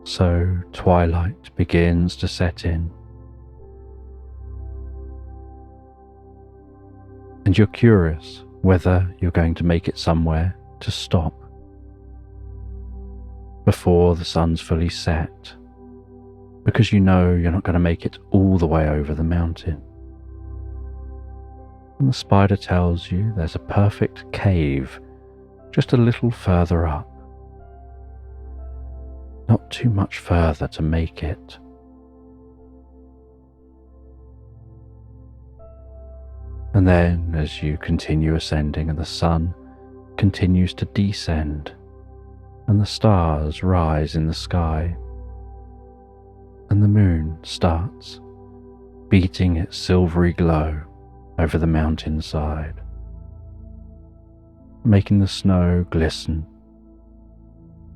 so twilight begins to set in, and you're curious whether you're going to make it somewhere to stop before the sun's fully set, because you know you're not going to make it all the way over the mountain. And the spider tells you there's a perfect cave just a little further up, not too much further to make it. And then, as you continue ascending and the sun continues to descend and the stars rise in the sky and the moon starts beating its silvery glow over the mountainside, making the snow glisten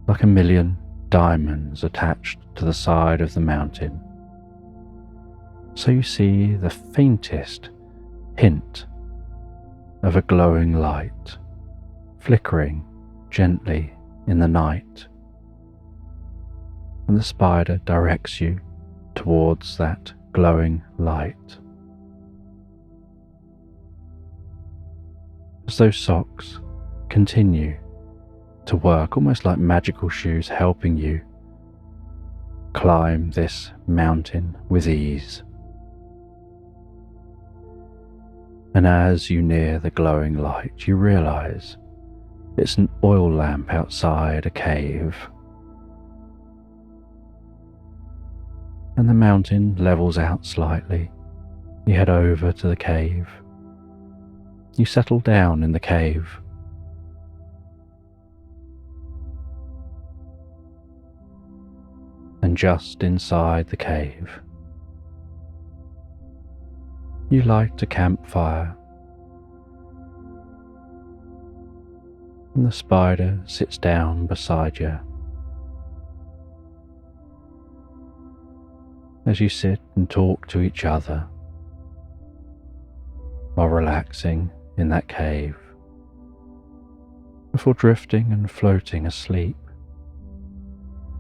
like a million diamonds attached to the side of the mountain. So you see the faintest hint of a glowing light flickering gently in the night, and the spider directs you towards that glowing light. As those socks continue to work almost like magical shoes, helping you climb this mountain with ease. And as you near the glowing light, you realize it's an oil lamp outside a cave. And the mountain levels out slightly. You head over to the cave. You settle down in the cave. And just inside the cave, you light a campfire, and the spider sits down beside you. As you sit and talk to each other while relaxing in that cave, before drifting and floating asleep,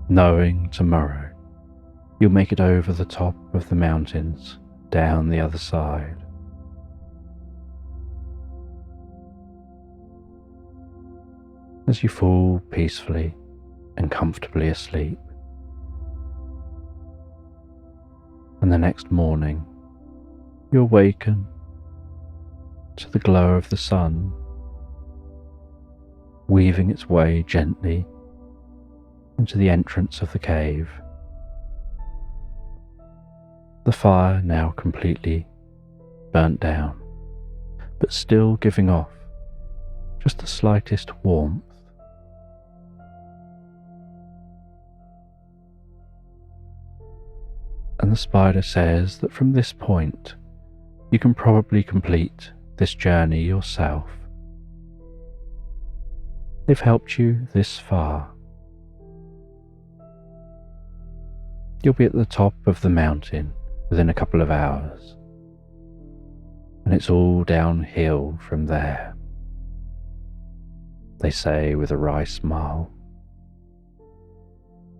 knowing tomorrow you'll make it over the top of the mountains, down the other side. As you fall peacefully and comfortably asleep, and the next morning you awaken to the glow of the sun weaving its way gently into the entrance of the cave. The fire now completely burnt down, but still giving off just the slightest warmth. And the spider says that from this point you can probably complete this journey yourself. They've helped you this far. You'll be at the top of the mountain within a couple of hours, and it's all downhill from there. they say with a wry smile.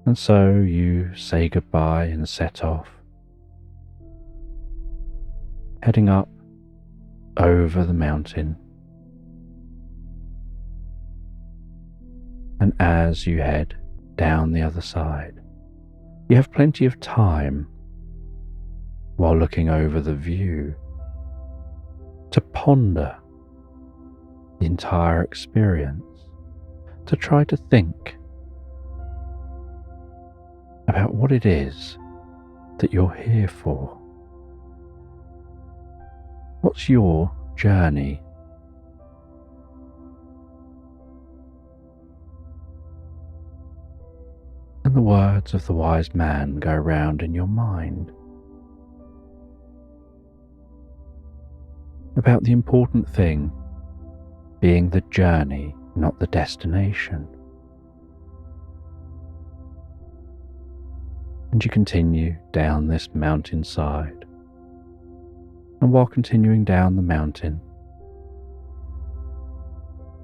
And so you say goodbye and set off, heading up over the mountain. And as you head down the other side, you have plenty of time, while looking over the view, to ponder the entire experience, to try to think about what it is that you're here for. What's your journey? And the words of the wise man go round in your mind about the important thing being the journey, not the destination. And you continue down this mountainside. And while continuing down the mountain,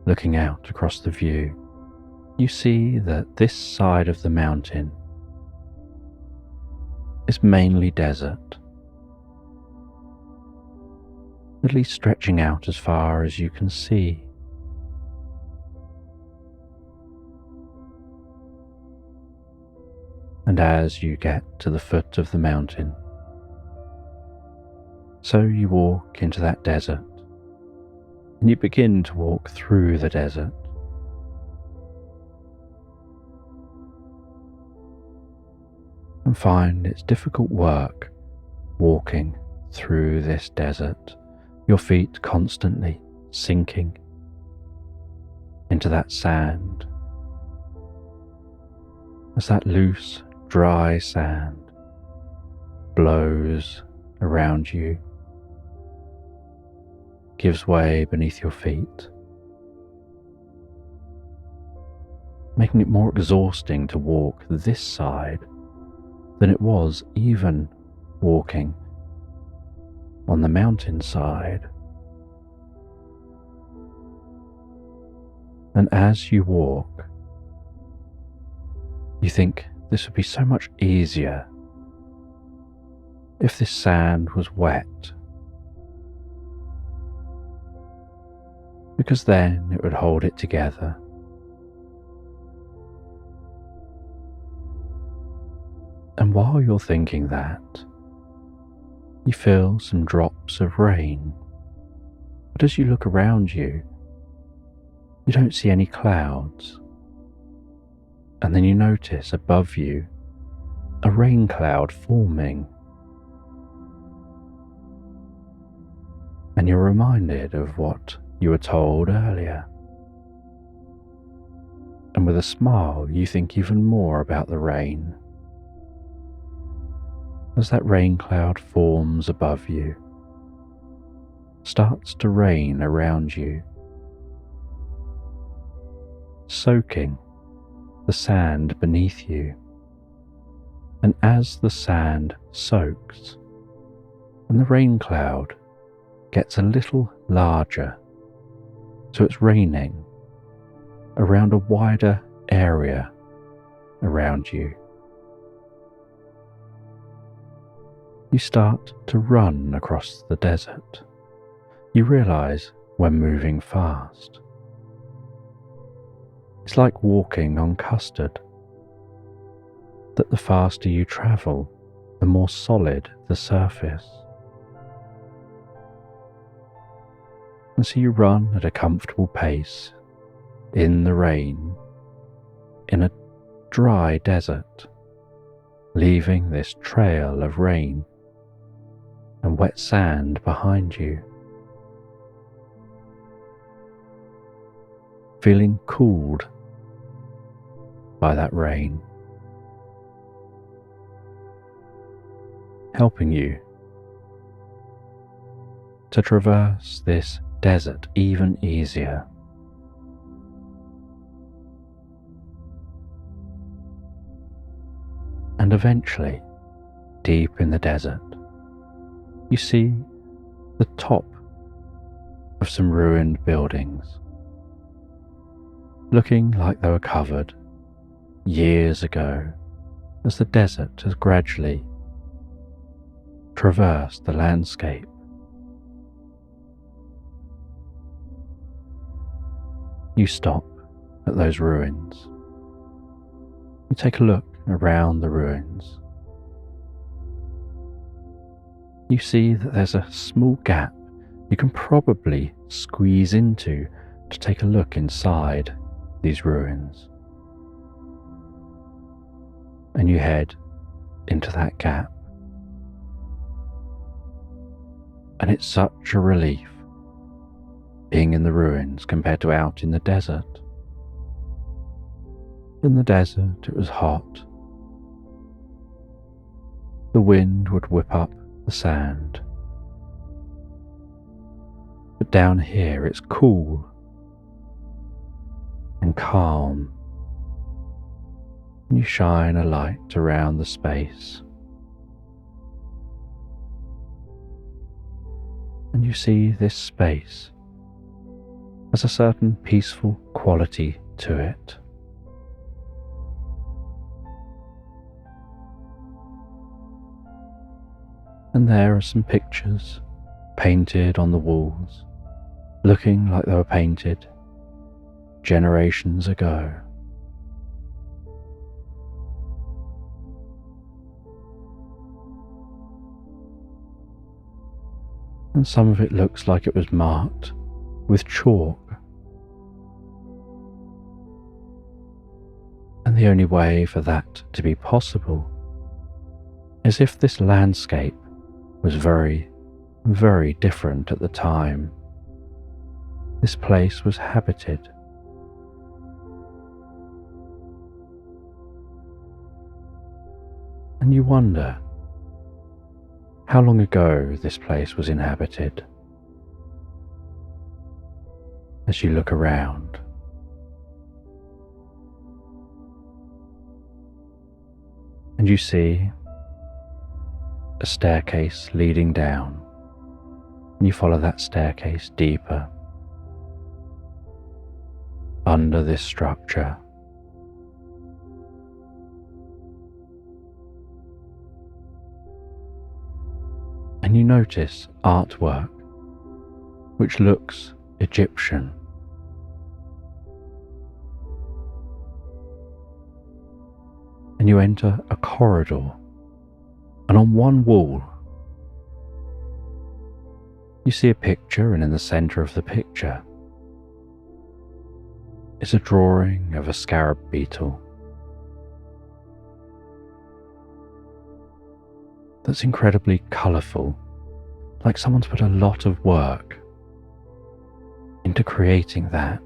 looking out across the view, you see that this side of the mountain is mainly desert, at least stretching out as far as you can see. And as you get to the foot of the mountain, so you walk into that desert, and you begin to walk through the desert. And find it's difficult work walking through this desert, your feet constantly sinking into that sand, as that loose, dry sand blows around you, gives way beneath your feet, making it more exhausting to walk this side than it was even walking on the mountainside. And as you walk, you think this would be so much easier if this sand was wet, because then it would hold it together. And while you're thinking that, you feel some drops of rain. But as you look around you, you don't see any clouds. And then you notice above you a rain cloud forming. And you're reminded of what you were told earlier. And with a smile, you think even more about the rain. As that rain cloud forms above you, starts to rain around you, soaking the sand beneath you. And as the sand soaks and the rain cloud gets a little larger, so it's raining around a wider area around you, you start to run across the desert. You realize when moving fast. It's like walking on custard, that the faster you travel, the more solid the surface. And so you run at a comfortable pace in the rain, in a dry desert, leaving this trail of rain and wet sand behind you, feeling cooled by that rain, helping you to traverse this desert even easier. And eventually, deep in the desert, you see the top of some ruined buildings. looking like they were covered years ago as the desert has gradually traversed the landscape. You stop at those ruins. You take a look around the ruins. You see that there's a small gap you can probably squeeze into to take a look inside these ruins. And you head into that gap. And it's such a relief being in the ruins compared to out in the desert. In the desert it was hot. The wind would whip up the sand. But down here it's cool and calm, and you shine a light around the space. And you see this space has a certain peaceful quality to it. And there are some pictures painted on the walls, looking like they were painted generations ago. And some of it looks like it was marked with chalk. And the only way for that to be possible is if this landscape was very, very different at the time. This place was habited. And you wonder how long ago this place was inhabited. As you look around, and you see a staircase leading down, and you follow that staircase deeper under this structure. And you notice artwork which looks Egyptian. And you enter a corridor, and on one wall you see a picture, and in the centre of the picture is a drawing of a scarab beetle that's incredibly colourful, like someone's put a lot of work into creating that.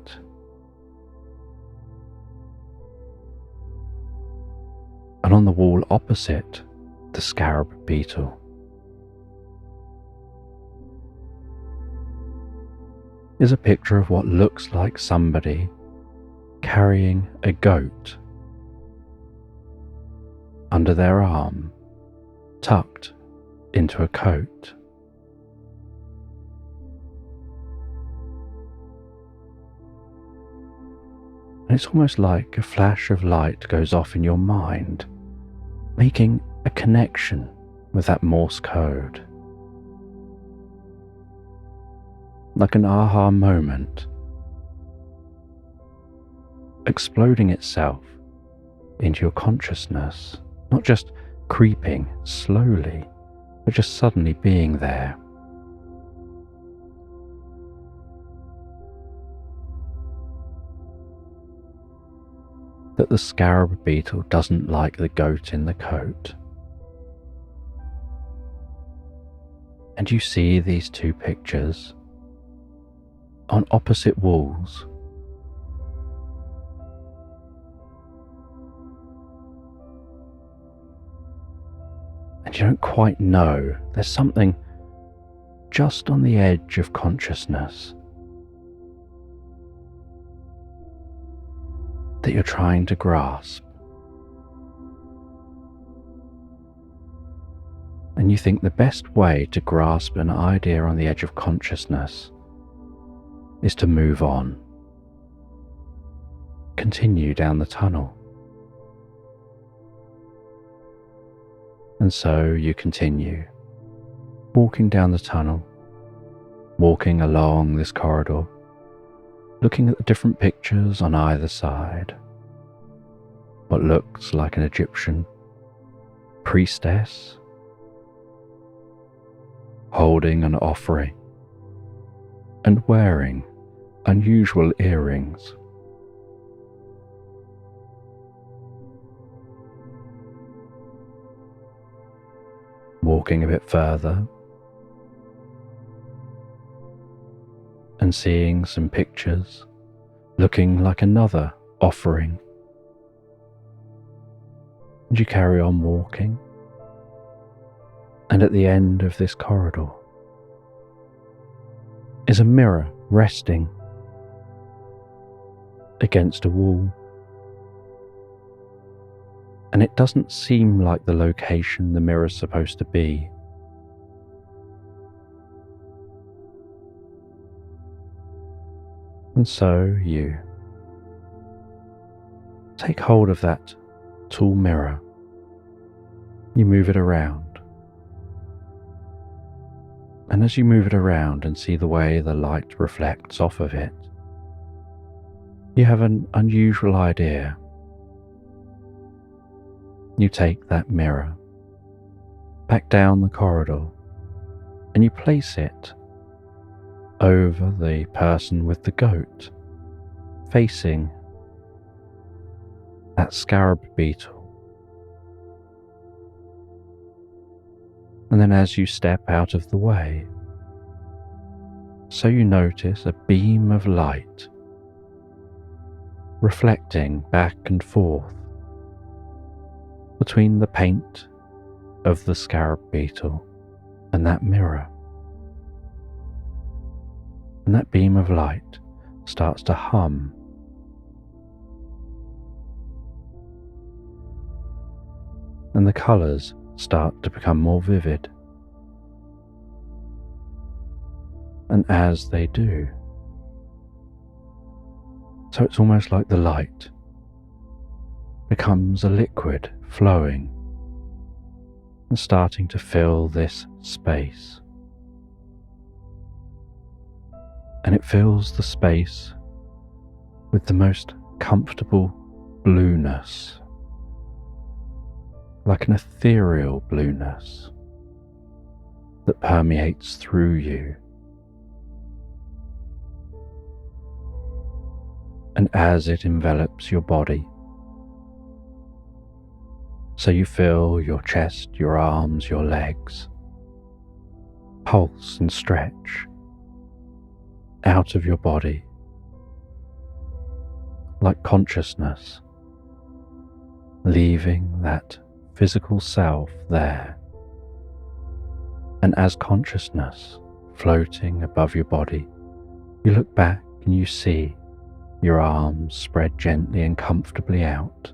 And on the wall opposite the scarab beetle is a picture of what looks like somebody carrying a goat under their arm, tucked into a coat. And it's almost like a flash of light goes off in your mind, making a connection with that Morse code. Like an aha moment, exploding itself into your consciousness, not just creeping slowly, but just suddenly being there. That the scarab beetle doesn't like the goat in the coat. And you see these two pictures on opposite walls. And you don't quite know, there's something just on the edge of consciousness that you're trying to grasp. And you think the best way to grasp an idea on the edge of consciousness is to move on. continue down the tunnel. And so you continue, walking down the tunnel, walking along this corridor, looking at the different pictures on either side. What looks like an Egyptian priestess holding an offering and wearing unusual earrings. Walking a bit further and seeing some pictures looking like another offering. And you carry on walking, and at the end of this corridor is a mirror resting against a wall. And it doesn't seem like the location the mirror's supposed to be. And so you take hold of that tall mirror. You move it around. And as you move it around and see the way the light reflects off of it, you have an unusual idea. You take that mirror back down the corridor and you place it over the person with the goat, facing that scarab beetle. And then as you step out of the way, so you notice a beam of light reflecting back and forth between the paint of the scarab beetle and that mirror. And that beam of light starts to hum. And the colours start to become more vivid. And as they do, so it's almost like the light becomes a liquid flowing and starting to fill this space. And it fills the space with the most comfortable blueness, like an ethereal blueness that permeates through you. And as it envelops your body, so you feel your chest, your arms, your legs pulse and stretch out of your body like consciousness, leaving that physical self there. And as consciousness floating above your body, you look back and you see your arms spread gently and comfortably out,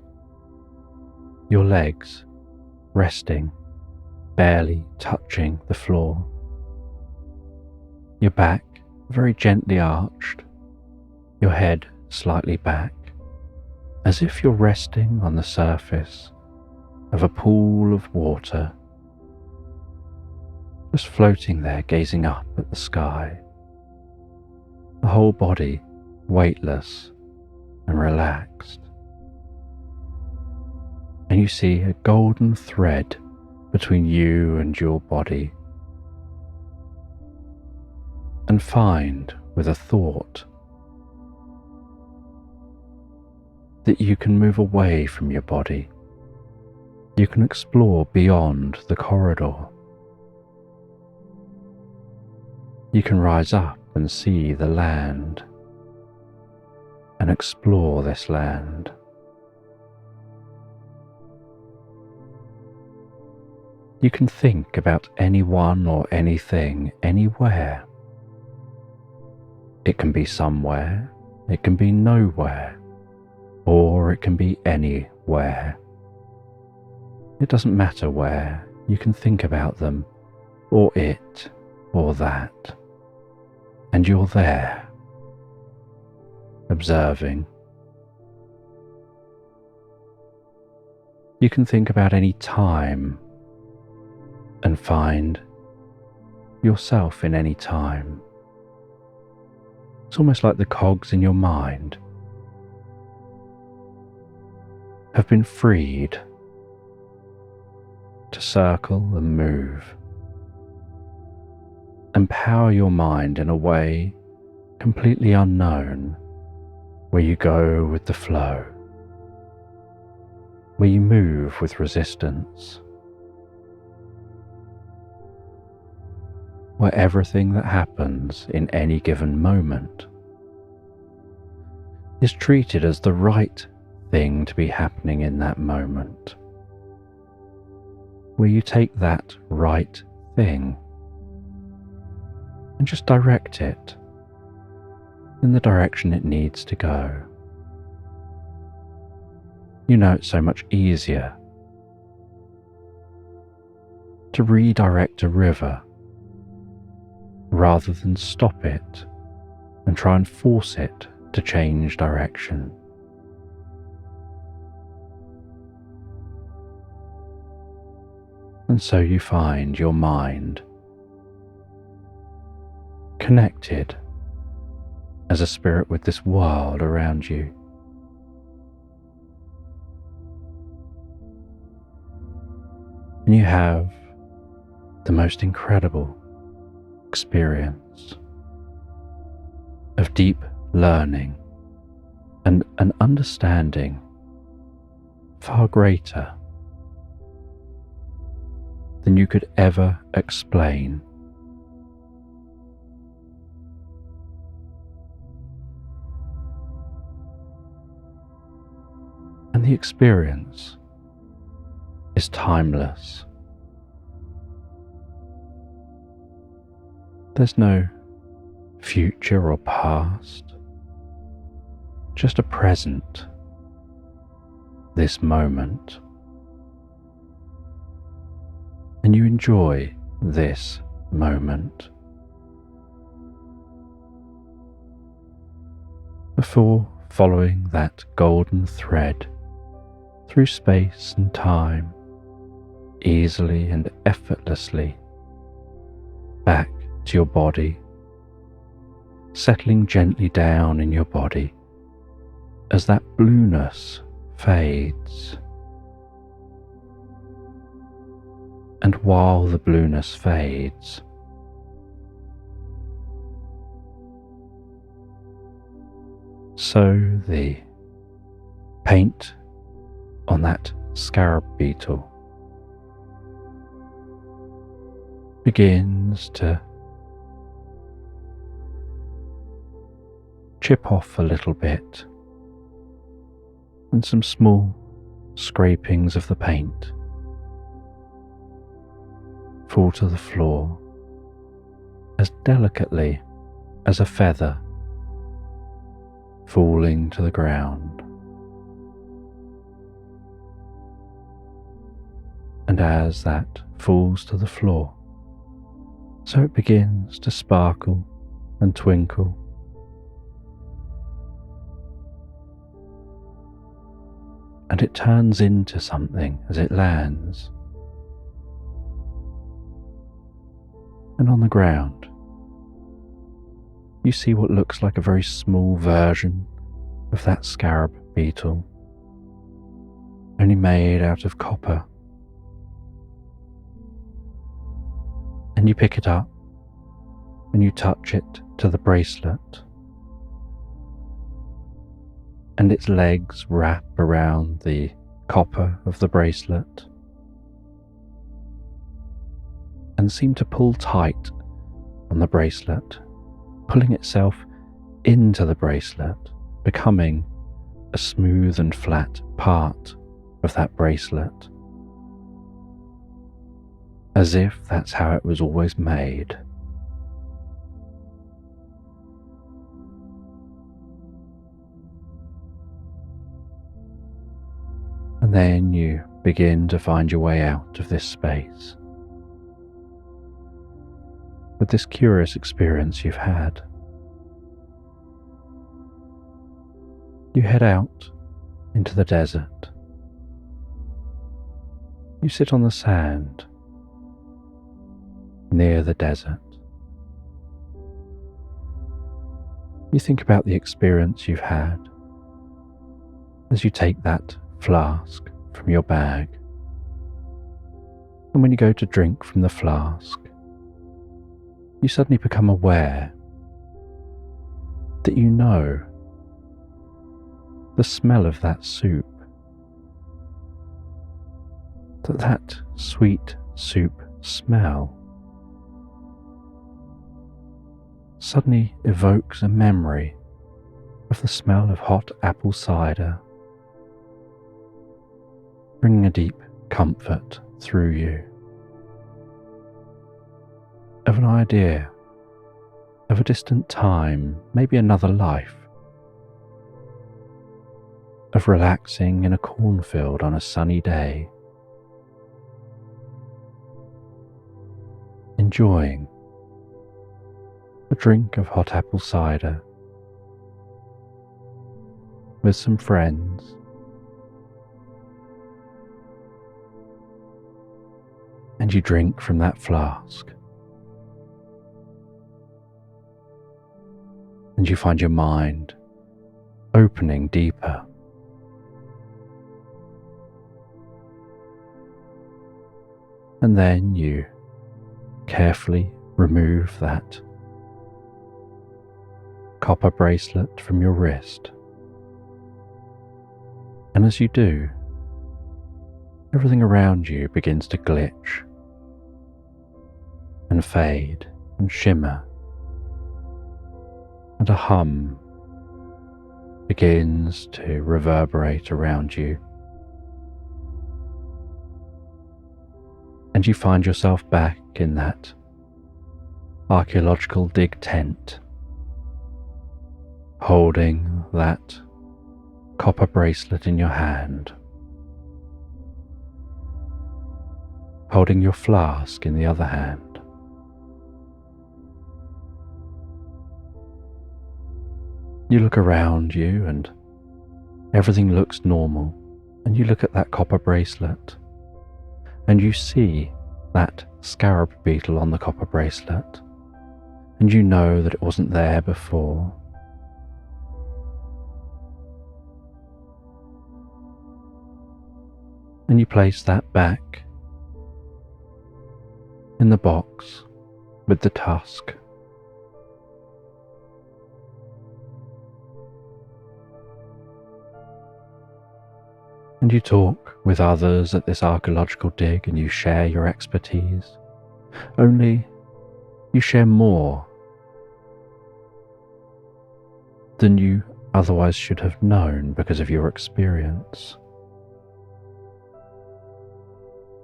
your legs resting, barely touching the floor, your back very gently arched, your head slightly back, as if you're resting on the surface of a pool of water, just floating there, gazing up at the sky, the whole body weightless and relaxed. And you see a golden thread between you and your body, and find with a thought that you can move away from your body. You can explore beyond the corridor. You can rise up and see the land and explore this land. You can think about anyone or anything, anywhere. It can be somewhere, it can be nowhere, or it can be anywhere. It doesn't matter where, you can think about them, or it, or that, and you're there, observing, You can think about any time and find yourself in any time. It's almost like the cogs in your mind have been freed to circle and move and power your mind in a way completely unknown, where you go with the flow, where you move with resistance, where everything that happens in any given moment is treated as the right thing to be happening in that moment, where you take that right thing and just direct it in the direction it needs to go. You know it's so much easier to redirect a river rather than stop it and try and force it to change direction. And so you find your mind connected as a spirit with this world around you. And you have the most incredible experience of deep learning and an understanding far greater than you could ever explain. And the experience is timeless. There's no future or past, just a present, this moment. And you enjoy this moment. Before following that golden thread through space and time, easily and effortlessly back to your body, settling gently down in your body as that blueness fades. And while the blueness fades, so the paint on that scarab beetle begins to chip off a little bit, and some small scrapings of the paint fall to the floor as delicately as a feather falling to the ground. And as that falls to the floor, so it begins to sparkle and twinkle. And it turns into something as it lands. And on the ground, you see what looks like a very small version of that scarab beetle, only made out of copper. And you pick it up and you touch it to the bracelet, and its legs wrap around the copper of the bracelet and seem to pull tight on the bracelet, pulling itself into the bracelet, becoming a smooth and flat part of that bracelet, as if that's how it was always made. And then you begin to find your way out of this space with this curious experience you've had. You head out into the desert, You sit on the sand near the desert. You think about the experience you've had as you take that flask from your bag. And when you go to drink from the flask, you suddenly become aware that you know the smell of that soup, that sweet soup smell suddenly evokes a memory of the smell of hot apple cider, bringing a deep comfort through you, of an idea of a distant time, maybe another life, of relaxing in a cornfield on a sunny day, enjoying a drink of hot apple cider with some friends, and you drink from that flask, and you find your mind opening deeper. And then you carefully remove that copper bracelet from your wrist. And as you do, everything around you begins to glitch and fade and shimmer, and a hum begins to reverberate around you. And you find yourself back in that archaeological dig tent, holding that copper bracelet in your hand, holding your flask in the other hand. You look around you and everything looks normal, and you look at that copper bracelet and you see that scarab beetle on the copper bracelet, and you know that it wasn't there before. And you place that back in the box with the tusk. And you talk with others at this archaeological dig, and you share your expertise, only you share more than you otherwise should have known because of your experience.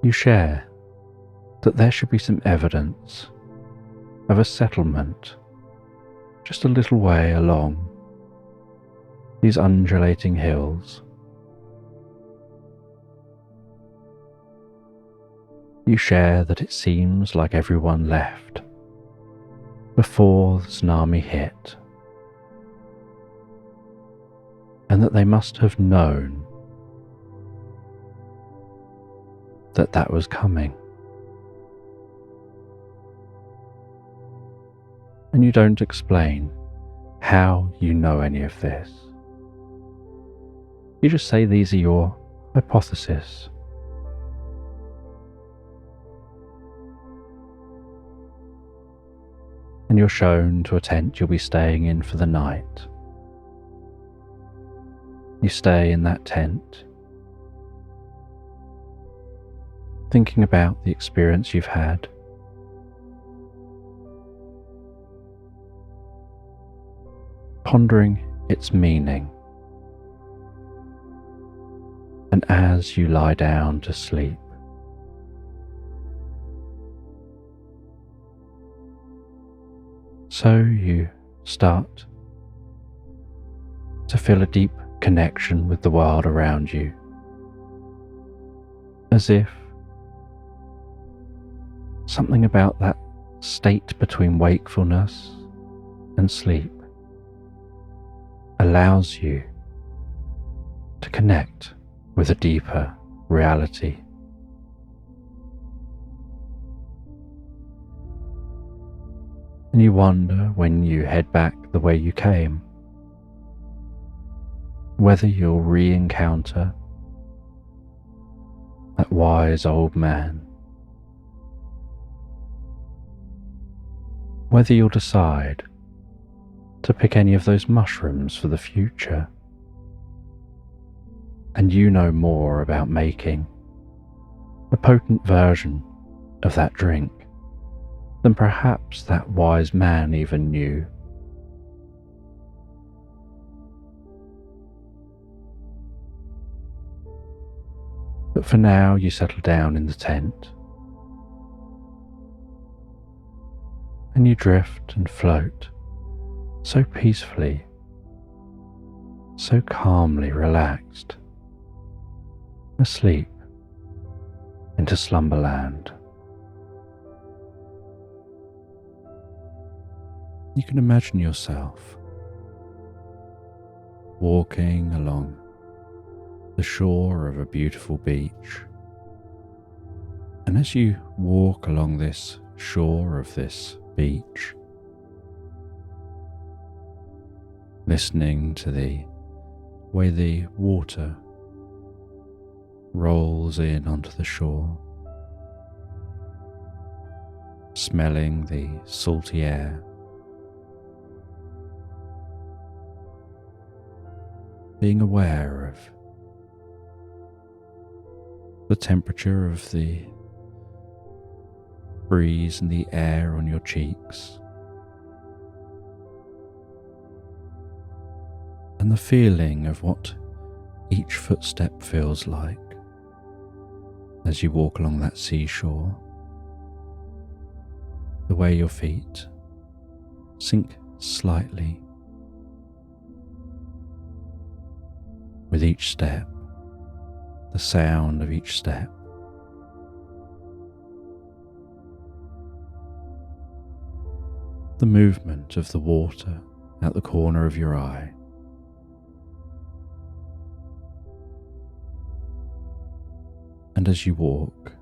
You share that there should be some evidence of a settlement just a little way along these undulating hills. You share that it seems like everyone left before the tsunami hit, and that they must have known that that was coming. And you don't explain how you know any of this. You just say these are your hypotheses. And you're shown to a tent you'll be staying in for the night. You stay in that tent, thinking about the experience you've had, pondering its meaning. And as you lie down to sleep, so you start to feel a deep connection with the world around you, as if something about that state between wakefulness and sleep allows you to connect with a deeper reality, And you wonder when you head back the way you came, whether you'll re-encounter that wise old man, whether you'll decide to pick any of those mushrooms for the future, and you know more about making a potent version of that drink than perhaps that wise man even knew. But for now, you settle down in the tent and you drift and float so peacefully, so calmly relaxed, asleep into slumberland. You can imagine yourself walking along the shore of a beautiful beach, and as you walk along this shore of this beach, listening to the way the water rolls in onto the shore, smelling the salty air, being aware of the temperature of the breeze and the air on your cheeks, and the feeling of what each footstep feels like as you walk along that seashore, the way your feet sink slightly with each step, the sound of each step. The movement of the water at the corner of your eye. And as you walk,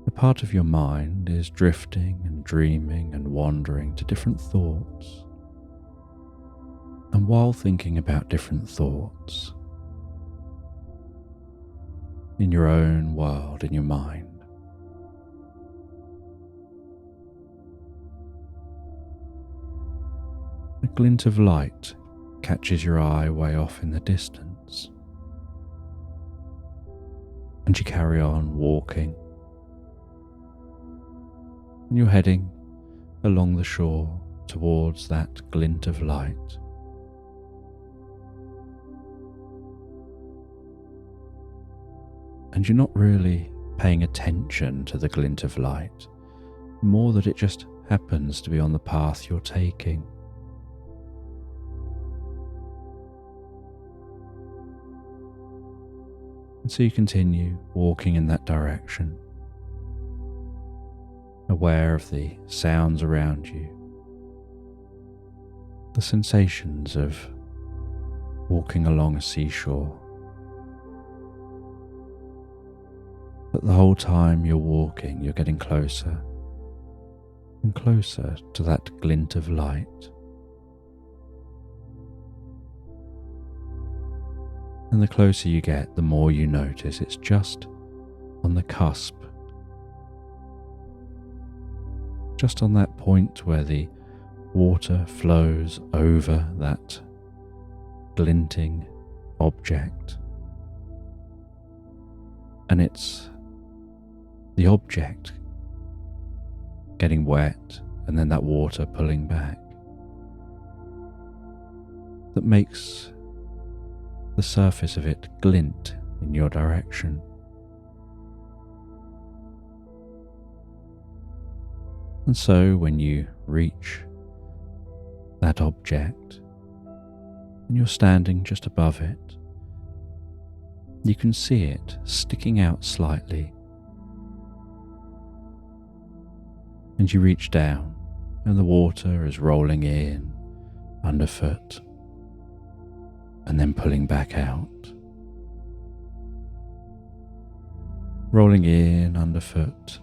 a part of your mind is drifting and dreaming and wandering to different thoughts. And while thinking about different thoughts, in your own world, in your mind, a glint of light catches your eye way off in the distance, and you carry on walking, and you're heading along the shore towards that glint of light. And you're not really paying attention to the glint of light, more that it just happens to be on the path you're taking. And so you continue walking in that direction, aware of the sounds around you, the sensations of walking along a seashore. But the whole time you're walking, you're getting closer and closer to that glint of light. And the closer you get, the more you notice it's just on the cusp, just on that point where the water flows over that glinting object. And it's the object getting wet and then that water pulling back that makes the surface of it glint in your direction. And so when you reach that object and you're standing just above it, you can see it sticking out slightly. And you reach down and the water is rolling in underfoot and then pulling back out. Rolling in underfoot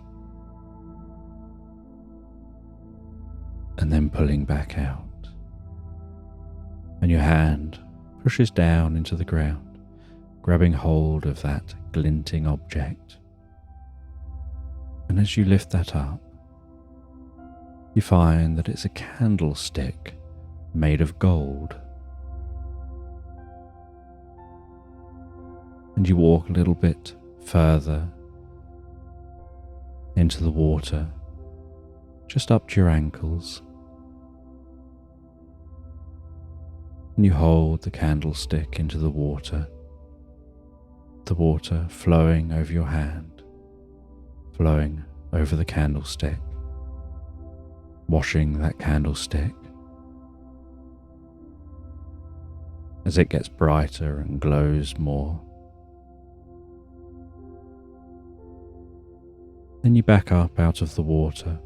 and then pulling back out. And your hand pushes down into the ground, grabbing hold of that glinting object. And as you lift that up, you find that it's a candlestick made of gold. And you walk a little bit further into the water, just up to your ankles. And you hold the candlestick into the water flowing over your hand, flowing over the candlestick, washing that candlestick as it gets brighter and glows more. Then you back up out of the water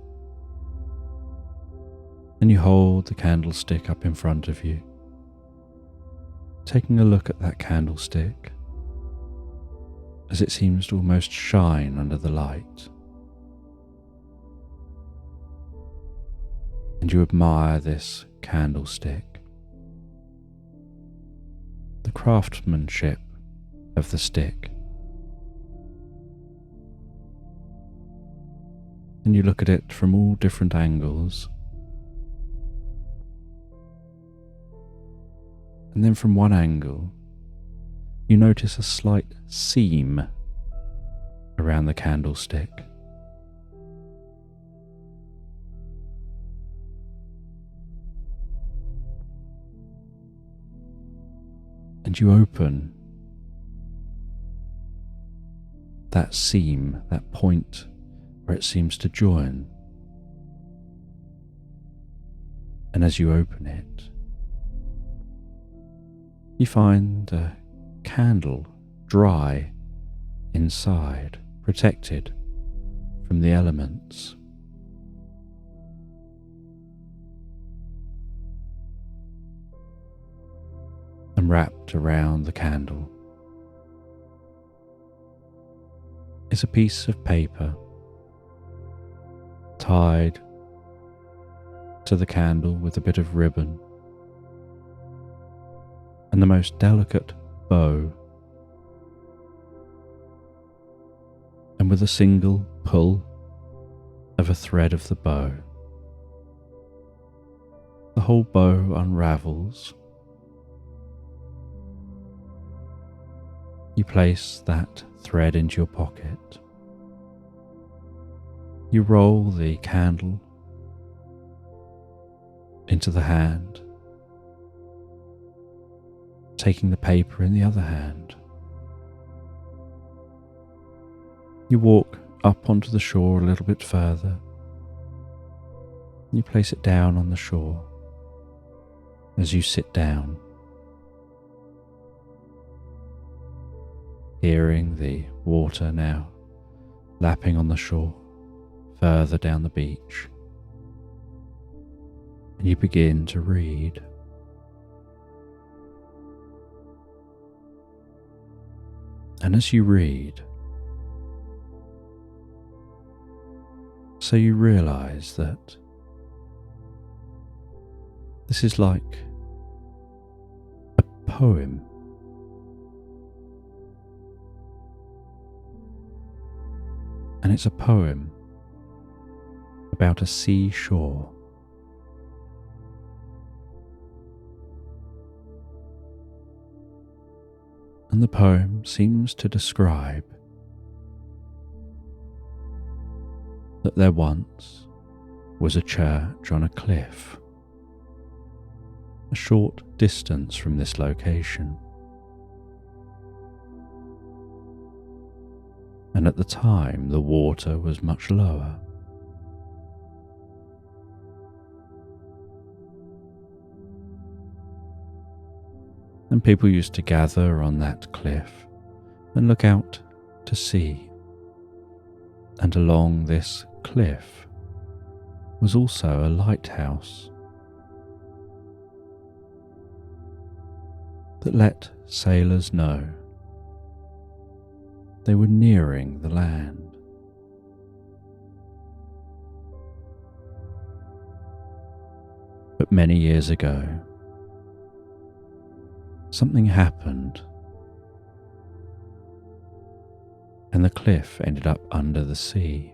and you hold the candlestick up in front of you, taking a look at that candlestick as it seems to almost shine under the light. And you admire this candlestick, the craftsmanship of the stick. And you look at it from all different angles. And then from one angle, you notice a slight seam around the candlestick. And you open that seam, that point where it seems to join. And as you open it, you find a candle dry inside, protected from the elements. And wrapped around the candle is a piece of paper tied to the candle with a bit of ribbon and the most delicate bow, and with a single pull of a thread of the bow, the whole bow unravels. You place that thread into your pocket. You roll the candle into the hand, taking the paper in the other hand. You walk up onto the shore a little bit further. You place it down on the shore as you sit down, hearing the water now lapping on the shore further down the beach. And you begin to read. And as you read, so you realize that this is like a poem. And it's a poem about a seashore. And the poem seems to describe that there once was a church on a cliff, a short distance from this location. And at the time the water was much lower. And people used to gather on that cliff and look out to sea. And along this cliff was also a lighthouse that let sailors know they were nearing the land. But many years ago, something happened, and the cliff ended up under the sea.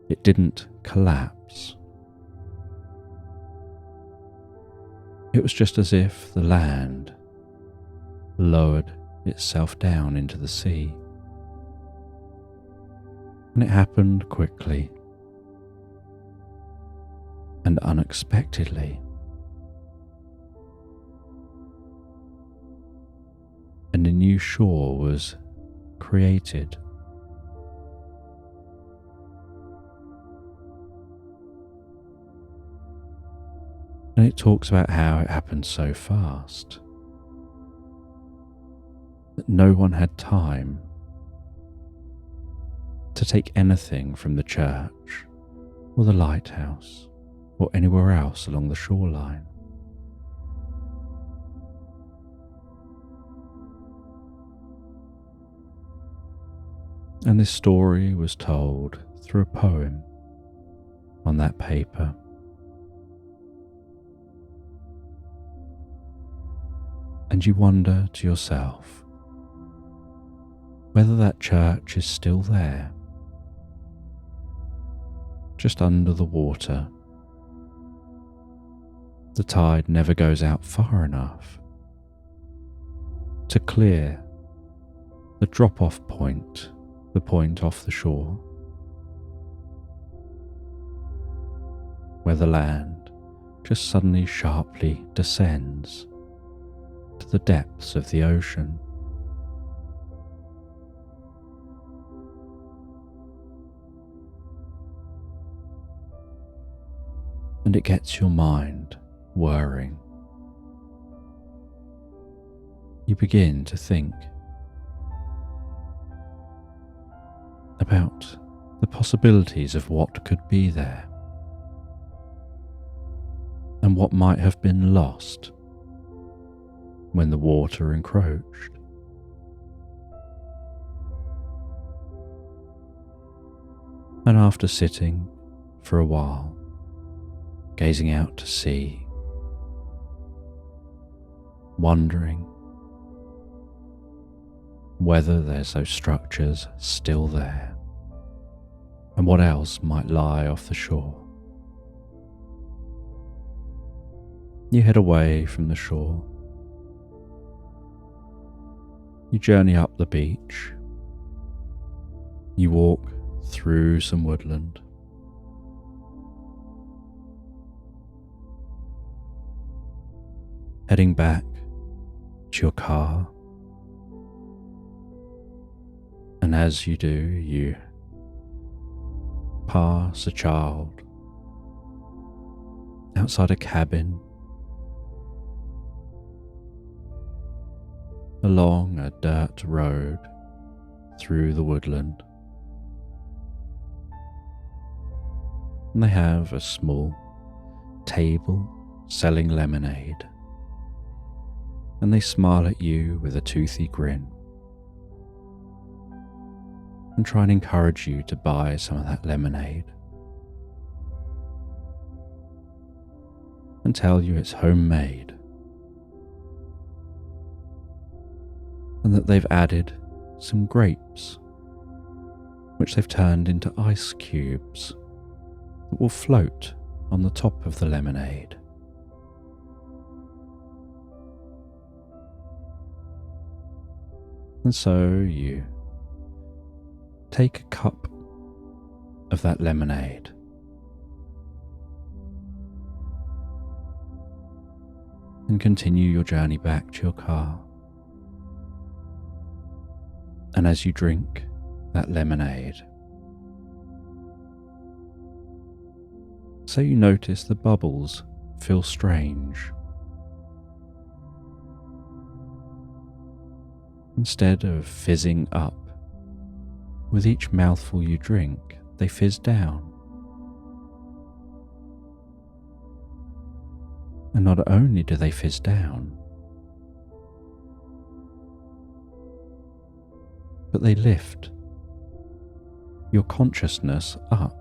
It didn't collapse. It was just as if the land lowered itself down into the sea. And it happened quickly and unexpectedly. And a new shore was created. And it talks about how it happened so fast that no one had time to take anything from the church or the lighthouse or anywhere else along the shoreline. And this story was told through a poem on that paper. And you wonder to yourself whether that church is still there, just under the water. The tide never goes out far enough to clear the drop-off point, the point off the shore, where the land just suddenly sharply descends to the depths of the ocean. And it gets your mind whirring. You begin to think about the possibilities of what could be there and what might have been lost when the water encroached. And after sitting for a while, gazing out to sea, wondering whether there's those structures still there and what else might lie off the shore, you head away from the shore. You journey up the beach. You walk through some woodland. Heading back to your car. And as you do, you pass a child outside a cabin, along a dirt road through the woodland. And they have a small table selling lemonade. And they smile at you with a toothy grin and try and encourage you to buy some of that lemonade and tell you it's homemade and that they've added some grapes which they've turned into ice cubes that will float on the top of the lemonade. And so you take a cup of that lemonade and continue your journey back to your car. And as you drink that lemonade, so you notice the bubbles feel strange. Instead of fizzing up, with each mouthful you drink, they fizz down. And not only do they fizz down, but they lift your consciousness up.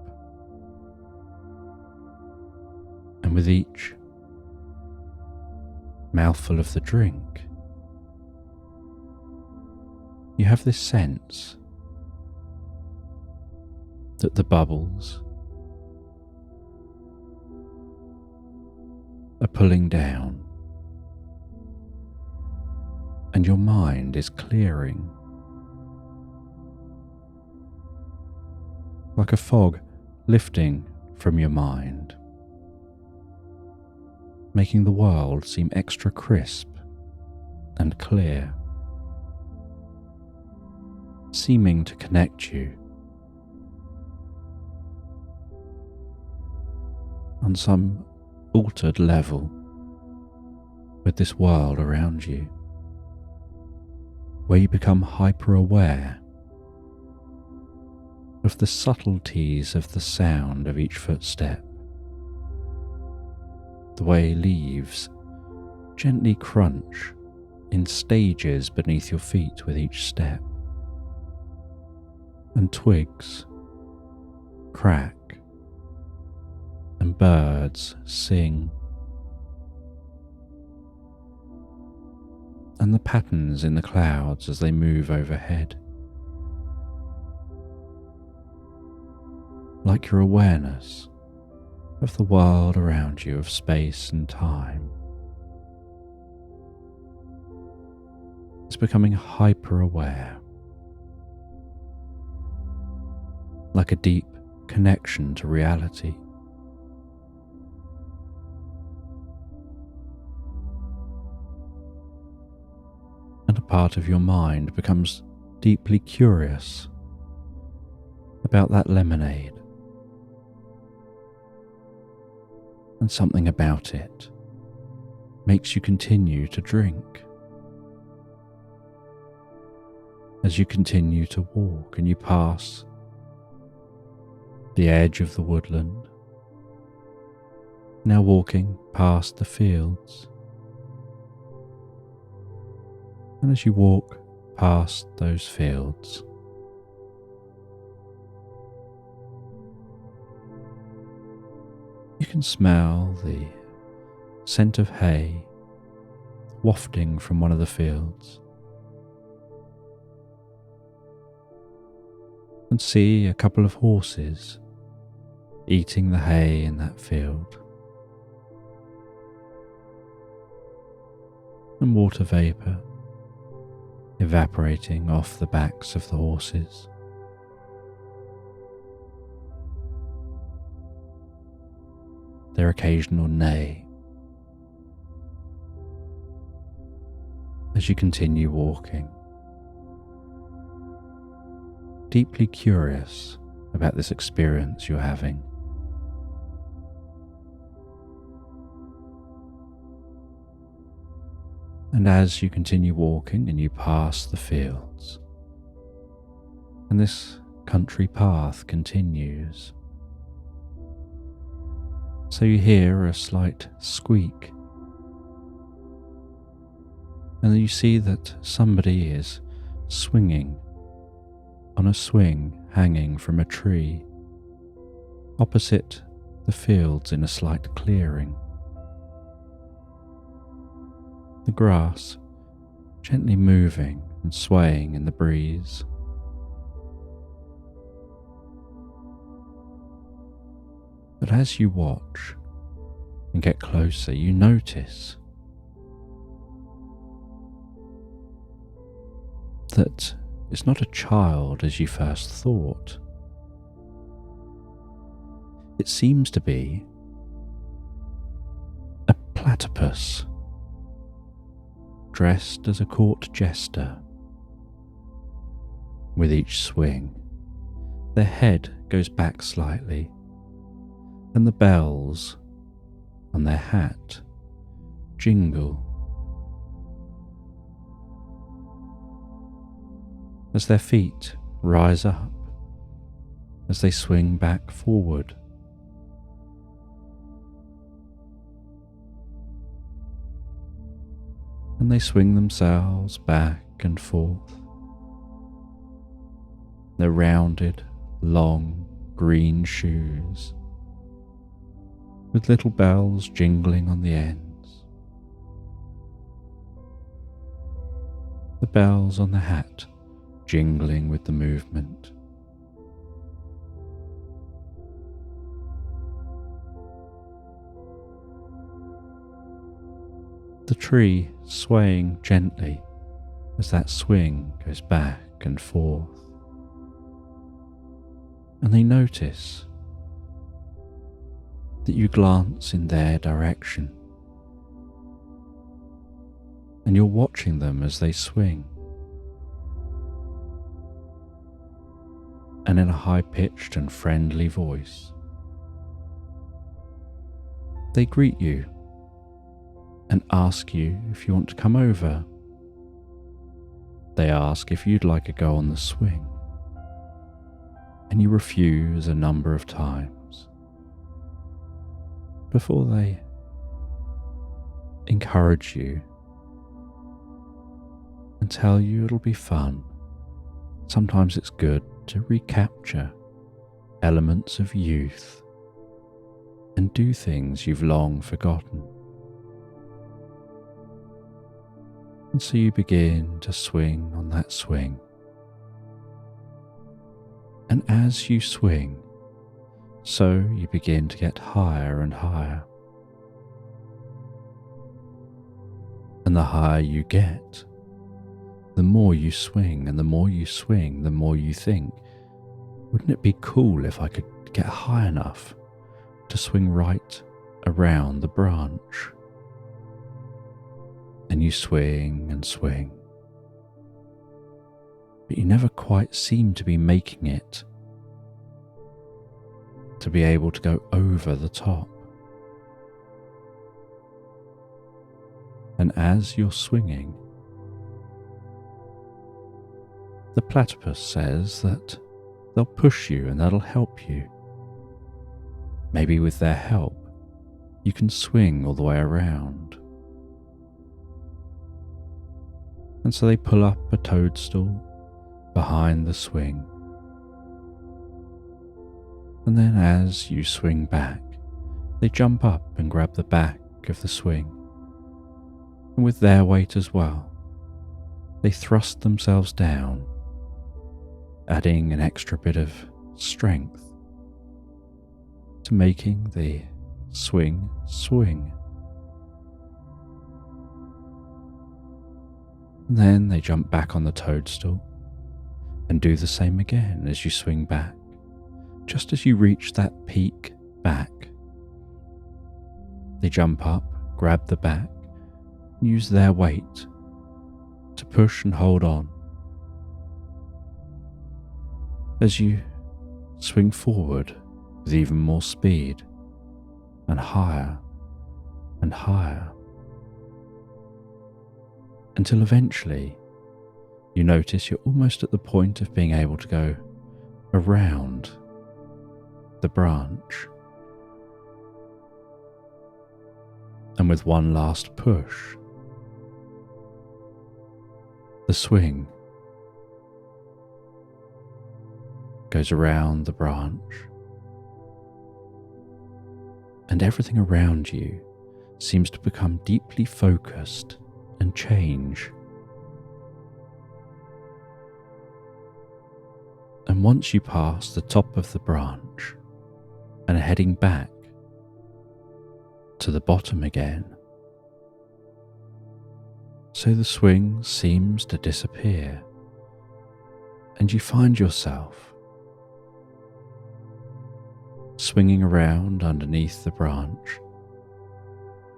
And with each mouthful of the drink, you have this sense that the bubbles are pulling down and your mind is clearing, like a fog lifting from your mind, making the world seem extra crisp and clear, seeming to connect you on some altered level with this world around you, where you become hyper-aware of the subtleties of the sound of each footstep, the way leaves gently crunch in stages beneath your feet with each step, and twigs crack and birds sing, and the patterns in the clouds as they move overhead, like your awareness of the world around you, of space and time, is becoming hyper-aware, like a deep connection to reality. And a part of your mind becomes deeply curious about that lemonade, and something about it makes you continue to drink. As you continue to walk and you pass the edge of the woodland, now walking past the fields, and as you walk past those fields, you can smell the scent of hay wafting from one of the fields, and see a couple of horses eating the hay in that field, and water vapour evaporating off the backs of the horses. Their occasional neigh as you continue walking, deeply curious about this experience you're having. And as you continue walking and you pass the fields, and this country path continues, so you hear a slight squeak, and then you see that somebody is swinging on a swing hanging from a tree opposite the fields in a slight clearing. The grass gently moving and swaying in the breeze. But as you watch and get closer, you notice that it's not a child as you first thought. It seems to be a platypus dressed as a court jester. With each swing, their head goes back slightly, and the bells on their hat jingle as their feet rise up as they swing back forward. And they swing themselves back and forth. Their rounded, long, green shoes with little bells jingling on the ends. The bells on the hat jingling with the movement. The tree swaying gently as that swing goes back and forth. And they notice that you glance in their direction, and you're watching them as they swing. And in a high-pitched and friendly voice, they greet you and ask you if you want to come over. They ask if you'd like to go on the swing, and you refuse a number of times before they encourage you and tell you it'll be fun. Sometimes it's good to recapture elements of youth and do things you've long forgotten. And so you begin to swing on that swing. And as you swing, so you begin to get higher and higher. And the higher you get, the more you swing, and the more you swing, the more you think, wouldn't it be cool if I could get high enough to swing right around the branch? And you swing and swing, but you never quite seem to be making it to be able to go over the top. And as you're swinging, the platypus says that they'll push you and that'll help you. Maybe with their help, you can swing all the way around. And so they pull up a toadstool behind the swing. And then as you swing back, they jump up and grab the back of the swing. And with their weight as well, they thrust themselves down, adding an extra bit of strength to making the swing swing. And then they jump back on the toadstool and do the same again as you swing back. Just as you reach that peak back, they jump up, grab the back, and use their weight to push and hold on. As you swing forward with even more speed and higher and higher, until eventually you notice you're almost at the point of being able to go around the branch. And with one last push, the swing goes around the branch, and everything around you seems to become deeply focused and change. And once you pass the top of the branch and are heading back to the bottom again, so the swing seems to disappear, and you find yourself swinging around underneath the branch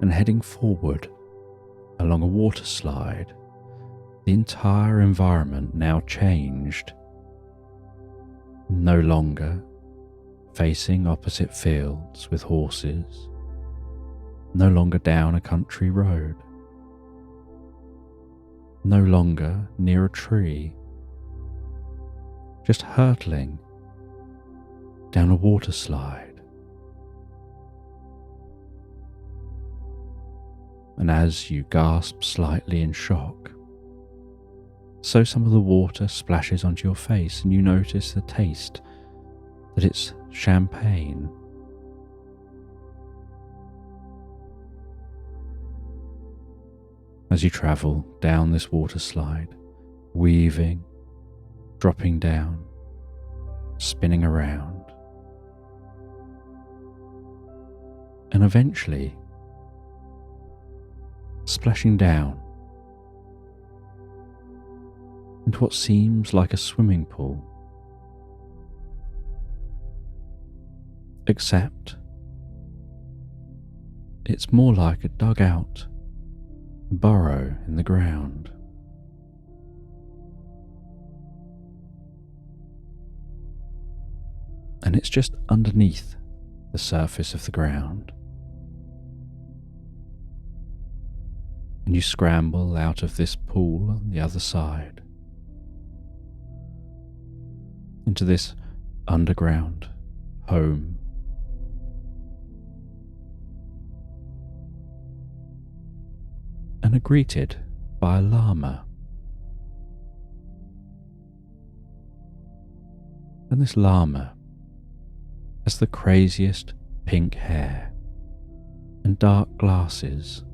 and heading forward along a water slide. The entire environment now changed. No longer facing opposite fields with horses, no longer down a country road, no longer near a tree, just hurtling down a water slide. And as you gasp slightly in shock, so some of the water splashes onto your face, and you notice the taste that it's champagne. as you travel down this water slide, weaving, dropping down, spinning around, and eventually splashing down into what seems like a swimming pool, except it's more like a dug-out burrow in the ground. And it's just underneath the surface of the ground. And you scramble out of this pool on the other side into this underground home. And are greeted by a llama. And this llama has the craziest pink hair and dark glasses,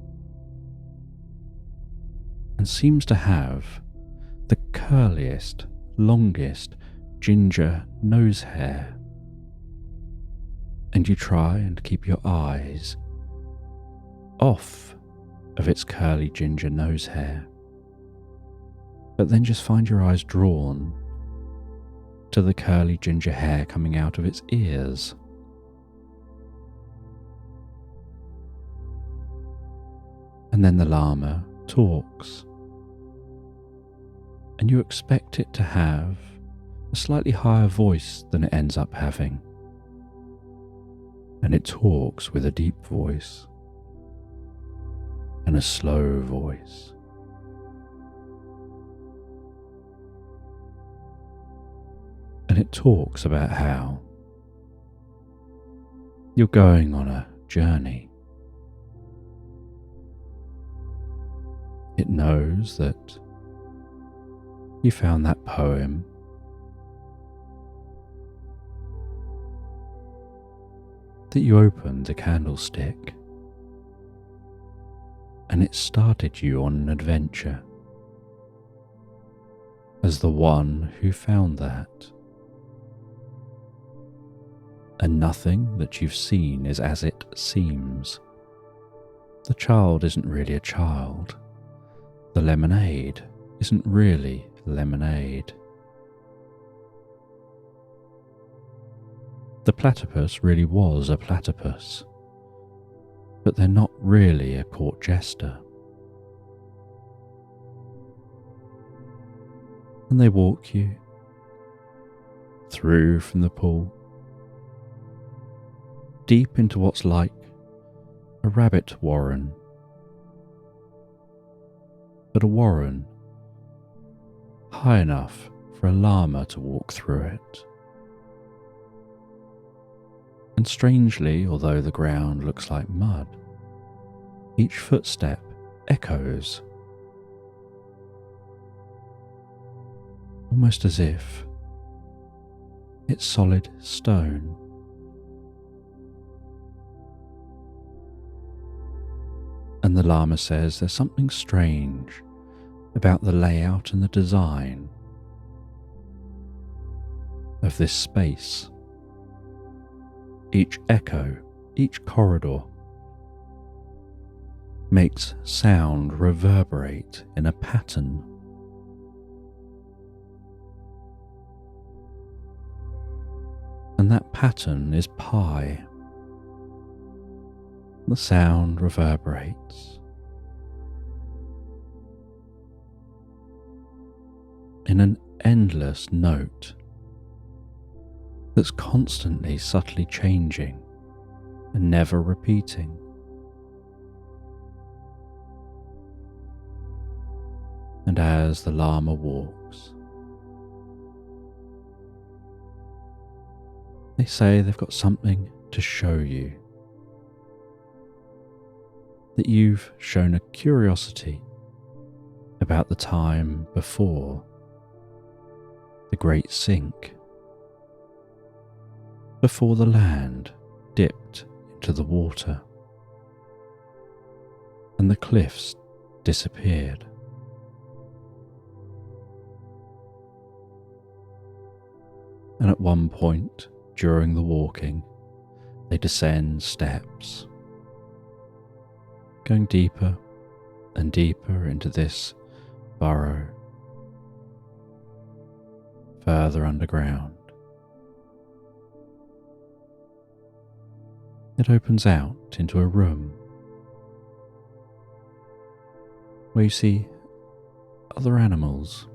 and seems to have the curliest, longest ginger nose hair. And you try and keep your eyes off of its curly ginger nose hair, but then just find your eyes drawn to the curly ginger hair coming out of its ears. And then the llama talks, and you expect it to have a slightly higher voice than it ends up having, and it talks with a deep voice and a slow voice. And it talks about how you're going on a journey. It knows that you found that poem, that you opened a candlestick, and it started you on an adventure as the one who found that. And nothing that you've seen is as it seems. The child isn't really a child. The lemonade isn't really lemonade. The platypus really was a platypus, but they're not really a court jester. And they walk you through from the pool, deep into what's like a rabbit warren, but a warren high enough for a llama to walk through it. And strangely, although the ground looks like mud, each footstep echoes, almost as if it's solid stone. And the llama says there's something strange about the layout and the design of this space. Each echo, each corridor makes sound reverberate in a pattern. And that pattern is pi. The sound reverberates in an endless note that's constantly subtly changing and never repeating. And as the llama walks, they say they've got something to show you, that you've shown a curiosity about the time before the Great Sink, before the land dipped into the water and the cliffs disappeared. And at one point during the walking, they descend steps, going deeper and deeper into this burrow, further underground. It opens out into a room where you see other animals,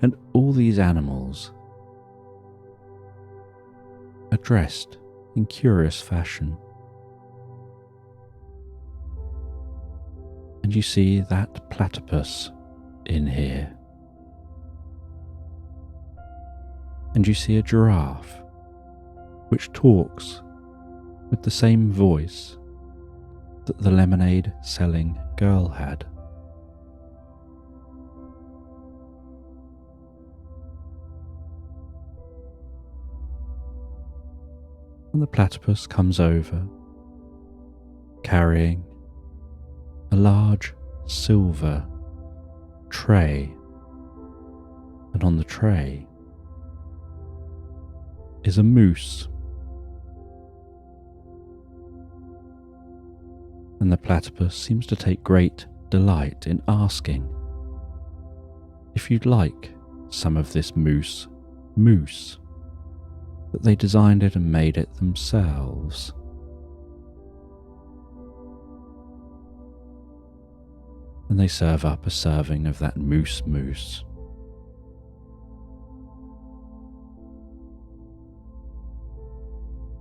and all these animals are dressed in curious fashion. And you see that platypus in here. And you see a giraffe which talks with the same voice that the lemonade selling girl had. And the platypus comes over, carrying a large silver tray, and on the tray is a moose. And the platypus seems to take great delight in asking if you'd like some of this mousse, that they designed it and made it themselves. And they serve up a serving of that mousse.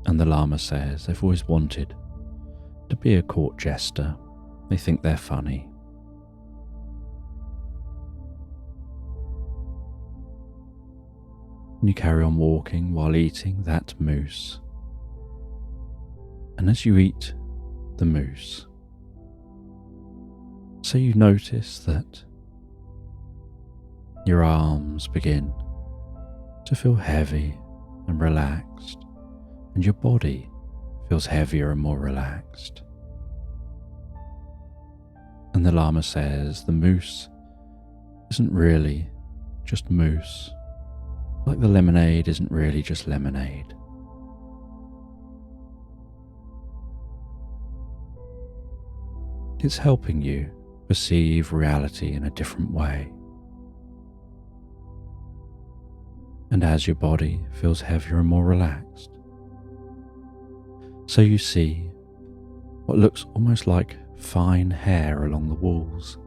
And the llama says they've always wanted to be a court jester. They think they're funny. And you carry on walking while eating that mousse. And as you eat the mousse, so you notice that your arms begin to feel heavy and relaxed, and your body feels heavier and more relaxed. And the llama says the mousse isn't really just mousse, like the lemonade isn't really just lemonade. It's helping you perceive reality in a different way. And as your body feels heavier and more relaxed, so you see what looks almost like fine hair along the walls,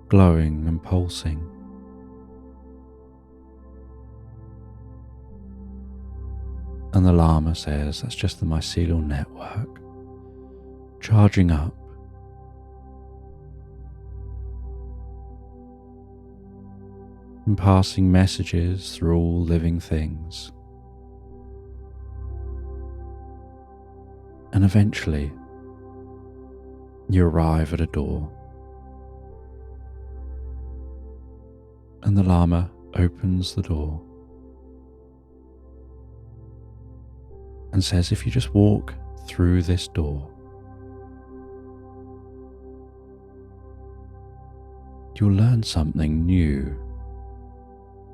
glowing and pulsing. And the llama says that's just the mycelial network charging up, and passing messages through all living things. And eventually, you arrive at a door, and the llama opens the door and says, if you just walk through this door, you'll learn something new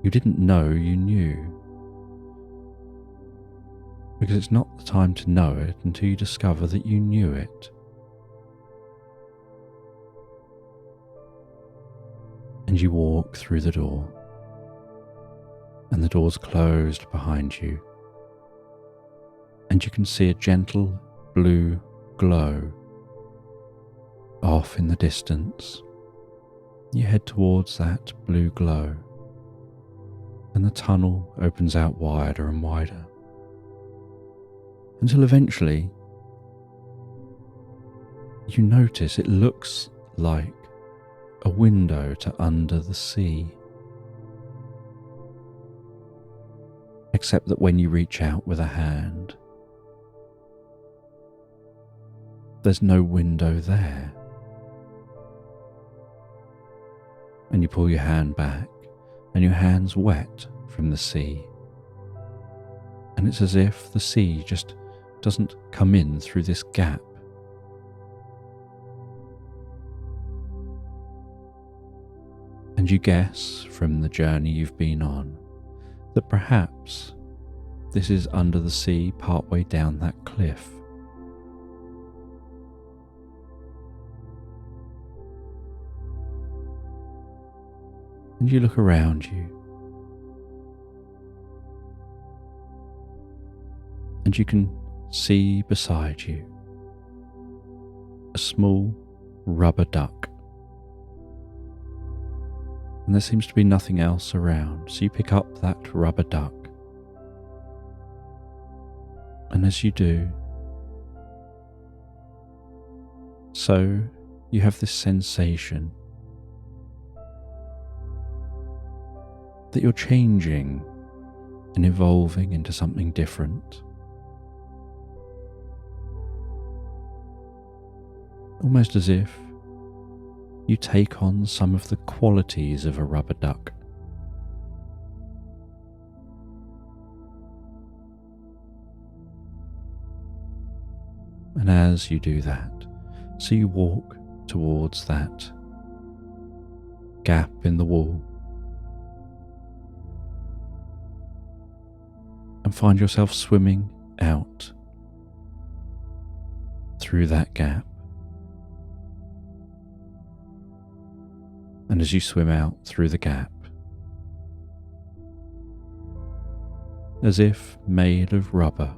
you didn't know you knew. Because it's not the time to know it until you discover that you knew it. And you walk through the door, and the door's closed behind you, and you can see a gentle blue glow off in the distance. You head towards that blue glow, and the tunnel opens out wider and wider, until eventually you notice it looks like a window to under the sea. Except that when you reach out with a hand, there's no window there. And you pull your hand back, and your hand's wet from the sea. And it's as if the sea just doesn't come in through this gap. And you guess from the journey you've been on that perhaps this is under the sea partway down that cliff. And you look around you and you can see beside you a small rubber duck. And there seems to be nothing else around, so you pick up that rubber duck. And as you do, so you have this sensation that you're changing and evolving into something different. Almost as if you take on some of the qualities of a rubber duck. And as you do that, so you walk towards that gap in the wall and find yourself swimming out through that gap. And as you swim out through the gap, as if made of rubber,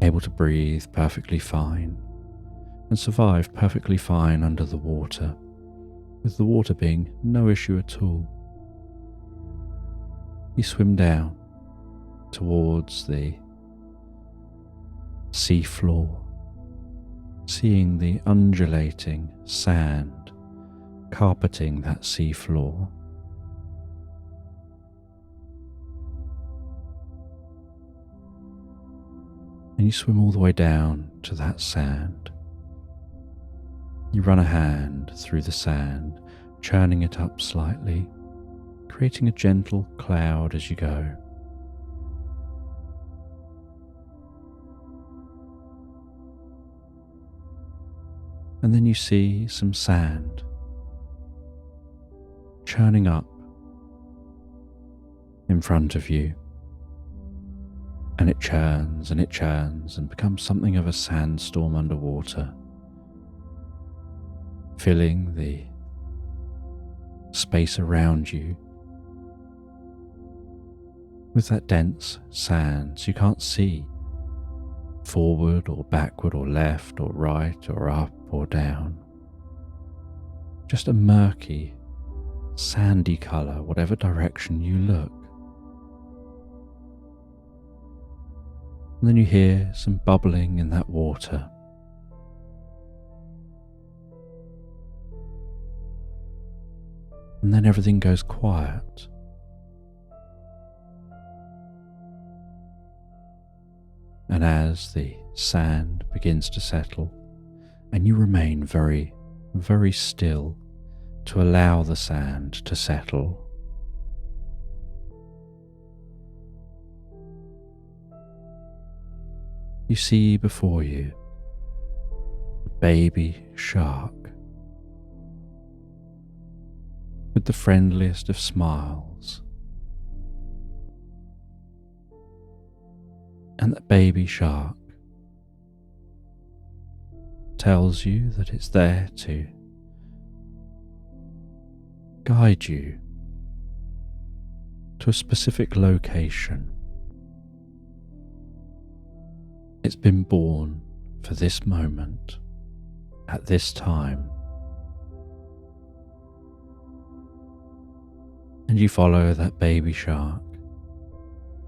able to breathe perfectly fine and survive perfectly fine under the water, with the water being no issue at all, you swim down towards the sea floor, seeing the undulating sand carpeting that sea floor. And you swim all the way down to that sand. You run a hand through the sand, churning it up slightly, creating a gentle cloud as you go. And then you see some sand churning up in front of you. And it churns and becomes something of a sandstorm underwater, filling the space around you with that dense sand, so you can't see forward or backward or left or right or up or down. Just a murky, sandy colour, whatever direction you look. And then you hear some bubbling in that water. And then everything goes quiet. And as the sand begins to settle, and you remain very, very still to allow the sand to settle, you see before you a baby shark with the friendliest of smiles. And that baby shark tells you that it's there to guide you to a specific location. It's been born for this moment, at this time. And you follow that baby shark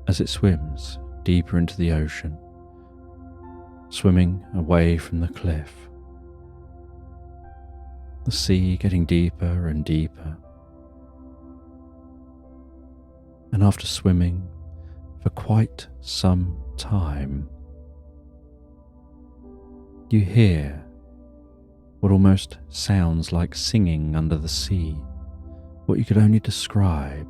as it swims deeper into the ocean, swimming away from the cliff. The sea getting deeper and deeper. And after swimming for quite some time, you hear what almost sounds like singing under the sea, what you could only describe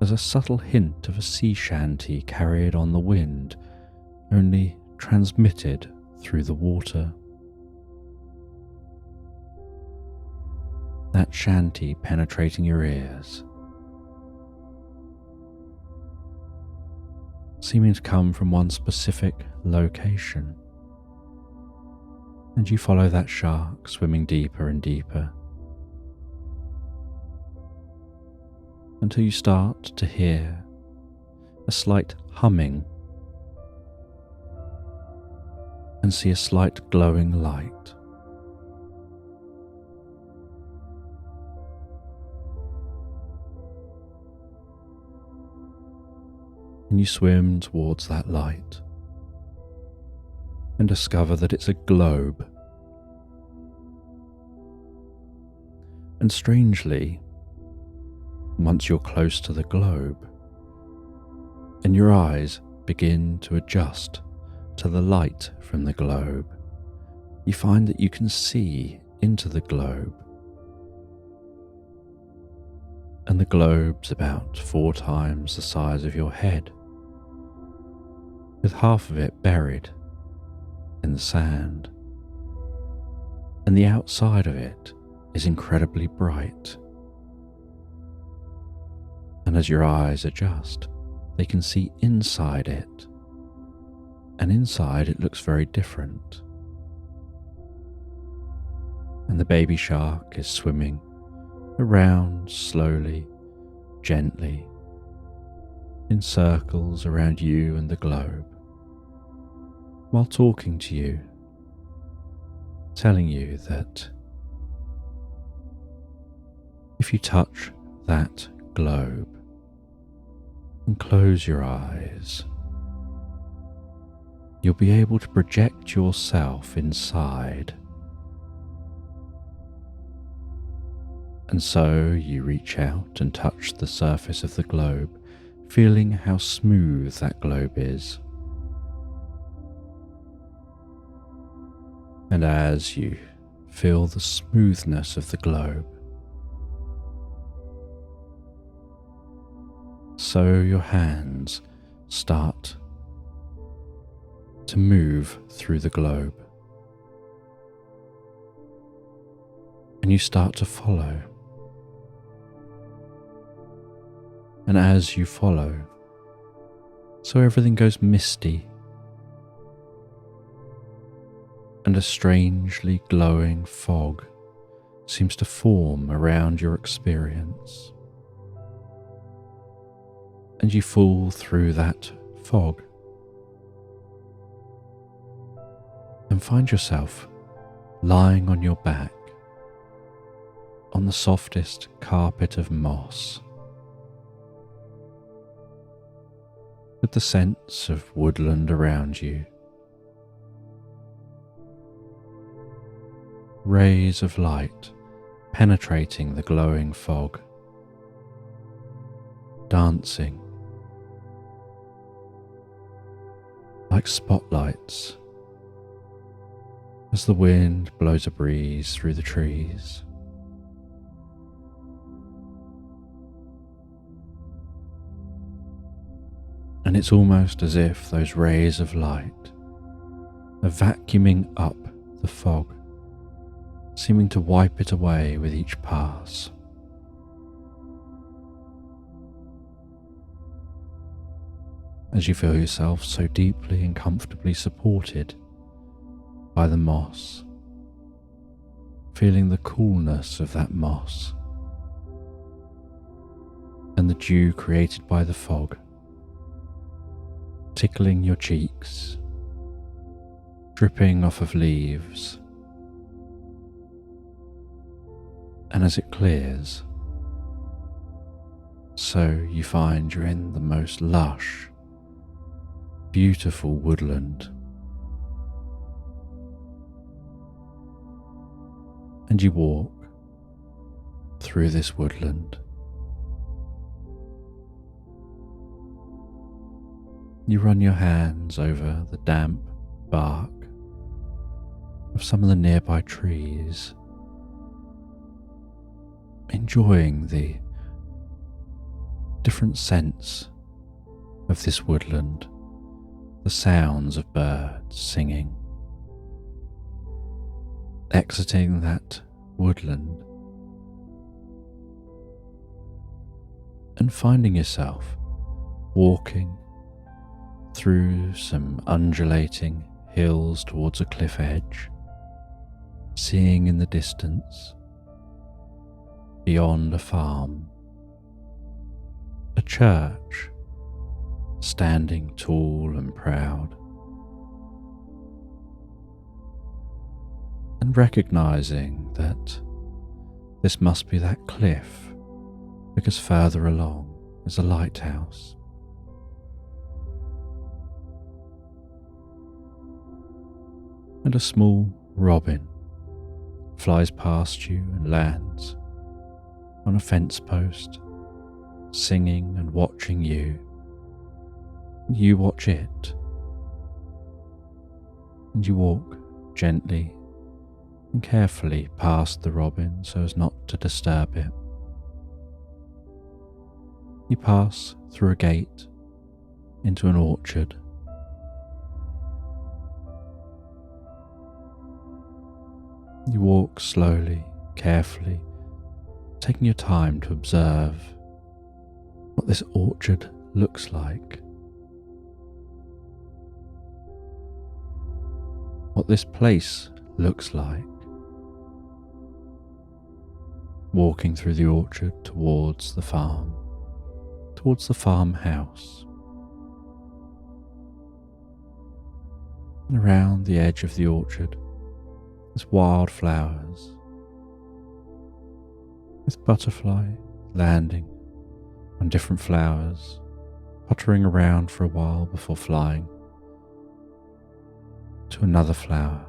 as a subtle hint of a sea shanty carried on the wind, only transmitted through the water. that shanty penetrating your ears, seeming to come from one specific location. And you follow that shark swimming deeper and deeper until you start to hear a slight humming and see a slight glowing light. And you swim towards that light and discover that it's a globe. And strangely, once you're close to the globe and your eyes begin to adjust to the light from the globe, you find that you can see into the globe. And the globe's about 4 times the size of your head, with half of it buried in the sand, and the outside of it is incredibly bright. And as your eyes adjust, they can see inside it, and inside it looks very different. And the baby shark is swimming around slowly, gently, in circles around you and the globe, while talking to you, telling you that if you touch that globe and close your eyes, you'll be able to project yourself inside. And so you reach out and touch the surface of the globe, feeling how smooth that globe is. And as you feel the smoothness of the globe, so your hands start to move through the globe, and you start to follow. And as you follow, so everything goes misty, and a strangely glowing fog seems to form around your experience. And you fall through that fog and find yourself lying on your back on the softest carpet of moss, with the sense of woodland around you. Rays of light penetrating the glowing fog, dancing like spotlights as the wind blows a breeze through the trees. And it's almost as if those rays of light are vacuuming up the fog, seeming to wipe it away with each pass. As you feel yourself so deeply and comfortably supported by the moss, feeling the coolness of that moss and the dew created by the fog tickling your cheeks, dripping off of leaves. And as it clears, so you find you're in the most lush, beautiful woodland. And you walk through this woodland. You run your hands over the damp bark of some of the nearby trees, enjoying the different scents of this woodland, the sounds of birds singing. Exiting that woodland, and finding yourself walking through some undulating hills towards a cliff edge, seeing in the distance, beyond a farm, a church standing tall and proud, and recognizing that this must be that cliff because further along is a lighthouse. And a small robin flies past you and lands on a fence post, singing and watching you. You watch it, and you walk gently and carefully past the robin so as not to disturb it. You pass through a gate into an orchard. You walk slowly, carefully, taking your time to observe what this orchard looks like, what this place looks like. Walking through the orchard towards the farm, towards the farmhouse. And around the edge of the orchard, there's wildflowers, with butterfly landing on different flowers, puttering around for a while before flying to another flower,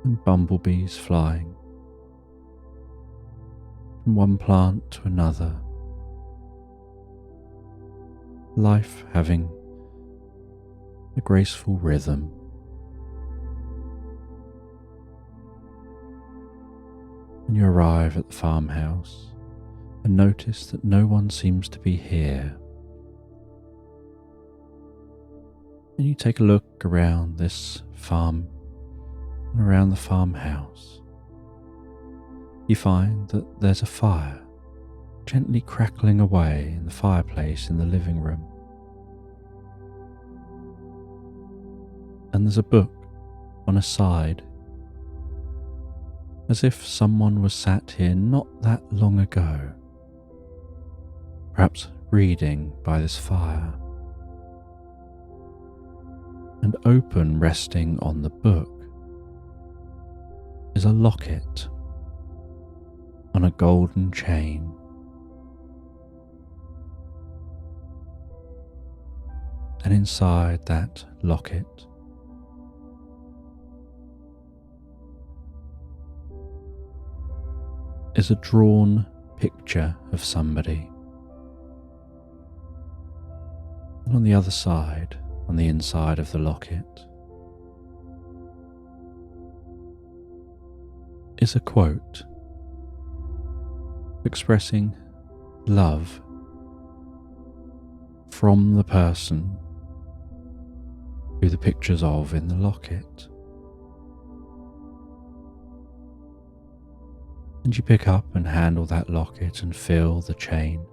and bumblebees flying from one plant to another, life having a graceful rhythm. And you arrive at the farmhouse and notice that no one seems to be here. And you take a look around this farm and around the farmhouse. You find that there's a fire gently crackling away in the fireplace in the living room. And there's a book on a side, as if someone was sat here not that long ago, perhaps reading by this fire. And open, resting on the book, is a locket on a golden chain. And inside that locket is a drawn picture of somebody. And on the other side, on the inside of the locket, is a quote expressing love from the person who the picture's of in the locket. And you pick up and handle that locket and feel the chain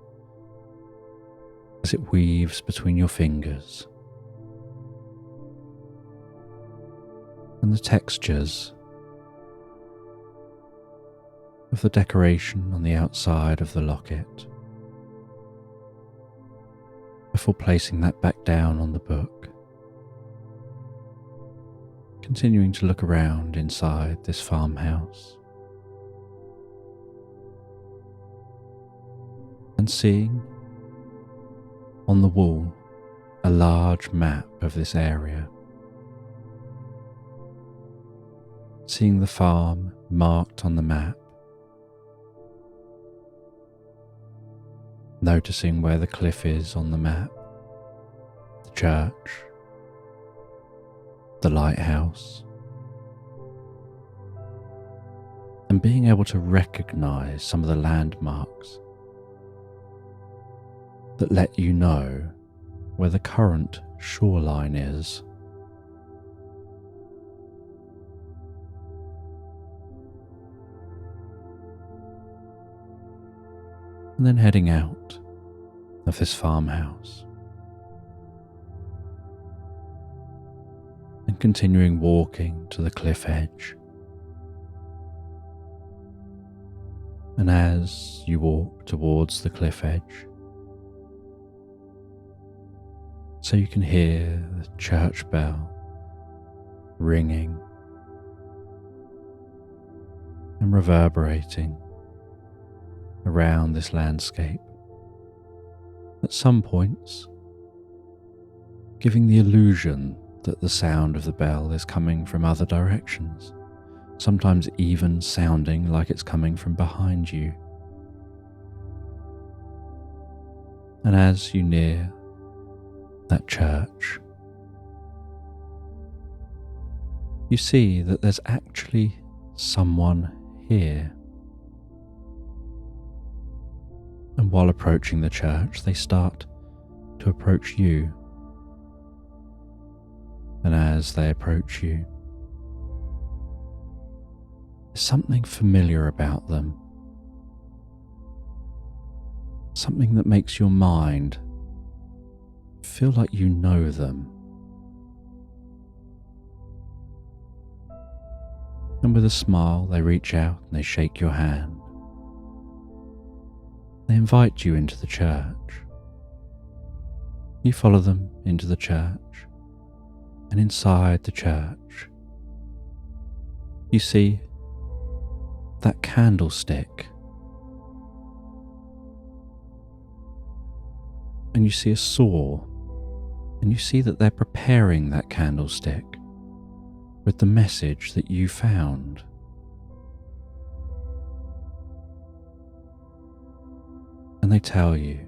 as it weaves between your fingers. And the textures of the decoration on the outside of the locket, before placing that back down on the book, continuing to look around inside this farmhouse and seeing on the wall a large map of this area, seeing the farm marked on the map, noticing where the cliff is on the map, the church, the lighthouse, and being able to recognize some of the landmarks that let you know where the current shoreline is. and then heading out of this farmhouse and continuing walking to the cliff edge. And as you walk towards the cliff edge, so you can hear the church bell ringing and reverberating around this landscape, at some points giving the illusion that the sound of the bell is coming from other directions, sometimes even sounding like it's coming from behind you. And as you near that church, you see that there's actually someone here. And while approaching the church, they start to approach you. And as they approach you, there's something familiar about them. Something that makes your mind feel like you know them. And with a smile, they reach out and they shake your hand. They invite you into the church. You follow them into the church, and inside the church, you see that candlestick. And you see a saw, and you see that they're preparing that candlestick with the message that you found. And they tell you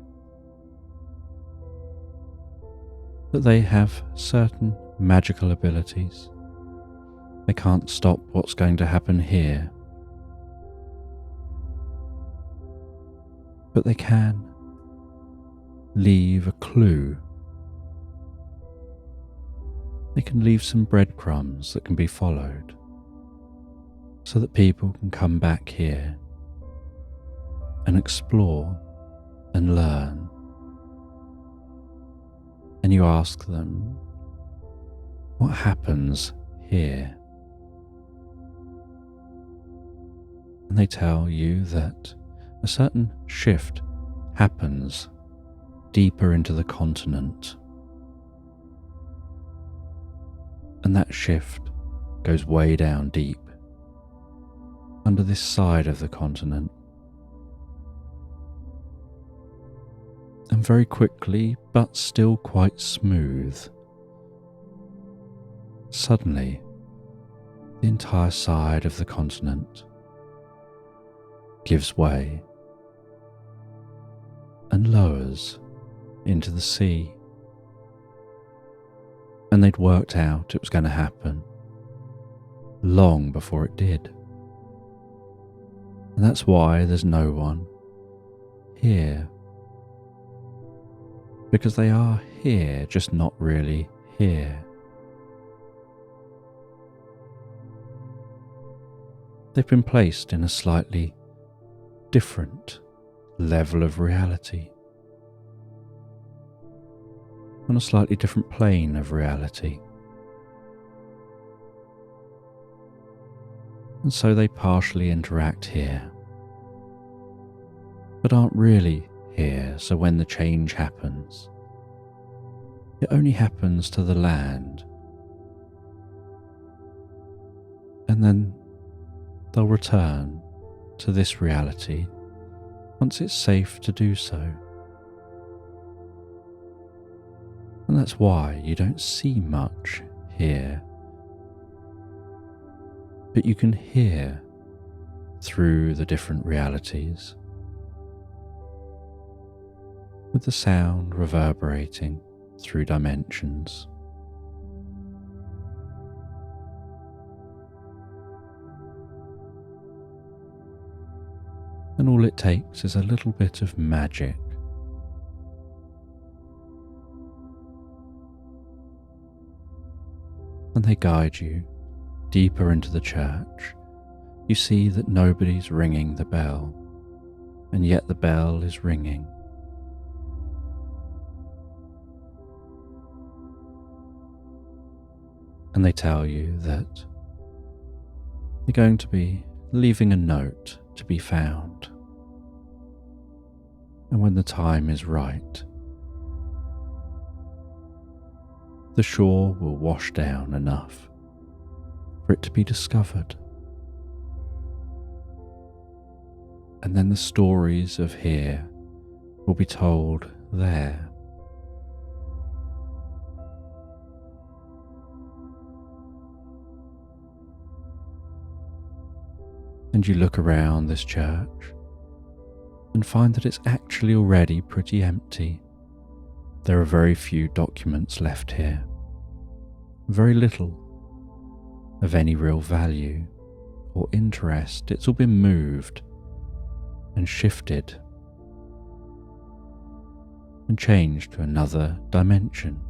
that they have certain magical abilities. They can't stop what's going to happen here, but they can leave a clue. They can leave some breadcrumbs that can be followed so that people can come back here and explore and learn. And you ask them, what happens here? And they tell you that a certain shift happens deeper into the continent. And that shift goes way down deep under this side of the continent. And very quickly, but still quite smooth, suddenly the entire side of the continent gives way and lowers into the sea. And they'd worked out it was going to happen long before it did. And that's why there's no one here. Because they are here, just not really here. They've been placed in a slightly different level of reality, on a slightly different plane of reality. And so they partially interact here, but aren't really here, so when the change happens, it only happens to the land, and then they'll return to this reality once it's safe to do so. And that's why you don't see much here, but you can hear through the different realities, with the sound reverberating through dimensions. And all it takes is a little bit of magic. And they guide you deeper into the church. You see that nobody's ringing the bell. and yet the bell is ringing. And they tell you that they're going to be leaving a note to be found. And when the time is right, the shore will wash down enough for it to be discovered. And then the stories of here will be told there. And you look around this church and find that it's actually already pretty empty. There are very few documents left here, very little of any real value or interest. It's all been moved and shifted and changed to another dimension.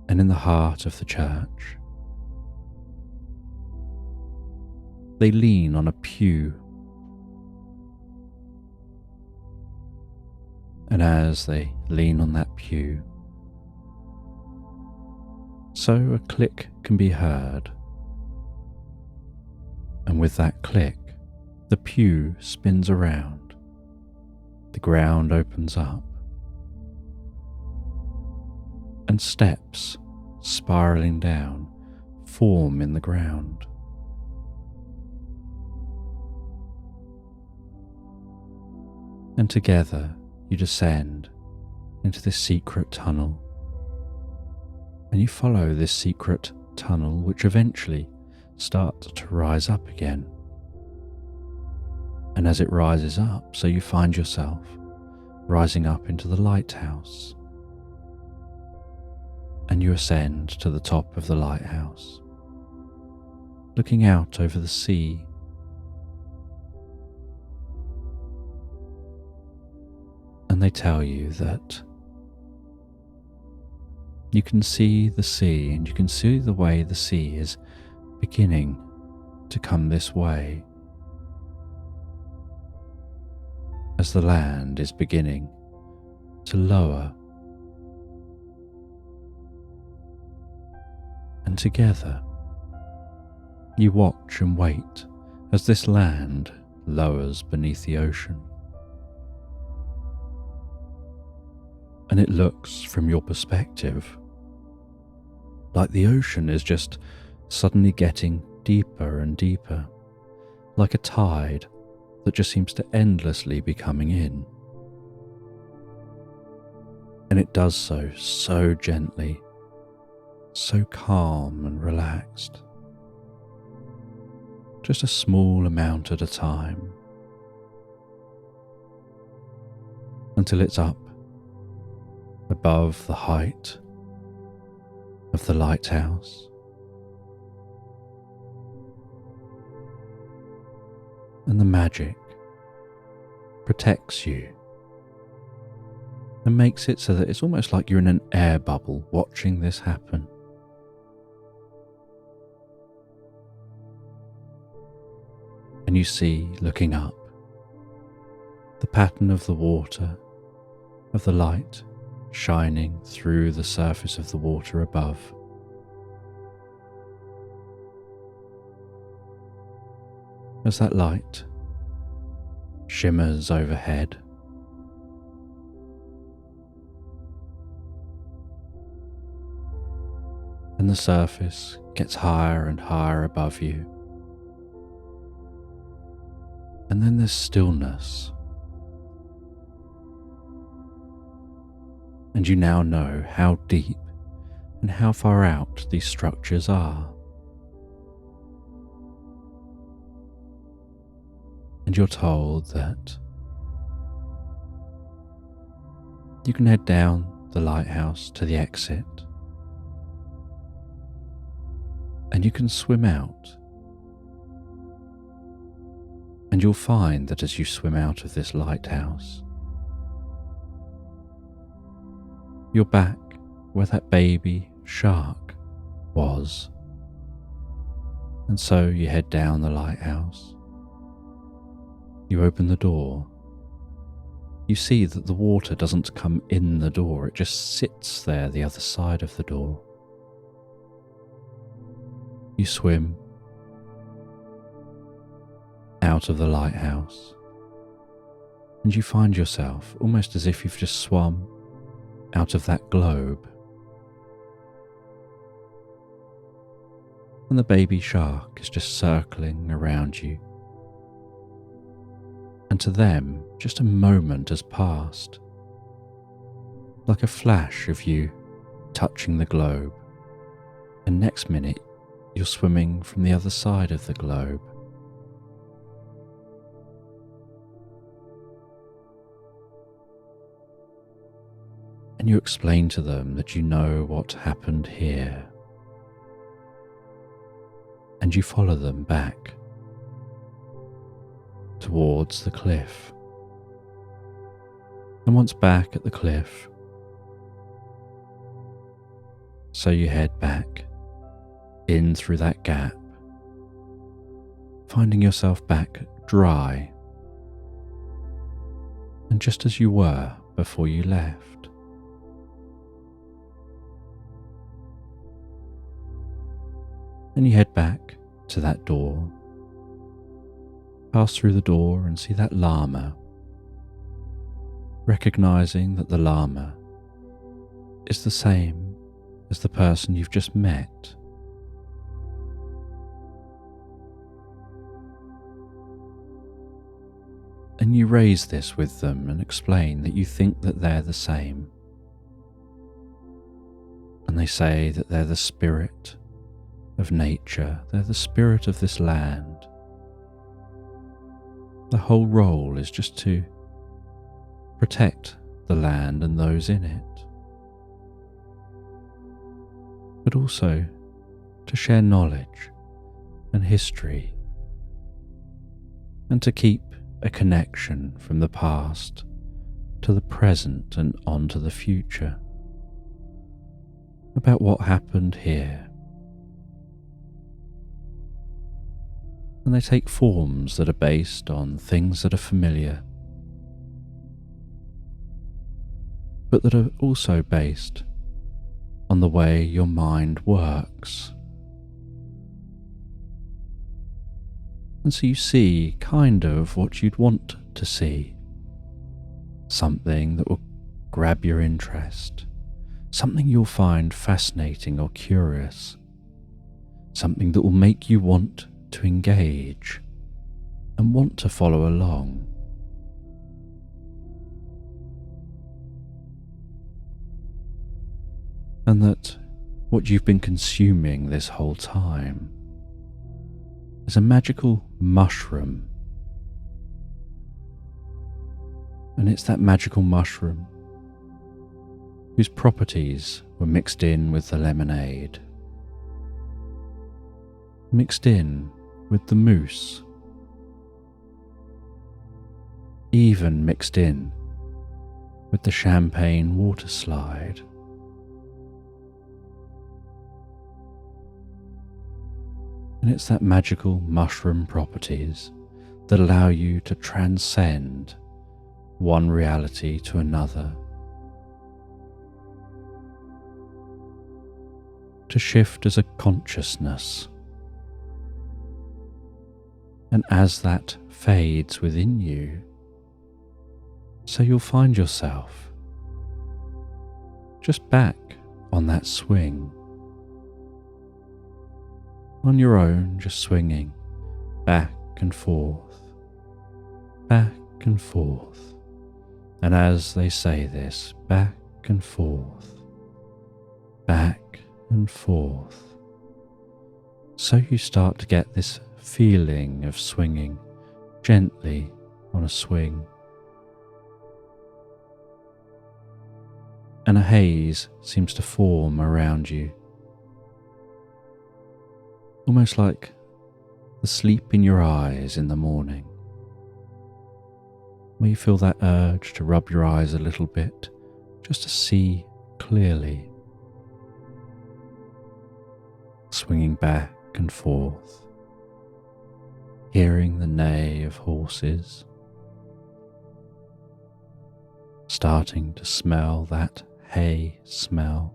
And in the heart of the church, they lean on a pew. And as they lean on that pew, so a click can be heard. And with that click, the pew spins around. The ground opens up, and steps spiraling down form in the ground. And together you descend into this secret tunnel. And you follow this secret tunnel, which eventually starts to rise up again. And as it rises up, so you find yourself rising up into the lighthouse. And you ascend to the top of the lighthouse, looking out over the sea. And they tell you that you can see the sea, and you can see the way the sea is beginning to come this way, as the land is beginning to lower. And together you watch and wait as this land lowers beneath the ocean. And it looks, from your perspective, like the ocean is just suddenly getting deeper and deeper, like a tide that just seems to endlessly be coming in. And it does so gently, so calm and relaxed, just a small amount at a time, until it's up above the height of the lighthouse. And the magic protects you and makes it so that it's almost like you're in an air bubble watching this happen. And you see, looking up, the pattern of the water, of the light shining through the surface of the water above. As that light shimmers overhead, and the surface gets higher and higher above you. And then there's stillness. And you now know how deep and how far out these structures are. And you're told that you can head down the lighthouse to the exit, and you can swim out. And you'll find that as you swim out of this lighthouse, you're back where that baby shark was. And so you head down the lighthouse. You open the door. You see that the water doesn't come in the door, it just sits there the other side of the door. You swim out of the lighthouse, and you find yourself almost as if you've just swum out of that globe. And the baby shark is just circling around you. And to them, just a moment has passed, like a flash of you touching the globe, and next minute you're swimming from the other side of the globe. And you explain to them that you know what happened here, and you follow them back towards the cliff. And once back at the cliff, so you head back in through that gap, finding yourself back dry, and just as you were before you left. And you head back to that door, pass through the door and see that llama, recognizing that the llama is the same as the person you've just met. And you raise this with them and explain that you think that they're the same. And they say that they're the spirit of nature, they're the spirit of this land. The whole role is just to protect the land and those in it, but also to share knowledge and history, and to keep a connection from the past to the present and on to the future, about what happened here. And they take forms that are based on things that are familiar, but that are also based on the way your mind works. And so you see kind of what you'd want to see, something that will grab your interest, something you'll find fascinating or curious, something that will make you want to engage and want to follow along. And that what you've been consuming this whole time is a magical mushroom. And it's that magical mushroom whose properties were mixed in with the lemonade, mixed in with the mousse, even mixed in with the champagne water slide. And it's that magical mushroom properties that allow you to transcend one reality to another, to shift as a consciousness. And as that fades within you, so you'll find yourself just back on that swing, on your own, just swinging back and forth, back and forth. And as they say this, back and forth, back and forth, so you start to get this feeling of swinging gently on a swing. And a haze seems to form around you, almost like the sleep in your eyes in the morning, where you feel that urge to rub your eyes a little bit just to see clearly, swinging back and forth, hearing the neigh of horses, starting to smell that hay smell,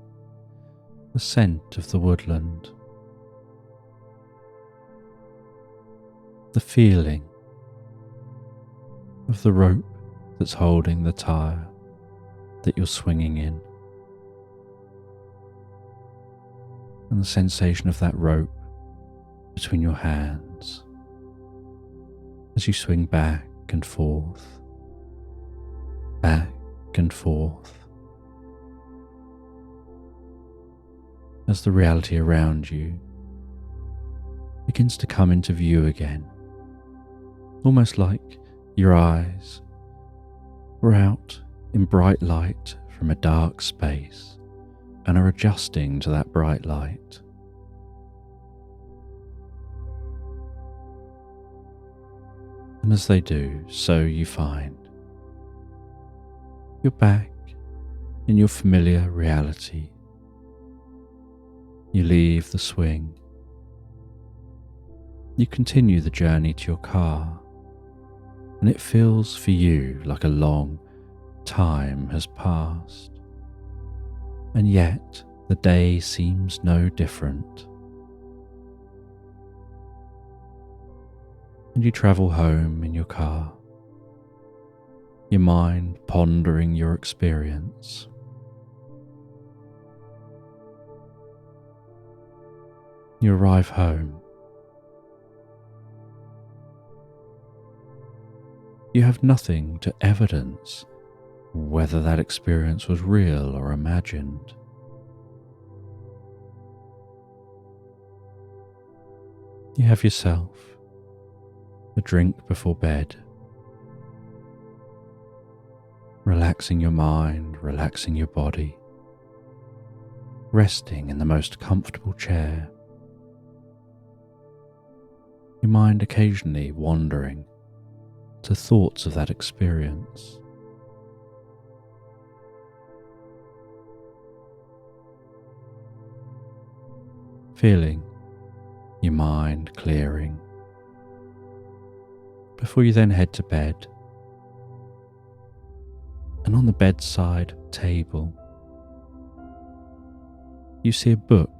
the scent of the woodland, the feeling of the rope that's holding the tire that you're swinging in, and the sensation of that rope between your hands as you swing back and forth, back and forth, as the reality around you begins to come into view again, almost like your eyes were out in bright light from a dark space and are adjusting to that bright light. And as they do, so you find you're back in your familiar reality. You leave the swing. You continue the journey to your car, and it feels for you like a long time has passed. And yet the day seems no different. And you travel home in your car, your mind pondering your experience. You arrive home. You have nothing to evidence whether that experience was real or imagined. You have yourself a drink before bed, relaxing your mind, relaxing your body, resting in the most comfortable chair, your mind occasionally wandering to thoughts of that experience. Feeling your mind clearing before you then head to bed. And on the bedside table, you see a book,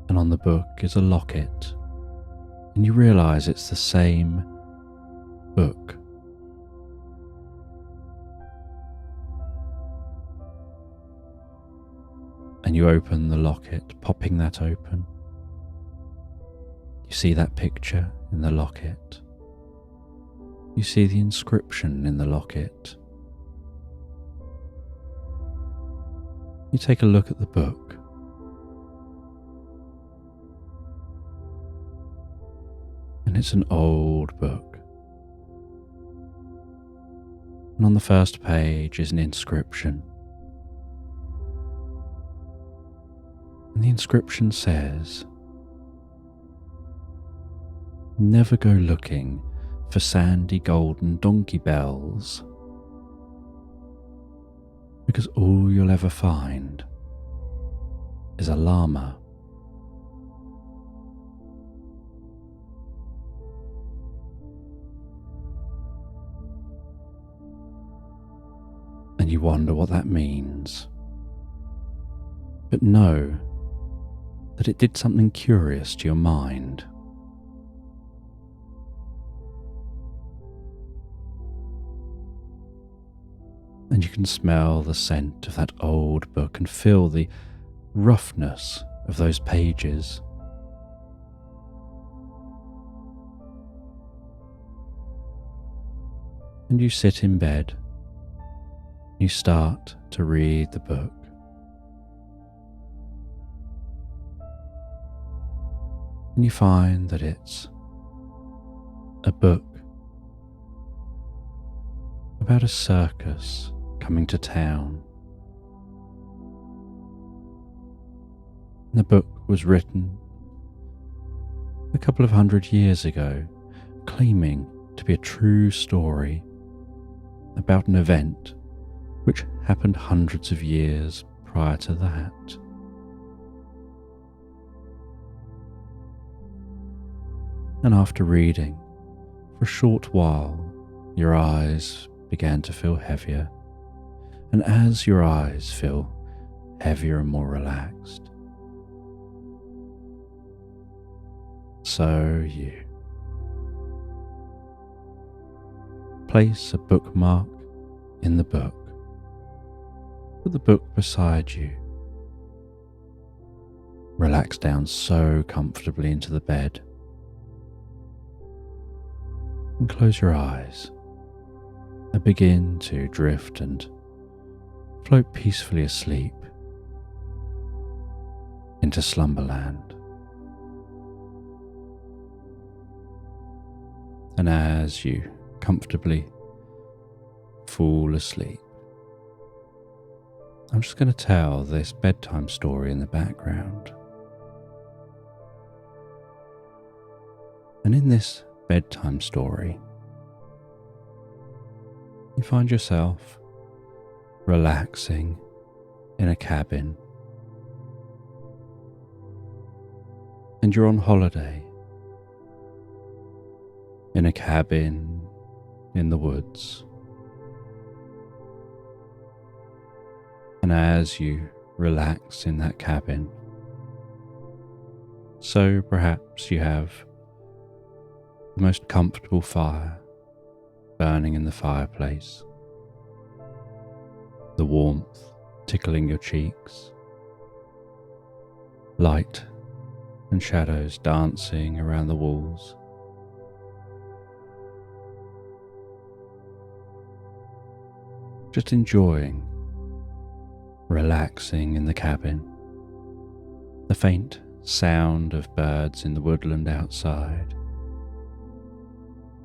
and on the book is a locket, and you realize it's the same book. And you open the locket, popping that open. You see that picture in the locket. You see the inscription in the locket. You take a look at the book. And it's an old book. And on the first page is an inscription. And the inscription says, "Never go looking for sandy golden donkey bells, because all you'll ever find is a llama." And you wonder what that means. But know that it did something curious to your mind. And you can smell the scent of that old book and feel the roughness of those pages. And you sit in bed. You start to read the book. And you find that it's a book about a circus coming to town. And the book was written a couple of 100 years ago, claiming to be a true story about an event which happened hundreds of years prior to that. And after reading for a short while, your eyes began to feel heavier. And as your eyes feel heavier and more relaxed, so you place a bookmark in the book. Put the book beside you. Relax down so comfortably into the bed. And close your eyes and begin to drift and float peacefully asleep into slumberland. And as you comfortably fall asleep, I'm just going to tell this bedtime story in the background. And in this bedtime story, you find yourself relaxing in a cabin, and you're on holiday in a cabin in the woods. And as you relax in that cabin, so perhaps you have the most comfortable fire burning in the fireplace, the warmth tickling your cheeks, light and shadows dancing around the walls. Just enjoying relaxing in the cabin, the faint sound of birds in the woodland outside,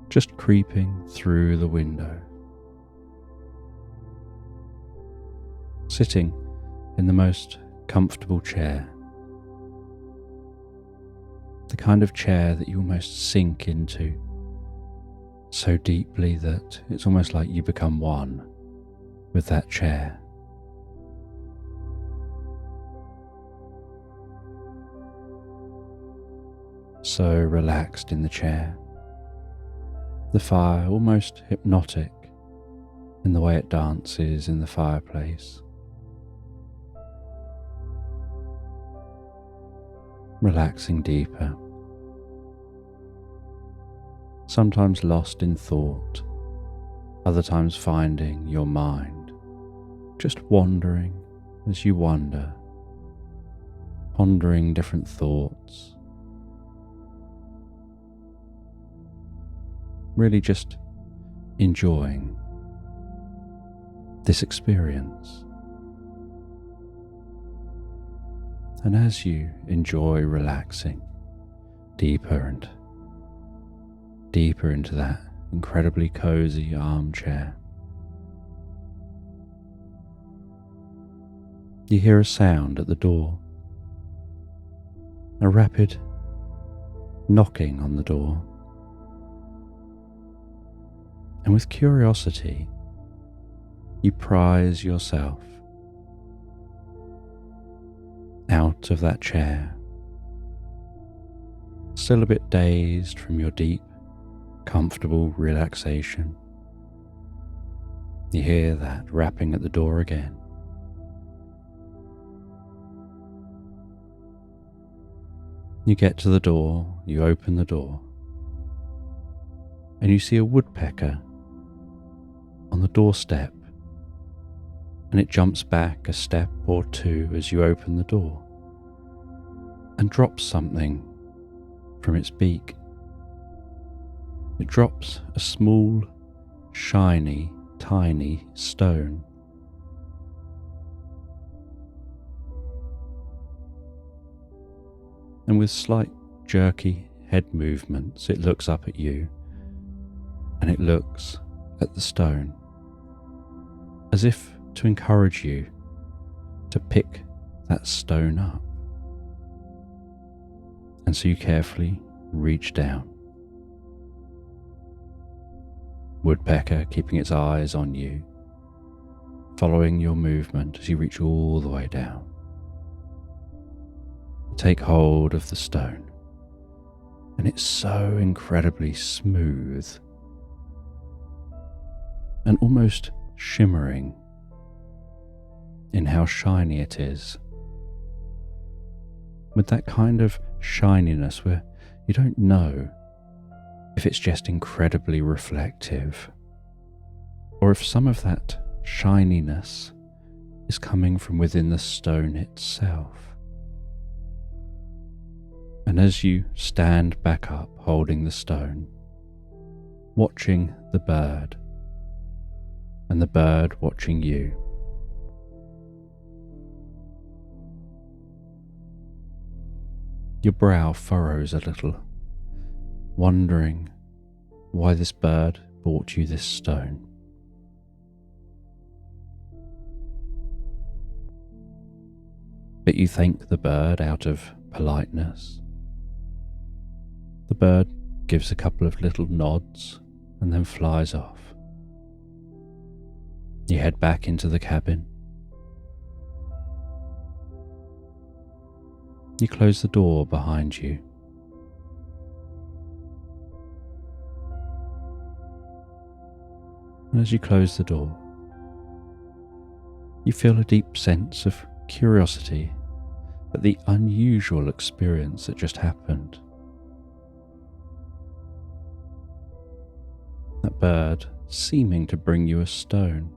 just creeping through the window, sitting in the most comfortable chair, the kind of chair that you almost sink into so deeply that it's almost like you become one with that chair. So relaxed in the chair, the fire almost hypnotic in the way it dances in the fireplace. Relaxing deeper, sometimes lost in thought, other times finding your mind just wandering as you wander, pondering different thoughts, really just enjoying this experience. And as you enjoy relaxing deeper and deeper into that incredibly cozy armchair, you hear a sound at the door, a rapid knocking on the door. And with curiosity, you prise yourself out of that chair, still a bit dazed from your deep, comfortable relaxation. You hear that rapping at the door again. You get to the door, you open the door, and you see a woodpecker on the doorstep, and it jumps back a step or two as you open the door and drops something from its beak. It drops a small, shiny, tiny stone. And with slight jerky head movements, it looks up at you, and it looks at the stone, as if to encourage you to pick that stone up. And so you carefully reach down. Woodpecker keeping its eyes on you, following your movement as you reach all the way down. Take hold of the stone, and it's so incredibly smooth and almost shimmering in how shiny it is, with that kind of shininess where you don't know if it's just incredibly reflective or if some of that shininess is coming from within the stone itself. And as you stand back up holding the stone, watching the bird, and the bird watching you, your brow furrows a little, wondering why this bird brought you this stone. But you thank the bird out of politeness. The bird gives a couple of little nods and then flies off. You head back into the cabin. You close the door behind you. And as you close the door, you feel a deep sense of curiosity at the unusual experience that just happened. That bird seeming to bring you a stone.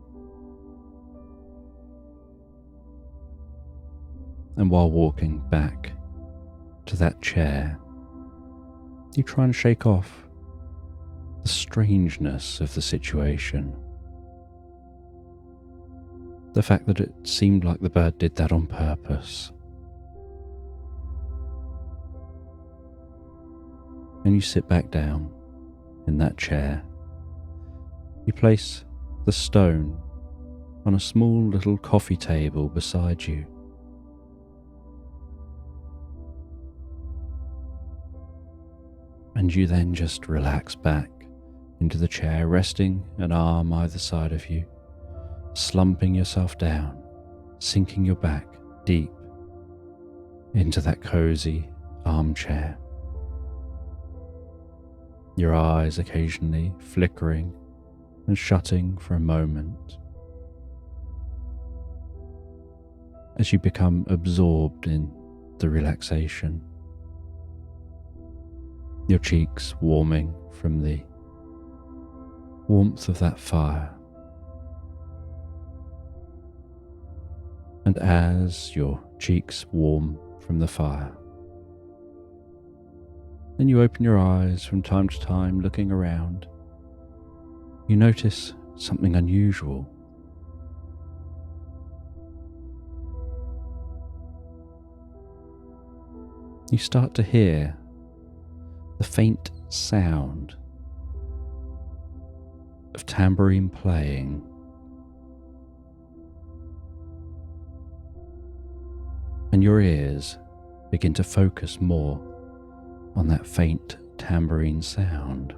And while walking back to that chair, you try and shake off the strangeness of the situation. The fact that it seemed like the bird did that on purpose. And you sit back down in that chair. You place the stone on a small little coffee table beside you. And you then just relax back into the chair, resting an arm either side of you, slumping yourself down, sinking your back deep into that cozy armchair. Your eyes occasionally flickering and shutting for a moment as you become absorbed in the relaxation. Your cheeks warming from the warmth of that fire. And as your cheeks warm from the fire, then you open your eyes from time to time, looking around. You notice something unusual. You start to hear the faint sound of tambourine playing. And your ears begin to focus more on that faint tambourine sound.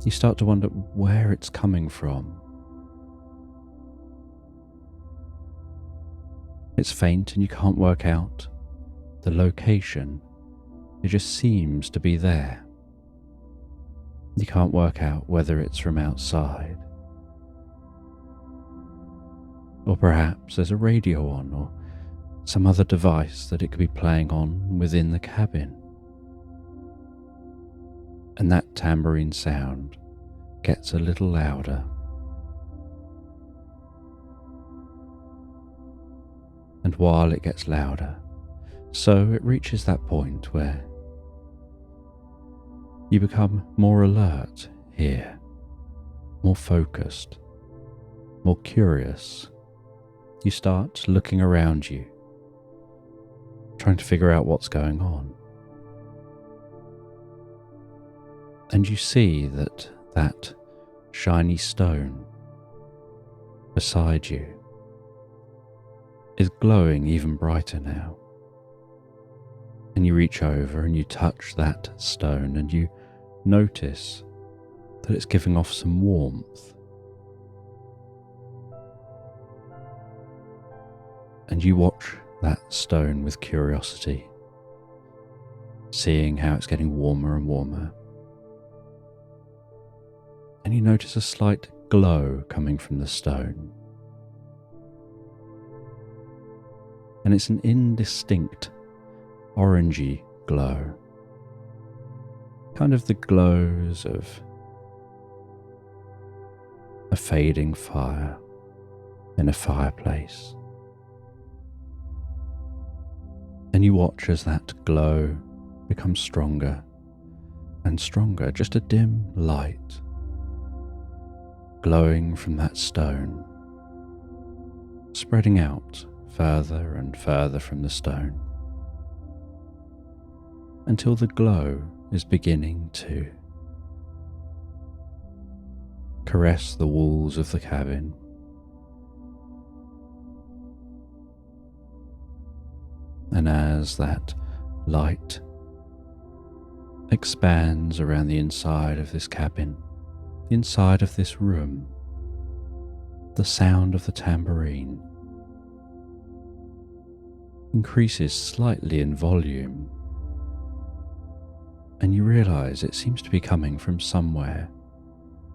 You start to wonder where it's coming from. It's faint and you can't work out the location. It just seems to be there. You can't work out whether it's from outside. Or perhaps there's a radio on or some other device that it could be playing on within the cabin. And that tambourine sound gets a little louder. And while it gets louder, so it reaches that point where you become more alert here, more focused, more curious. You start looking around you, trying to figure out what's going on. And you see that that shiny stone beside you is glowing even brighter now. And you reach over and you touch that stone and you notice that it's giving off some warmth. And you watch that stone with curiosity. seeing how it's getting warmer and warmer. And you notice a slight glow coming from the stone. And it's an indistinct orangey glow, kind of the glows of a fading fire in a fireplace. And you watch as that glow becomes stronger and stronger, just a dim light glowing from that stone, spreading out further and further from the stone, until the glow is beginning to caress the walls of the cabin. And as that light expands around the inside of this cabin, the inside of this room, the sound of the tambourine increases slightly in volume, and you realize it seems to be coming from somewhere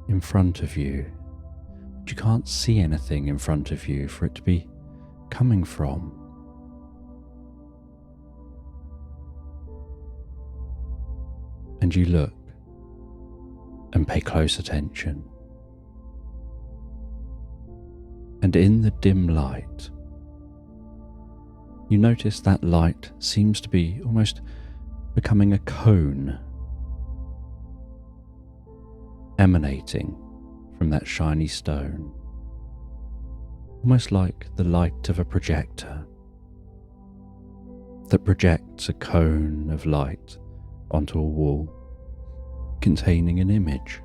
in front of you, but you can't see anything in front of you for it to be coming from. And you look and pay close attention. And in the dim light, you notice that light seems to be almost becoming a cone, emanating from that shiny stone, almost like the light of a projector that projects a cone of light onto a wall containing an image.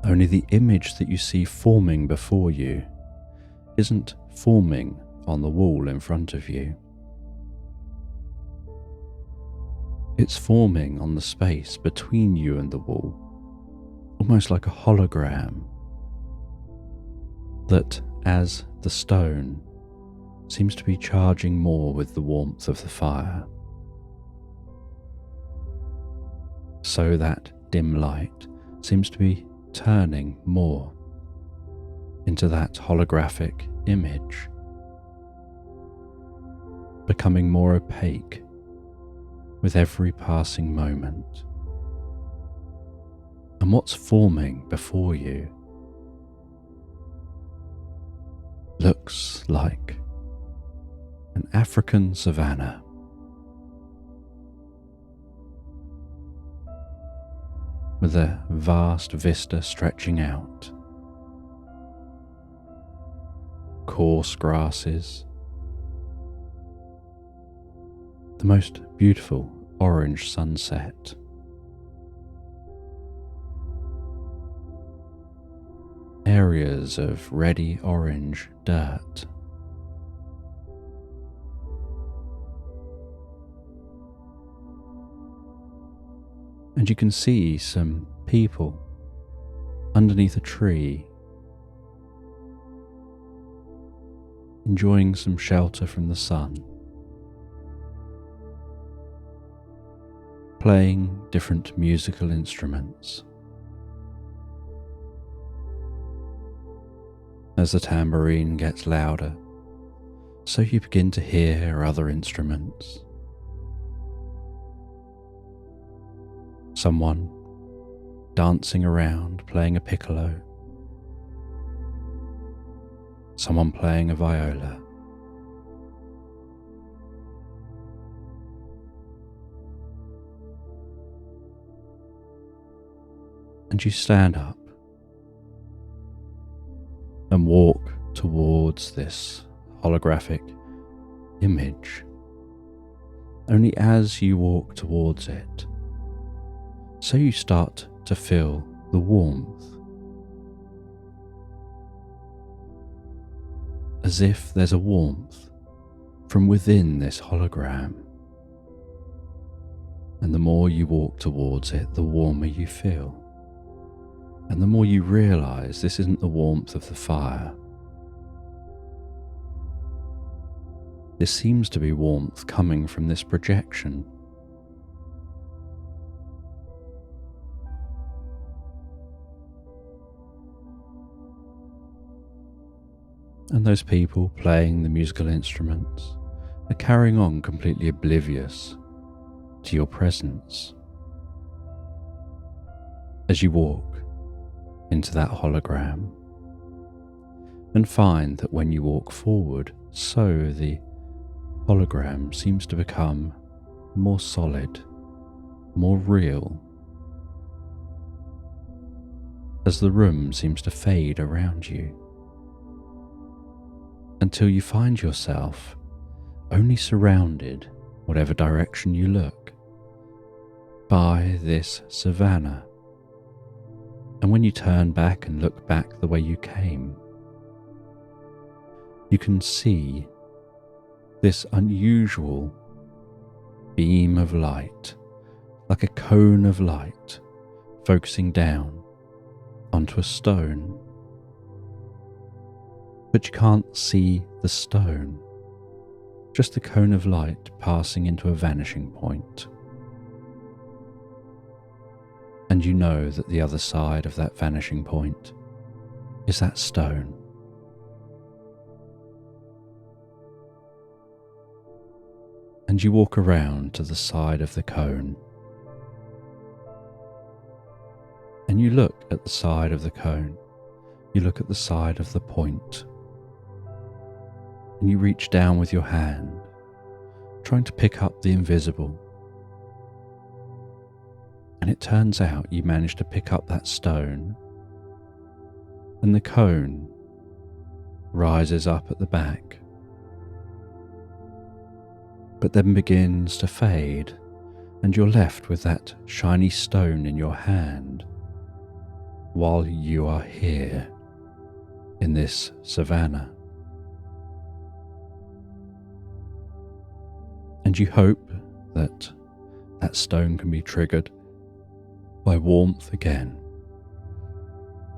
Only the image that you see forming before you isn't forming on the wall in front of you. It's forming on the space between you and the wall, almost like a hologram that, as the stone, seems to be charging more with the warmth of the fire. So that dim light seems to be turning more into that holographic image, becoming more opaque with every passing moment. And what's forming before you looks like an African savanna. With a vast vista stretching out, coarse grasses, the most beautiful orange sunset, areas of reddy orange dirt, and you can see some people underneath a tree enjoying some shelter from the sun, playing different musical instruments. As the tambourine gets louder, so you begin to hear other instruments. Someone dancing around playing a piccolo, someone playing a viola, and you stand up and walk towards this holographic image. Only as you walk towards it, so you start to feel the warmth, as if there's a warmth from within this hologram. And the more you walk towards it, the warmer you feel. And the more you realize this isn't the warmth of the fire, There seems to be warmth coming from this projection. And those people playing the musical instruments are carrying on completely oblivious to your presence as you walk into that hologram and find that when you walk forward, so the hologram seems to become more solid, more real, as the room seems to fade around you, until you find yourself only surrounded, whatever direction you look, by this savannah. And when you turn back and look back the way you came, you can see this unusual beam of light, like a cone of light, focusing down onto a stone. But you can't see the stone, just a cone of light passing into a vanishing point. And you know that the other side of that vanishing point is that stone. And you walk around to the side of the cone. And you look at the side of the cone. You look at the side of the point. And you reach down with your hand, trying to pick up the invisible. And it turns out you manage to pick up that stone, and the cone rises up at the back, but then begins to fade, and you're left with that shiny stone in your hand while you are here in this savannah. And you hope that that stone can be triggered by warmth again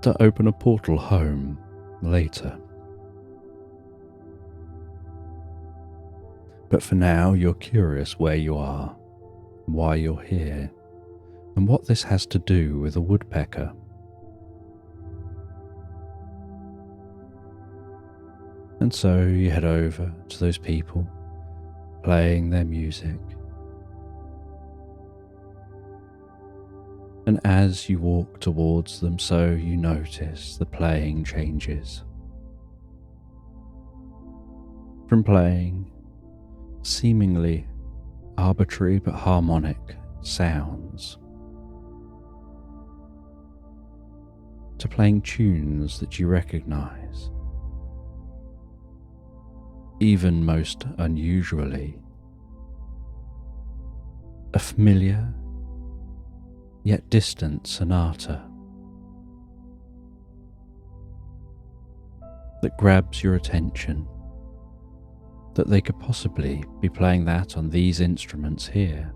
to open a portal home later. But for now, you're curious where you are, why you're here, and what this has to do with a woodpecker. And so you head over to those people playing their music. And as you walk towards them, so you notice the playing changes. From playing seemingly arbitrary but harmonic sounds to playing tunes that you recognize, even most unusually, a familiar yet distant sonata that grabs your attention, that they could possibly be playing that on these instruments here.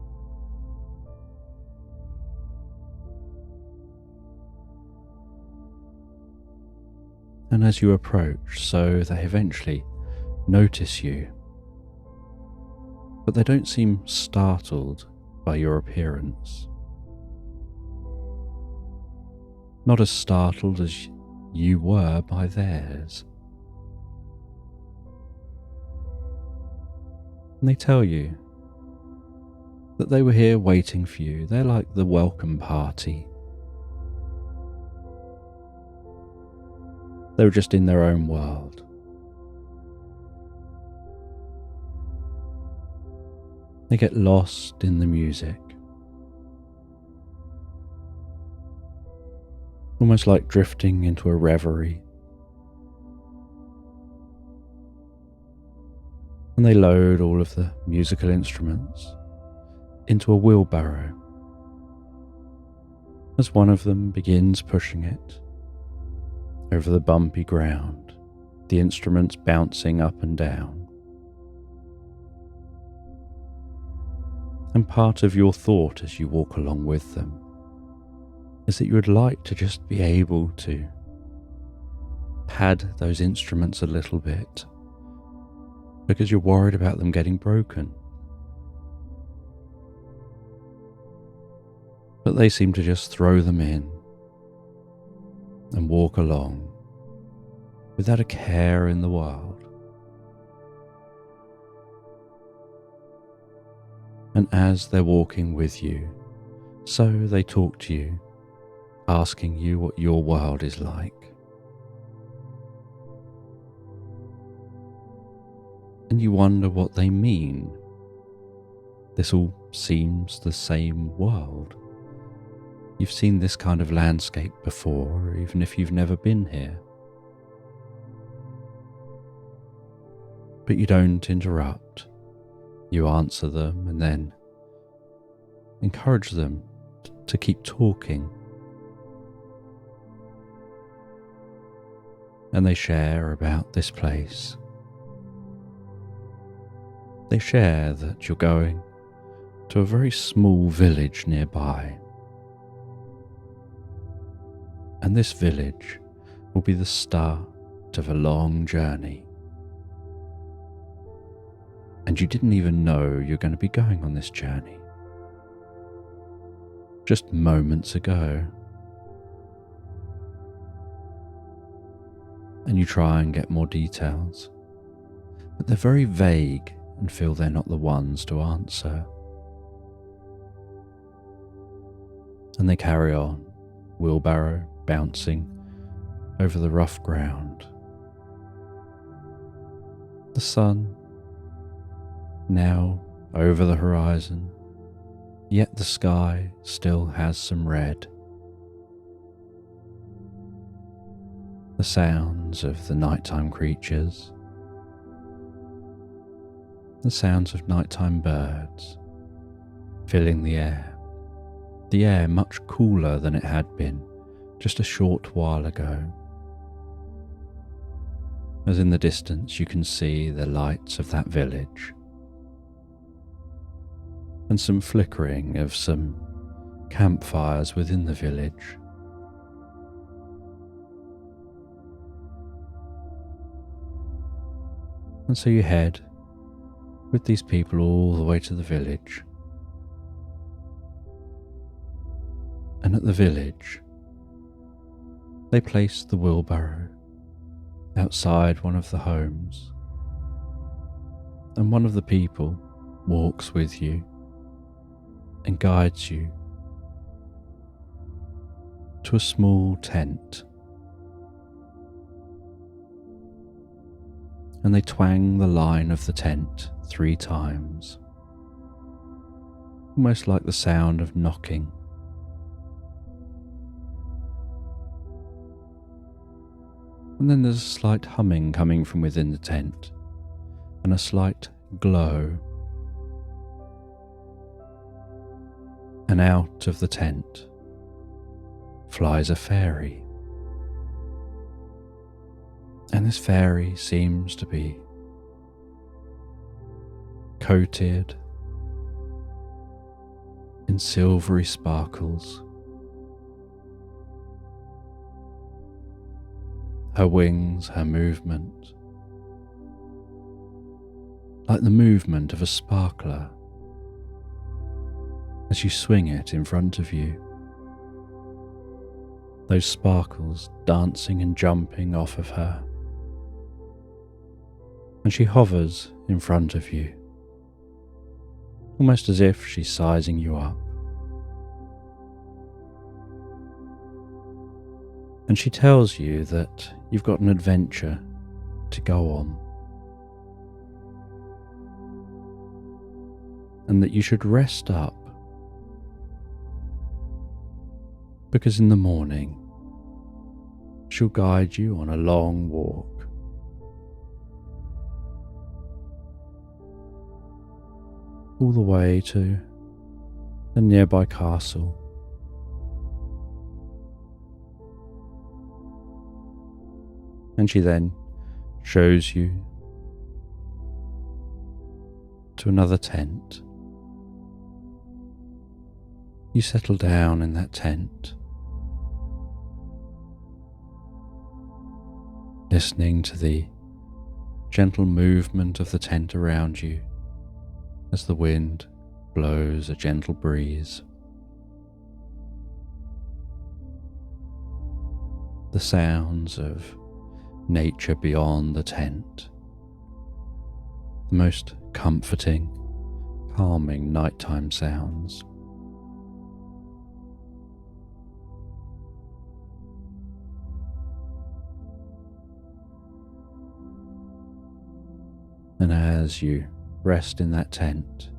And as you approach, so they eventually notice you, but they don't seem startled by your appearance. Not as startled as you were by theirs. And they tell you that they were here waiting for you. They're like the welcome party. They were just in their own world. They get lost in the music, almost like drifting into a reverie. And they load all of the musical instruments into a wheelbarrow as one of them begins pushing it over the bumpy ground, the instruments bouncing up and down. And part of your thought as you walk along with them is that you would like to just be able to pad those instruments a little bit because you're worried about them getting broken. But they seem to just throw them in and walk along without a care in the world. And as they're walking with you, so they talk to you, asking you what your world is like. And you wonder what they mean. This all seems the same world. You've seen this kind of landscape before, even if you've never been here. But you don't interrupt. You answer them and then encourage them to keep talking. And they share about this place. They share that you're going to a very small village nearby. And this village will be the start of a long journey. And you didn't even know you're going to be going on this journey. Just moments ago. And you try and get more details, but they're very vague and feel they're not the ones to answer. And they carry on, wheelbarrow bouncing over the rough ground. The sun now over the horizon, yet the sky still has some red. The sounds of the nighttime creatures, the sounds of nighttime birds filling the air much cooler than it had been just a short while ago. As in the distance you can see the lights of that village and some flickering of some campfires within the village. And so you head with these people all the way to the village. And at the village, they place the wheelbarrow outside one of the homes. And one of the people walks with you and guides you to a small tent. And they twang the line of the tent 3 times, almost like the sound of knocking. And then there's a slight humming coming from within the tent, and a slight glow. And out of the tent flies a fairy. And this fairy seems to be coated in silvery sparkles. Her wings, her movement, like the movement of a sparkler as you swing it in front of you. Those sparkles dancing and jumping off of her. And she hovers in front of you, almost as if she's sizing you up. And she tells you that you've got an adventure to go on, and that you should rest up, because in the morning she'll guide you on a long walk. All the way to a nearby castle. And she then shows you to another tent. You settle down in that tent, listening to the gentle movement of the tent around you as the wind blows a gentle breeze. The sounds of nature beyond the tent, the most comforting, calming nighttime sounds. And as you rest in that tent,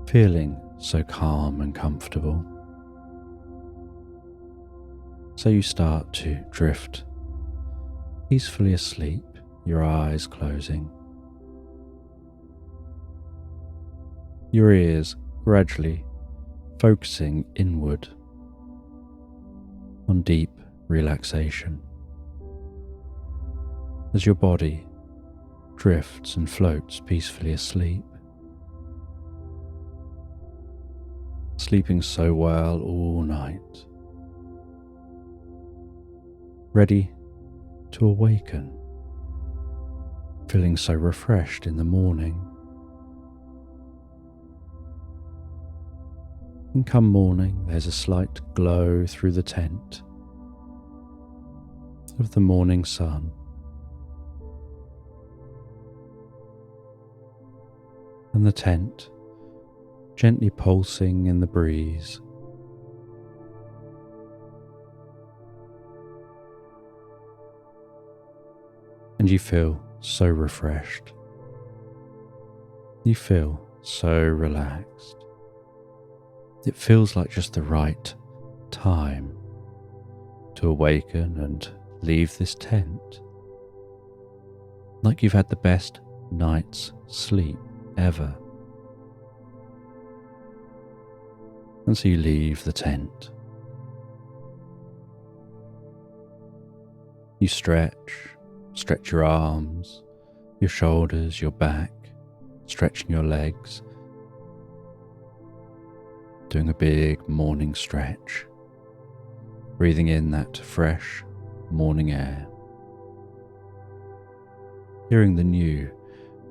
feeling so calm and comfortable, so you start to drift peacefully asleep, your eyes closing. Your ears gradually focusing inward on deep relaxation as your body drifts and floats peacefully asleep, sleeping so well all night, ready to awaken, feeling so refreshed in the morning. And come morning, there's a slight glow through the tent of the morning sun. And the tent gently pulsing in the breeze. And you feel so refreshed. You feel so relaxed. It feels like just the right time to awaken and leave this tent. Like you've had the best night's sleep ever. And so you leave the tent. You stretch your arms, your shoulders, your back, stretching your legs, doing a big morning stretch, breathing in that fresh morning air, hearing the new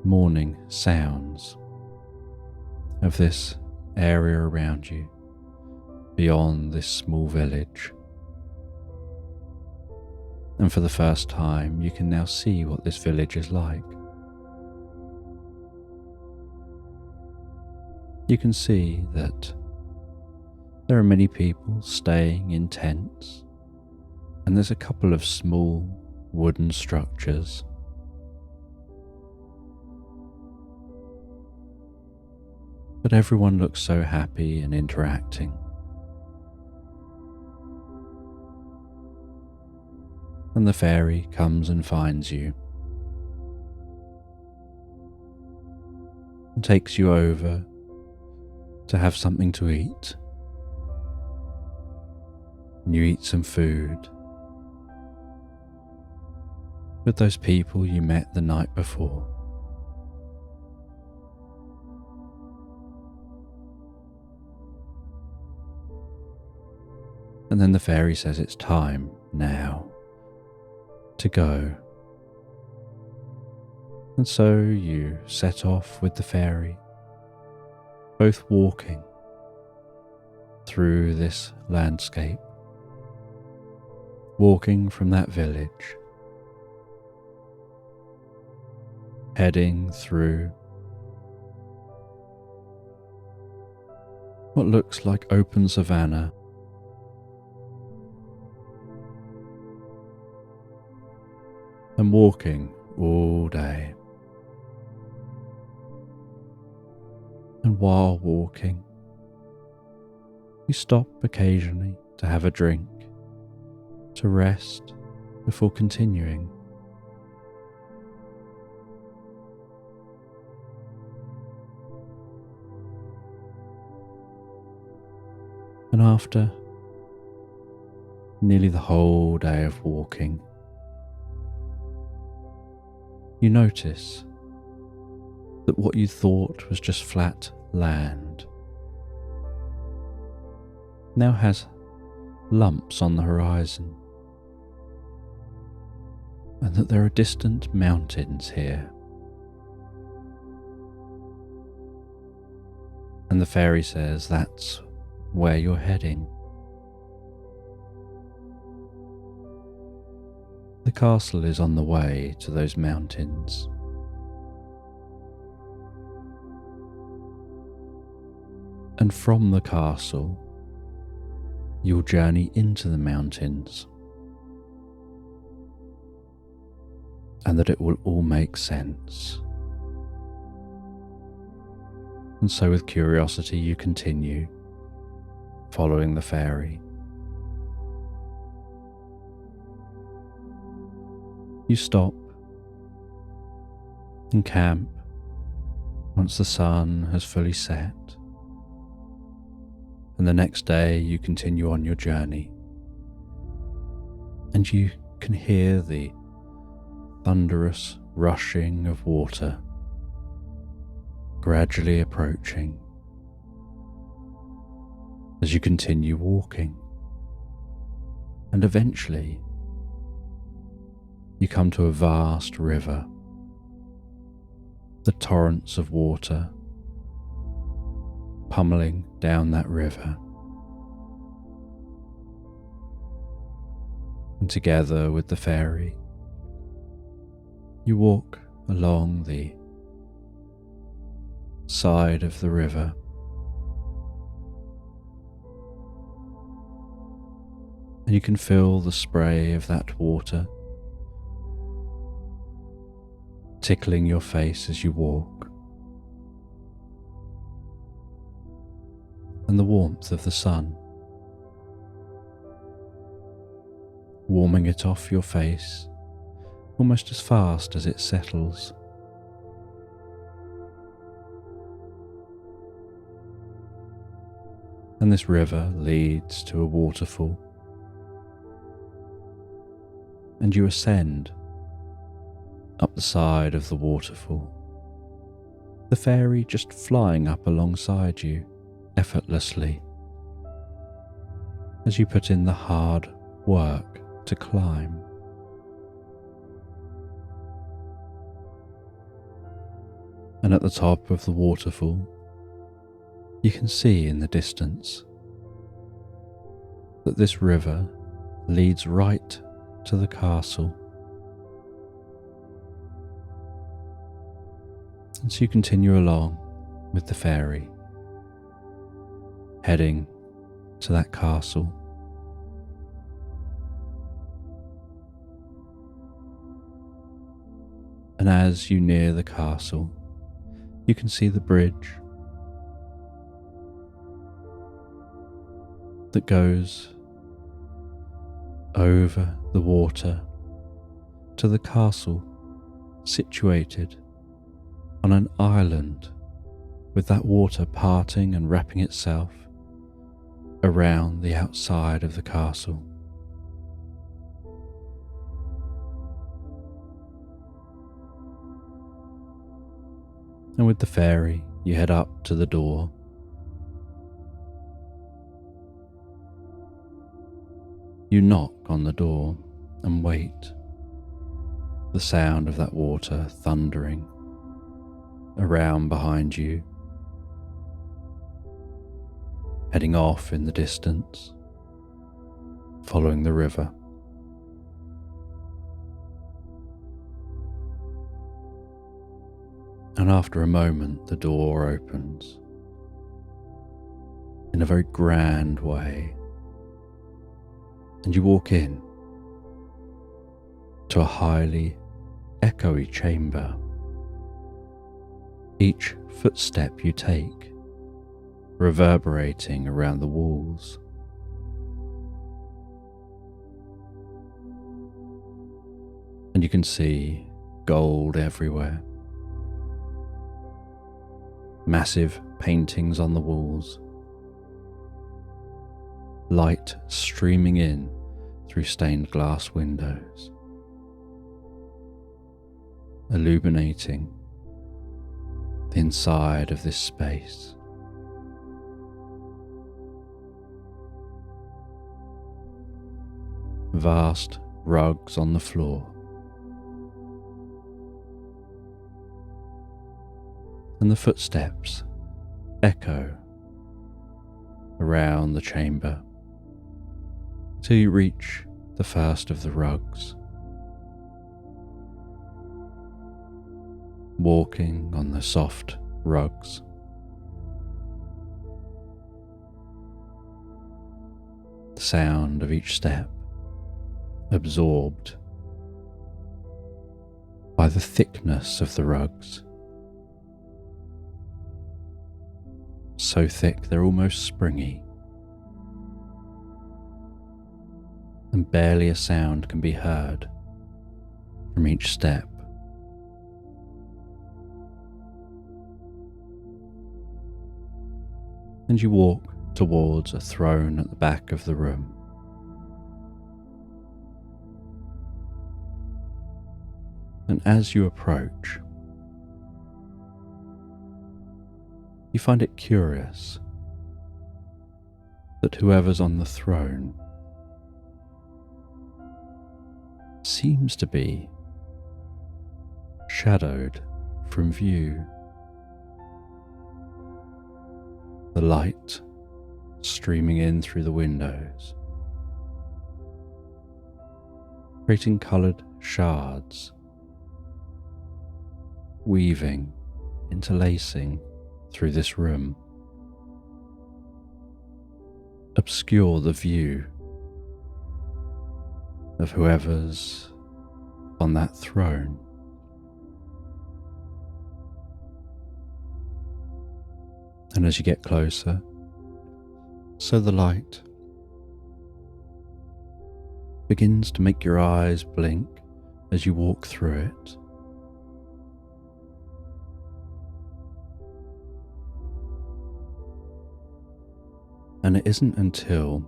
morning sounds of this area around you, beyond this small village. And for the first time, you can now see what this village is like. You can see that there are many people staying in tents, and there's a couple of small wooden structures. But everyone looks so happy and interacting. And the fairy comes and finds you and takes you over to have something to eat. And you eat some food with those people you met the night before. And then the fairy says it's time now to go. And so you set off with the fairy, both walking through this landscape, walking from that village, heading through what looks like open savanna, and walking all day. And while walking, you stop occasionally to have a drink, to rest before continuing. And after nearly the whole day of walking, you notice that what you thought was just flat land now has lumps on the horizon. and that there are distant mountains here. And the fairy says that's where you're heading. The castle is on the way to those mountains. And from the castle, you'll journey into the mountains, and that it will all make sense. And so with curiosity you continue, following the fairy. You stop and camp once the sun has fully set, and the next day you continue on your journey, and you can hear the thunderous rushing of water gradually approaching as you continue walking, and eventually you come to a vast river, the torrents of water pummeling down that river. And together with the fairy, you walk along the side of the river, and you can feel the spray of that water tickling your face as you walk, and the warmth of the sun warming it off your face almost as fast as it settles. And this river leads to a waterfall, and you ascend up the side of the waterfall, the fairy just flying up alongside you effortlessly as you put in the hard work to climb. And at the top of the waterfall, you can see in the distance that this river leads right to the castle. And so you continue along with the fairy, heading to that castle. And as you near the castle, you can see the bridge that goes over the water to the castle situated on an island, with that water parting and wrapping itself around the outside of the castle. And with the fairy, you head up to the door. You knock on the door and wait, the sound of that water thundering around behind you, heading off in the distance, following the river. And after a moment, the door opens in a very grand way, and you walk in to a highly echoey chamber. Each footstep you take reverberating around the walls. And you can see gold everywhere, massive paintings on the walls, light streaming in through stained glass windows, illuminating the inside of this space. Vast rugs on the floor and the footsteps echo around the chamber till you reach the first of the rugs. Walking on the soft rugs, the sound of each step absorbed by the thickness of the rugs, so thick they're almost springy, and barely a sound can be heard from each step. And you walk towards a throne at the back of the room. And as you approach, you find it curious that whoever's on the throne seems to be shadowed from view. The light streaming in through the windows, creating coloured shards, weaving, interlacing through this room, obscure the view of whoever's on that throne. And as you get closer, so the light begins to make your eyes blink as you walk through it. And it isn't until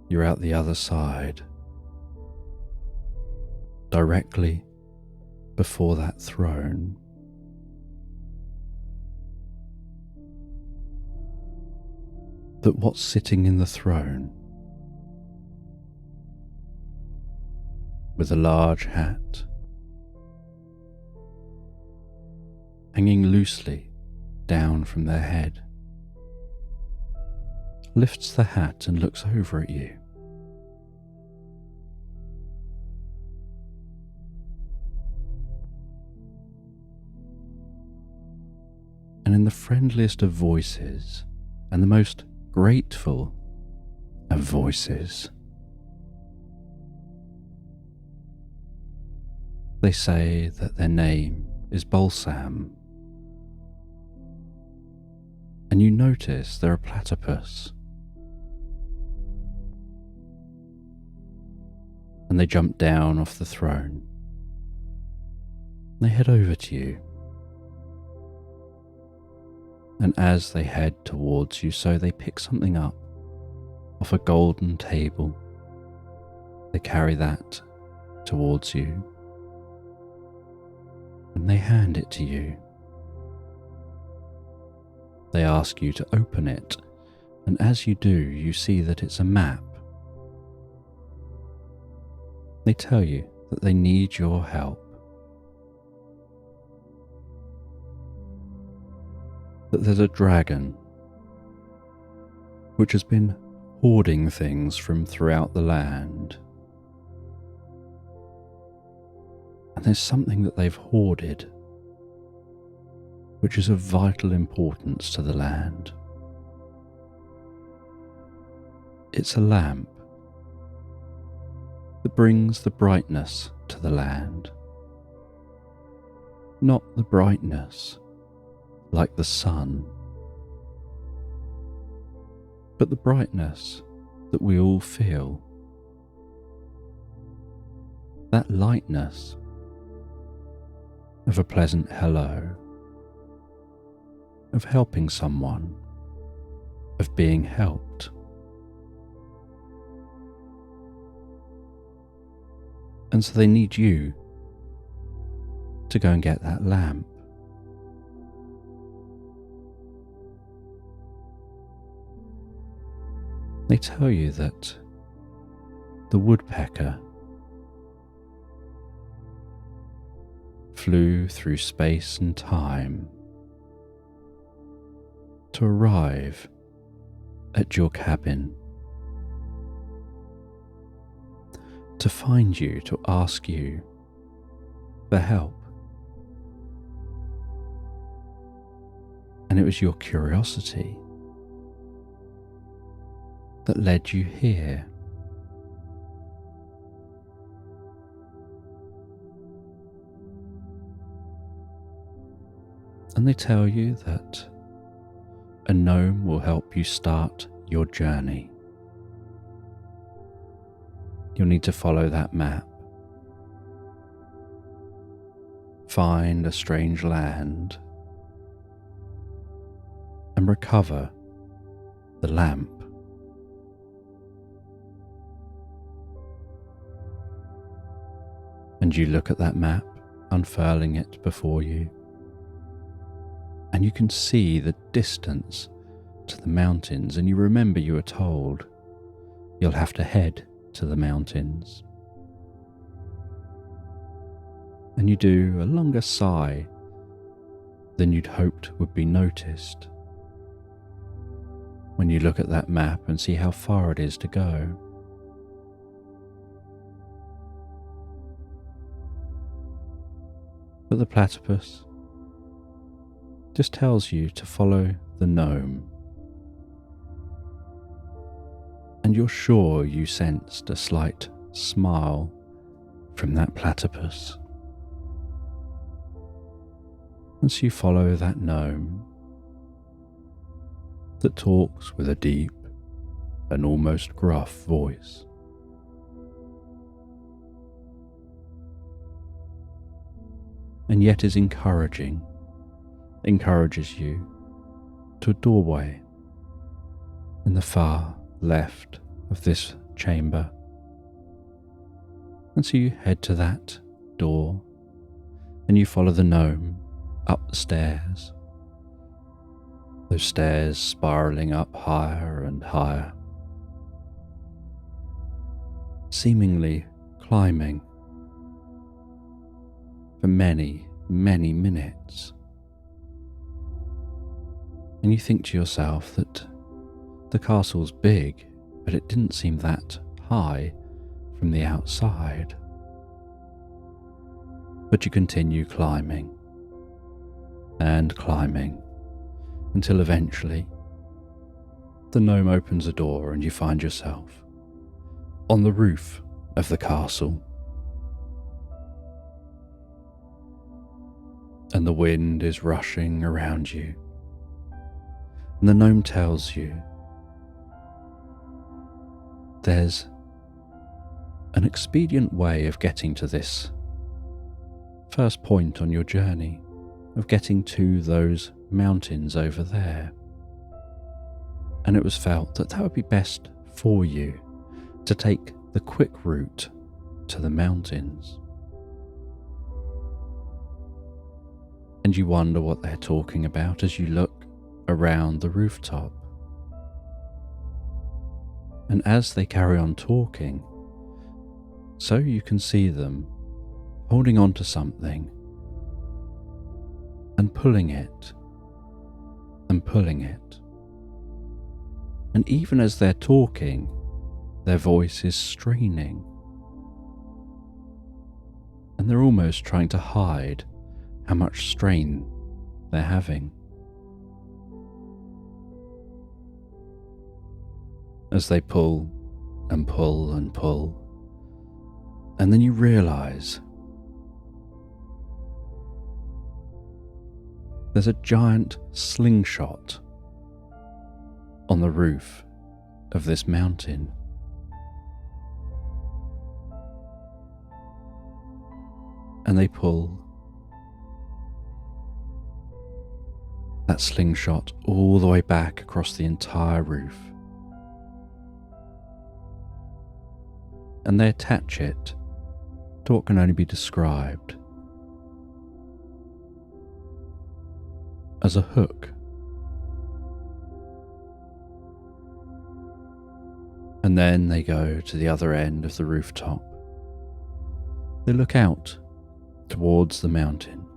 you're out the other side, directly before that throne, that what's sitting in the throne, with a large hat hanging loosely down from their head, lifts the hat and looks over at you. And in the friendliest of voices and the most grateful of voices, they say that their name is Balsam, and you notice they're a platypus, and they jump down off the throne. They head over to you, and as they head towards you, so they pick something up off a golden table. They carry that towards you, and they hand it to you. They ask you to open it, and as you do, you see that it's a map. They tell you that they need your help, that there's a dragon which has been hoarding things from throughout the land, and there's something that they've hoarded which is of vital importance to the land. It's a lamp that brings the brightness to the land, not the brightness like the sun, but the brightness that we all feel, that lightness of a pleasant hello, of helping someone, of being helped. And so they need you to go and get that lamp. They tell you that the woodpecker flew through space and time to arrive at your cabin, to find you, to ask you for help. And it was your curiosity that led you here. And they tell you that a gnome will help you start your journey. You'll need to follow that map, find a strange land, and recover the lamp. And you look at that map, unfurling it before you, and you can see the distance to the mountains, and you remember you were told you'll have to head to the mountains. And you do a longer sigh than you'd hoped would be noticed when you look at that map and see how far it is to go. But the platypus just tells you to follow the gnome. And you're sure you sensed a slight smile from that platypus. And so you follow that gnome that talks with a deep and almost gruff voice. And yet is encourages you to a doorway in the far left of this chamber. And so you head to that door and you follow the gnome up the stairs, those stairs spiraling up higher and higher, seemingly climbing for many, many minutes. And you think to yourself that the castle's big, but it didn't seem that high from the outside. But you continue climbing and climbing until eventually the gnome opens a door and you find yourself on the roof of the castle. And the wind is rushing around you. And the gnome tells you there's an expedient way of getting to this first point on your journey, of getting to those mountains over there. And it was felt that that would be best for you to take the quick route to the mountains. And you wonder what they're talking about as you look around the rooftop. And as they carry on talking, so you can see them holding on to something and pulling it and pulling it. And even as they're talking, their voice is straining. And they're almost trying to hide how much strain they're having. As they pull and pull and pull, and then you realize there's a giant slingshot on the roof of this mountain. And they pull that slingshot all the way back across the entire roof. And they attach it to what can only be described as a hook. And then they go to the other end of the rooftop. They look out towards the mountain.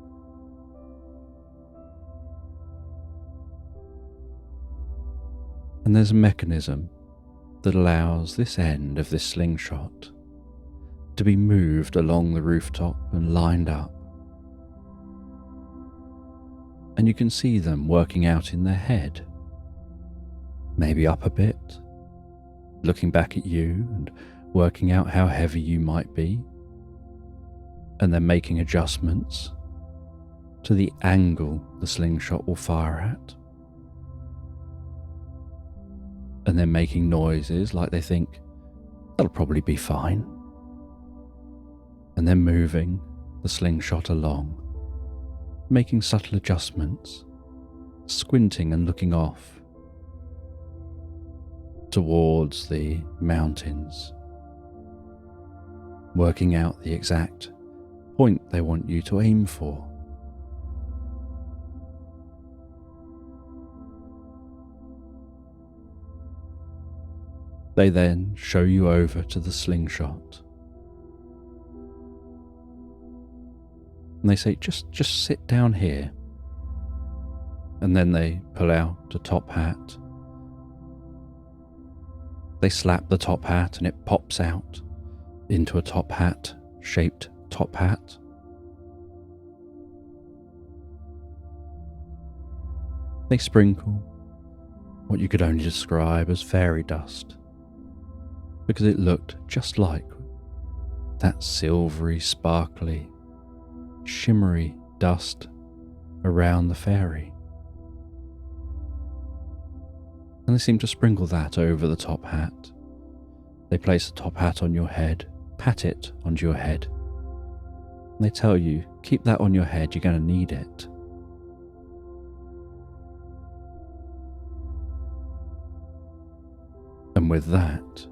And there's a mechanism that allows this end of this slingshot to be moved along the rooftop and lined up. And you can see them working out in their head, maybe up a bit, looking back at you and working out how heavy you might be, and then making adjustments to the angle the slingshot will fire at. And then making noises like they think that'll probably be fine. And then moving the slingshot along, making subtle adjustments, squinting and looking off towards the mountains, working out the exact point they want you to aim for. They then show you over to the slingshot. And they say, just sit down here. And then they pull out a top hat. They slap the top hat and it pops out into a top hat shaped top hat. They sprinkle what you could only describe as fairy dust, because it looked just like that silvery, sparkly, shimmery dust around the fairy. And they seem to sprinkle that over the top hat. They place the top hat on your head, pat it onto your head, and they tell you, keep that on your head, you're going to need it. And with that,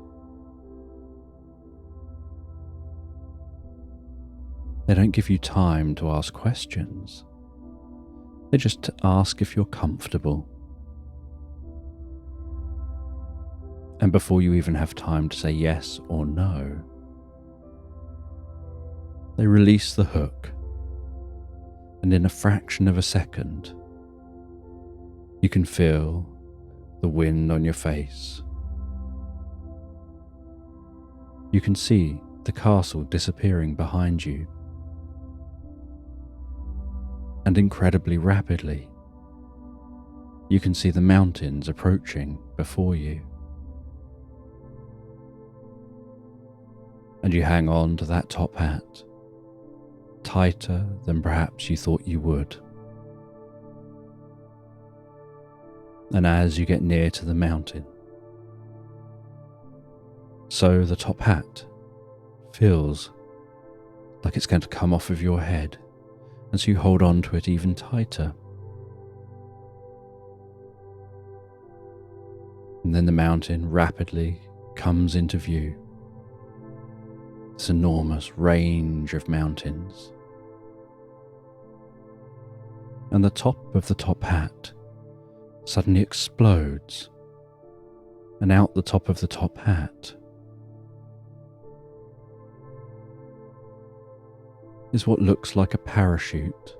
they don't give you time to ask questions. They just ask if you're comfortable. And before you even have time to say yes or no, they release the hook, and in a fraction of a second, you can feel the wind on your face. You can see the castle disappearing behind you. And incredibly rapidly, you can see the mountains approaching before you. And you hang on to that top hat, tighter than perhaps you thought you would. And as you get near to the mountain, so the top hat feels like it's going to come off of your head, and so you hold on to it even tighter. And then the mountain rapidly comes into view. This enormous range of mountains. And the top of the top hat suddenly explodes, and out the top of the top hat is what looks like a parachute.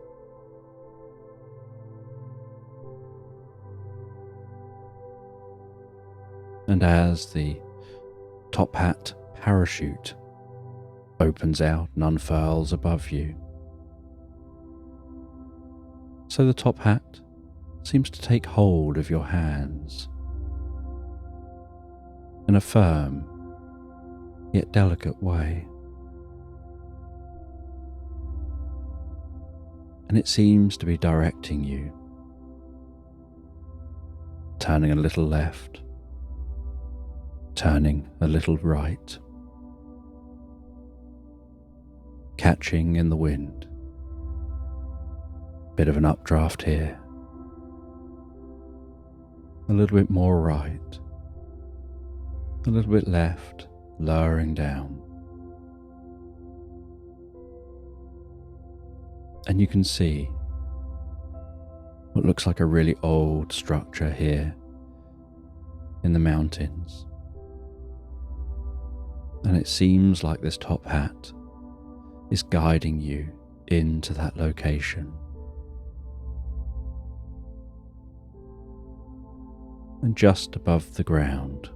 And as the top hat parachute opens out and unfurls above you, so the top hat seems to take hold of your hands in a firm yet delicate way. And it seems to be directing you, turning a little left, turning a little right, catching in the wind. Bit of an updraft here, a little bit more right, a little bit left, lowering down. And you can see what looks like a really old structure here in the mountains. And it seems like this top hat is guiding you into that location. and just above the ground.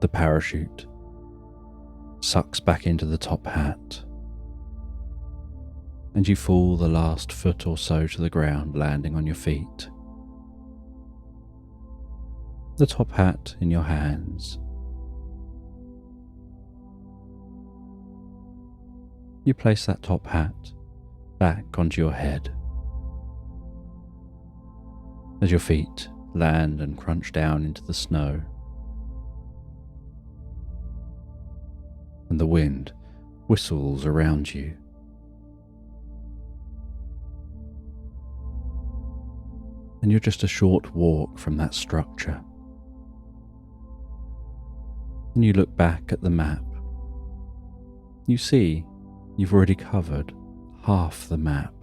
The parachute sucks back into the top hat, and you fall the last foot or so to the ground, landing on your feet. The top hat in your hands. You place that top hat back onto your head as your feet land and crunch down into the snow, and the wind whistles around you. And you're just a short walk from that structure. And you look back at the map. You see you've already covered half the map,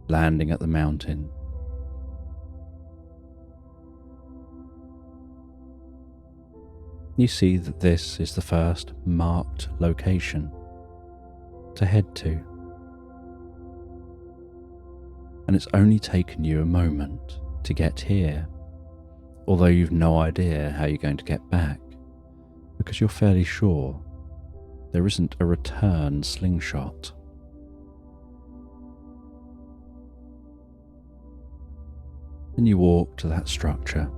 landing at the mountain. You see that this is the first marked location to head to. And it's only taken you a moment to get here, although you've no idea how you're going to get back, because you're fairly sure there isn't a return slingshot. And you walk to that structure,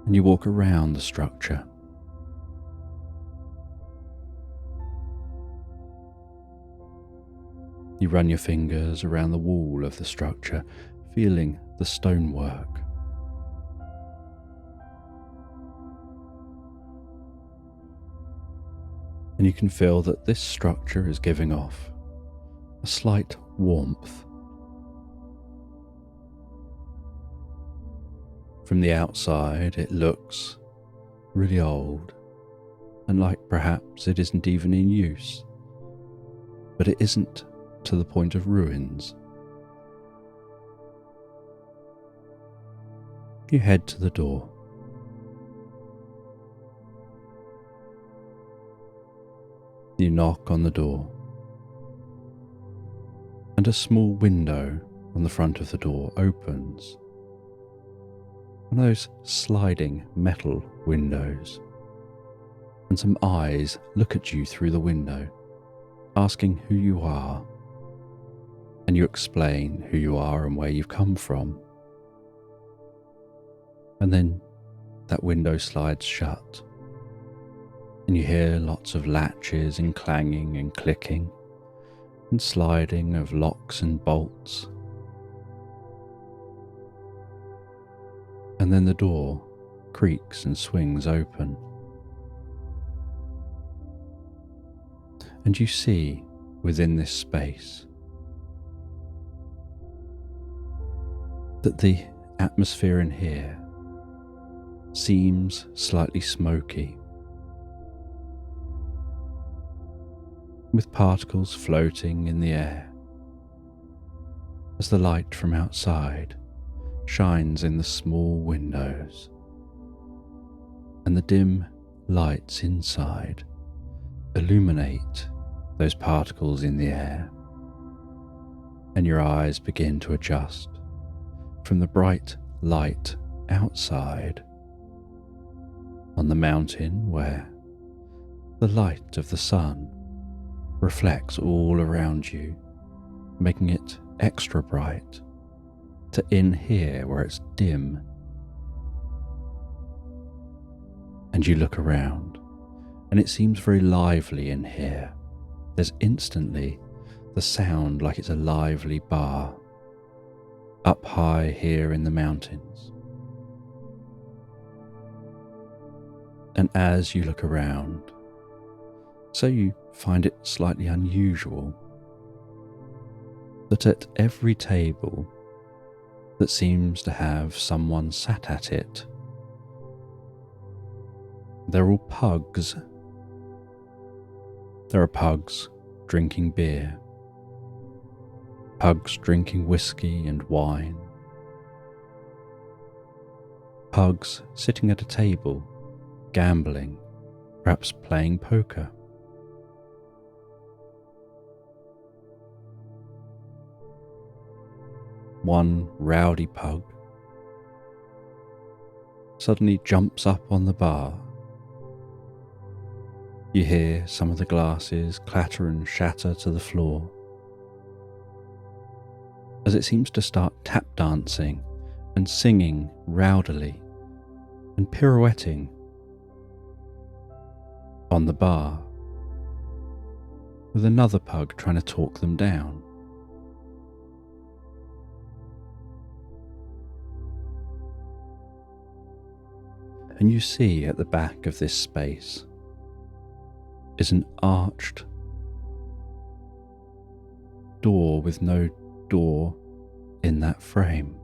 and you walk around the structure. You run your fingers around the wall of the structure, feeling the stonework. And you can feel that this structure is giving off a slight warmth. From the outside, it looks really old, and like perhaps it isn't even in use, but it isn't to the point of ruins. You head to the door. You knock on the door, and a small window on the front of the door opens. One of those sliding metal windows, and some eyes look at you through the window, asking who you are, and you explain who you are and where you've come from. And then that window slides shut, and you hear lots of latches and clanging and clicking and sliding of locks and bolts. And then the door creaks and swings open, and you see within this space that the atmosphere in here seems slightly smoky, with particles floating in the air as the light from outside shines in the small windows, and the dim lights inside illuminate those particles in the air, and your eyes begin to adjust from the bright light outside on the mountain, where the light of the sun reflects all around you, making it extra bright, to in here where it's dim. And you look around, and it seems very lively in here. There's instantly the sound like it's a lively bar up high here in the mountains. And as you look around, so you find it slightly unusual that at every table that seems to have someone sat at it, they're all pugs. There are pugs drinking beer, pugs drinking whiskey and wine, pugs sitting at a table, gambling, perhaps playing poker. one rowdy pug suddenly jumps up on the bar. You hear some of the glasses clatter and shatter to the floor as it seems to start tap dancing and singing rowdily and pirouetting on the bar, with another pug trying to talk them down. And you see at the back of this space is an arched door with no door in that frame,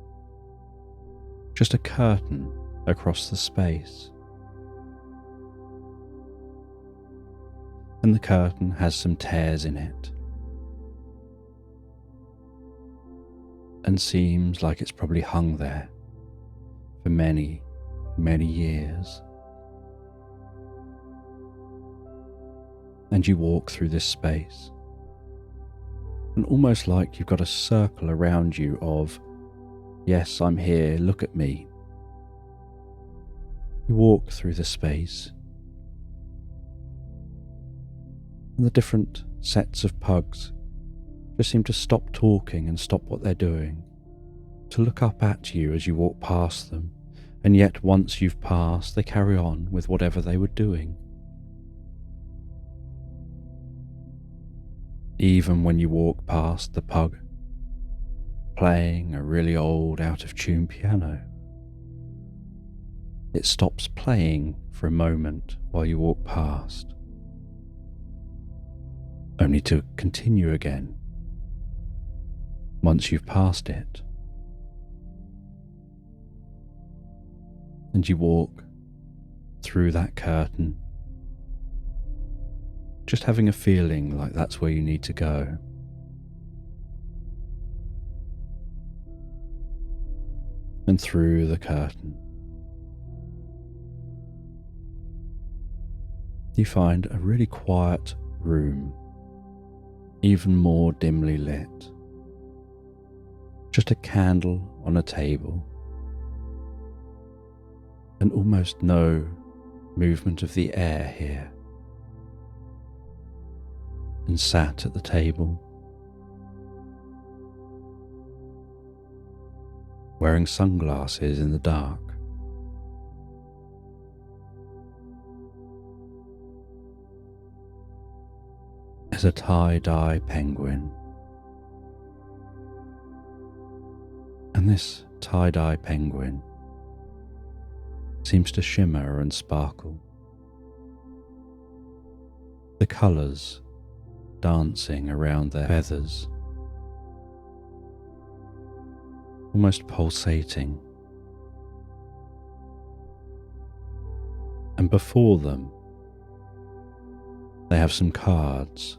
just a curtain across the space. And the curtain has some tears in it and seems like it's probably hung there for many, many years. And you walk through this space, and almost like you've got a circle around you of, yes, I'm here, look at me. You walk through the space, and the different sets of pugs just seem to stop talking and stop what they're doing, to look up at you as you walk past them, and yet once you've passed, they carry on with whatever they were doing. Even when you walk past the pug playing a really old out-of-tune piano, it stops playing for a moment while you walk past, only to continue again once you've passed it. And you walk through that curtain, just having a feeling like that's where you need to go. And through the curtain, you find a really quiet room, even more dimly lit. Just a candle on a table, and almost no movement of the air here. And sat at the table, wearing sunglasses in the dark, is a tie-dye penguin. And this tie-dye penguin seems to shimmer and sparkle, the colours dancing around their feathers, almost pulsating. And before them, they have some cards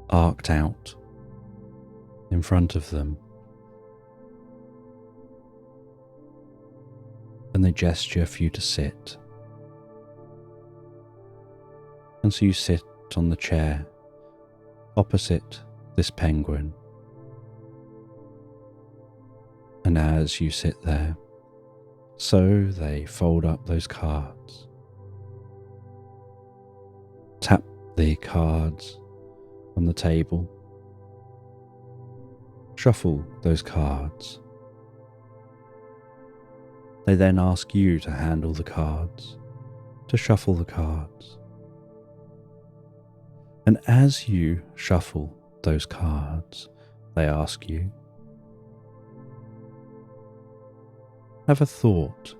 arced out in front of them, and they gesture for you to sit. And so you sit on the chair opposite this penguin, and as you sit there, so they fold up those cards, tap the cards on the table, shuffle those cards. They then ask you to handle the cards, to shuffle the cards. And as you shuffle those cards, they ask you, have a thought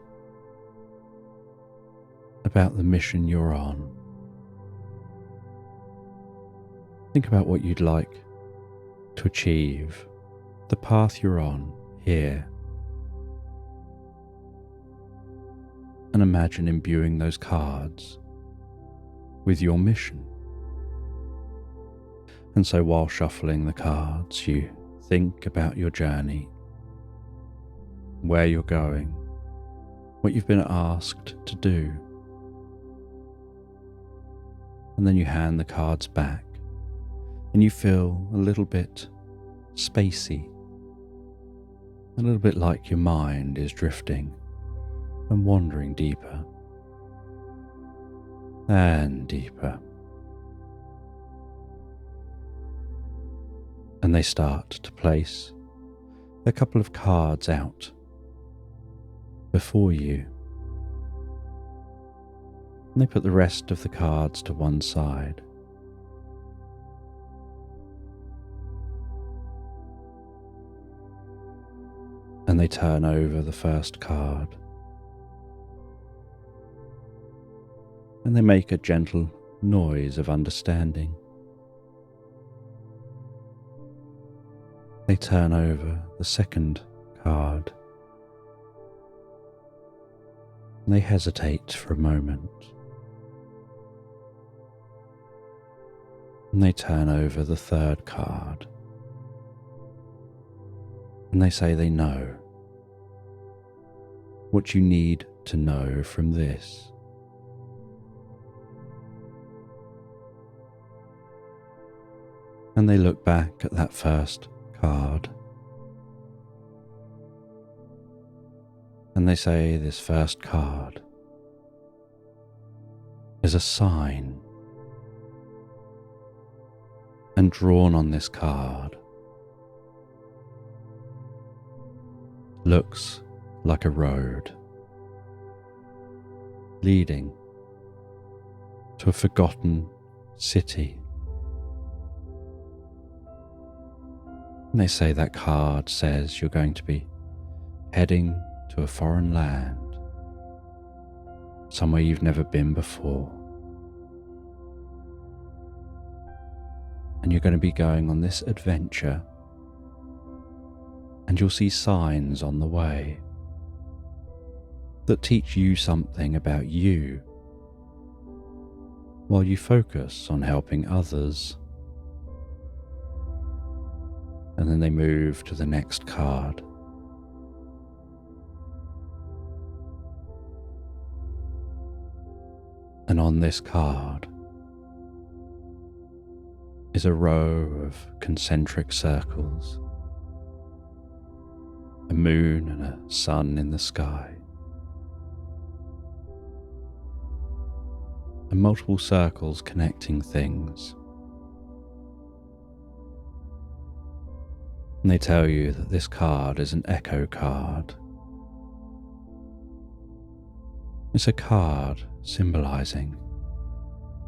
about the mission you're on. Think about what you'd like to achieve, the path you're on here. And imagine imbuing those cards with your mission. And so while shuffling the cards, you think about your journey, where you're going, what you've been asked to do. And then you hand the cards back, and you feel a little bit spacey A little bit like your mind is drifting and wandering deeper and deeper. And they start to place a couple of cards out before you. And they put the rest of the cards to one side. And they turn over the first card. And they make a gentle noise of understanding. They turn over the second card. And they hesitate for a moment. And they turn over the third card. And they say they know what you need to know from this. And they look back at that first card. And they say this first card is a sign. And drawn on this card looks like a road leading to a forgotten city. And they say that card says you're going to be heading to a foreign land, somewhere you've never been before. And you're going to be going on this adventure, and you'll see signs on the way that teach you something about you while you focus on helping others. And then they move to the next card. And on this card is a row of concentric circles, a moon and a sun in the sky, and multiple circles connecting things. And they tell you that this card is an echo card. It's a card symbolizing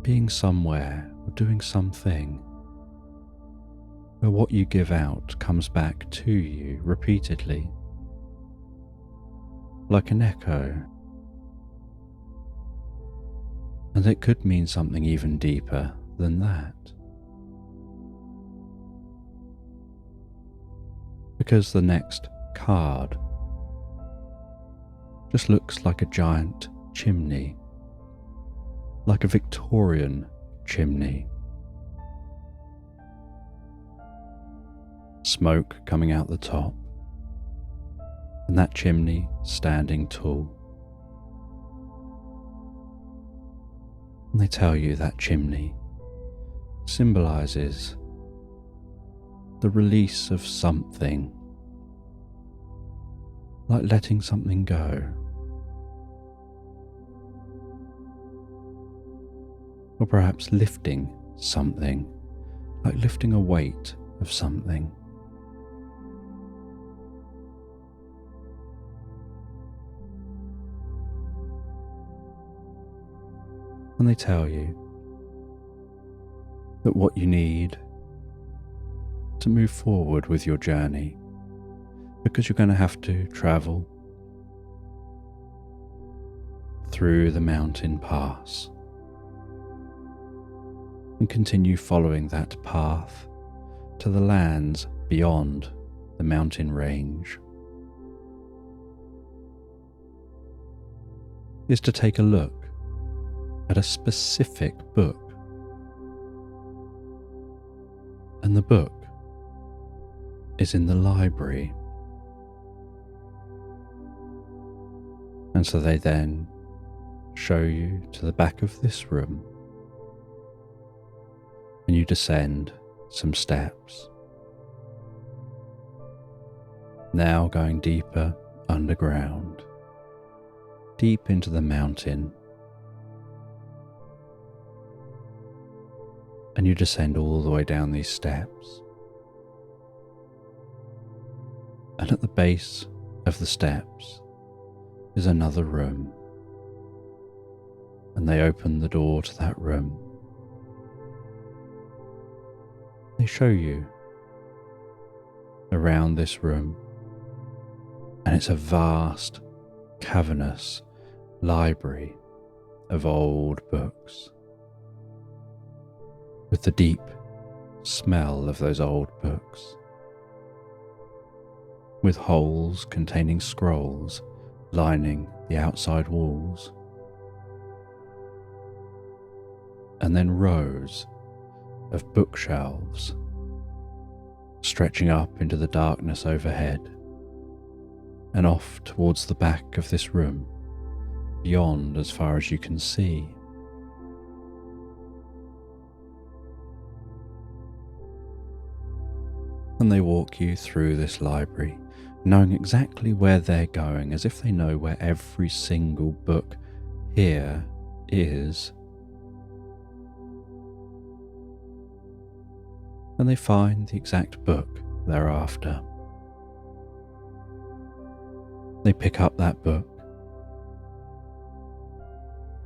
being somewhere or doing something where what you give out comes back to you repeatedly, like an echo. And it could mean something even deeper than that. Because the next card just looks like a giant chimney, like a Victorian chimney. Smoke coming out the top, and that chimney standing tall. And they tell you that chimney symbolizes the release of something, like letting something go, or perhaps lifting something, like lifting a weight of something. And they tell you that what you need to move forward with your journey, because you're going to have to travel through the mountain pass and continue following that path to the lands beyond the mountain range, is to take a look at a specific book. And the book is in the library. And so they then show you to the back of this room, and you descend some steps. Now going deeper underground, deep into the mountain, and you descend all the way down these steps. And at the base of the steps is another room, and they open the door to that room. They show you around this room, and it's a vast, cavernous library of old books, with the deep smell of those old books, with holes containing scrolls lining the outside walls, and then rows of bookshelves stretching up into the darkness overhead and off towards the back of this room, beyond as far as you can see. And they walk you through this library, knowing exactly where they're going, as if they know where every single book here is. And they find the exact book they're after. They pick up that book.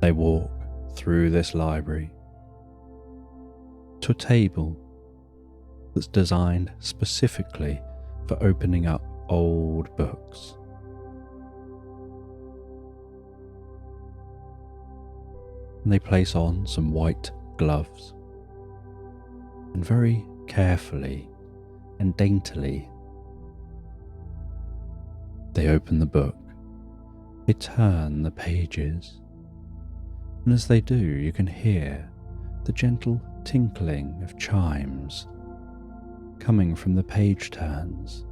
They walk through this library to a table that's designed specifically for opening up old books. And they place on some white gloves, and very carefully and daintily they open the book. They turn the pages, and as they do, you can hear the gentle tinkling of chimes coming from the page turns,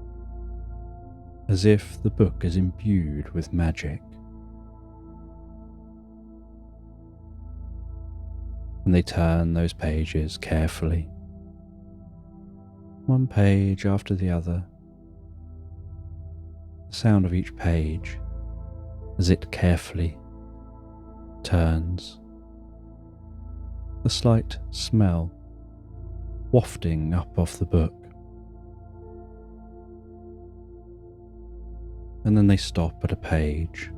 as if the book is imbued with magic. And they turn those pages carefully, one page after the other, the sound of each page as it carefully turns, the slight smell wafting up off the book. And then they stop at a page,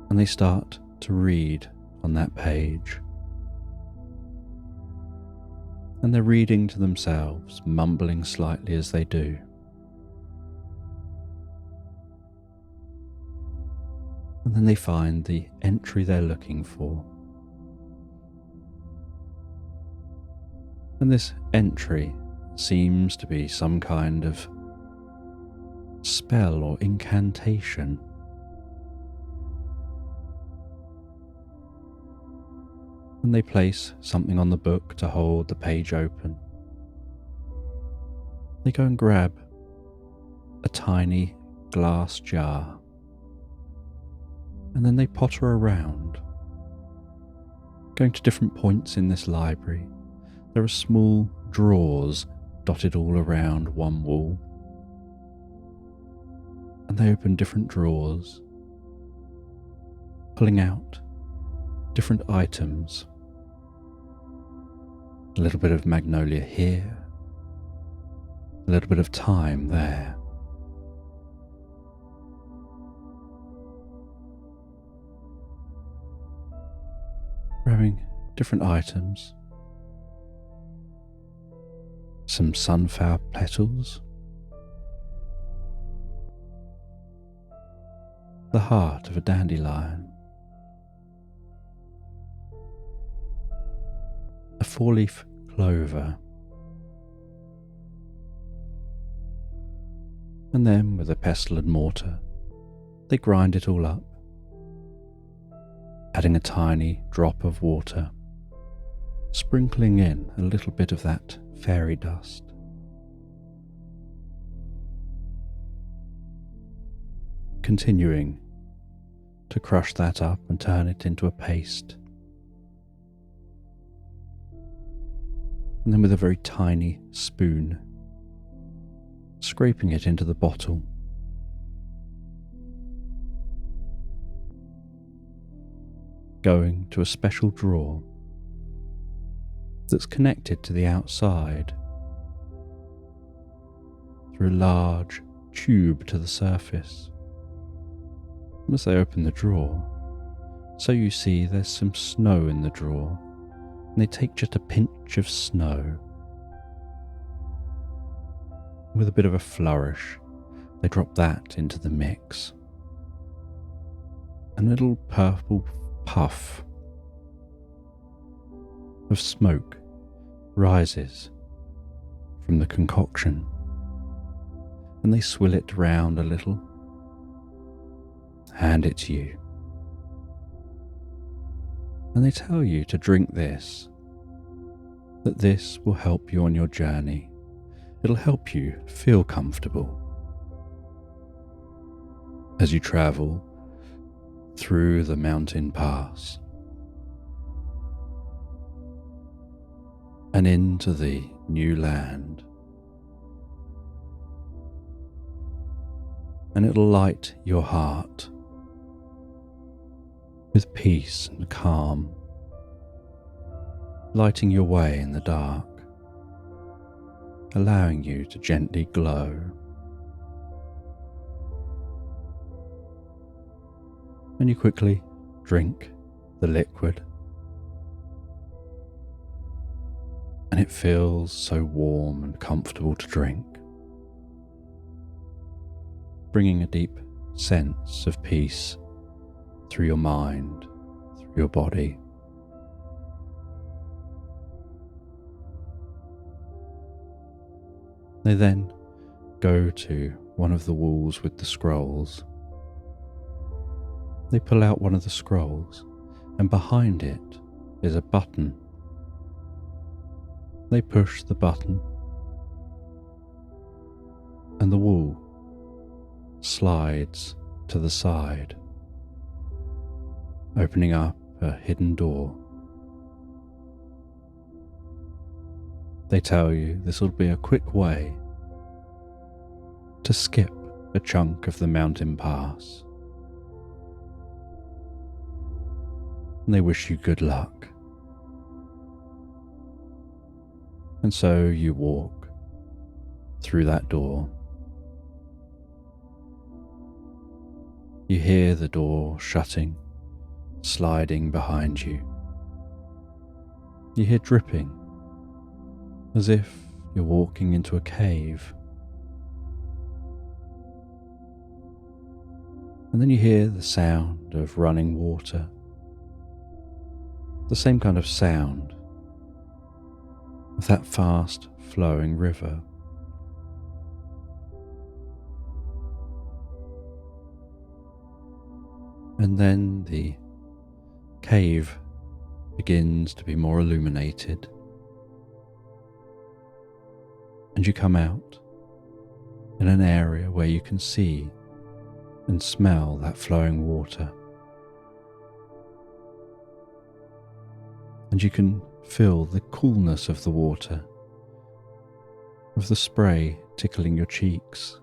and they start to read on that page. And they're reading to themselves, mumbling slightly as they do. And then they find the entry they're looking for. And this entry seems to be some kind of spell or incantation. And they place something on the book to hold the page open. They go and grab a tiny glass jar, and then they potter around, going to different points in this library. There are small drawers dotted all around one wall, and they open different drawers, pulling out different items. A little bit of magnolia here, a little bit of thyme there. Grabbing different items, some sunflower petals, the heart of a dandelion, a four-leaf clover, and then with a pestle and mortar they grind it all up, adding a tiny drop of water, sprinkling in a little bit of that fairy dust. Continuing to crush that up and turn it into a paste. And then with a very tiny spoon, scraping it into the bottle. Going to a special drawer that's connected to the outside through a large tube to the surface. And as they open the drawer, so you see there's some snow in the drawer, and they take just a pinch of snow. With a bit of a flourish, they drop that into the mix. A little purple puff of smoke rises from the concoction, and they swill it round a little, hand it to you, and they tell you to drink this, that this will help you on your journey. It'll help you feel comfortable as you travel through the mountain pass and into the new land. And it'll light your heart with peace and calm, lighting your way in the dark, allowing you to gently glow. And you quickly drink the liquid, and it feels so warm and comfortable to drink, bringing a deep sense of peace through your mind, through your body. They then go to one of the walls with the scrolls. They pull out one of the scrolls, and behind it is a button. They push the button, and the wall slides to the side, opening up a hidden door. They tell you this will be a quick way to skip a chunk of the mountain pass. And they wish you good luck. And so you walk through that door. You hear the door shutting, sliding behind you. You hear dripping, as if you're walking into a cave. And then you hear the sound of running water, the same kind of sound of that fast flowing river. And then the cave begins to be more illuminated, and you come out in an area where you can see and smell that flowing water. And you can feel the coolness of the water, of the spray tickling your cheeks.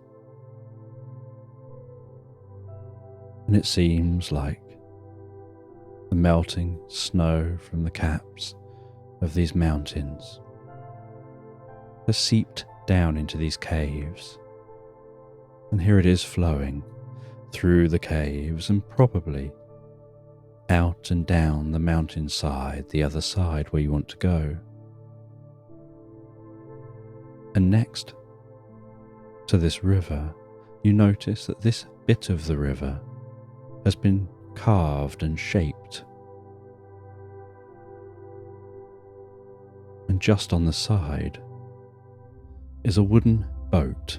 And it seems like the melting snow from the caps of these mountains has seeped down into these caves. And here it is flowing through the caves and probably out and down the mountainside, the other side where you want to go. And next to this river, you notice that this bit of the river has been carved and shaped. And just on the side is a wooden boat,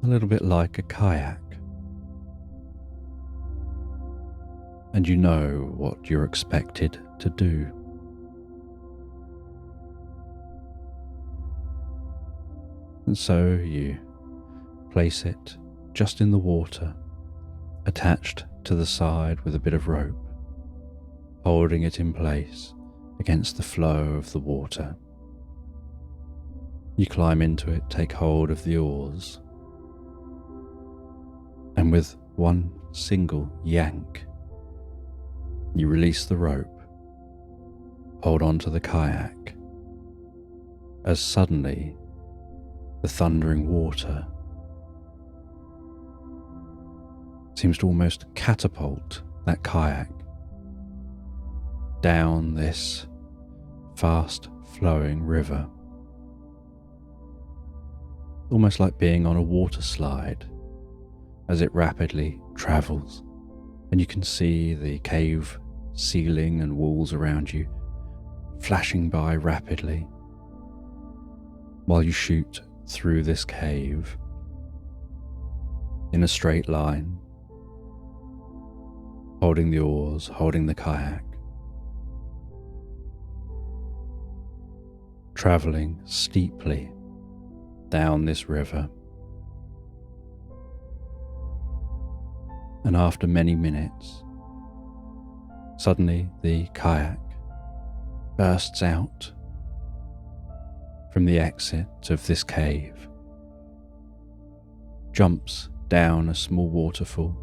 a little bit like a kayak. And you know what you're expected to do. And so you place it just in the water, attached to the side with a bit of rope, holding it in place against the flow of the water. You climb into it, take hold of the oars, and with one single yank, you release the rope, hold on to the kayak, as suddenly the thundering water seems to almost catapult that kayak down this fast-flowing river, almost like being on a water slide as it rapidly travels, and you can see the cave ceiling and walls around you flashing by rapidly while you shoot through this cave in a straight line, holding the oars, holding the kayak, travelling steeply down this river. And after many minutes, suddenly the kayak bursts out from the exit of this cave, jumps down a small waterfall,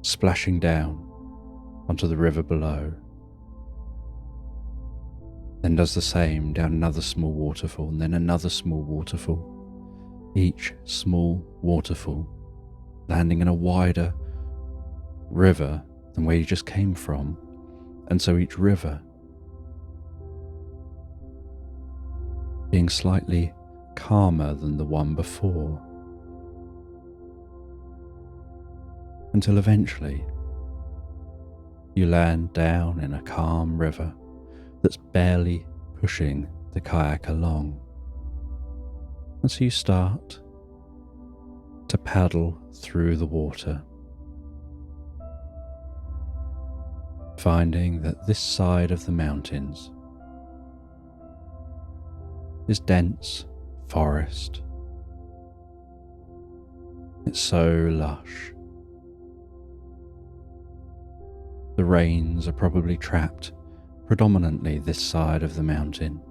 splashing down onto the river below, then does the same down another small waterfall, and then another small waterfall, each small waterfall landing in a wider river than where you just came from, and so each river being slightly calmer than the one before, until eventually you land down in a calm river that's barely pushing the kayak along. And so you start to paddle through the water, finding that this side of the mountains is dense forest. It's so lush. The rains are probably trapped predominantly this side of the mountain.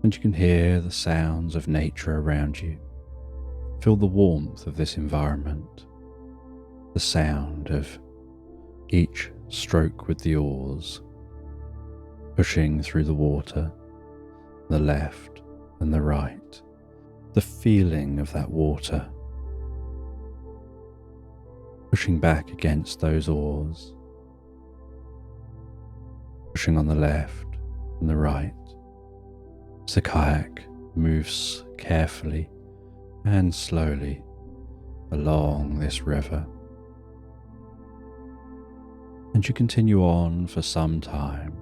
And you can hear the sounds of nature around you. Feel the warmth of this environment, the sound of each stroke with the oars, pushing through the water, the left and the right, the feeling of that water pushing back against those oars, pushing on the left and the right, as the kayak moves carefully and slowly along this river. And you continue on for some time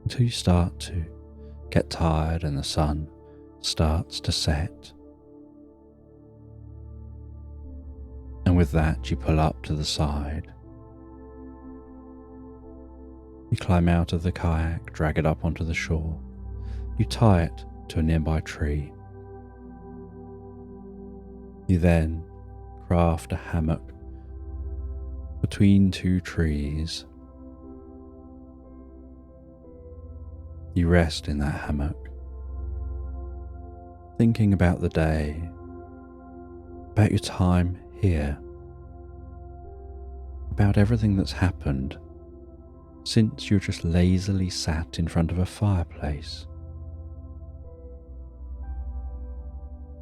until you start to get tired and the sun starts to set. And with that, you pull up to the side. You climb out of the kayak, drag it up onto the shore. You tie it to a nearby tree. You then craft a hammock between two trees. You rest in that hammock, thinking about the day, about your time here, about everything that's happened since you're just lazily sat in front of a fireplace.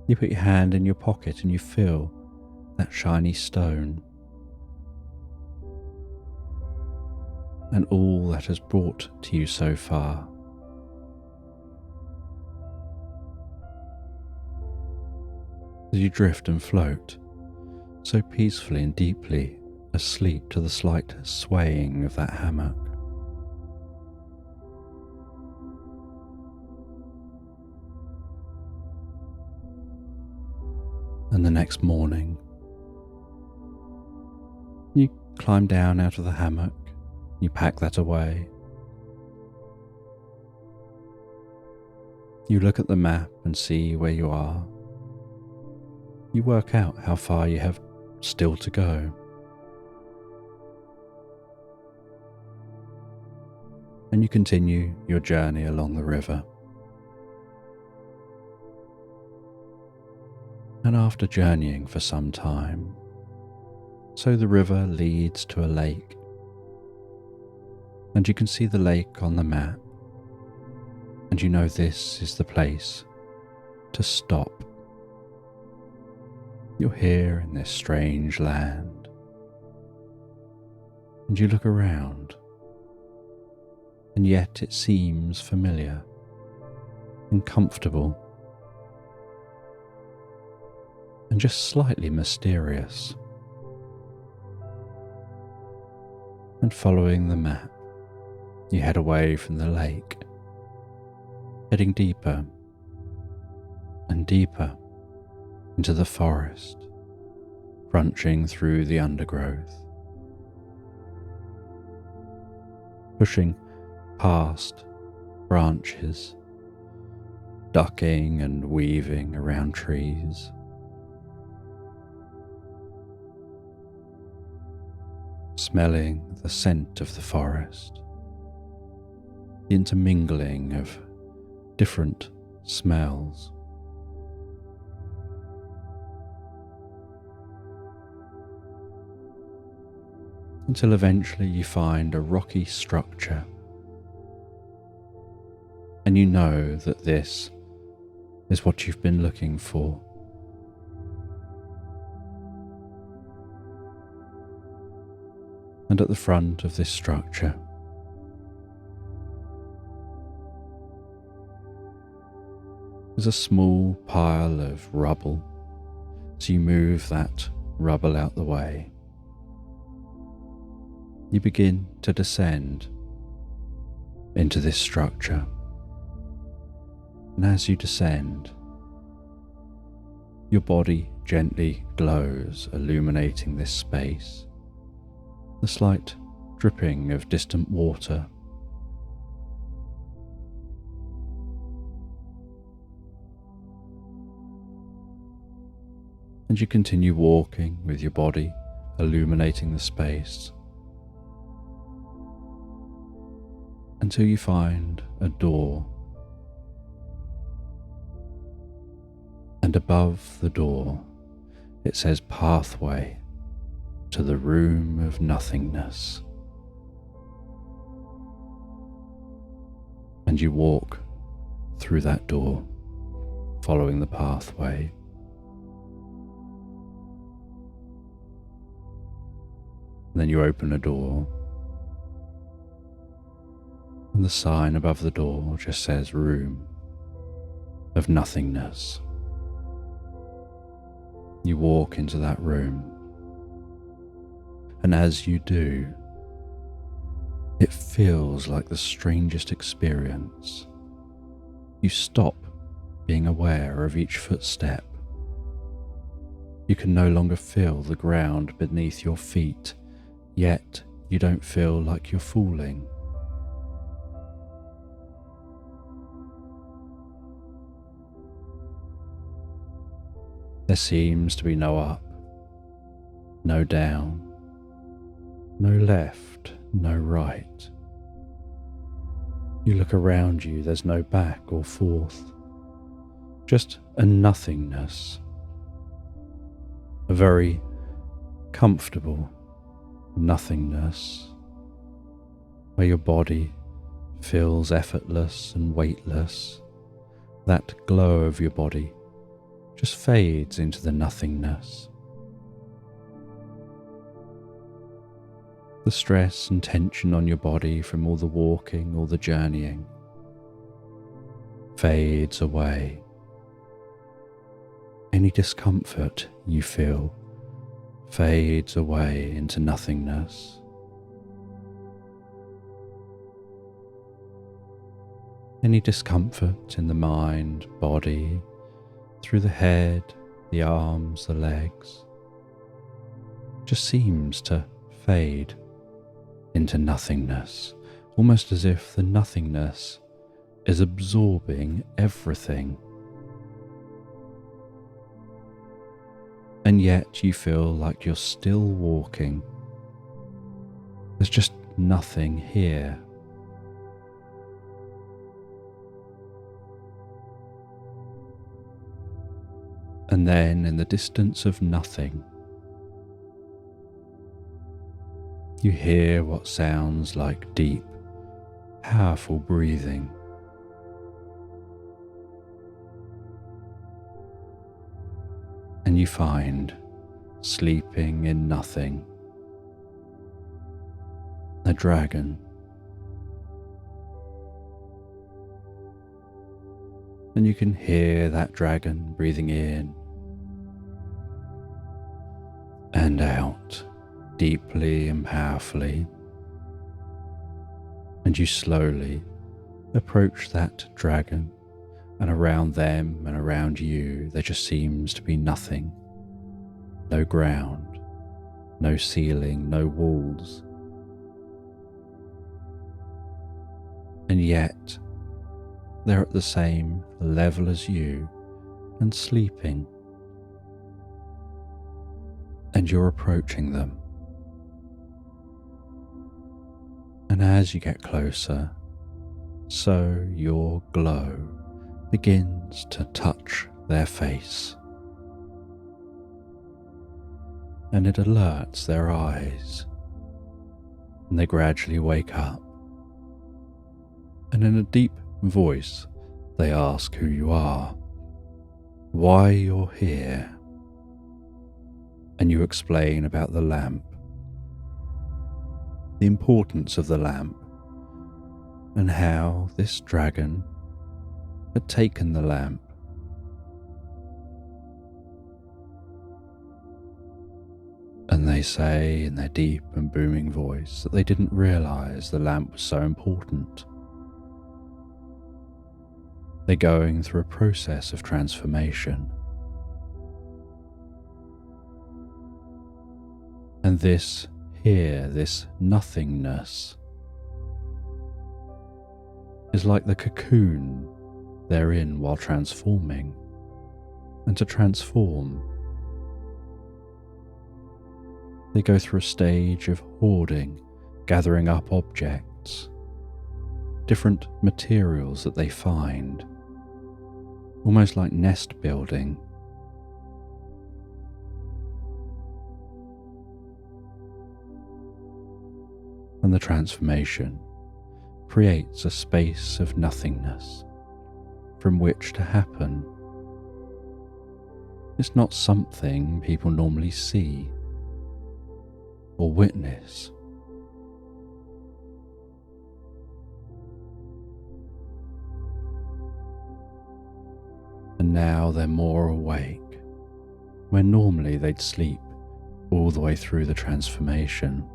You put your hand in your pocket and you feel that shiny stone and all that has brought to you so far. As you drift and float so peacefully and deeply asleep to the slight swaying of that hammock. And the next morning, you climb down out of the hammock, you pack that away. You look at the map and see where you are. You work out how far you have still to go. and you continue your journey along the river. And after journeying for some time, so the river leads to a lake, and you can see the lake on the map, and you know this is the place to stop. You're here in this strange land, and you look around, and yet it seems familiar and comfortable and just slightly mysterious. And following the map, you head away from the lake, heading deeper and deeper into the forest, crunching through the undergrowth, pushing past branches, ducking and weaving around trees. Smelling the scent of the forest, the intermingling of different smells. Until eventually you find a rocky structure, and you know that this is what you've been looking for. And at the front of this structure, is a small pile of rubble, so you move that rubble out the way. You begin to descend into this structure, and as you descend, your body gently glows, illuminating this space. The slight dripping of distant water. And you continue walking with your body illuminating the space until you find a door. And above the door, it says pathway to the room of nothingness. And you walk through that door, following the pathway. And then you open a door, and the sign above the door just says room of nothingness. You walk into that room, and as you do, it feels like the strangest experience. You stop being aware of each footstep. You can no longer feel the ground beneath your feet, yet you don't feel like you're falling. There seems to be no up, no down, no left, no right. You look around you, there's no back or forth, just a nothingness, a very comfortable nothingness, where your body feels effortless and weightless. That glow of your body just fades into the nothingness. The stress and tension on your body from all the walking or the journeying fades away. Any discomfort you feel fades away into nothingness. Any discomfort in the mind, body, through the head, the arms, the legs, just seems to fade into nothingness, almost as if the nothingness is absorbing everything. And yet you feel like you're still walking. There's just nothing here. And then in the distance of nothing, you hear what sounds like deep, powerful breathing. And you find, sleeping in nothing, a dragon. And you can hear that dragon breathing in and out, deeply and powerfully. And you slowly approach that dragon, and around them and around you there just seems to be nothing. No ground, no ceiling, no walls. And yet they're at the same level as you and sleeping. And you're approaching them. And as you get closer, so your glow begins to touch their face. And it alerts their eyes. And they gradually wake up. And in a deep voice, they ask who you are, why you're here, and you explain about the lamp, the importance of the lamp, and how this dragon had taken the lamp. And they say in their deep and booming voice that they didn't realize the lamp was so important. They're going through a process of transformation. And this here, this nothingness, is like the cocoon they're in while transforming. And to transform, they go through a stage of hoarding, gathering up objects, different materials that they find, almost like nest building. And the transformation creates a space of nothingness from which to happen. It's not something people normally see or witness. And now they're more awake, where normally they'd sleep all the way through the transformation.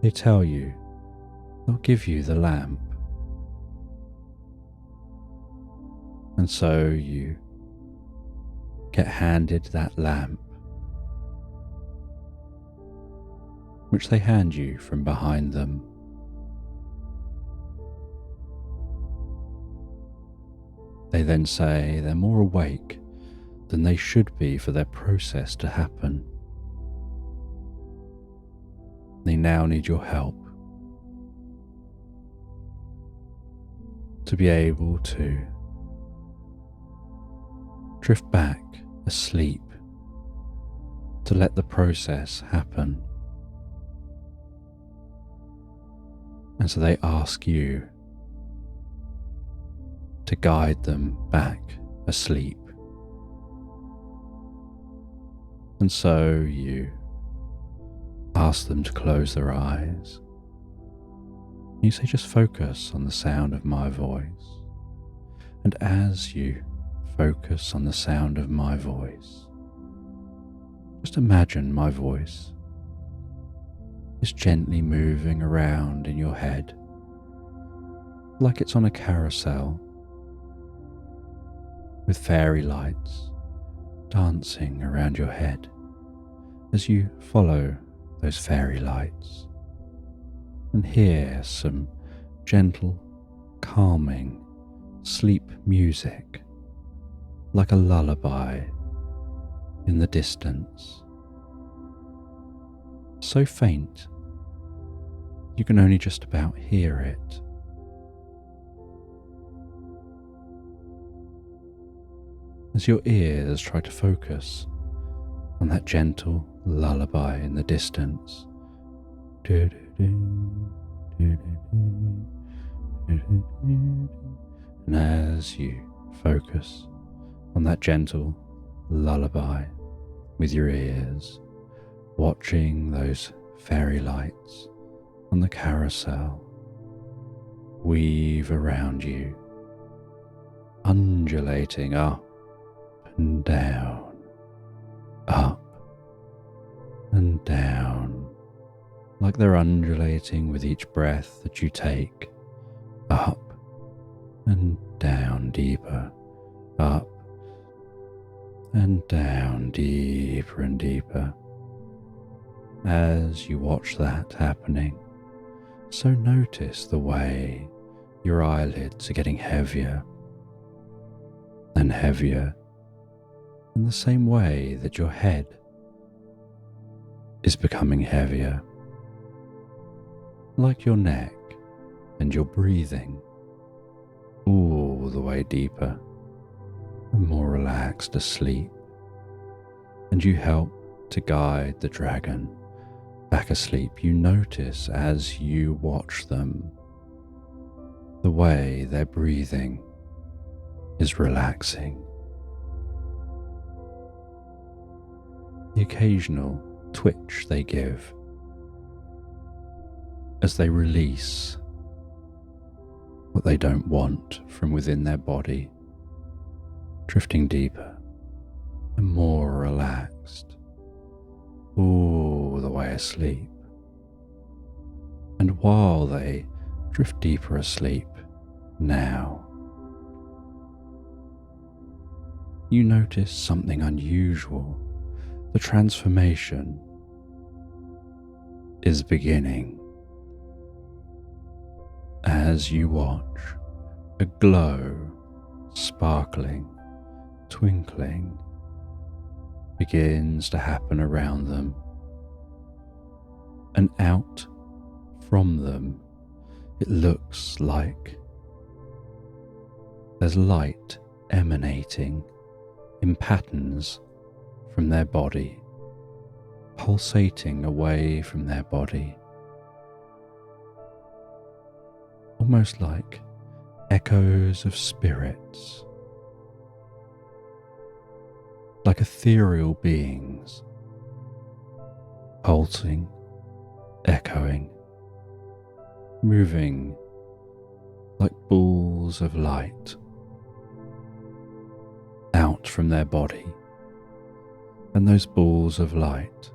They tell you they'll give you the lamp. And so you get handed that lamp, which they hand you from behind them. They then say they're more awake than they should be for their process to happen. They now need your help to be able to drift back asleep, to let the process happen. And so they ask you to guide them back asleep. And so you ask them to close their eyes. You say, just focus on the sound of my voice. And as you focus on the sound of my voice, just imagine my voice is gently moving around in your head, like it's on a carousel, with fairy lights dancing around your head as you follow those fairy lights and hear some gentle, calming sleep music, like a lullaby in the distance, so faint you can only just about hear it. as your ears try to focus on that gentle lullaby in the distance. And as you focus on that gentle lullaby with your ears, watching those fairy lights on the carousel weave around you, undulating up and down, up and down, like they're undulating with each breath that you take, up and down deeper, up and down deeper and deeper. As you watch that happening, so notice the way your eyelids are getting heavier and heavier, in the same way that your head is becoming heavier, like your neck and your breathing all the way deeper and more relaxed asleep. And you help to guide the dragon back asleep. You notice as you watch them the way their breathing is relaxing. The occasional twitch they give as they release what they don't want from within their body, drifting deeper and more relaxed, all the way asleep. And while they drift deeper asleep now, you notice something unusual. The transformation is beginning. As you watch, a glow, sparkling, twinkling begins to happen around them, and out from them it looks like there's light emanating in patterns from their body, pulsating away from their body, almost like echoes of spirits, like ethereal beings, pulsing, echoing, moving like balls of light out from their body. And those balls of light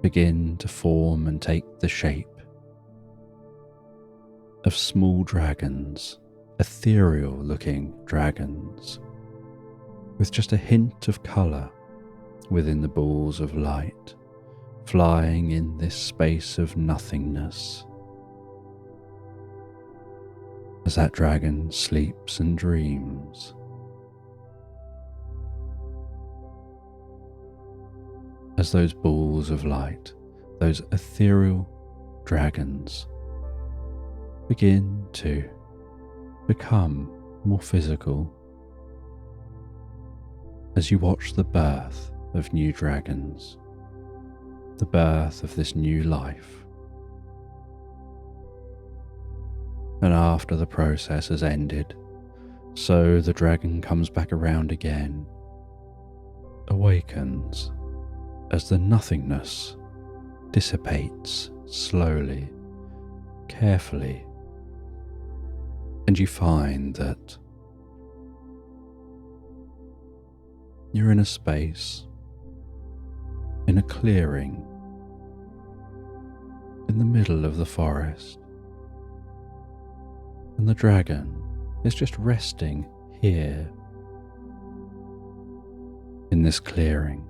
begin to form and take the shape of small dragons, ethereal looking dragons, with just a hint of colour within the balls of light, flying in this space of nothingness. As that dragon sleeps and dreams, as those balls of light, those ethereal dragons, begin to become more physical, as you watch the birth of new dragons, the birth of this new life. And after the process has ended, so the dragon comes back around again, awakens as the nothingness dissipates slowly, carefully, and you find that you're in a space, in a clearing, in the middle of the forest, and the dragon is just resting here in this clearing,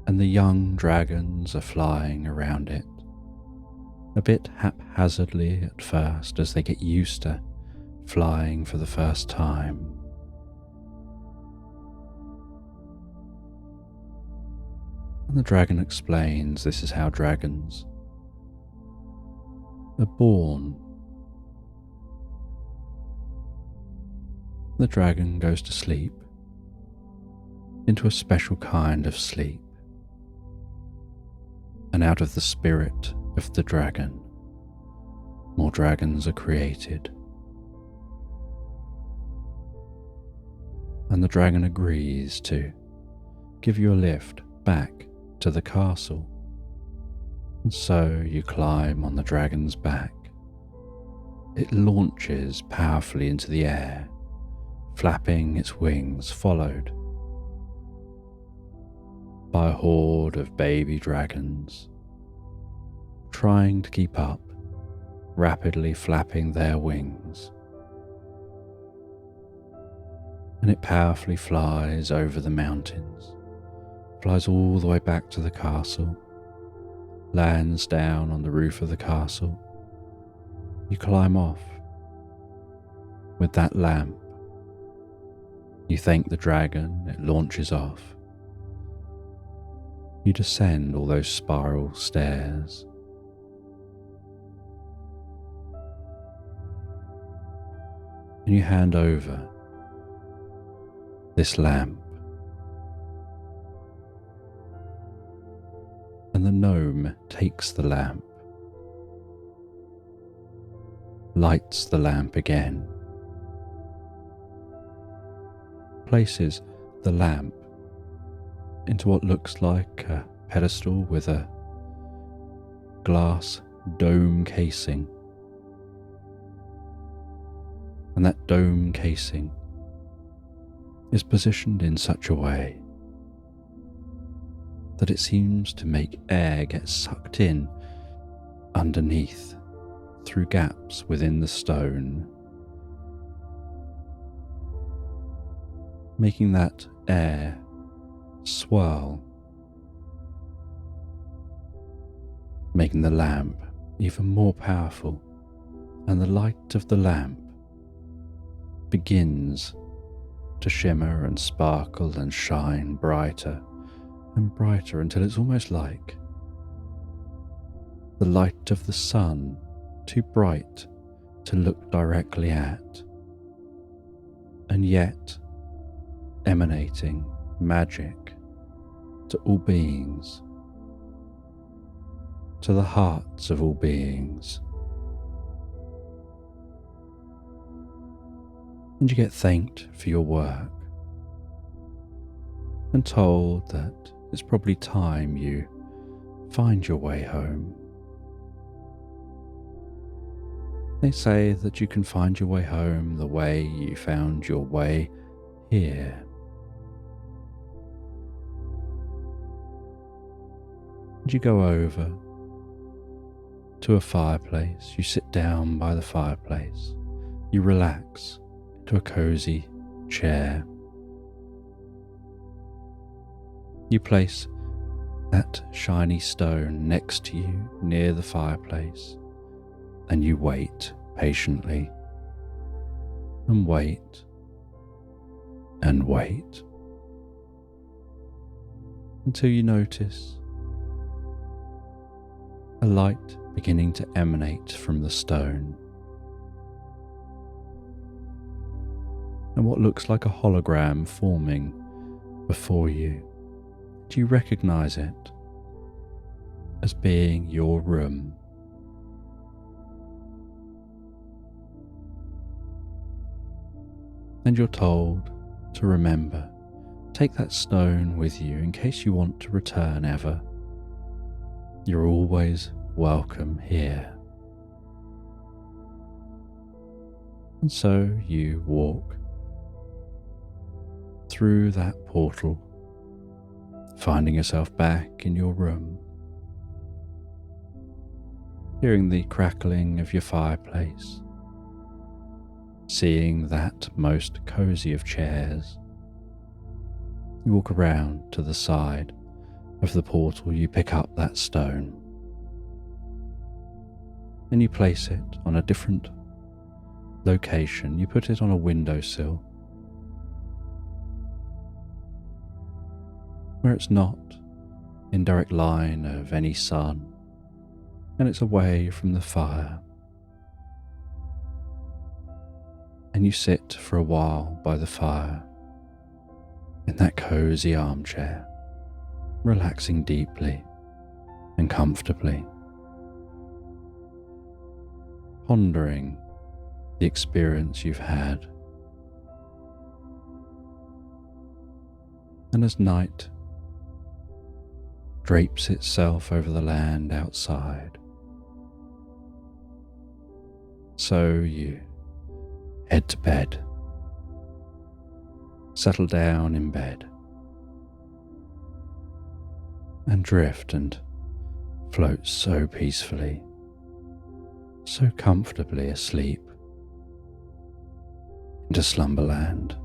and the young dragons are flying around it, a bit haphazardly at first as they get used to flying for the first time. And the dragon explains this is how dragons are born. The dragon goes to sleep, into a special kind of sleep, and out of the spirit of the dragon, more dragons are created. And the dragon agrees to give you a lift back to the castle. And so you climb on the dragon's back. It launches powerfully into the air, flapping its wings, followed by a horde of baby dragons, trying to keep up, rapidly flapping their wings. And it powerfully flies over the mountains, flies all the way back to the castle, lands down on the roof of the castle. You climb off with that lamp. You thank the dragon, it launches off. You descend all those spiral stairs. And you hand over this lamp. And the gnome takes the lamp, lights the lamp again, places the lamp into what looks like a pedestal with a glass dome casing. And that dome casing is positioned in such a way that it seems to make air get sucked in underneath through gaps within the stone, making that air swirl, making the lamp even more powerful, and the light of the lamp begins to shimmer and sparkle and shine brighter and brighter until it's almost like the light of the sun, too bright to look directly at, and yet emanating magic to all beings, to the hearts of all beings. And you get thanked for your work and told that it's probably time you find your way home. They say that you can find your way home the way you found your way here. And you go over to a fireplace, you sit down by the fireplace, you relax to a cozy chair. You place that shiny stone next to you near the fireplace, and you wait patiently, and wait, and wait, until you notice a light beginning to emanate from the stone, and what looks like a hologram forming before you. Do you recognize it as being your room? And you're told to remember, take that stone with you in case you want to return ever. You're always welcome here. And so you walk through that portal, finding yourself back in your room, hearing the crackling of your fireplace, seeing that most cozy of chairs. You walk around to the side of the portal, you pick up that stone, and you place it on a different location. You put it on a windowsill where it's not in direct line of any sun, and it's away from the fire. and you sit for a while by the fire in that cozy armchair, relaxing deeply and comfortably, pondering the experience you've had. And as night drapes itself over the land outside, so you head to bed, settle down in bed, and drift and float so peacefully, so comfortably asleep into slumberland.